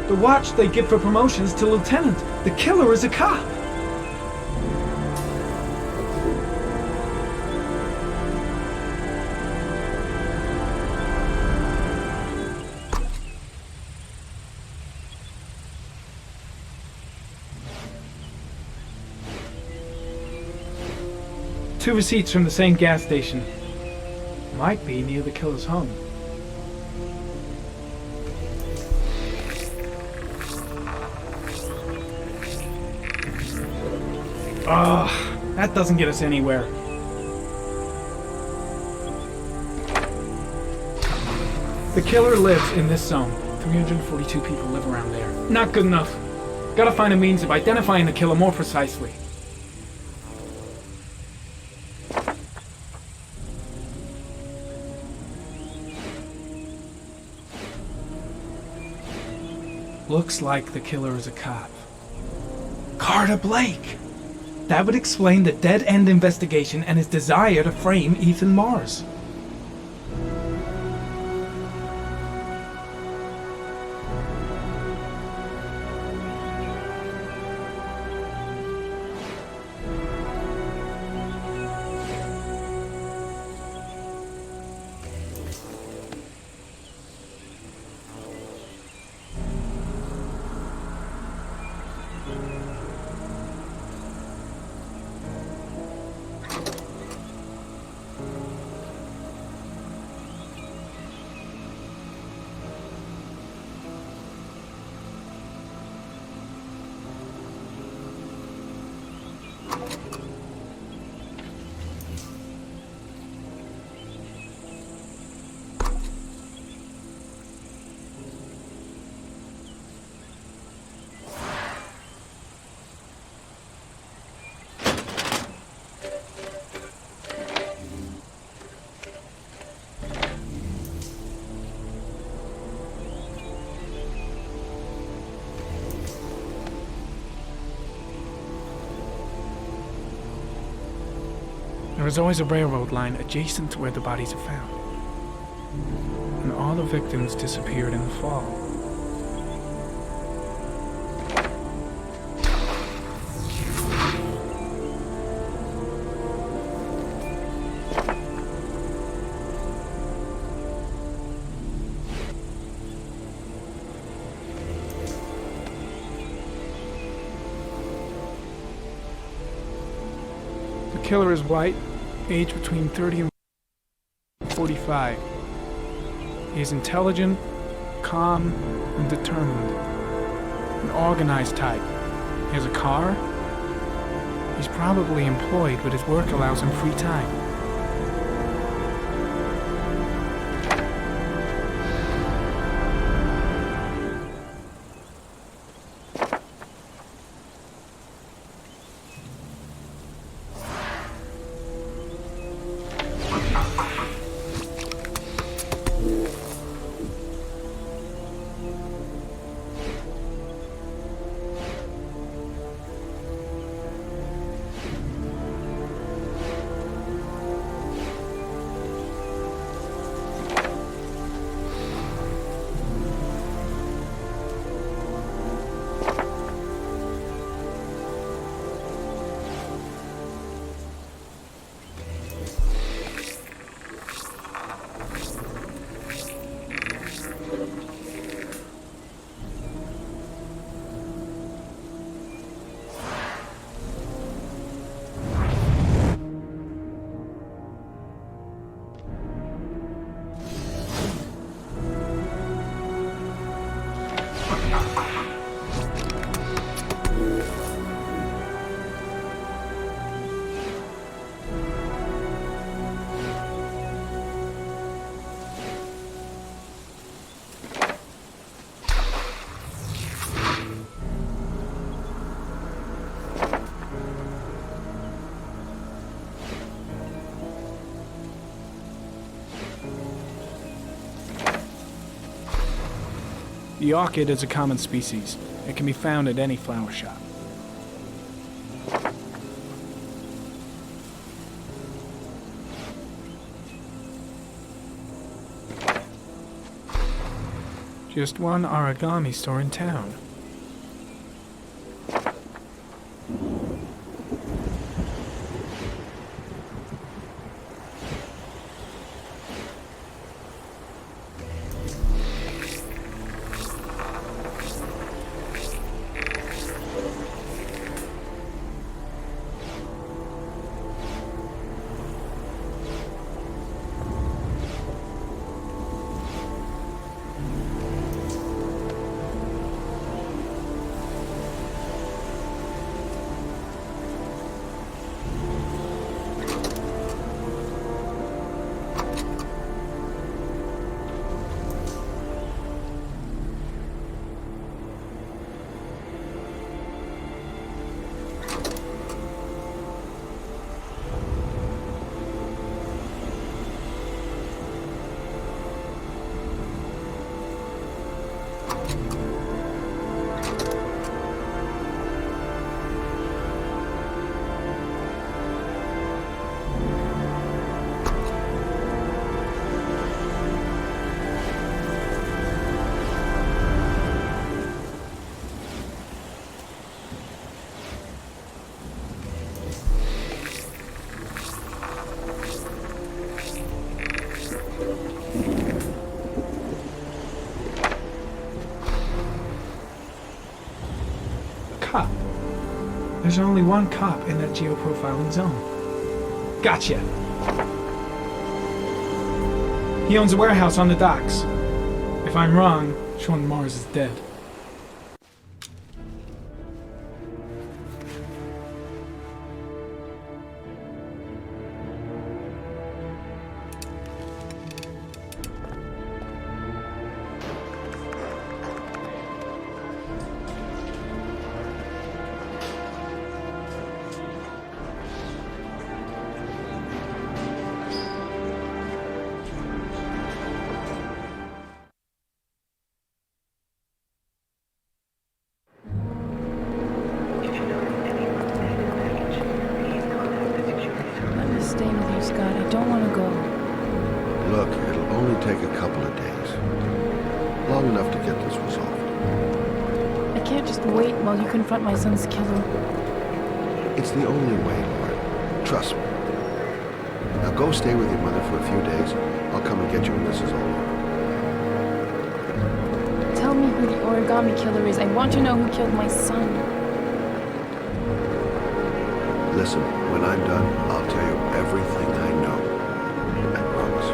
The watch they give for promotions to lieutenant. The killer is a cop. Two receipts from the same gas station. Might be near the killer's home. Ugh, that doesn't get us anywhere. The killer lives in this zone. 342 people live around there. Not good enough. Gotta find a means of identifying the killer more precisely. Looks like the killer is a cop. Carter Blake! That would explain the dead-end investigation and his desire to frame Ethan Mars. There is always a railroad line adjacent to where the bodies are found. And all the victims disappeared in the fall. The killer is white, aged between 30 and 45. He is intelligent, calm, and determined. An organized type. He has a car. He's probably employed, but his work allows him free time. The orchid is a common species. It can be found at any flower shop. Just one origami store in town. Cop. There's only one cop in that geoprofiling zone. Gotcha. He owns a warehouse on the docks. If I'm wrong, Sean Mars is dead. Long enough to get this resolved. I can't just wait while you confront my son's killer. It's the only way, Lauren. Trust me. Now go stay with your mother for a few days. I'll come and get you when this is all over. Tell me who the origami killer is. I want to know who killed my son. Listen, when I'm done, I'll tell you everything I know. I promise.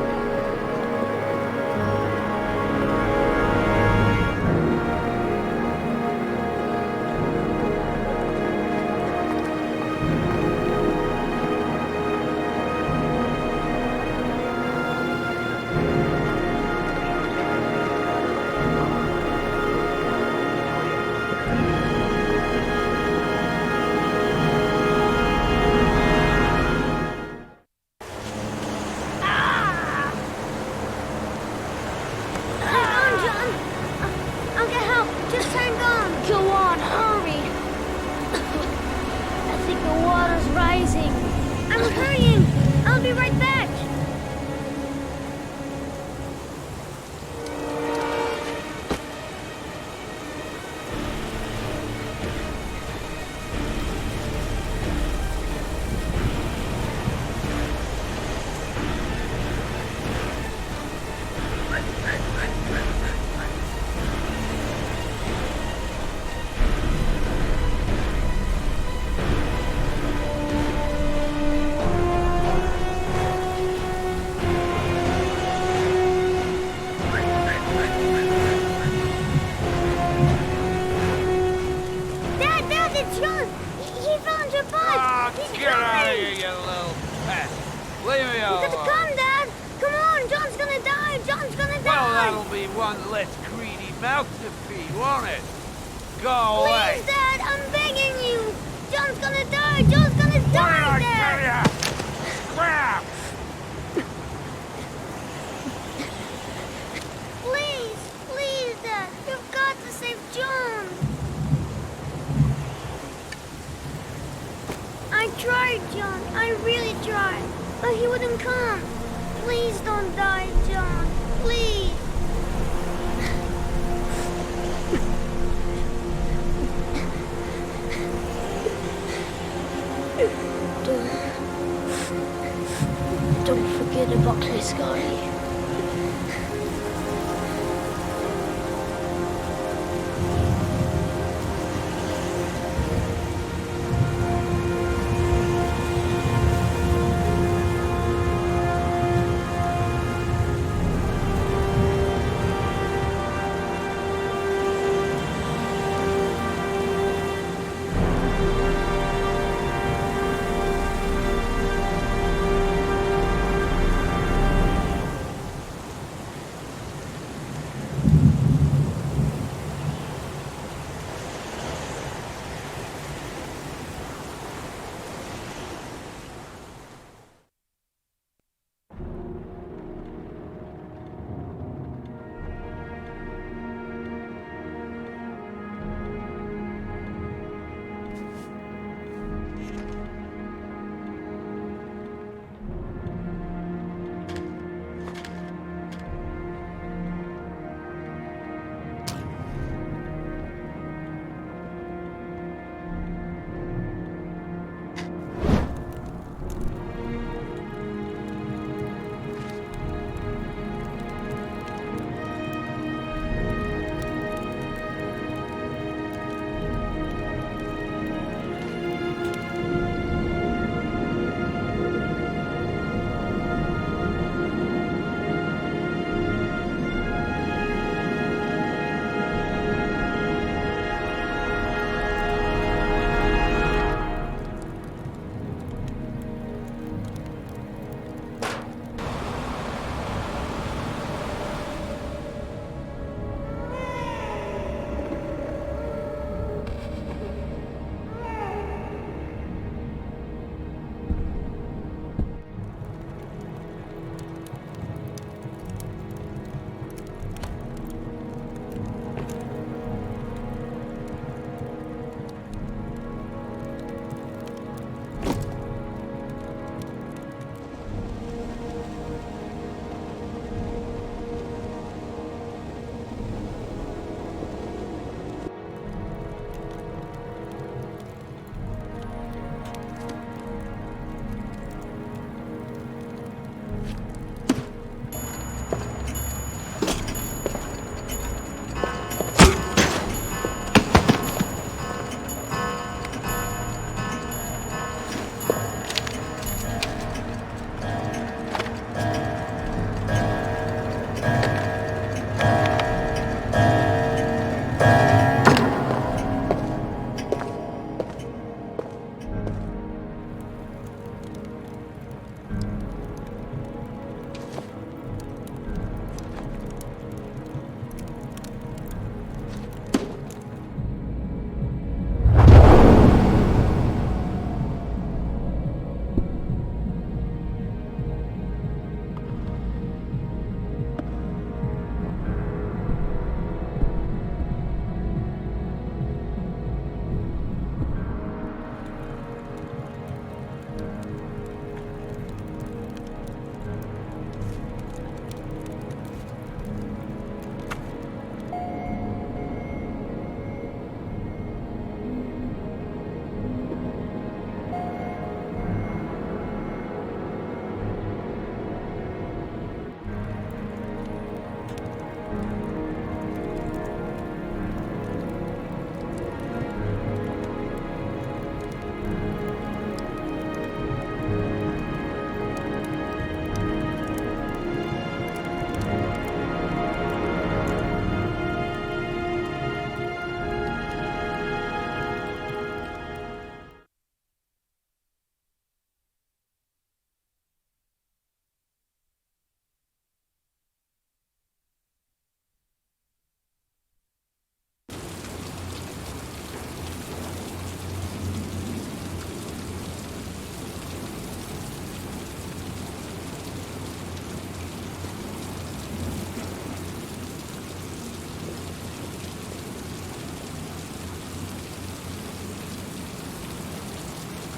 Don't forget about this guy.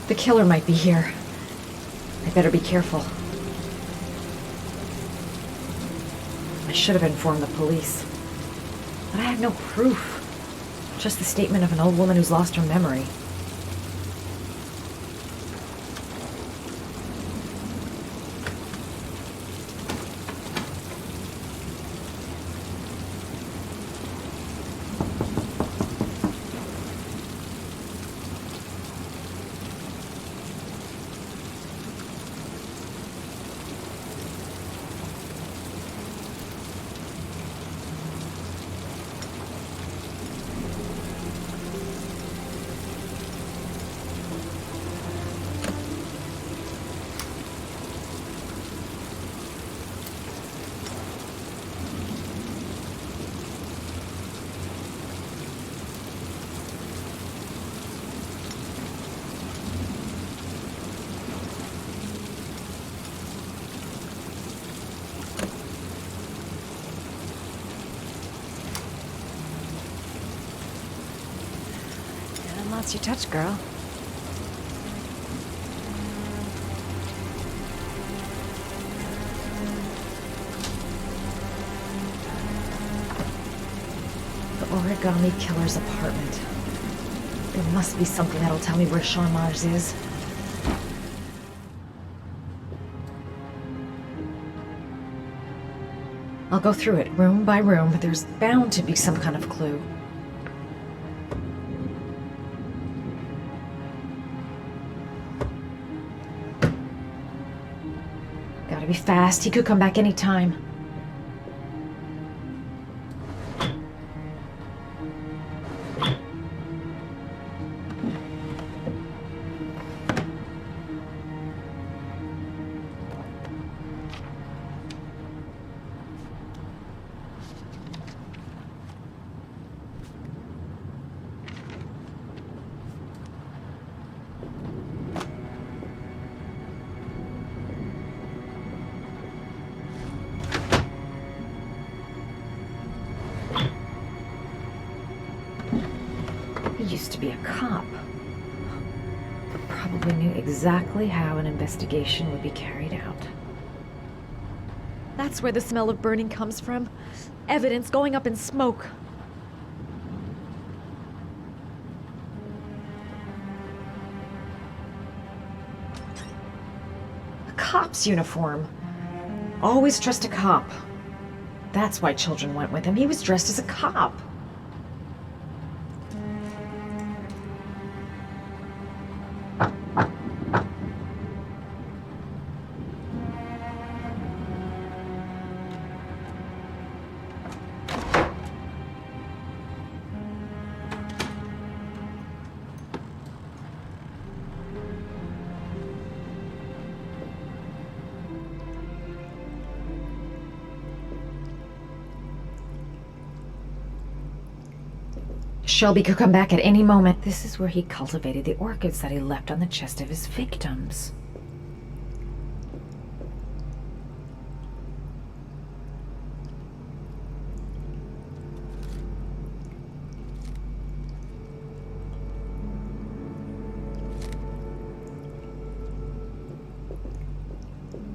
The killer might be here. I better be careful. I should have informed the police. But I have no proof. Just the statement of an old woman who's lost her memory. Lots you touch, girl. The origami killer's apartment. There must be something that'll tell me where Sean Mars is. I'll go through it room by room, but there's bound to be some kind of clue. Gotta be fast. He could come back anytime. He used to be a cop. But probably knew exactly how an investigation would be carried out. That's where the smell of burning comes from. Evidence going up in smoke. A cop's uniform. Always trust a cop. That's why children went with him. He was dressed as a cop. Shelby could come back at any moment. This is where he cultivated the orchids that he left on the chest of his victims.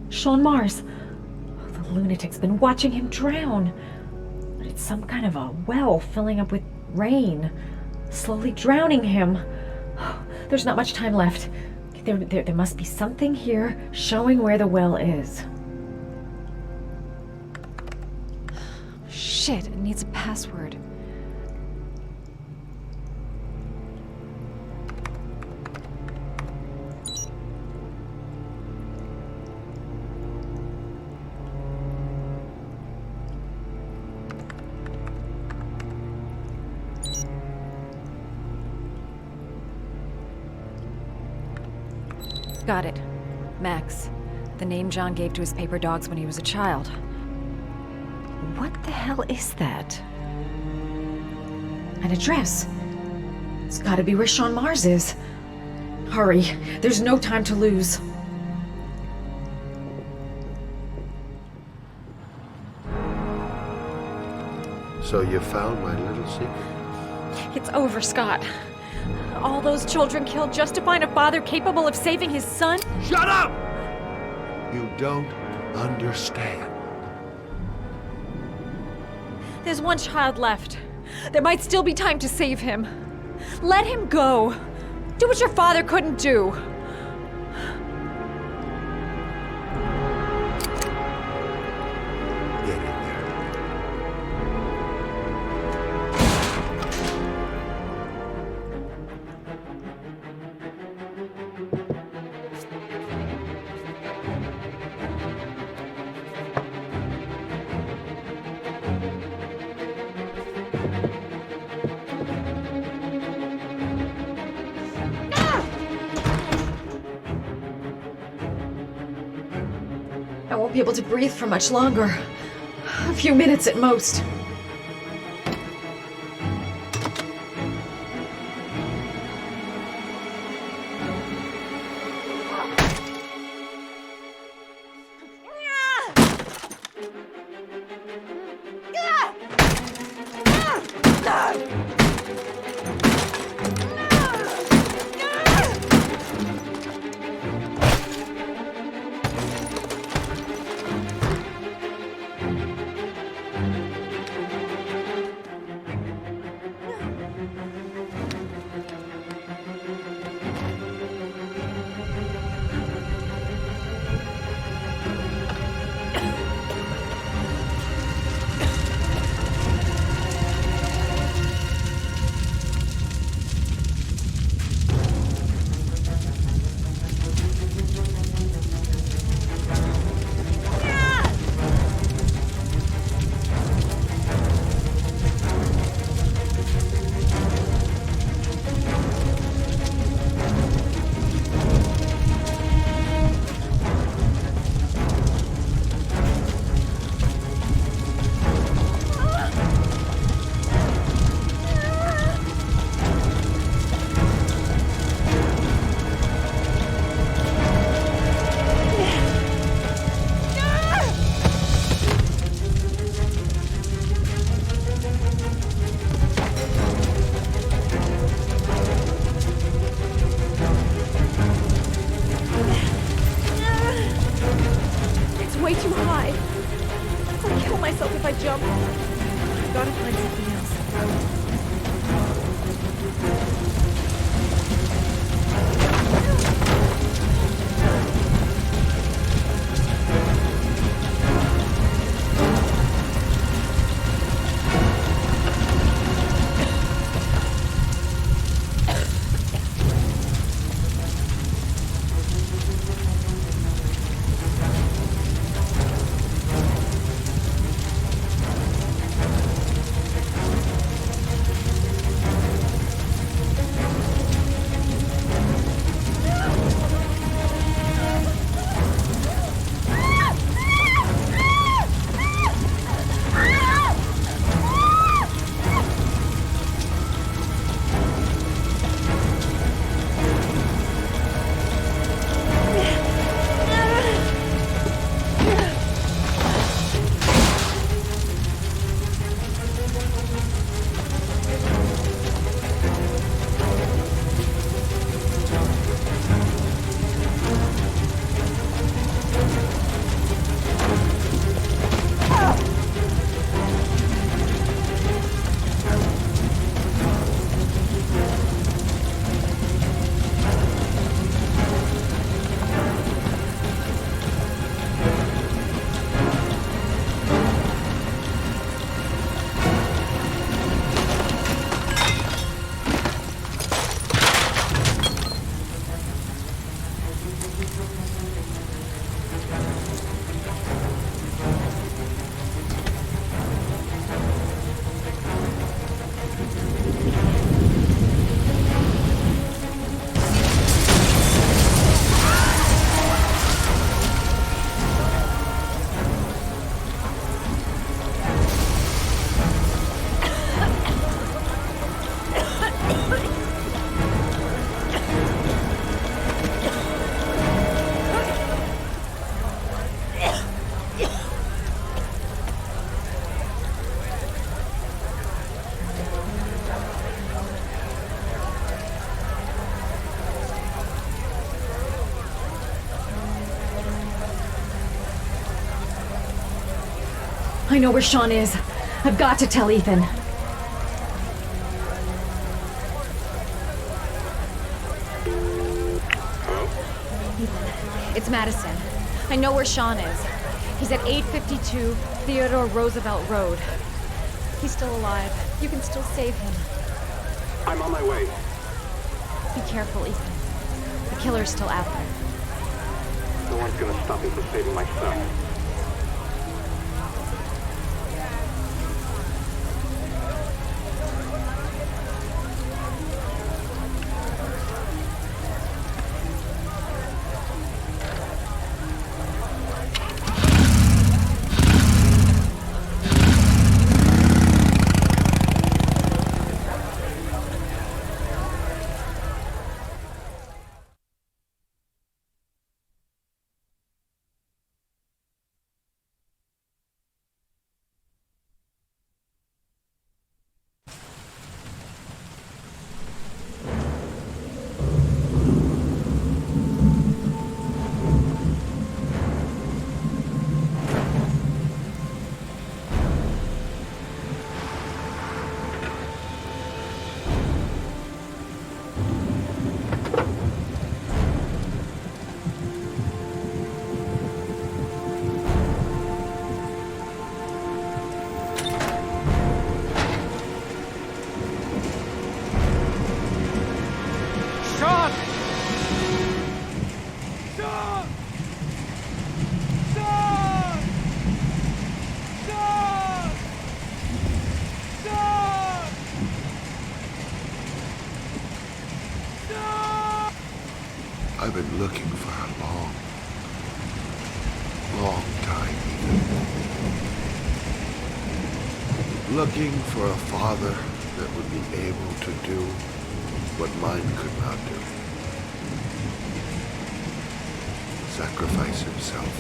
Sean Mars. The lunatic's been watching him drown. But it's some kind of a well filling up with rain, slowly drowning him. There's not much time left. There must be something here showing where the well is. Shit, it needs a password. Got it. Max. The name John gave to his paper dogs when he was a child. What the hell is that? An address. It's gotta be where Sean Mars is. Hurry. There's no time to lose. So you found my little secret? It's over, Scott. All those children killed just to find a father capable of saving his son? Shut up! You don't understand. There's one child left. There might still be time to save him. Let him go. Do what your father couldn't do. Get in there. I won't be able to breathe for much longer. A few minutes at most. I know where Sean is. I've got to tell Ethan. It's Madison. I know where Sean is. He's at 852 Theodore Roosevelt Road. He's still alive. You can still save him. I'm on my way. Be careful, Ethan. The killer's still out there. No one's gonna stop me from saving my son. I've been looking for a long, long time, Ethan. Looking for a father that would be able to do what mine could not do. Sacrifice himself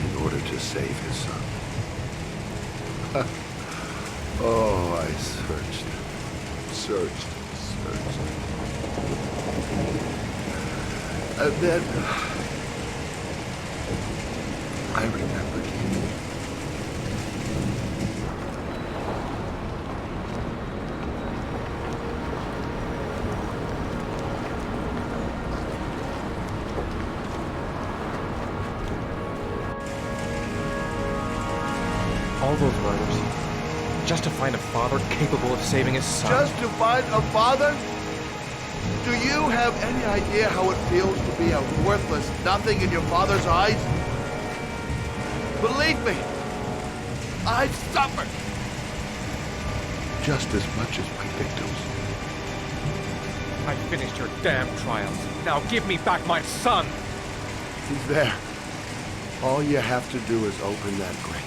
in order to save his son. Oh, I searched. And then I remembered you. All those murders, just to find a father capable of saving his son. Just to find a father? Do you have any idea how it feels to be a worthless nothing in your father's eyes? Believe me, I've suffered just as much as my victims. I finished your damn trials. Now give me back my son! He's there. All you have to do is open that grate.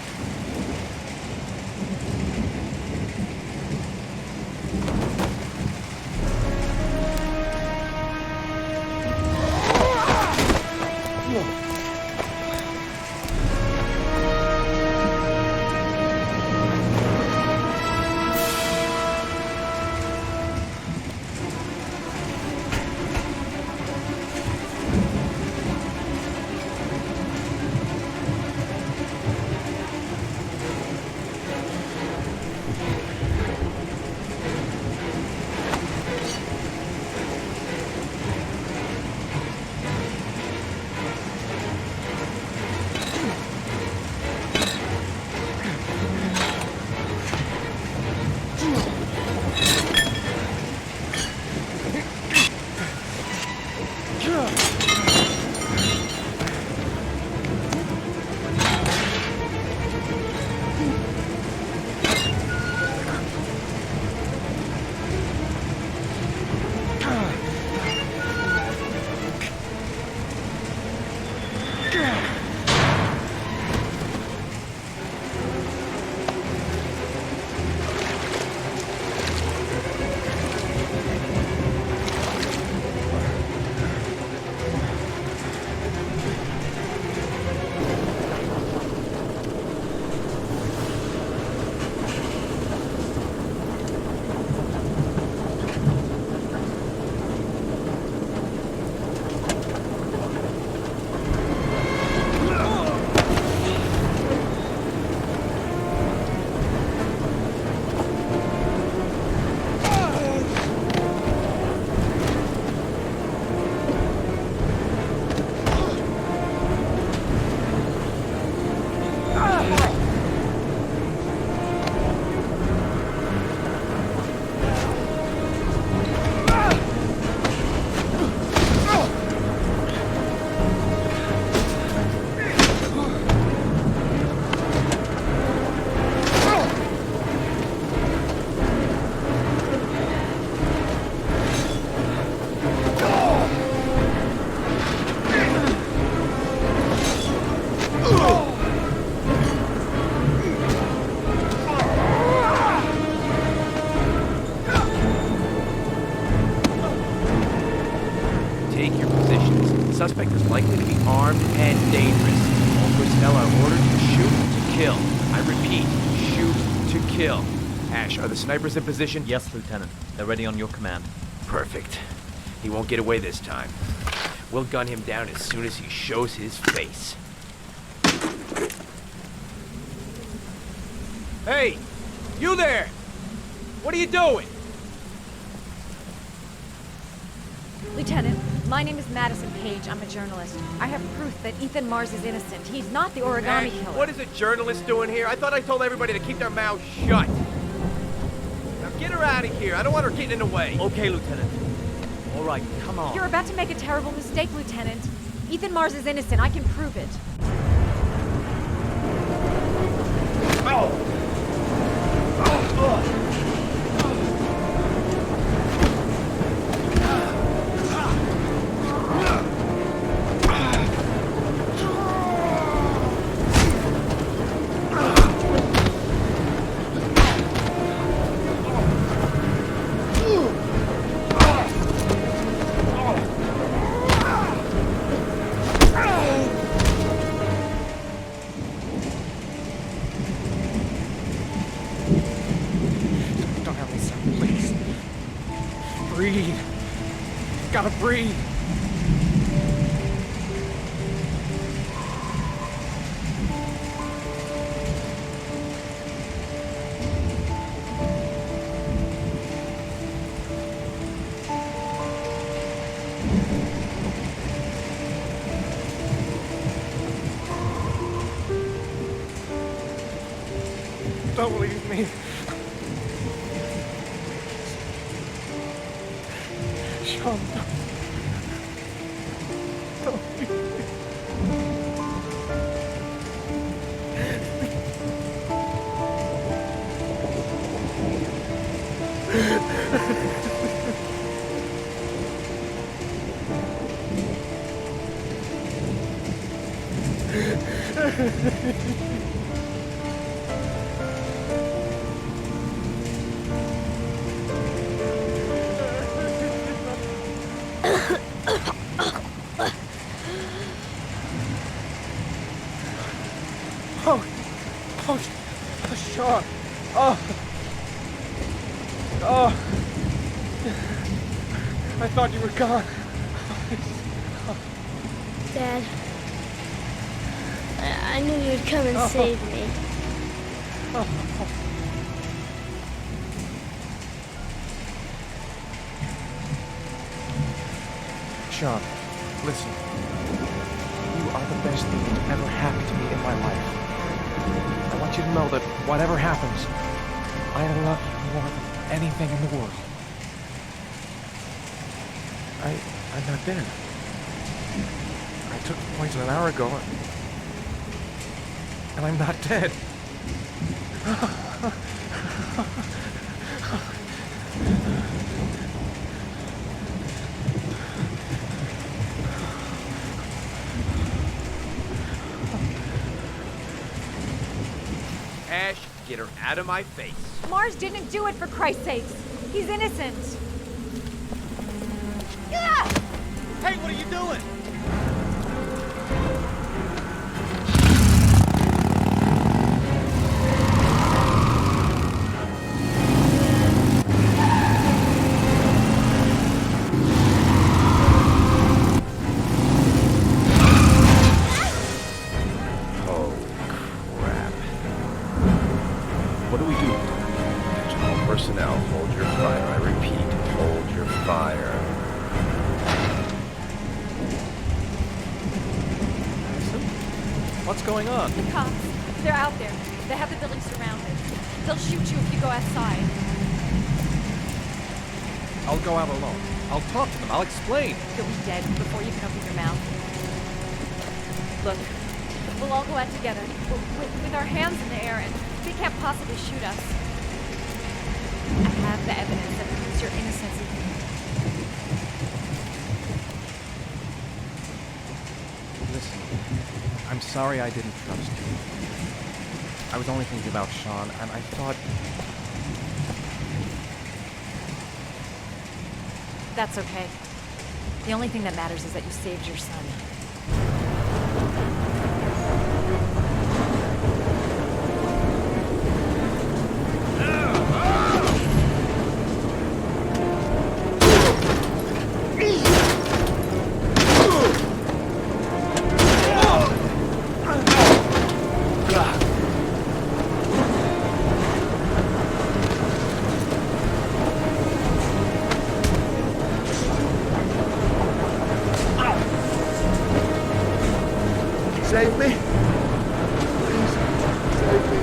take your positions. The suspect is likely to be armed and dangerous. All personnel are ordered to shoot to kill. I repeat, shoot to kill. Ash, are the snipers in position? Yes, Lieutenant. They're ready on your command. Perfect. He won't get away this time. We'll gun him down as soon as he shows his face. Hey! You there! What are you doing? Lieutenant, my name is Madison Page. I'm a journalist. I have proof that Ethan Mars is innocent. He's not the origami Ash, killer. what is a journalist doing here? I thought I told everybody to keep their mouths shut. Now get her out of here. I don't want her getting in the way. Okay, Lieutenant. All right, come on. You're about to make a terrible mistake, Lieutenant. Ethan Mars is innocent. I can prove it. Breathe. Gotta breathe. Don't leave me. Sean, don't leave me. Sean. I thought you were gone. Dad, I knew you'd come and save me. Sean, listen. You are the best thing to ever happen to me in my life. I want you to know that whatever happens, I love you more than anything in the world. I'm not dead. I took the poison an hour ago, and I'm not dead. Ash, get her out of my face. Mars didn't do it, for Christ's sakes. He's innocent. Hey, what are you doing? Oh, crap. What do we do? To all personnel, hold your fire. I repeat, hold your fire. What's going on? The cops. They're out there. They have the building surrounded. They'll shoot you if you go outside. I'll go out alone. I'll talk to them. I'll explain. You'll be dead before you can open your mouth. Look, we'll all go out together, with our hands in the air, and they can't possibly shoot us. I have the evidence that proves your innocence. Listen, I'm sorry I didn't trust you. I was only thinking about Sean, and I thought... That's okay. The only thing that matters is that you saved your son. Save me. Please, save me.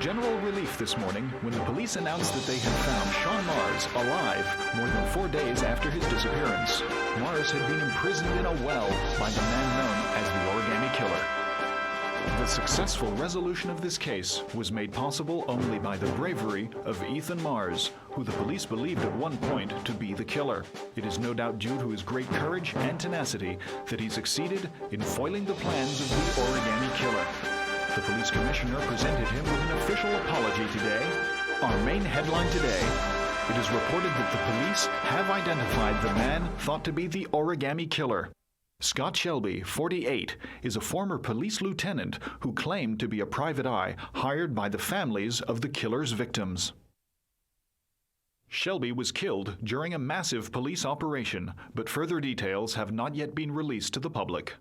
General relief this morning when the police announced that they had found Sean Mars alive more than 4 days after his disappearance. Mars had been imprisoned in a well by the man known as the Origami Killer. The successful resolution of this case was made possible only by the bravery of Ethan Mars, who the police believed at one point to be the killer. It is no doubt due to his great courage and tenacity that he succeeded in foiling the plans of the Origami Killer. The police commissioner presented him with an official apology today. Our main headline today: it is reported that the police have identified the man thought to be the Origami Killer. Scott Shelby, 48, is a former police lieutenant who claimed to be a private eye hired by the families of the killer's victims. Shelby was killed during a massive police operation, but further details have not yet been released to the public.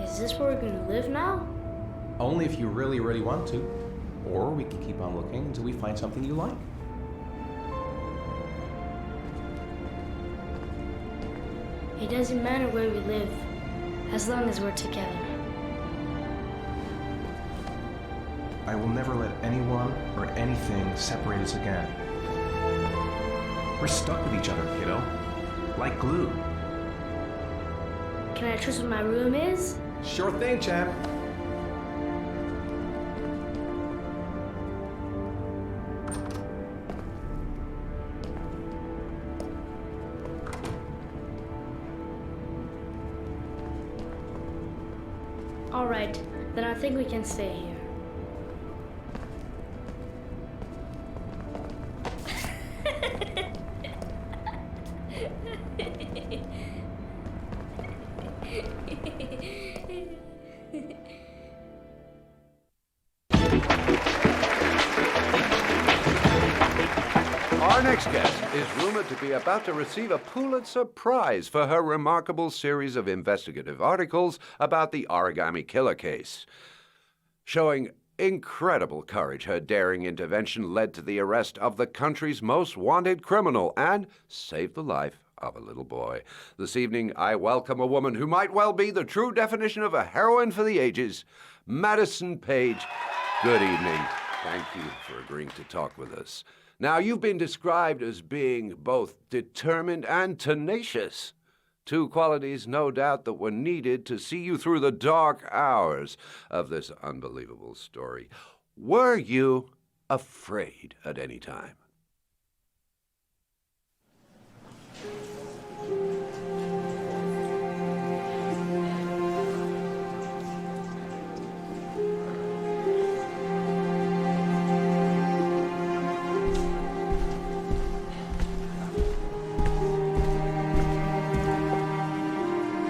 Is this where we're gonna live now? Only if you really, really want to. Or we can keep on looking until we find something you like. It doesn't matter where we live, as long as we're together. I will never let anyone or anything separate us again. We're stuck with each other, kiddo. Like glue. Can I trust what my room is? Sure thing, champ. All right, then I think we can stay here. Our next guest is rumored to be about to receive a Pulitzer Prize for her remarkable series of investigative articles about the Origami Killer case. Showing incredible courage, her daring intervention led to the arrest of the country's most wanted criminal and saved the life of a little boy. This evening, I welcome a woman who might well be the true definition of a heroine for the ages, Madison Page. Good evening. Thank you for agreeing to talk with us. Now, you've been described as being both determined and tenacious. Two qualities, no doubt, that were needed to see you through the dark hours of this unbelievable story. Were you afraid at any time?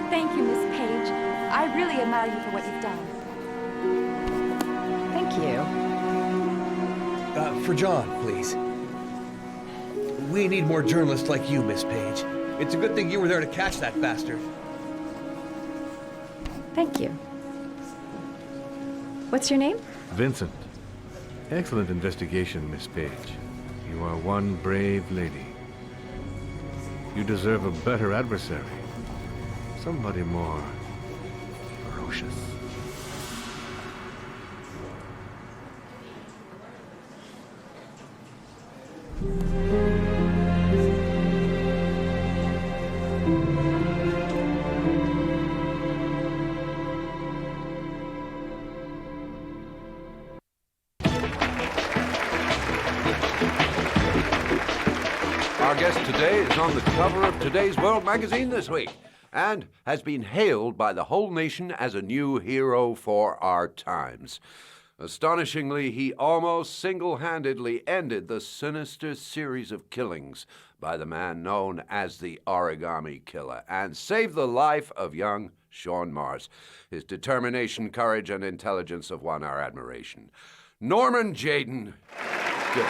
Thank you, Miss Page. I really admire you for what you've done. Thank you. For John, please. We need more journalists like you, Miss Page. It's a good thing you were there to catch that bastard. Thank you. What's your name? Vincent. Excellent investigation, Miss Page. You are one brave lady. You deserve a better adversary. Somebody more ferocious. Our guest today is on the cover of today's World magazine this week and has been hailed by the whole nation as a new hero for our times. Astonishingly, he almost single-handedly ended the sinister series of killings by the man known as the Origami Killer and saved the life of young Sean Mars. His determination, courage, and intelligence have won our admiration. Norman Jayden. Good.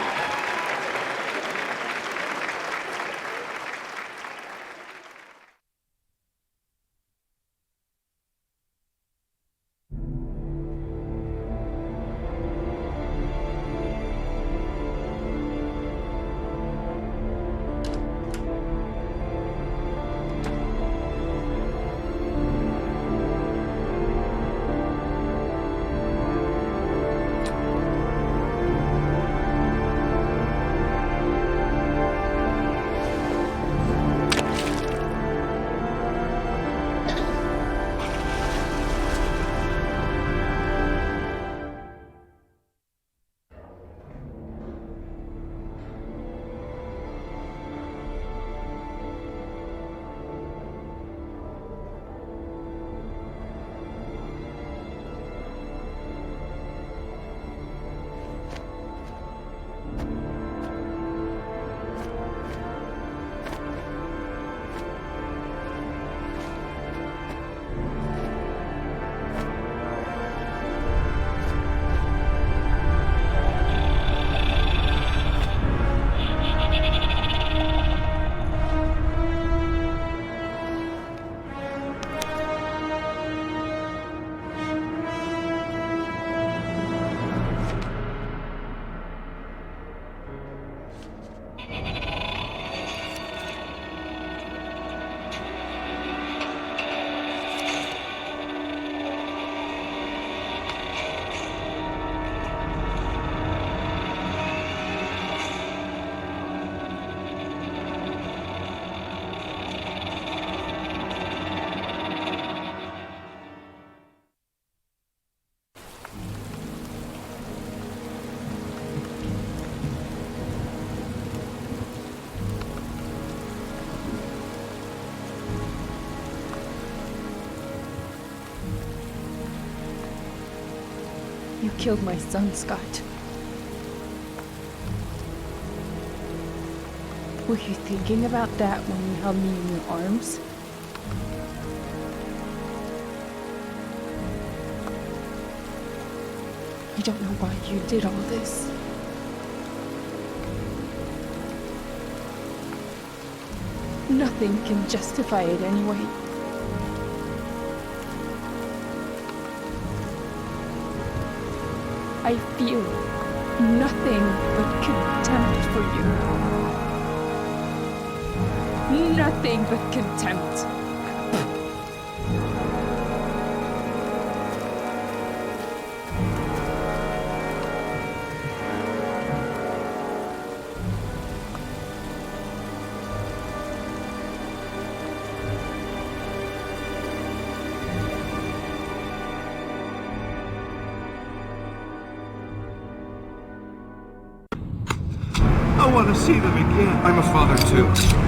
You killed my son, Scott. Were you thinking about that when you held me in your arms? You don't know why you did all this. Nothing can justify it anyway. I feel nothing but contempt for you. Nothing but contempt. I want to see them again. I'm a father too.